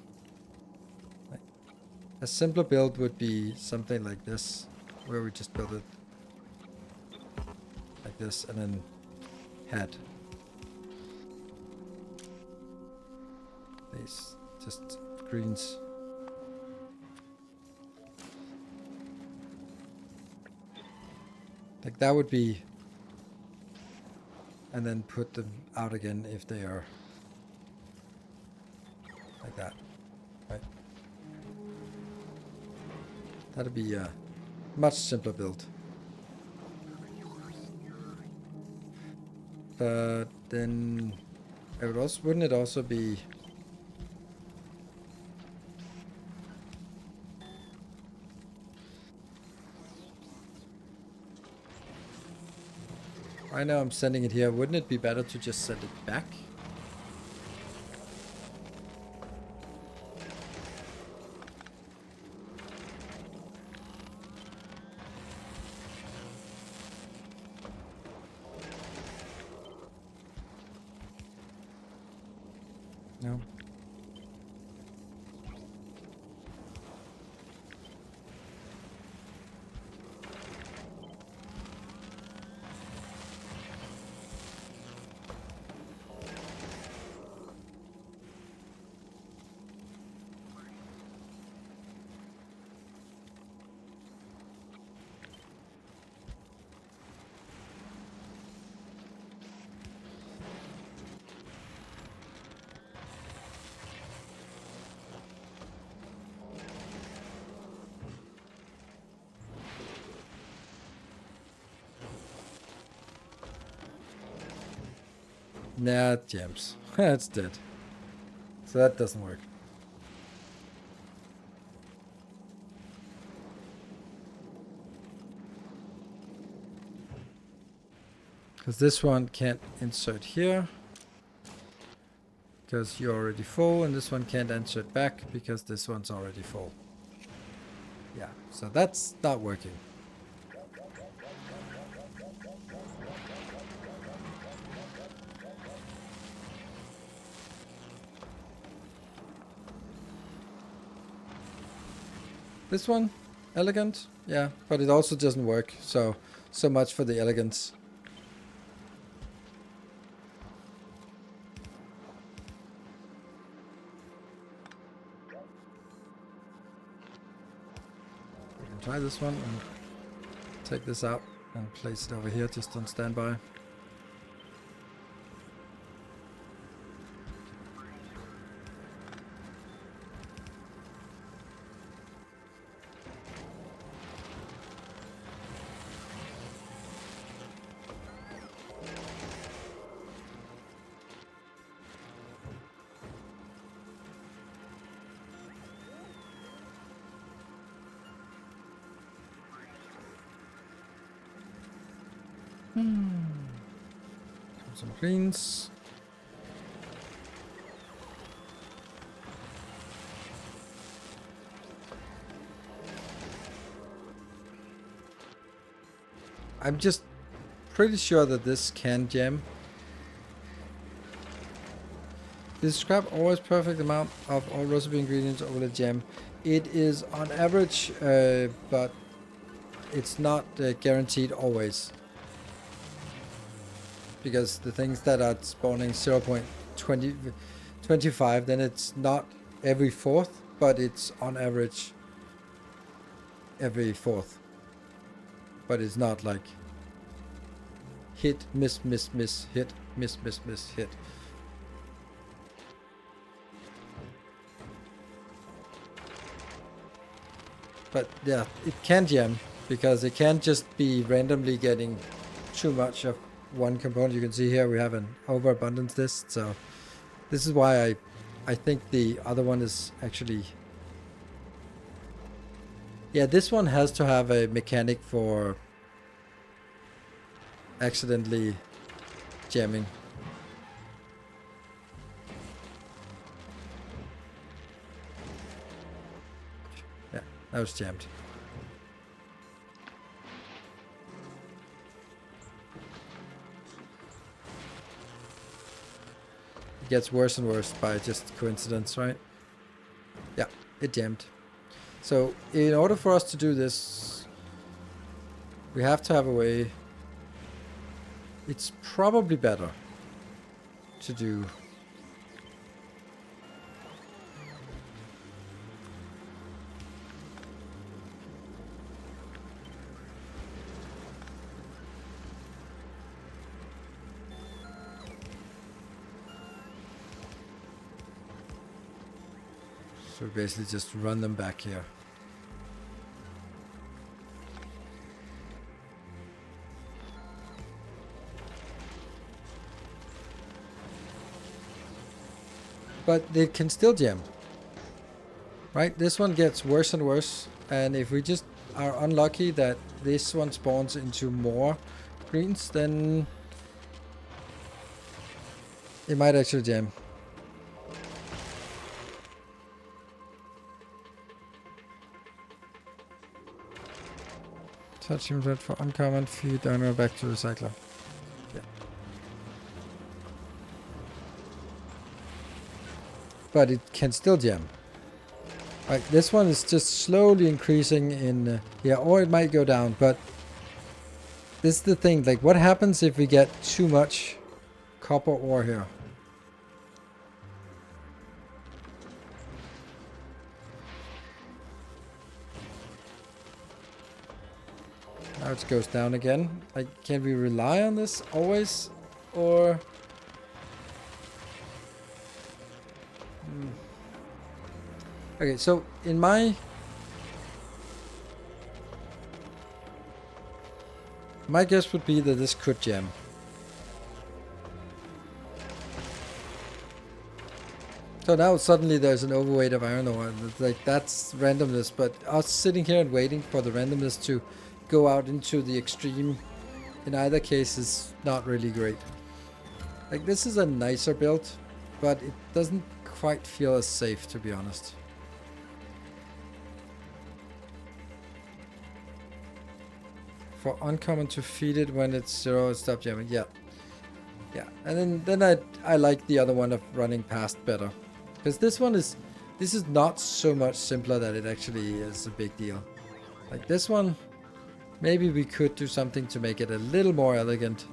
A simpler build would be something like this, where we just build it like this and then had these just greens. Like that would be, and then put them out again if they are like that, right? That'd be a much simpler build. But then it would also, wouldn't it also be right now I'm sending it here, wouldn't it be better to just send it back? No. Nah, it jams. It's dead. So that doesn't work. Because this one can't insert here. Because you're already full, and this one can't insert back because this one's already full. Yeah, so that's not working. This one, elegant, yeah, but it also doesn't work. So much for the elegance. We can try this one and take this out and place it over here just on standby. Some greens. I'm just pretty sure that this can jam. Is scrap always perfect amount of all recipe ingredients over the jam? It is on average, but it's not guaranteed always. Because the things that are spawning 0.25, then it's not every fourth, but it's on average every fourth. But it's not like hit, miss, miss, miss, hit, miss, miss, miss, hit. But yeah, it can jam because it can't just be randomly getting too much of one component. You can see here we have an overabundance list, so this is why I think the other one is actually, yeah, this one has to have a mechanic for accidentally jamming. Yeah, that was jammed. Gets worse and worse by just coincidence, right? Yeah, it jammed. So in order for us to do this, we have to have a way. It's probably better to do so basically just run them back here. But they can still jam. Right? This one gets worse and worse. And if we just are unlucky that this one spawns into more greens, then it might actually jam. Touch him red for uncommon, feed owner back to recycler. Yeah. but it can still jam. Like this one is just slowly increasing in yeah, or it might go down, but this is the thing, like what happens if we get too much copper ore here? Now it goes down again. Like, can we rely on this always? Or... Okay, so in my guess would be that this could jam. So now suddenly there's an overweight of iron ore. Like that's randomness, but us sitting here and waiting for the randomness to go out into the extreme in either case is not really great. Like this is a nicer build, but it doesn't quite feel as safe, to be honest. For uncommon to feed it when it's 0, stop jamming. Yeah. Yeah. And then I like the other one of running past better. Because this is not so much simpler that it actually is a big deal. Like this one, maybe we could do something to make it a little more elegant.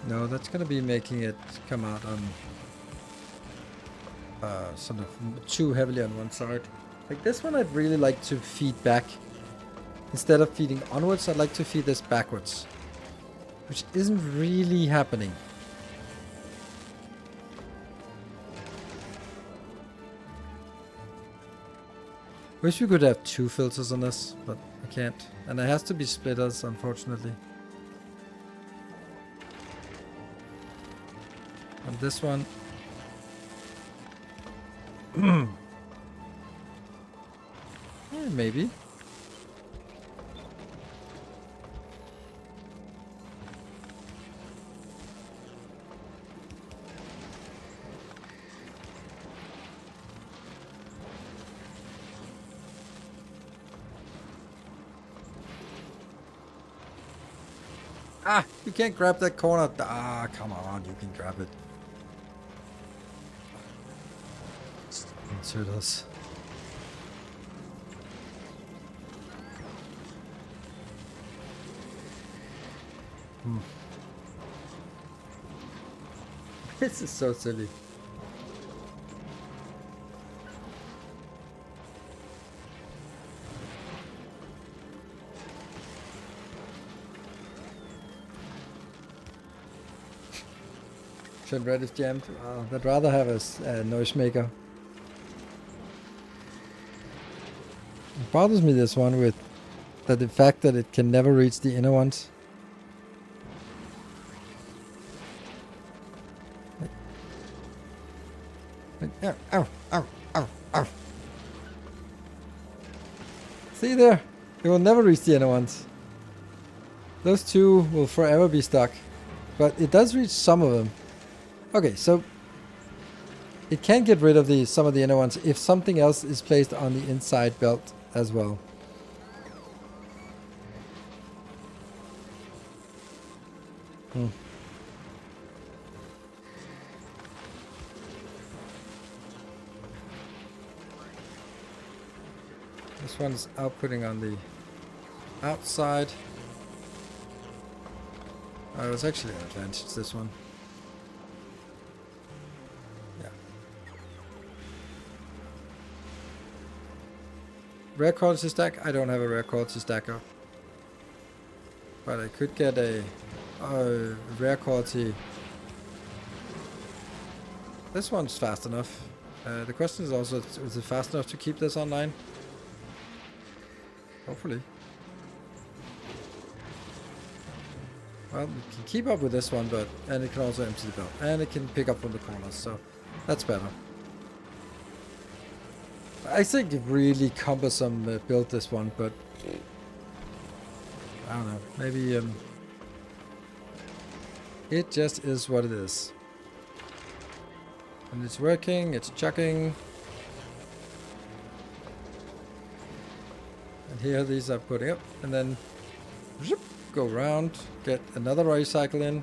No, that's gonna be making it come out on sort of too heavily on one side. Like this one I'd really like to feed back. Instead of feeding onwards, I'd like to feed this backwards. Which isn't really happening. Wish we could have 2 filters on this, but I can't. And it has to be splitters, unfortunately. And this one. Yeah, maybe. Ah, you can't grab that corner. Ah, come on, you can grab it. Insert us. This is so silly. Should red is jammed. I'd rather have a noisemaker. It bothers me this one with the fact that it can never reach the inner ones. Ow, ow, ow, ow, ow. See there? It will never reach the inner ones. Those two will forever be stuck. But it does reach some of them. Okay, so it can get rid of some of the inner ones if something else is placed on the inside belt as well. This one's outputting on the outside. Oh, it was actually an advantage, this one. Yeah. Rare quality stack? I don't have a rare quality stacker. But I could get a rare quality. This one's fast enough. The question is also, is it fast enough to keep this online? Hopefully. Well, it can keep up with this one, and it can also empty the belt. And it can pick up from the corners, so that's better. I think it really cumbersome build this one, but I don't know. Maybe it just is what it is. And it's working, it's chucking. And here these are putting up, and then zip, go around, get another recycle in.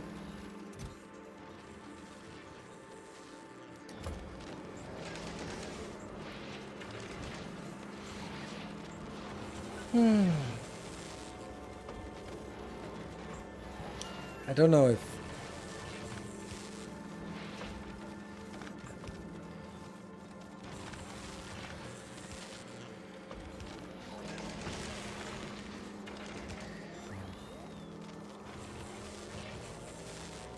I don't know if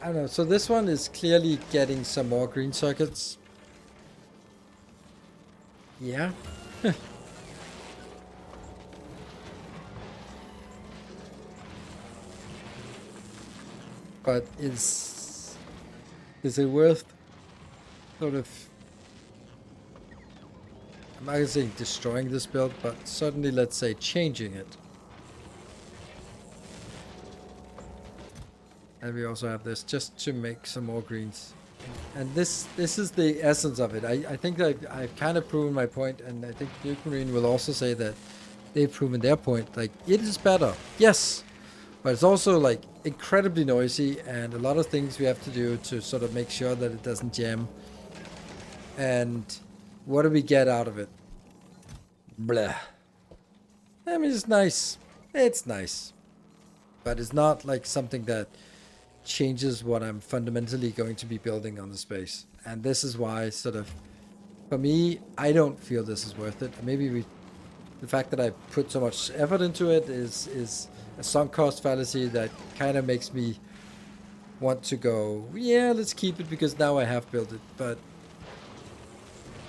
I don't know. So this one is clearly getting some more green circuits. Yeah. But is it worth sort of, I'm not gonna say destroying this build, but certainly let's say changing it. And we also have this just to make some more greens. And this is the essence of it. I think that I've kind of proven my point, and I think Nuke Marine will also say that they've proven their point. Like, it is better, yes, but it's also like incredibly noisy, and a lot of things we have to do to sort of make sure that it doesn't jam. And what do we get out of it? Blah. I mean, it's nice. It's nice. But it's not like something that changes what I'm fundamentally going to be building on the space. And this is why, sort of, for me, I don't feel this is worth it. Maybe the fact that I put so much effort into it is a sunk cost fallacy that kind of makes me want to go, yeah, let's keep it because now I have built it. But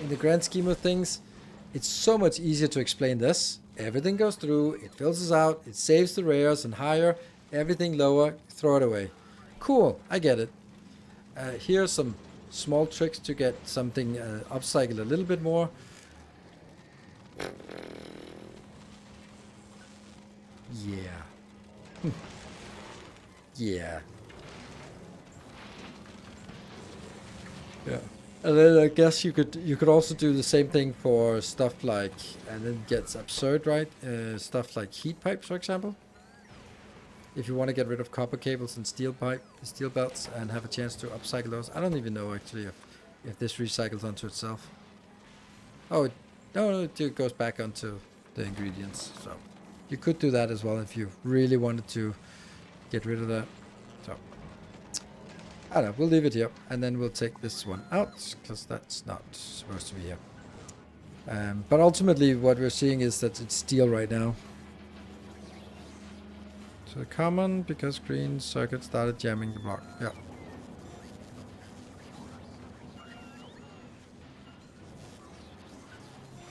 in the grand scheme of things, it's so much easier to explain this. Everything goes through, it filters out, it saves the rares and higher, everything lower, throw it away. Cool, I get it. Here are some small tricks to get something upcycled a little bit more. Yeah. Yeah. Yeah. And then I guess you could also do the same thing for stuff like, and then it gets absurd, right? Stuff like heat pipes, for example. If you want to get rid of copper cables and steel belts and have a chance to upcycle those. I don't even know actually if this recycles onto itself. Oh, no, it goes back onto the ingredients. So you could do that as well if you really wanted to get rid of that. So I don't know, we'll leave it here, and then we'll take this one out because that's not supposed to be here. But ultimately, what we're seeing is that it's steel right now. So common because green circuit started jamming the block. Yeah.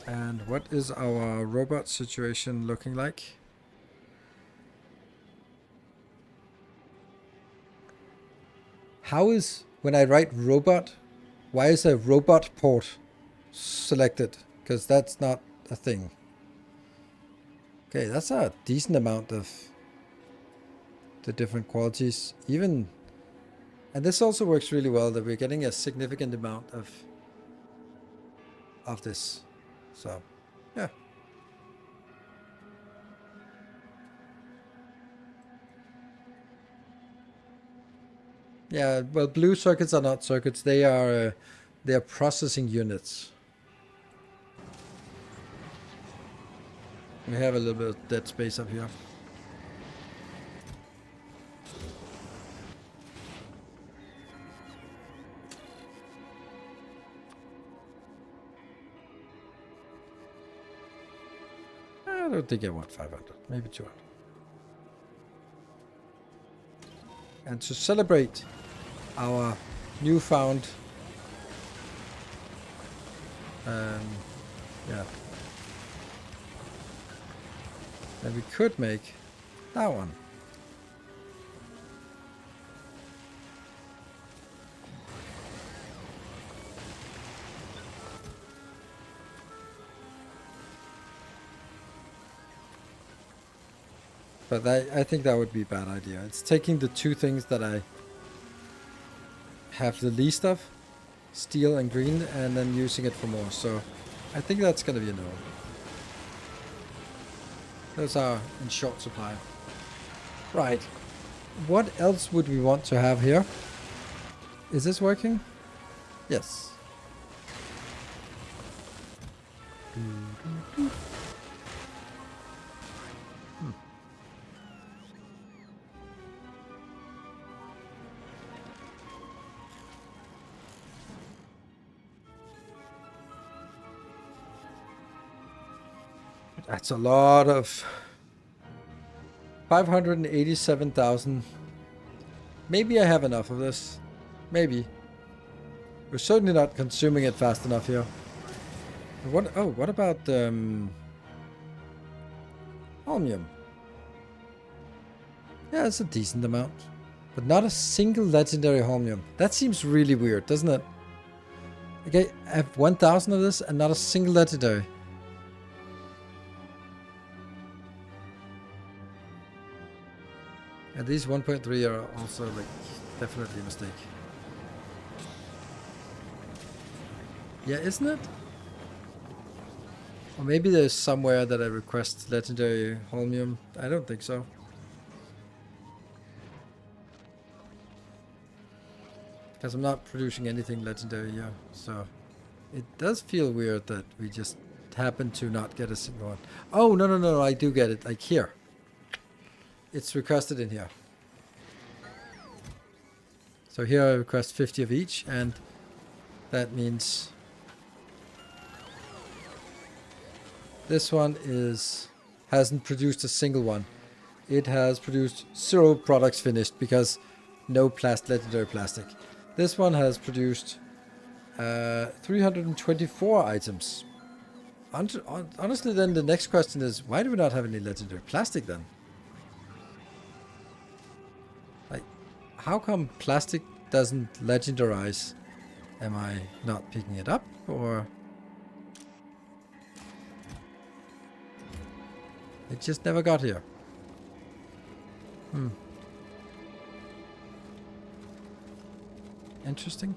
And what is our robot situation looking like? How is, when I write robot, why is a robot port selected? Because that's not a thing. Okay, that's a decent amount of the different qualities. Even, and this also works really well that we're getting a significant amount of this. So, yeah. Yeah, well, blue circuits are not circuits. They are processing units. We have a little bit of dead space up here. I don't think I want 500, maybe 200. And to celebrate our newfound yeah, then we could make that one. But I think that would be a bad idea. It's taking the two things that I have the least of, steel and green, and then using it for more. So I think that's going to be a no. Those are in short supply. Right. What else would we want to have here? Is this working? Yes. That's a lot of 587,000. Maybe I have enough of this. Maybe. We're certainly not consuming it fast enough here. What? Oh, what about holmium? Yeah, it's a decent amount, but not a single legendary holmium. That seems really weird, doesn't it? Okay, I have 1,000 of this and not a single legendary. And these 1.3 are also like definitely a mistake. Yeah, isn't it? Or maybe there's somewhere that I request legendary holmium. I don't think so. Because I'm not producing anything legendary here. So it does feel weird that we just happen to not get a single one. Oh, no, I do get it. Like here. It's requested in here. So here I request 50 of each, and that means this one hasn't produced a single one. It has produced 0 products finished because no legendary plastic. This one has produced 324 items. Honestly, then the next question is, why do we not have any legendary plastic then? How come plastic doesn't legendarize? Am I not picking it up, or it just never got here? Interesting.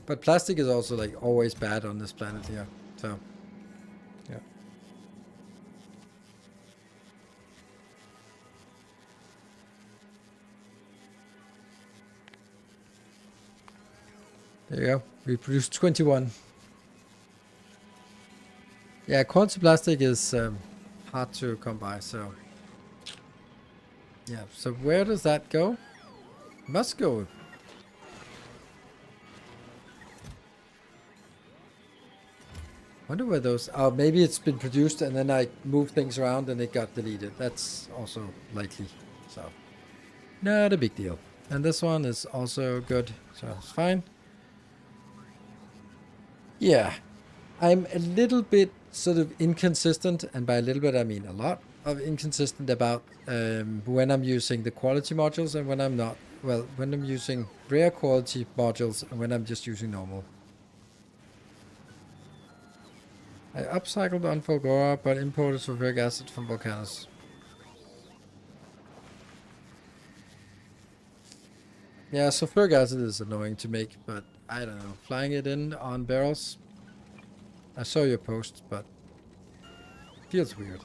But plastic is also like always bad on this planet here, so yeah. There you go. We produced 21. Yeah, quality plastic is hard to come by, so yeah. So where does that go? Must go. Wonder where those. Oh, maybe it's been produced and then I moved things around and it got deleted. That's also likely. So not a big deal. And this one is also good, so it's fine. Yeah, I'm a little bit sort of inconsistent, and by a little bit I mean a lot of inconsistent about when I'm using the quality modules and when I'm not. Well, when I'm using rare quality modules and when I'm just using normal. I upcycled on Fulgora but imported sulfuric acid from volcanoes. Yeah, sulfuric acid is annoying to make, but I don't know. Flying it in on barrels. I saw your post, but feels weird.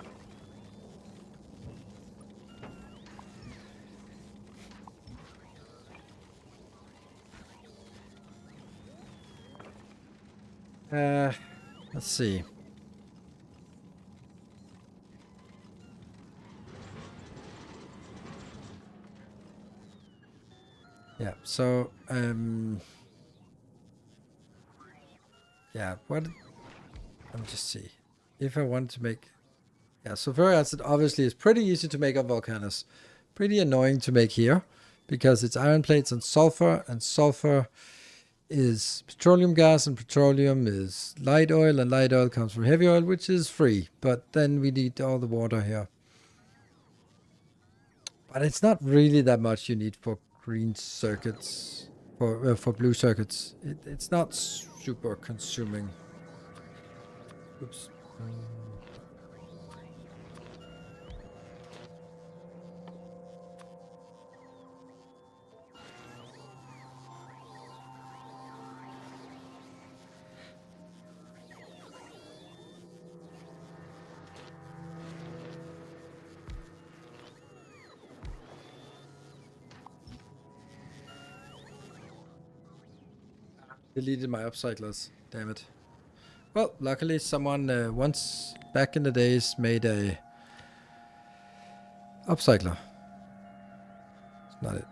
Let's see. Yeah, so yeah, what? Let me just see. If I want to make, yeah, sulfuric acid obviously is pretty easy to make on volcanoes. Pretty annoying to make here because it's iron plates and sulfur is petroleum gas, and petroleum is light oil, and light oil comes from heavy oil, which is free. But then we need all the water here. But it's not really that much you need for green circuits, for blue circuits. It's not super consuming. Oops. Deleted my upcyclers. Damn it. Well, luckily someone once back in the days made a upcycler. It's not it.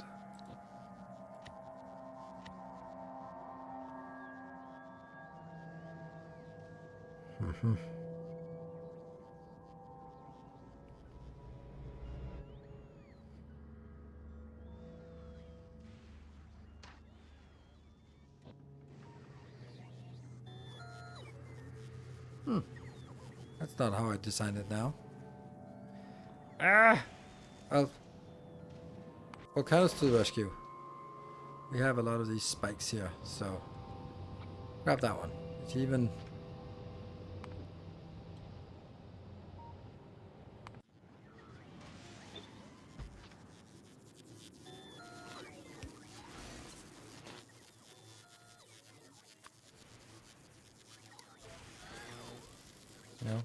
That's not how I designed it now. Well, volcanoes to the rescue. We have a lot of these spikes here, so grab that one. It's even. No.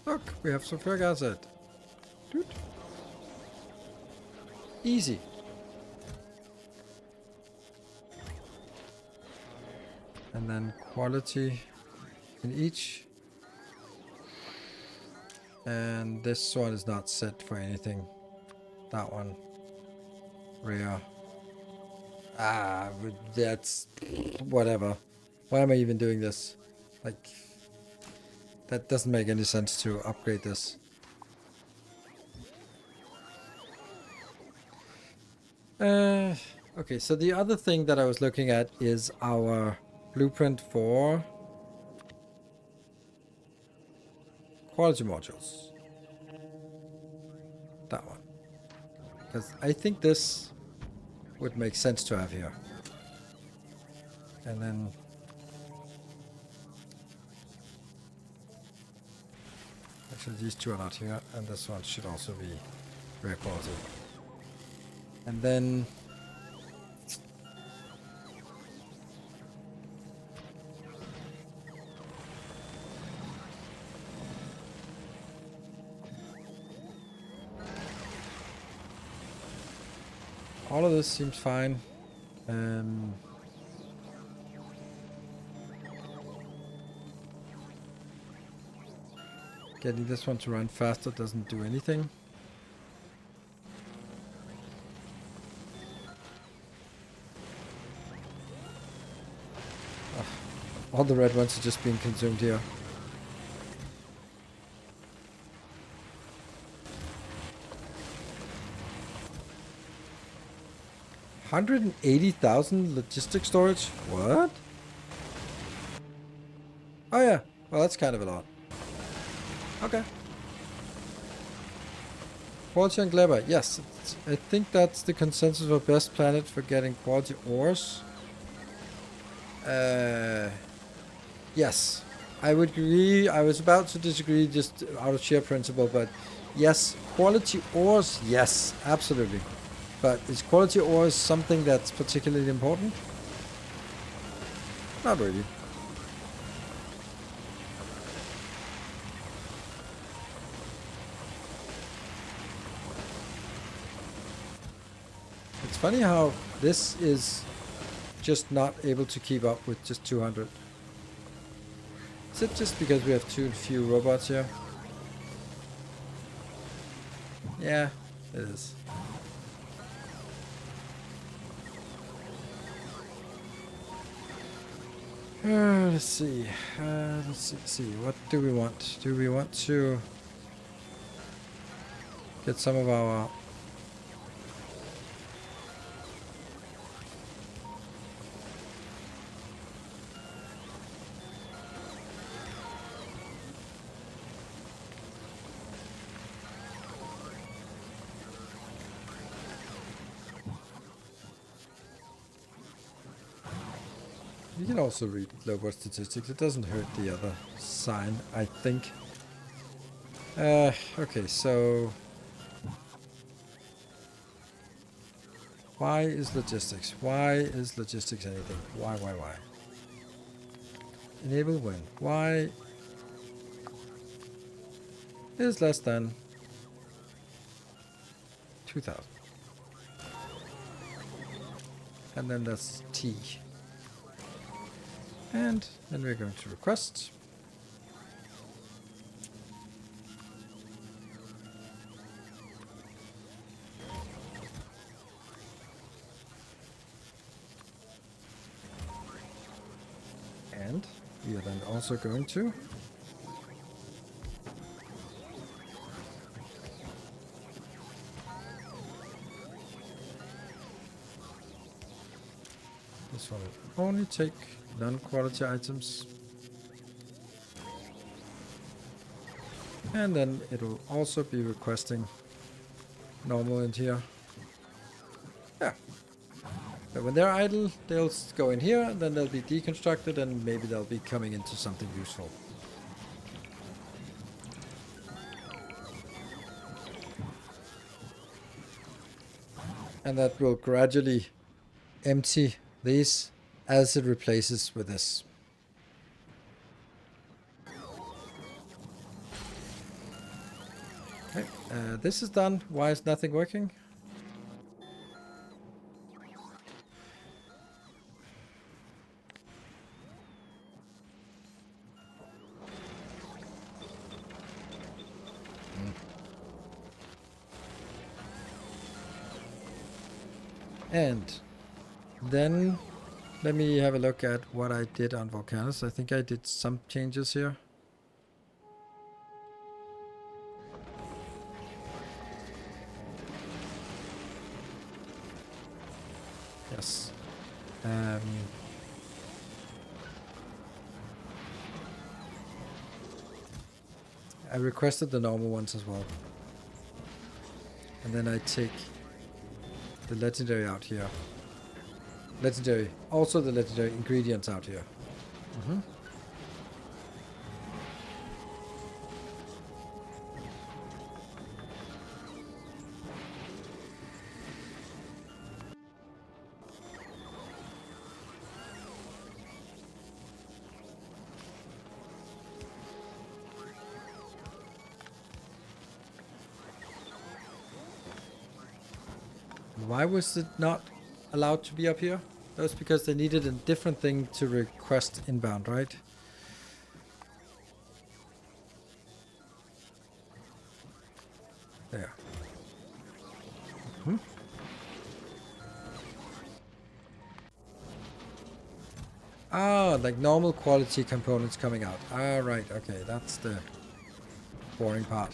Look, we have sulfuric acid. Dude. Easy. And then quality in each. And this one is not set for anything. That one. Rare. That's whatever. Why am I even doing this? Like, that doesn't make any sense to upgrade this. Okay, so the other thing that I was looking at is our blueprint for quality modules. That one. Because I think this would make sense to have here. And then actually these two are not here, and this one should also be rare quality. And then all of this seems fine. Getting this one to run faster doesn't do anything. All the red ones are just being consumed here. 180,000 logistic storage? What? Oh yeah, well that's kind of a lot. Okay. Quality on Gleba, yes. I think that's the consensus of best planet for getting quality ores. Yes. I would agree. I was about to disagree just out of sheer principle, but yes, quality ores, yes, absolutely. But is quality ores something that's particularly important? Not really. It's funny how this is just not able to keep up with just 200. Is it just because we have too few robots here? Yeah, it is. Let's see. Let's see. What do we want? Do we want to get some of our... You can also read global statistics. It doesn't hurt the other sign, I think. Okay, so... Why is logistics? Why is logistics anything? Why? Enable when? Why is less than 2,000? And then that's T. And then we're going to request. And we are then also going to this one will only take non-quality items. And then it will also be requesting normal in here. Yeah. But when they're idle, they'll go in here, and then they'll be deconstructed, and maybe they'll be coming into something useful. And that will gradually empty these as it replaces with this. Okay, this is done. Why is nothing working? And then let me have a look at what I did on Volcanus. I think I did some changes here. Yes. I requested the normal ones as well. And then I take the legendary out here. Legendary. Also the legendary ingredients out here. Why was it not allowed to be up here? That was because they needed a different thing to request inbound, right? There. Ah, like normal quality components coming out. Ah, right, okay, that's the boring part.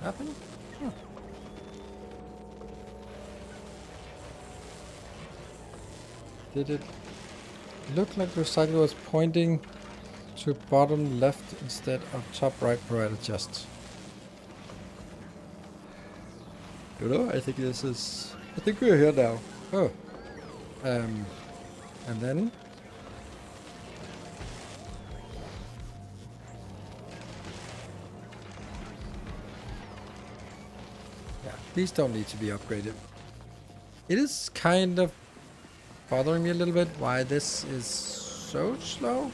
Nothing? Hmm. Did it look like the recycle was pointing to bottom left instead of top right where it adjusts? You know, I think this is... I think we're here now. Oh. And then... Yeah, these don't need to be upgraded. It is kind of bothering me a little bit why this is so slow.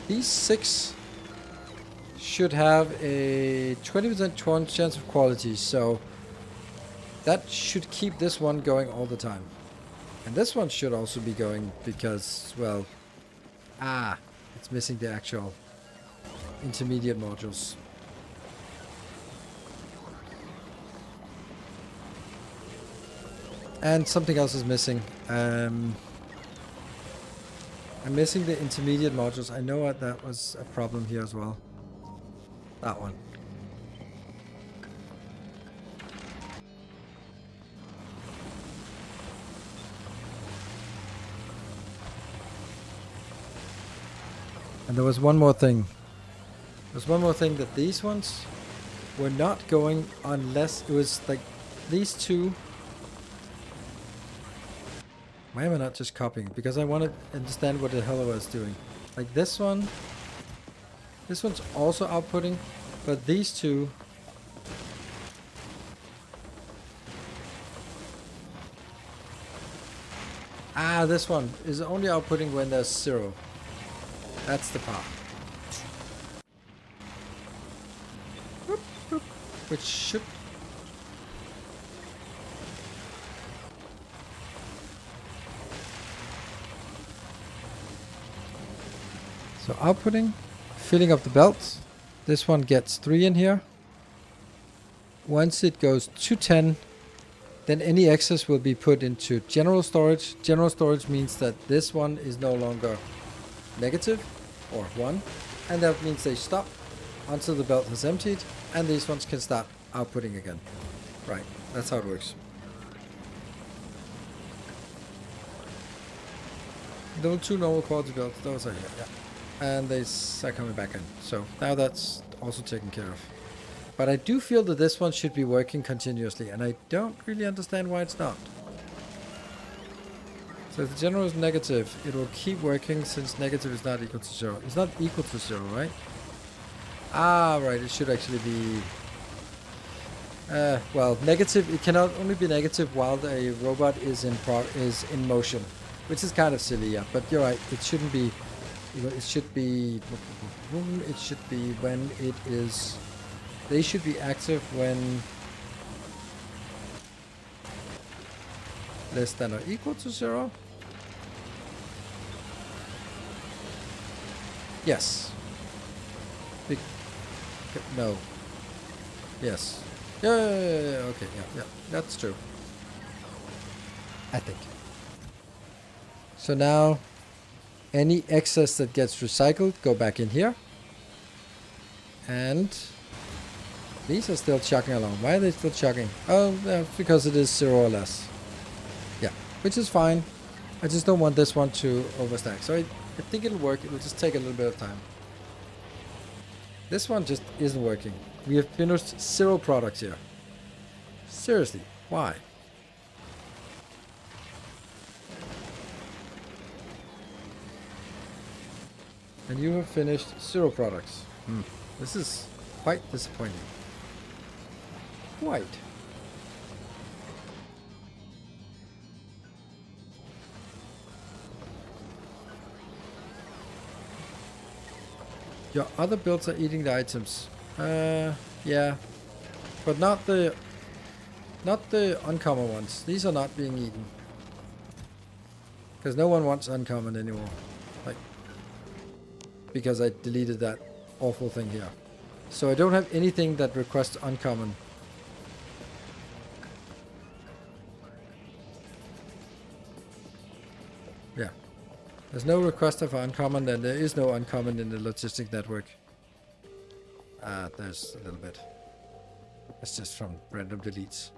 These 6 should have a 20% chance of quality, so that should keep this one going all the time. And this one should also be going because, well, it's missing the actual intermediate modules. And something else is missing. I'm missing the intermediate modules. I know that was a problem here as well. That one. And there was one more thing. There's one more thing, that these ones were not going unless it was like these two. Why am I not just copying? Because I want to understand what the hell I was doing. Like this one. This one's also outputting. But these two. This one is only outputting when there's 0. That's the part. Boop, boop. Which should... So outputting, filling up the belt. This one gets 3 in here. Once it goes to 10, then any excess will be put into general storage. General storage means that this one is no longer negative or 1, and that means they stop until the belt has emptied, and these ones can start outputting again. Right, that's how it works. There were 2 normal quality belts, those are here, yeah. And they are coming back in. So now that's also taken care of. But I do feel that this one should be working continuously, and I don't really understand why it's not. So if the general is negative, it will keep working since negative is not equal to 0. It's not equal to 0, right? Right, it should actually be... well, negative, it cannot only be negative while the robot is in motion. Which is kind of silly, yeah. But you're right, it shouldn't be... It should be... It should be when it is... They should be active when... less than or equal to 0. Yes. No. Yes. Yeah, okay, yeah, that's true. I think. So now, any excess that gets recycled, go back in here. And these are still chugging along. Why are they still chugging? Oh, because it is 0 or less. Yeah, which is fine. I just don't want this one to overstack. So I think it'll work. It'll just take a little bit of time. This one just isn't working. We have finished 0 products here. Seriously, why? And you have finished 0 products. This is quite disappointing. Quite. Your other builds are eating the items. Yeah. But not the uncommon ones. These are not being eaten. Because no one wants uncommon anymore. Like, because I deleted that awful thing here. So I don't have anything that requests uncommon. Yeah. There's no request for uncommon, and there is no uncommon in the logistic network. There's a little bit. That's just from random deletes.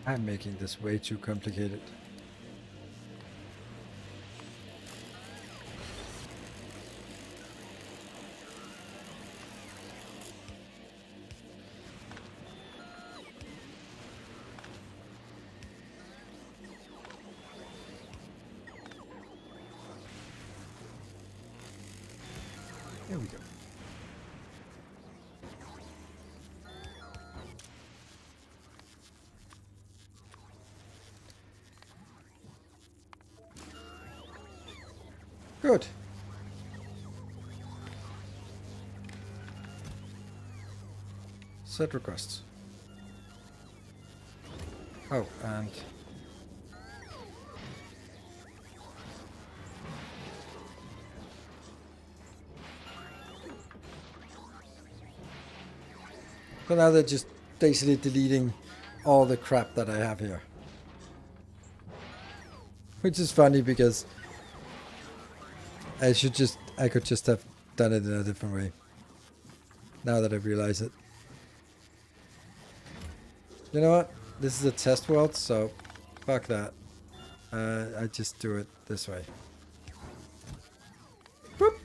I'm making this way too complicated. There we go. Good. Set requests. Oh, and so now they're just basically deleting all the crap that I have here. Which is funny because I could just have done it in a different way. Now that I realize it. You know what? This is a test world, so fuck that. I just do it this way. Boop.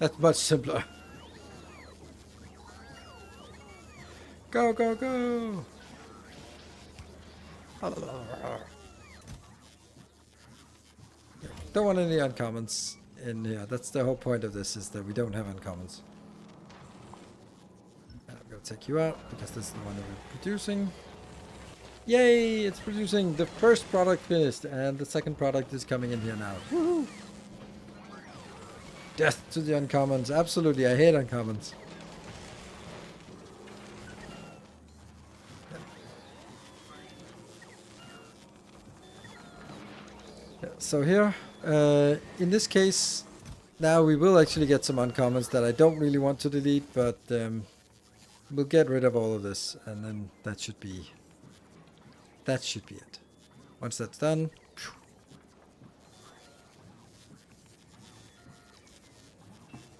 That's much simpler. Go, go, go! Don't want any uncommons in here. That's the whole point of this, is that we don't have uncommons. And I'm gonna take you out because this is the one that we're producing. Yay! It's producing the first product finished, and the second product is coming in here now. Woohoo! Death to the uncommons. Absolutely, I hate uncommons. So here, in this case, now we will actually get some uncommons that I don't really want to delete, but we'll get rid of all of this, and then that should be it. Once that's done,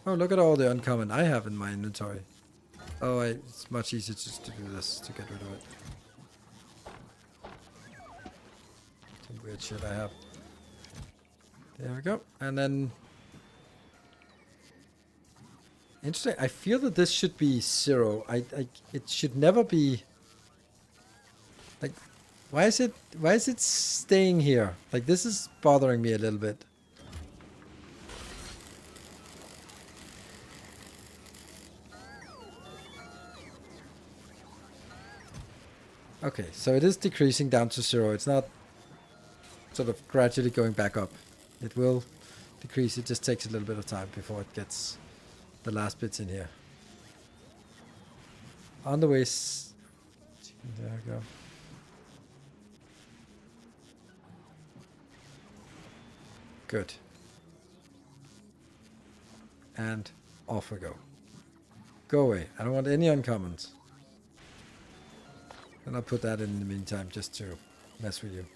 oh, look at all the uncommon I have in my inventory. Oh, it's much easier just to do this to get rid of it. Some weird shit I have. There we go. And then... Interesting. I feel that this should be 0. It should never be... Like, why is it staying here? Like, this is bothering me a little bit. Okay, so it is decreasing down to 0. It's not sort of gradually going back up. It will decrease. It just takes a little bit of time before it gets the last bits in here. On the way. There we go. Good. And off we go. Go away. I don't want any uncommons. And I'll put that in the meantime just to mess with you.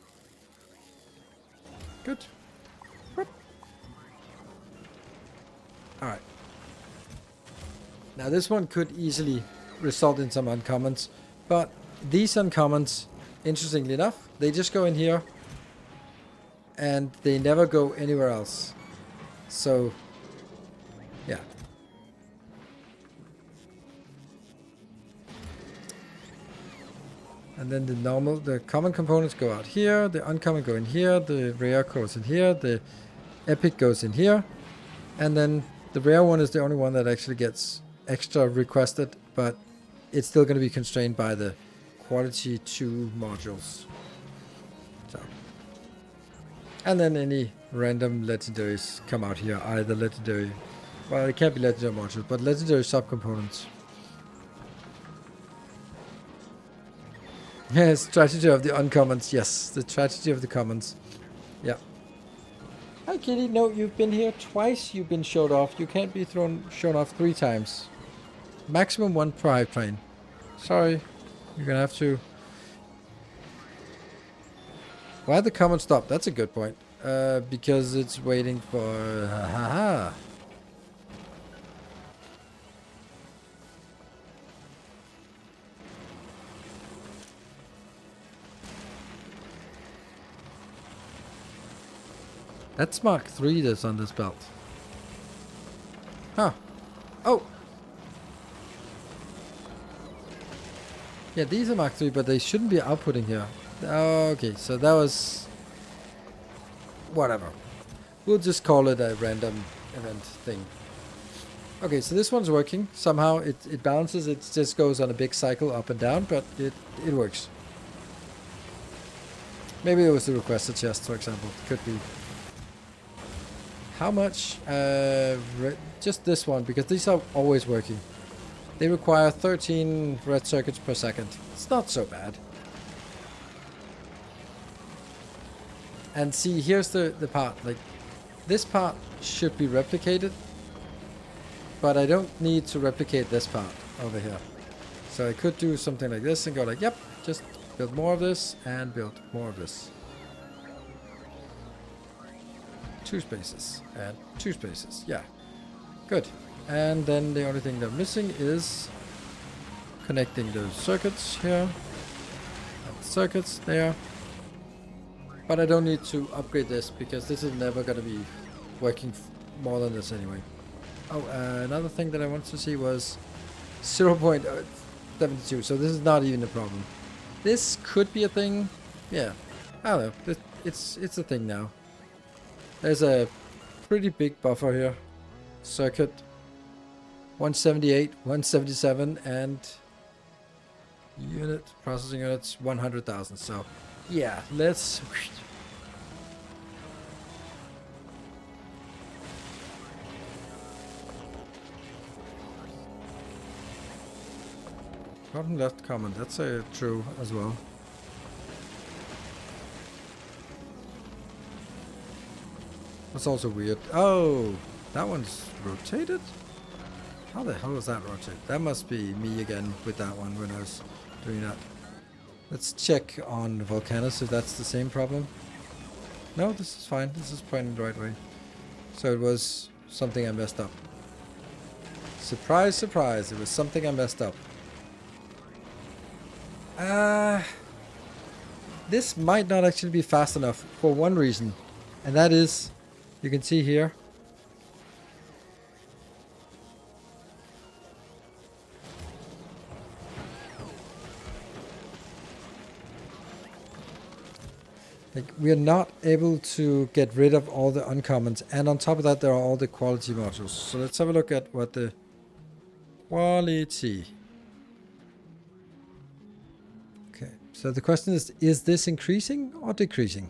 Good. Alright. Now this one could easily result in some uncommons, but these uncommons, interestingly enough, they just go in here and they never go anywhere else. So, yeah. And then the common components go out here, the uncommon go in here, the rare goes in here, the epic goes in here, and then the rare one is the only one that actually gets extra requested, but it's still going to be constrained by the quality 2 modules. So. And then any random legendaries come out here, either legendary, well, it can't be legendary modules, but legendary subcomponents. Yes, tragedy of the uncommons. Yes, the tragedy of the commons. Yeah. Hi, Kitty. No, you've been here twice. You've been showed off. You can't be shown off 3 times. Maximum 1 per hype train. Sorry, you're gonna have to. Why the common stop? That's a good point. Because it's waiting for. Haha. That's Mark 3 that's on this belt. Huh. Oh! Yeah, these are Mark 3, but they shouldn't be outputting here. Okay, so that was... whatever. We'll just call it a random event thing. Okay, so this one's working. Somehow it balances, it just goes on a big cycle up and down, but it works. Maybe it was the requested chest, for example. Could be. How much? Just this one, because these are always working. They require 13 red circuits per second. It's not so bad. And see, here's the part. Like, this part should be replicated, but I don't need to replicate this part over here. So I could do something like this and go like, yep, just build more of this and build more of this. 2 spaces and 2 spaces. Yeah, good. And then the only thing they're missing is connecting those circuits here. And circuits there. But I don't need to upgrade this because this is never going to be working more than this anyway. Oh, another thing that I wanted to see was 0.72. So this is not even a problem. This could be a thing. Yeah, I don't know. It's a thing now. There's a pretty big buffer here. Circuit 178, 177, and processing units 100,000. So yeah, let's. Bottom left comment, that's true as well. That's also weird. Oh, that one's rotated? How the hell is that rotated? That must be me again with that one when I was doing that. Let's check on Volcanus if that's the same problem. No, this is fine. This is pointing the right way. So it was something I messed up. Surprise, surprise. It was something I messed up. This might not actually be fast enough for one reason. And that is... you can see here. Like, we are not able to get rid of all the uncommons. And on top of that, there are all the quality modules. So let's have a look at what the quality. Okay, so the question is this increasing or decreasing?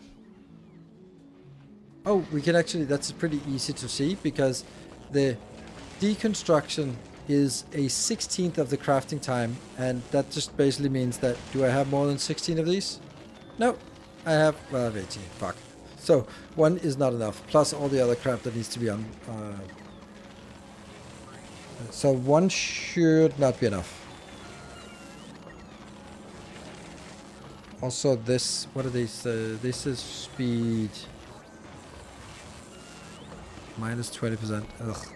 Oh, we can actually, that's pretty easy to see because the deconstruction is a 16th of the crafting time, and that just basically means that, do I have more than 16 of these? No, I have, well, I have 18, fuck. So, 1 is not enough, plus all the other crap that needs to be on. So 1 should not be enough. Also this, what are these? This is speed minus 20%. Ugh.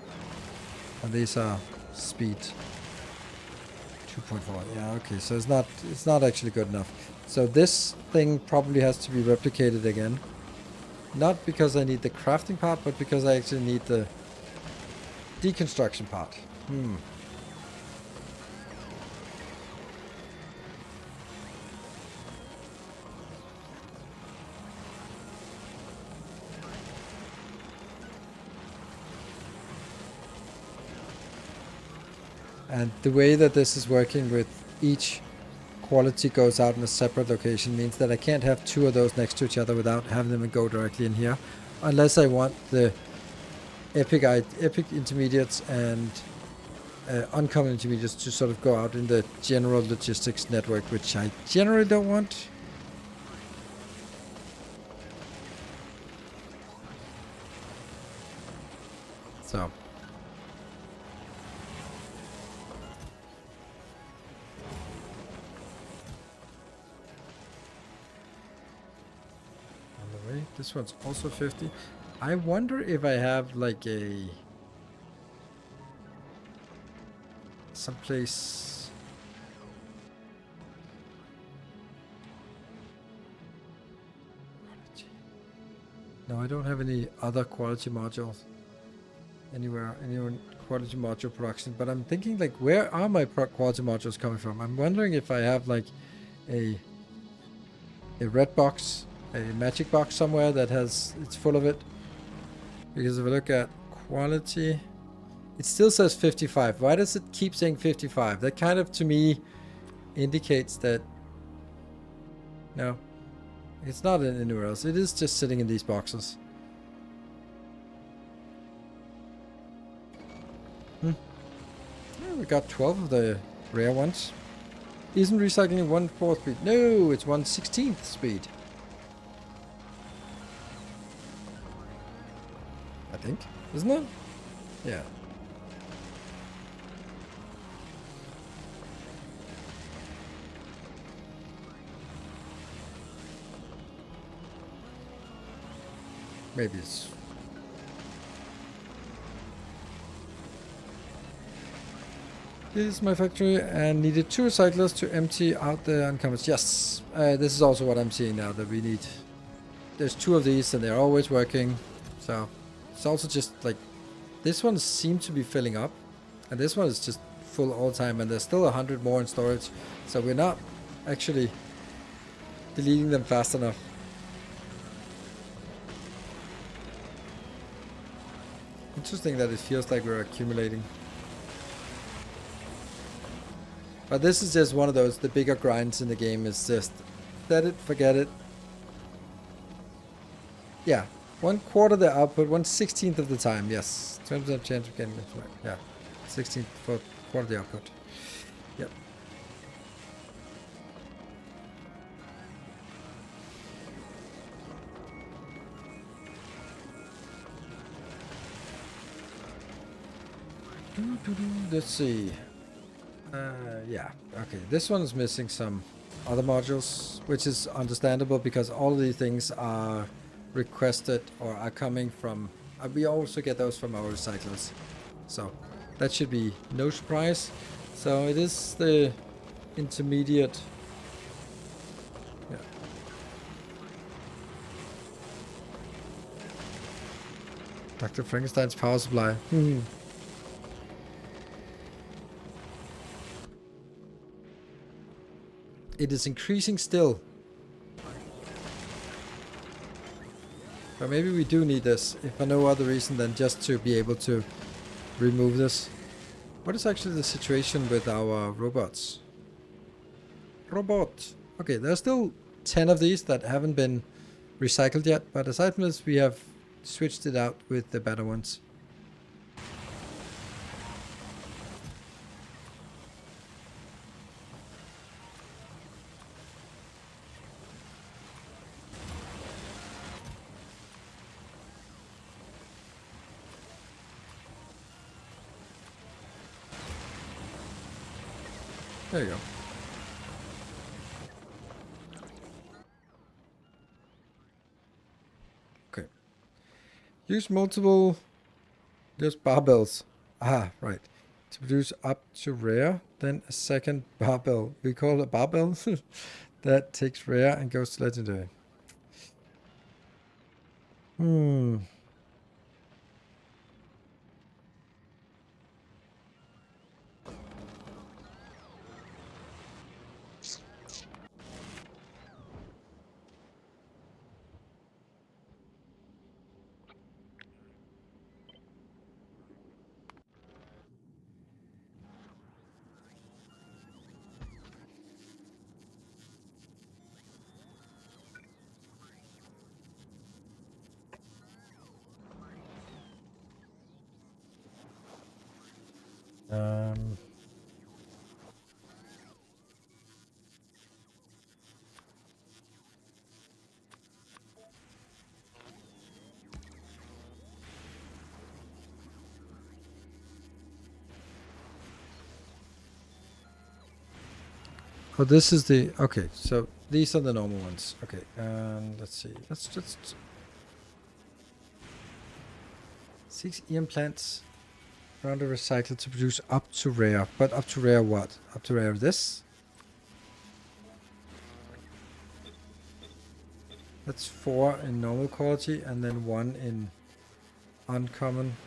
And these are speed 2.4. Yeah, okay. So it's not actually good enough. So this thing probably has to be replicated again. Not because I need the crafting part, but because I actually need the deconstruction part. And the way that this is working with each quality goes out in a separate location means that I can't have two of those next to each other without having them go directly in here. Unless I want the epic intermediates and uncommon intermediates to sort of go out in the general logistics network, which I generally don't want. So. This one's also 50. I wonder if I have like a someplace. No, I don't have any other quality modules anywhere, any quality module production. But I'm thinking like, where are my quality modules coming from? I'm wondering if I have like a red box, a magic box somewhere that has, it's full of it. Because if I look at quality, it still says 55. Why does it keep saying 55? That kind of, to me, indicates that, no, it's not anywhere else. It is just sitting in these boxes. Yeah, we got 12 of the rare ones. Isn't recycling 1/4 speed? No, it's 1/16th speed. I think, isn't it? Yeah. Maybe it's... This is my factory and needed 2 recyclers to empty out the uncommons. Yes, this is also what I'm seeing now, that we need... There's 2 of these and they're always working. So it's also just like... This one seems to be filling up. And this one is just full all the time. And there's still 100 more in storage. So we're not actually deleting them fast enough. Interesting that it feels like we're accumulating. But this is just one of those, the bigger grinds in the game is just, set it, forget it. Yeah, 1/4 the output, 1/16th of the time, yes. 20% chance of getting it right. Yeah, 16th for 1/4 of the output. Yep. Let's see. Yeah, okay. This one is missing some other modules, which is understandable because all of these things are requested or are coming from... we also get those from our recyclers. So that should be no surprise. So it is the intermediate... Yeah. Dr. Frankenstein's power supply. It is increasing still. But maybe we do need this, if for no other reason than just to be able to remove this. What is actually the situation with our robots? Robot! Okay, there's still 10 of these that haven't been recycled yet, but aside from this, we have switched it out with the better ones. There you go. Use multiple, just barbells. Ah, right. To produce up to rare, then a second barbell. We call it a barbell. That takes rare and goes to legendary. Hmm. Um. Oh, this is the okay. So these are the normal ones. Okay, and let's see. Let's just 6 implants around the recycle to produce up to rare. But up to rare what? Up to rare this? That's 4 in normal quality and then 1 in uncommon.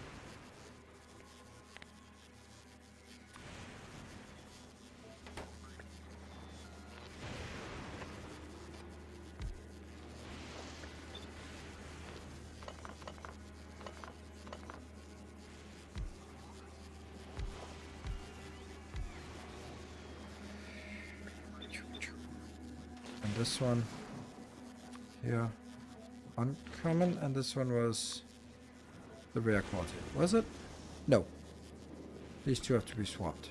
And this one here, uncommon, and this one was the rare quality. Was it? No. These two have to be swapped.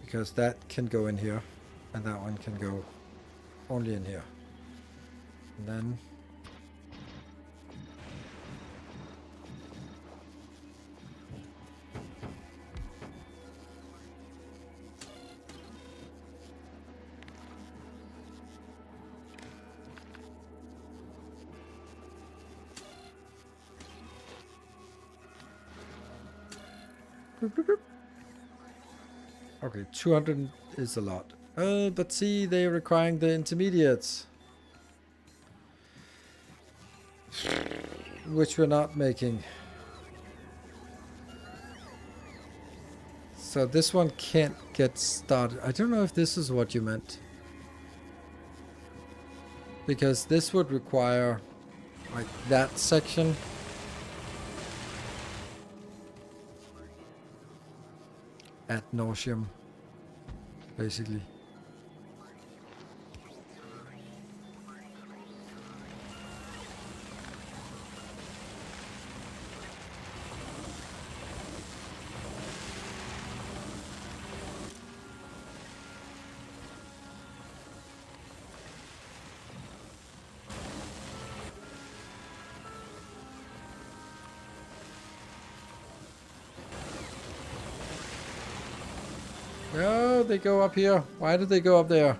Because that can go in here, and that one can go only in here. And then okay, 200 is a lot. But see, they're requiring the intermediates. Which we're not making. So this one can't get started. I don't know if this is what you meant. Because this would require like that section. Ad nauseum, basically. No, they go up here. Why did they go up there?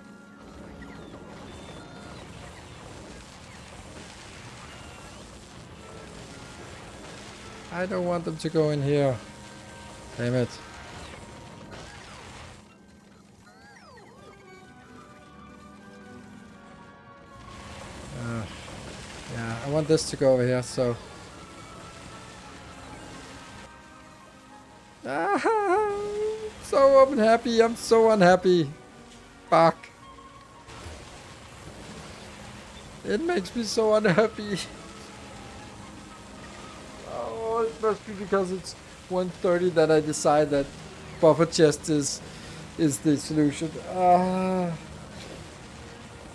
I don't want them to go in here. Damn it. Yeah, I want this to go over here, so... So unhappy, I'm so unhappy. Fuck. It makes me so unhappy. Oh, it must be because it's 1:30 that I decide that buffer chest is the solution.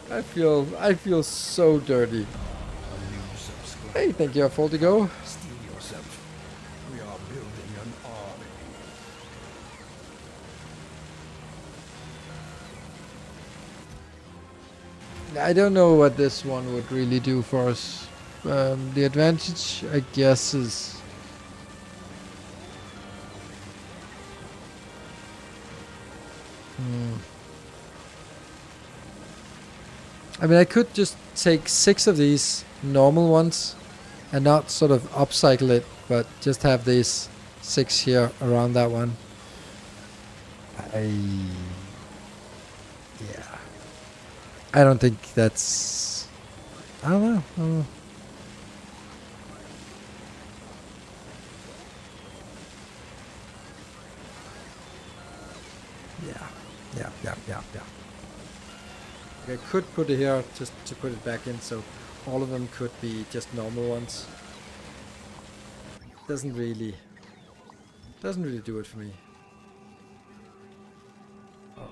I feel so dirty. Hey, thank you, full to go. Steel yourself. We are building an army. I don't know what this one would really do for us. The advantage, I guess, is... I mean, I could just take 6 of these normal ones and not sort of upcycle it, but just have these 6 here around that one. Yeah. I don't think that's... I don't know. Yeah. I could put it here just to put it back in, so all of them could be just normal ones. Doesn't really do it for me. Oh.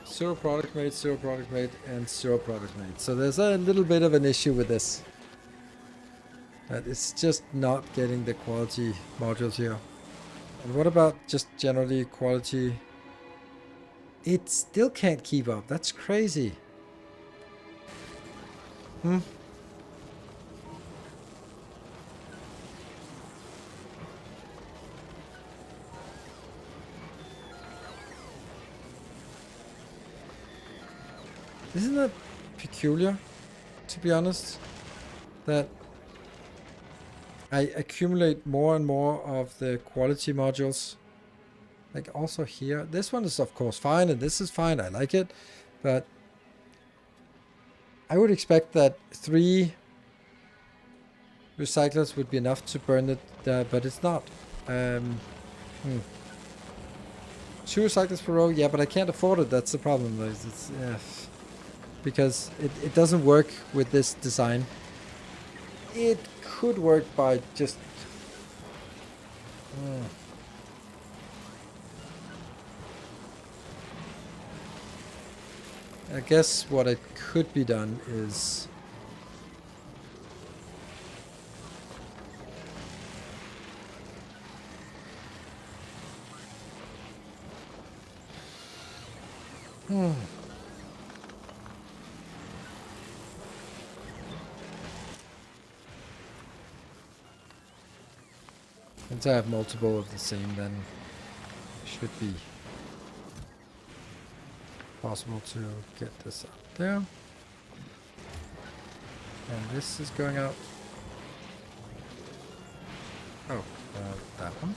Zero product made, and 0 product made. So there's a little bit of an issue with this. That it's just not getting the quality modules here. And what about just generally quality? It still can't keep up. That's crazy. Isn't that peculiar, to be honest? That I accumulate more and more of the quality modules. Like also here. This one is of course fine, and this is fine. I like it. But I would expect that 3 recyclers would be enough to burn it, but it's not. 2 recyclers per row, yeah, but I can't afford it. That's the problem. It's, because it doesn't work with this design. It could work by just... I guess what it could be done is... Since I have multiple of the same, then it should be possible to get this up there. And this is going out. Oh, that one.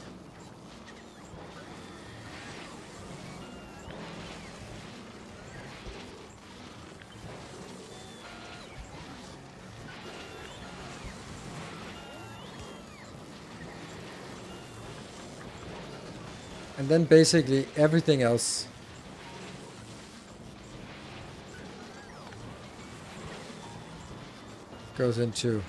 And then basically everything else goes into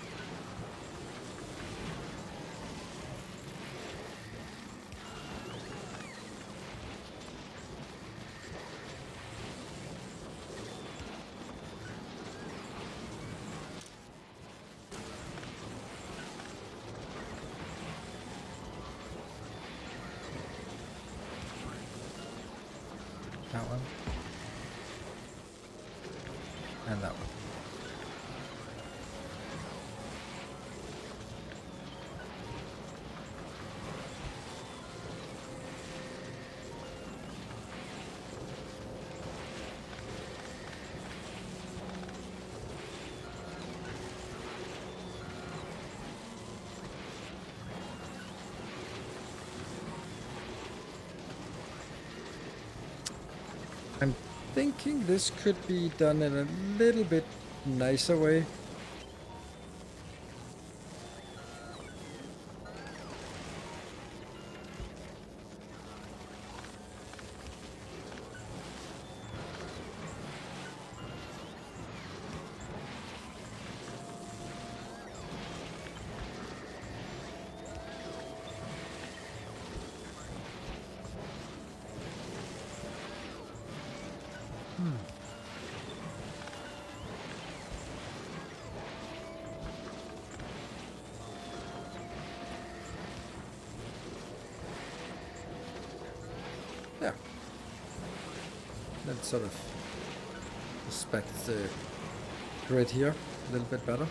that one and that one. I'm thinking this could be done in a little bit nicer way. Yeah. Let's sort of respect the grid here a little bit better.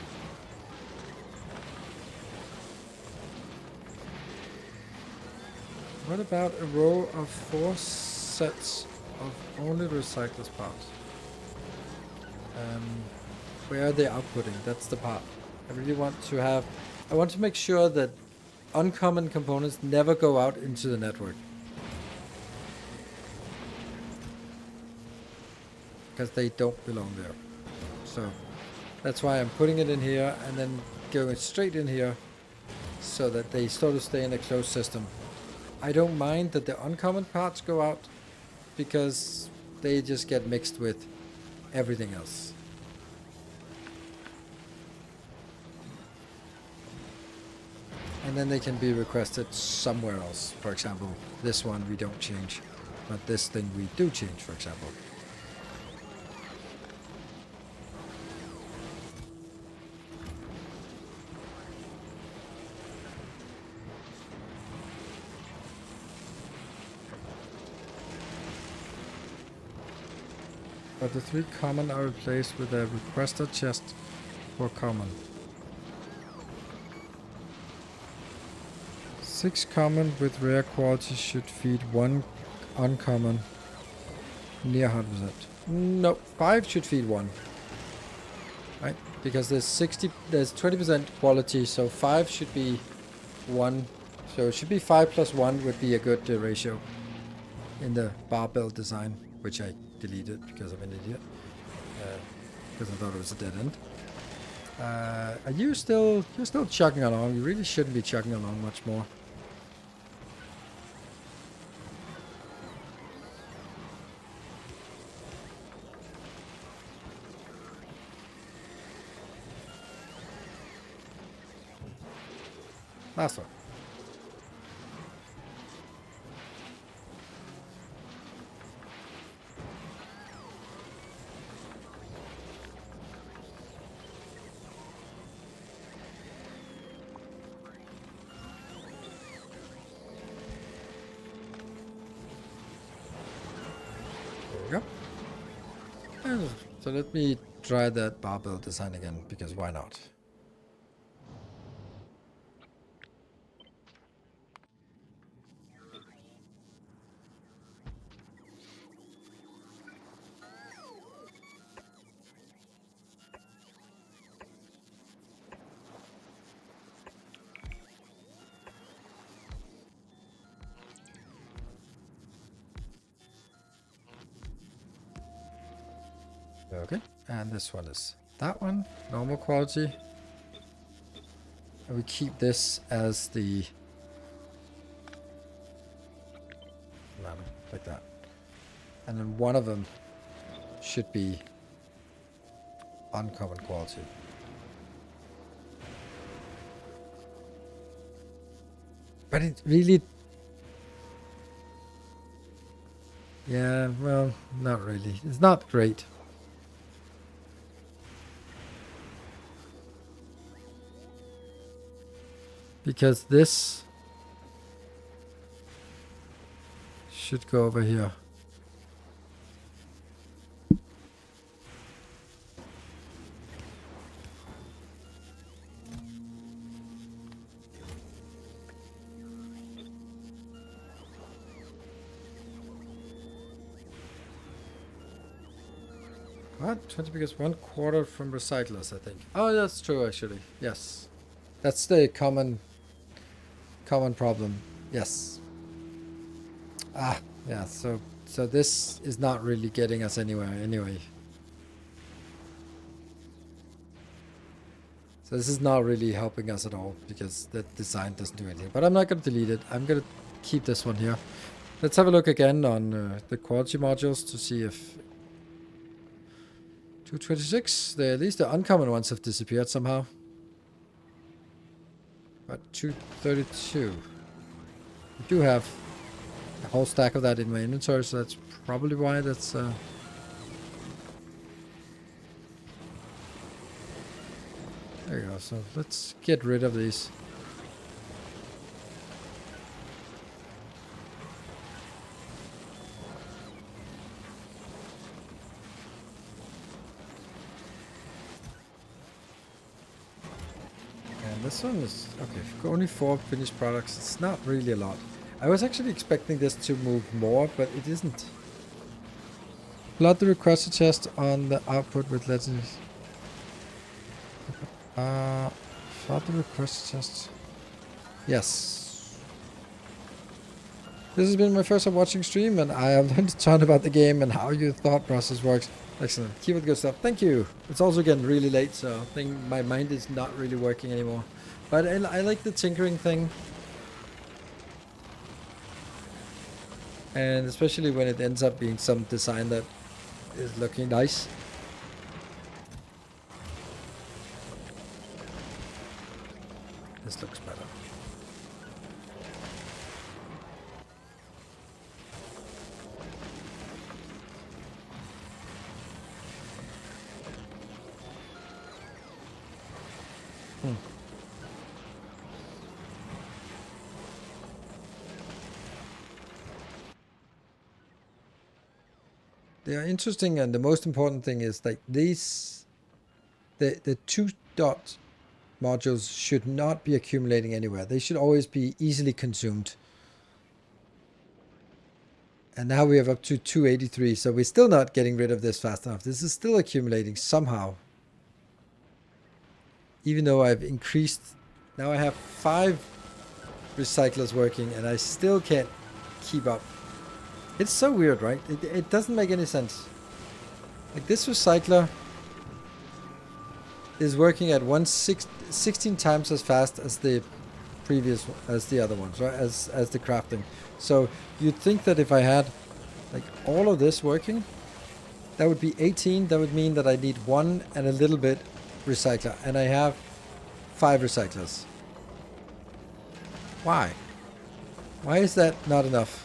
What about a row of 4 sets of only recyclers parts? Where are they outputting? That's the part. I really want to have... I want to make sure that uncommon components never go out into the network. Because they don't belong there. So that's why I'm putting it in here and then going straight in here so that they sort of stay in a closed system. I don't mind that the uncommon parts go out because they just get mixed with everything else. And then they can be requested somewhere else. For example, this one we don't change, but this thing we do change, for example. But the 3 common are replaced with a requester chest for common. 6 common with rare quality should feed 1 uncommon near 100%. No, 5 should feed 1. Right? Because there's 20% quality, so 5 should be 1. So it should be 5 plus 1 would be a good ratio in the barbell design, which I deleted because I'm an idiot. Because I thought it was a dead end. Are you still... You're still chugging along. You really shouldn't be chugging along much more. Last one. There we go. So let me try that barbell design again, because why not? Okay, and this one is that one, normal quality. And we keep this as the... like that. And then one of them should be uncommon quality. But it really... Yeah, well, not really. It's not great. Because this should go over here. What? 20 because 1/4 from recyclers, I think. Oh, that's true, actually. Yes. That's the common problem. Yes. Ah, yeah, so this is not really getting us anywhere anyway. So this is not really helping us at all, because the design doesn't do anything. But I'm not going to delete it. I'm going to keep this one here. Let's have a look again on the quality modules to see if... 226, at least the uncommon ones have disappeared somehow. But 232. I do have a whole stack of that in my inventory, so that's probably why that's... There you go, so let's get rid of these. And this one is... okay, only 4 finished products. It's not really a lot. I was actually expecting this to move more, but it isn't. Plot the requester chest on the output with legends. Plot the requester chest. Yes. This has been my first time watching stream, and I have learned a ton about the game and how your thought process works. Excellent. Keep it good stuff. Thank you. It's also getting really late, so I think my mind is not really working anymore. But I like the tinkering thing. And especially when it ends up being some design that is looking nice. This looks better. They are interesting, and the most important thing is like these, the 2-dot modules should not be accumulating anywhere. They should always be easily consumed. And now we have up to 283, so we're still not getting rid of this fast enough. This is still accumulating somehow. Even though I've increased, now I have 5 recyclers working and I still can't keep up. It's so weird, right? It doesn't make any sense. Like this recycler is working at 16 times as fast as the previous, as the other ones, right? As the crafting. So you'd think that if I had like all of this working, that would be 18. That would mean that I need 1 and a little bit recycler, and I have 5 recyclers. Why? Why is that not enough?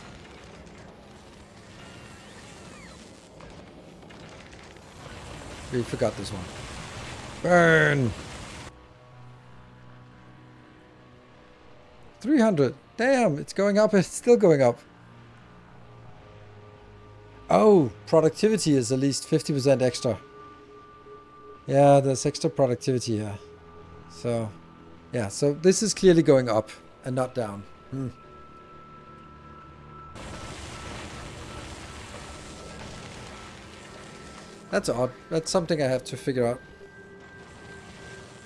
We forgot this one. Burn! 300. Damn, it's going up. It's still going up. Oh, productivity is at least 50% extra. Yeah, there's extra productivity here. So, yeah, so this is clearly going up and not down. That's odd. That's something I have to figure out.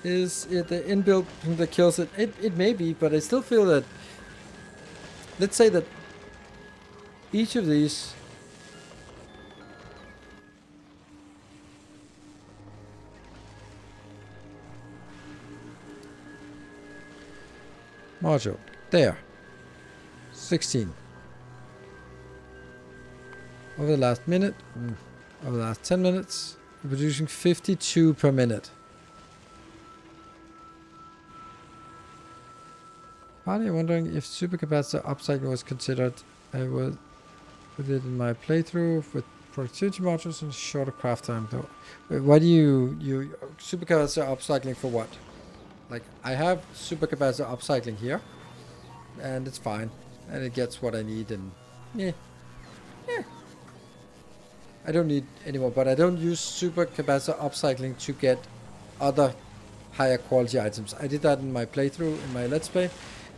Is it the inbuilt that kills it? It may be, but I still feel that... Let's say that each of these... Module. There. 16. Over the last minute... over the last 10 minutes, we're producing 52 per minute. Partly wondering if supercapacitor upcycling was considered. I would put it in my playthrough with productivity modules and shorter craft time though. Why do you supercapacitor upcycling for what? Like I have supercapacitor upcycling here, and it's fine, and it gets what I need, and yeah. I don't need anymore, but I don't use supercapacitor upcycling to get other higher quality items. I did that in my playthrough, in my Let's Play,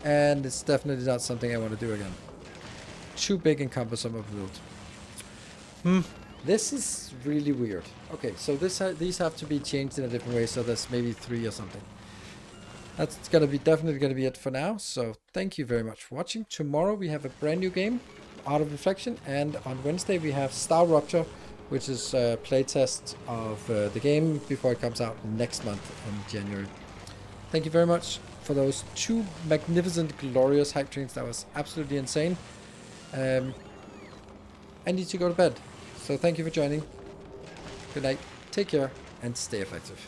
and it's definitely not something I want to do again. Too big and cumbersome of build. This is really weird. Okay, so these have to be changed in a different way, so there's maybe 3 or something. That's definitely gonna be it for now. So thank you very much for watching. Tomorrow we have a brand new game, Art of Reflection, and on Wednesday we have Star Rupture, which is a playtest of the game before it comes out next month in January. Thank you very much for those 2 magnificent, glorious hype trains. That was absolutely insane. I need to go to bed, so thank you for joining. Good night, take care, and stay effective.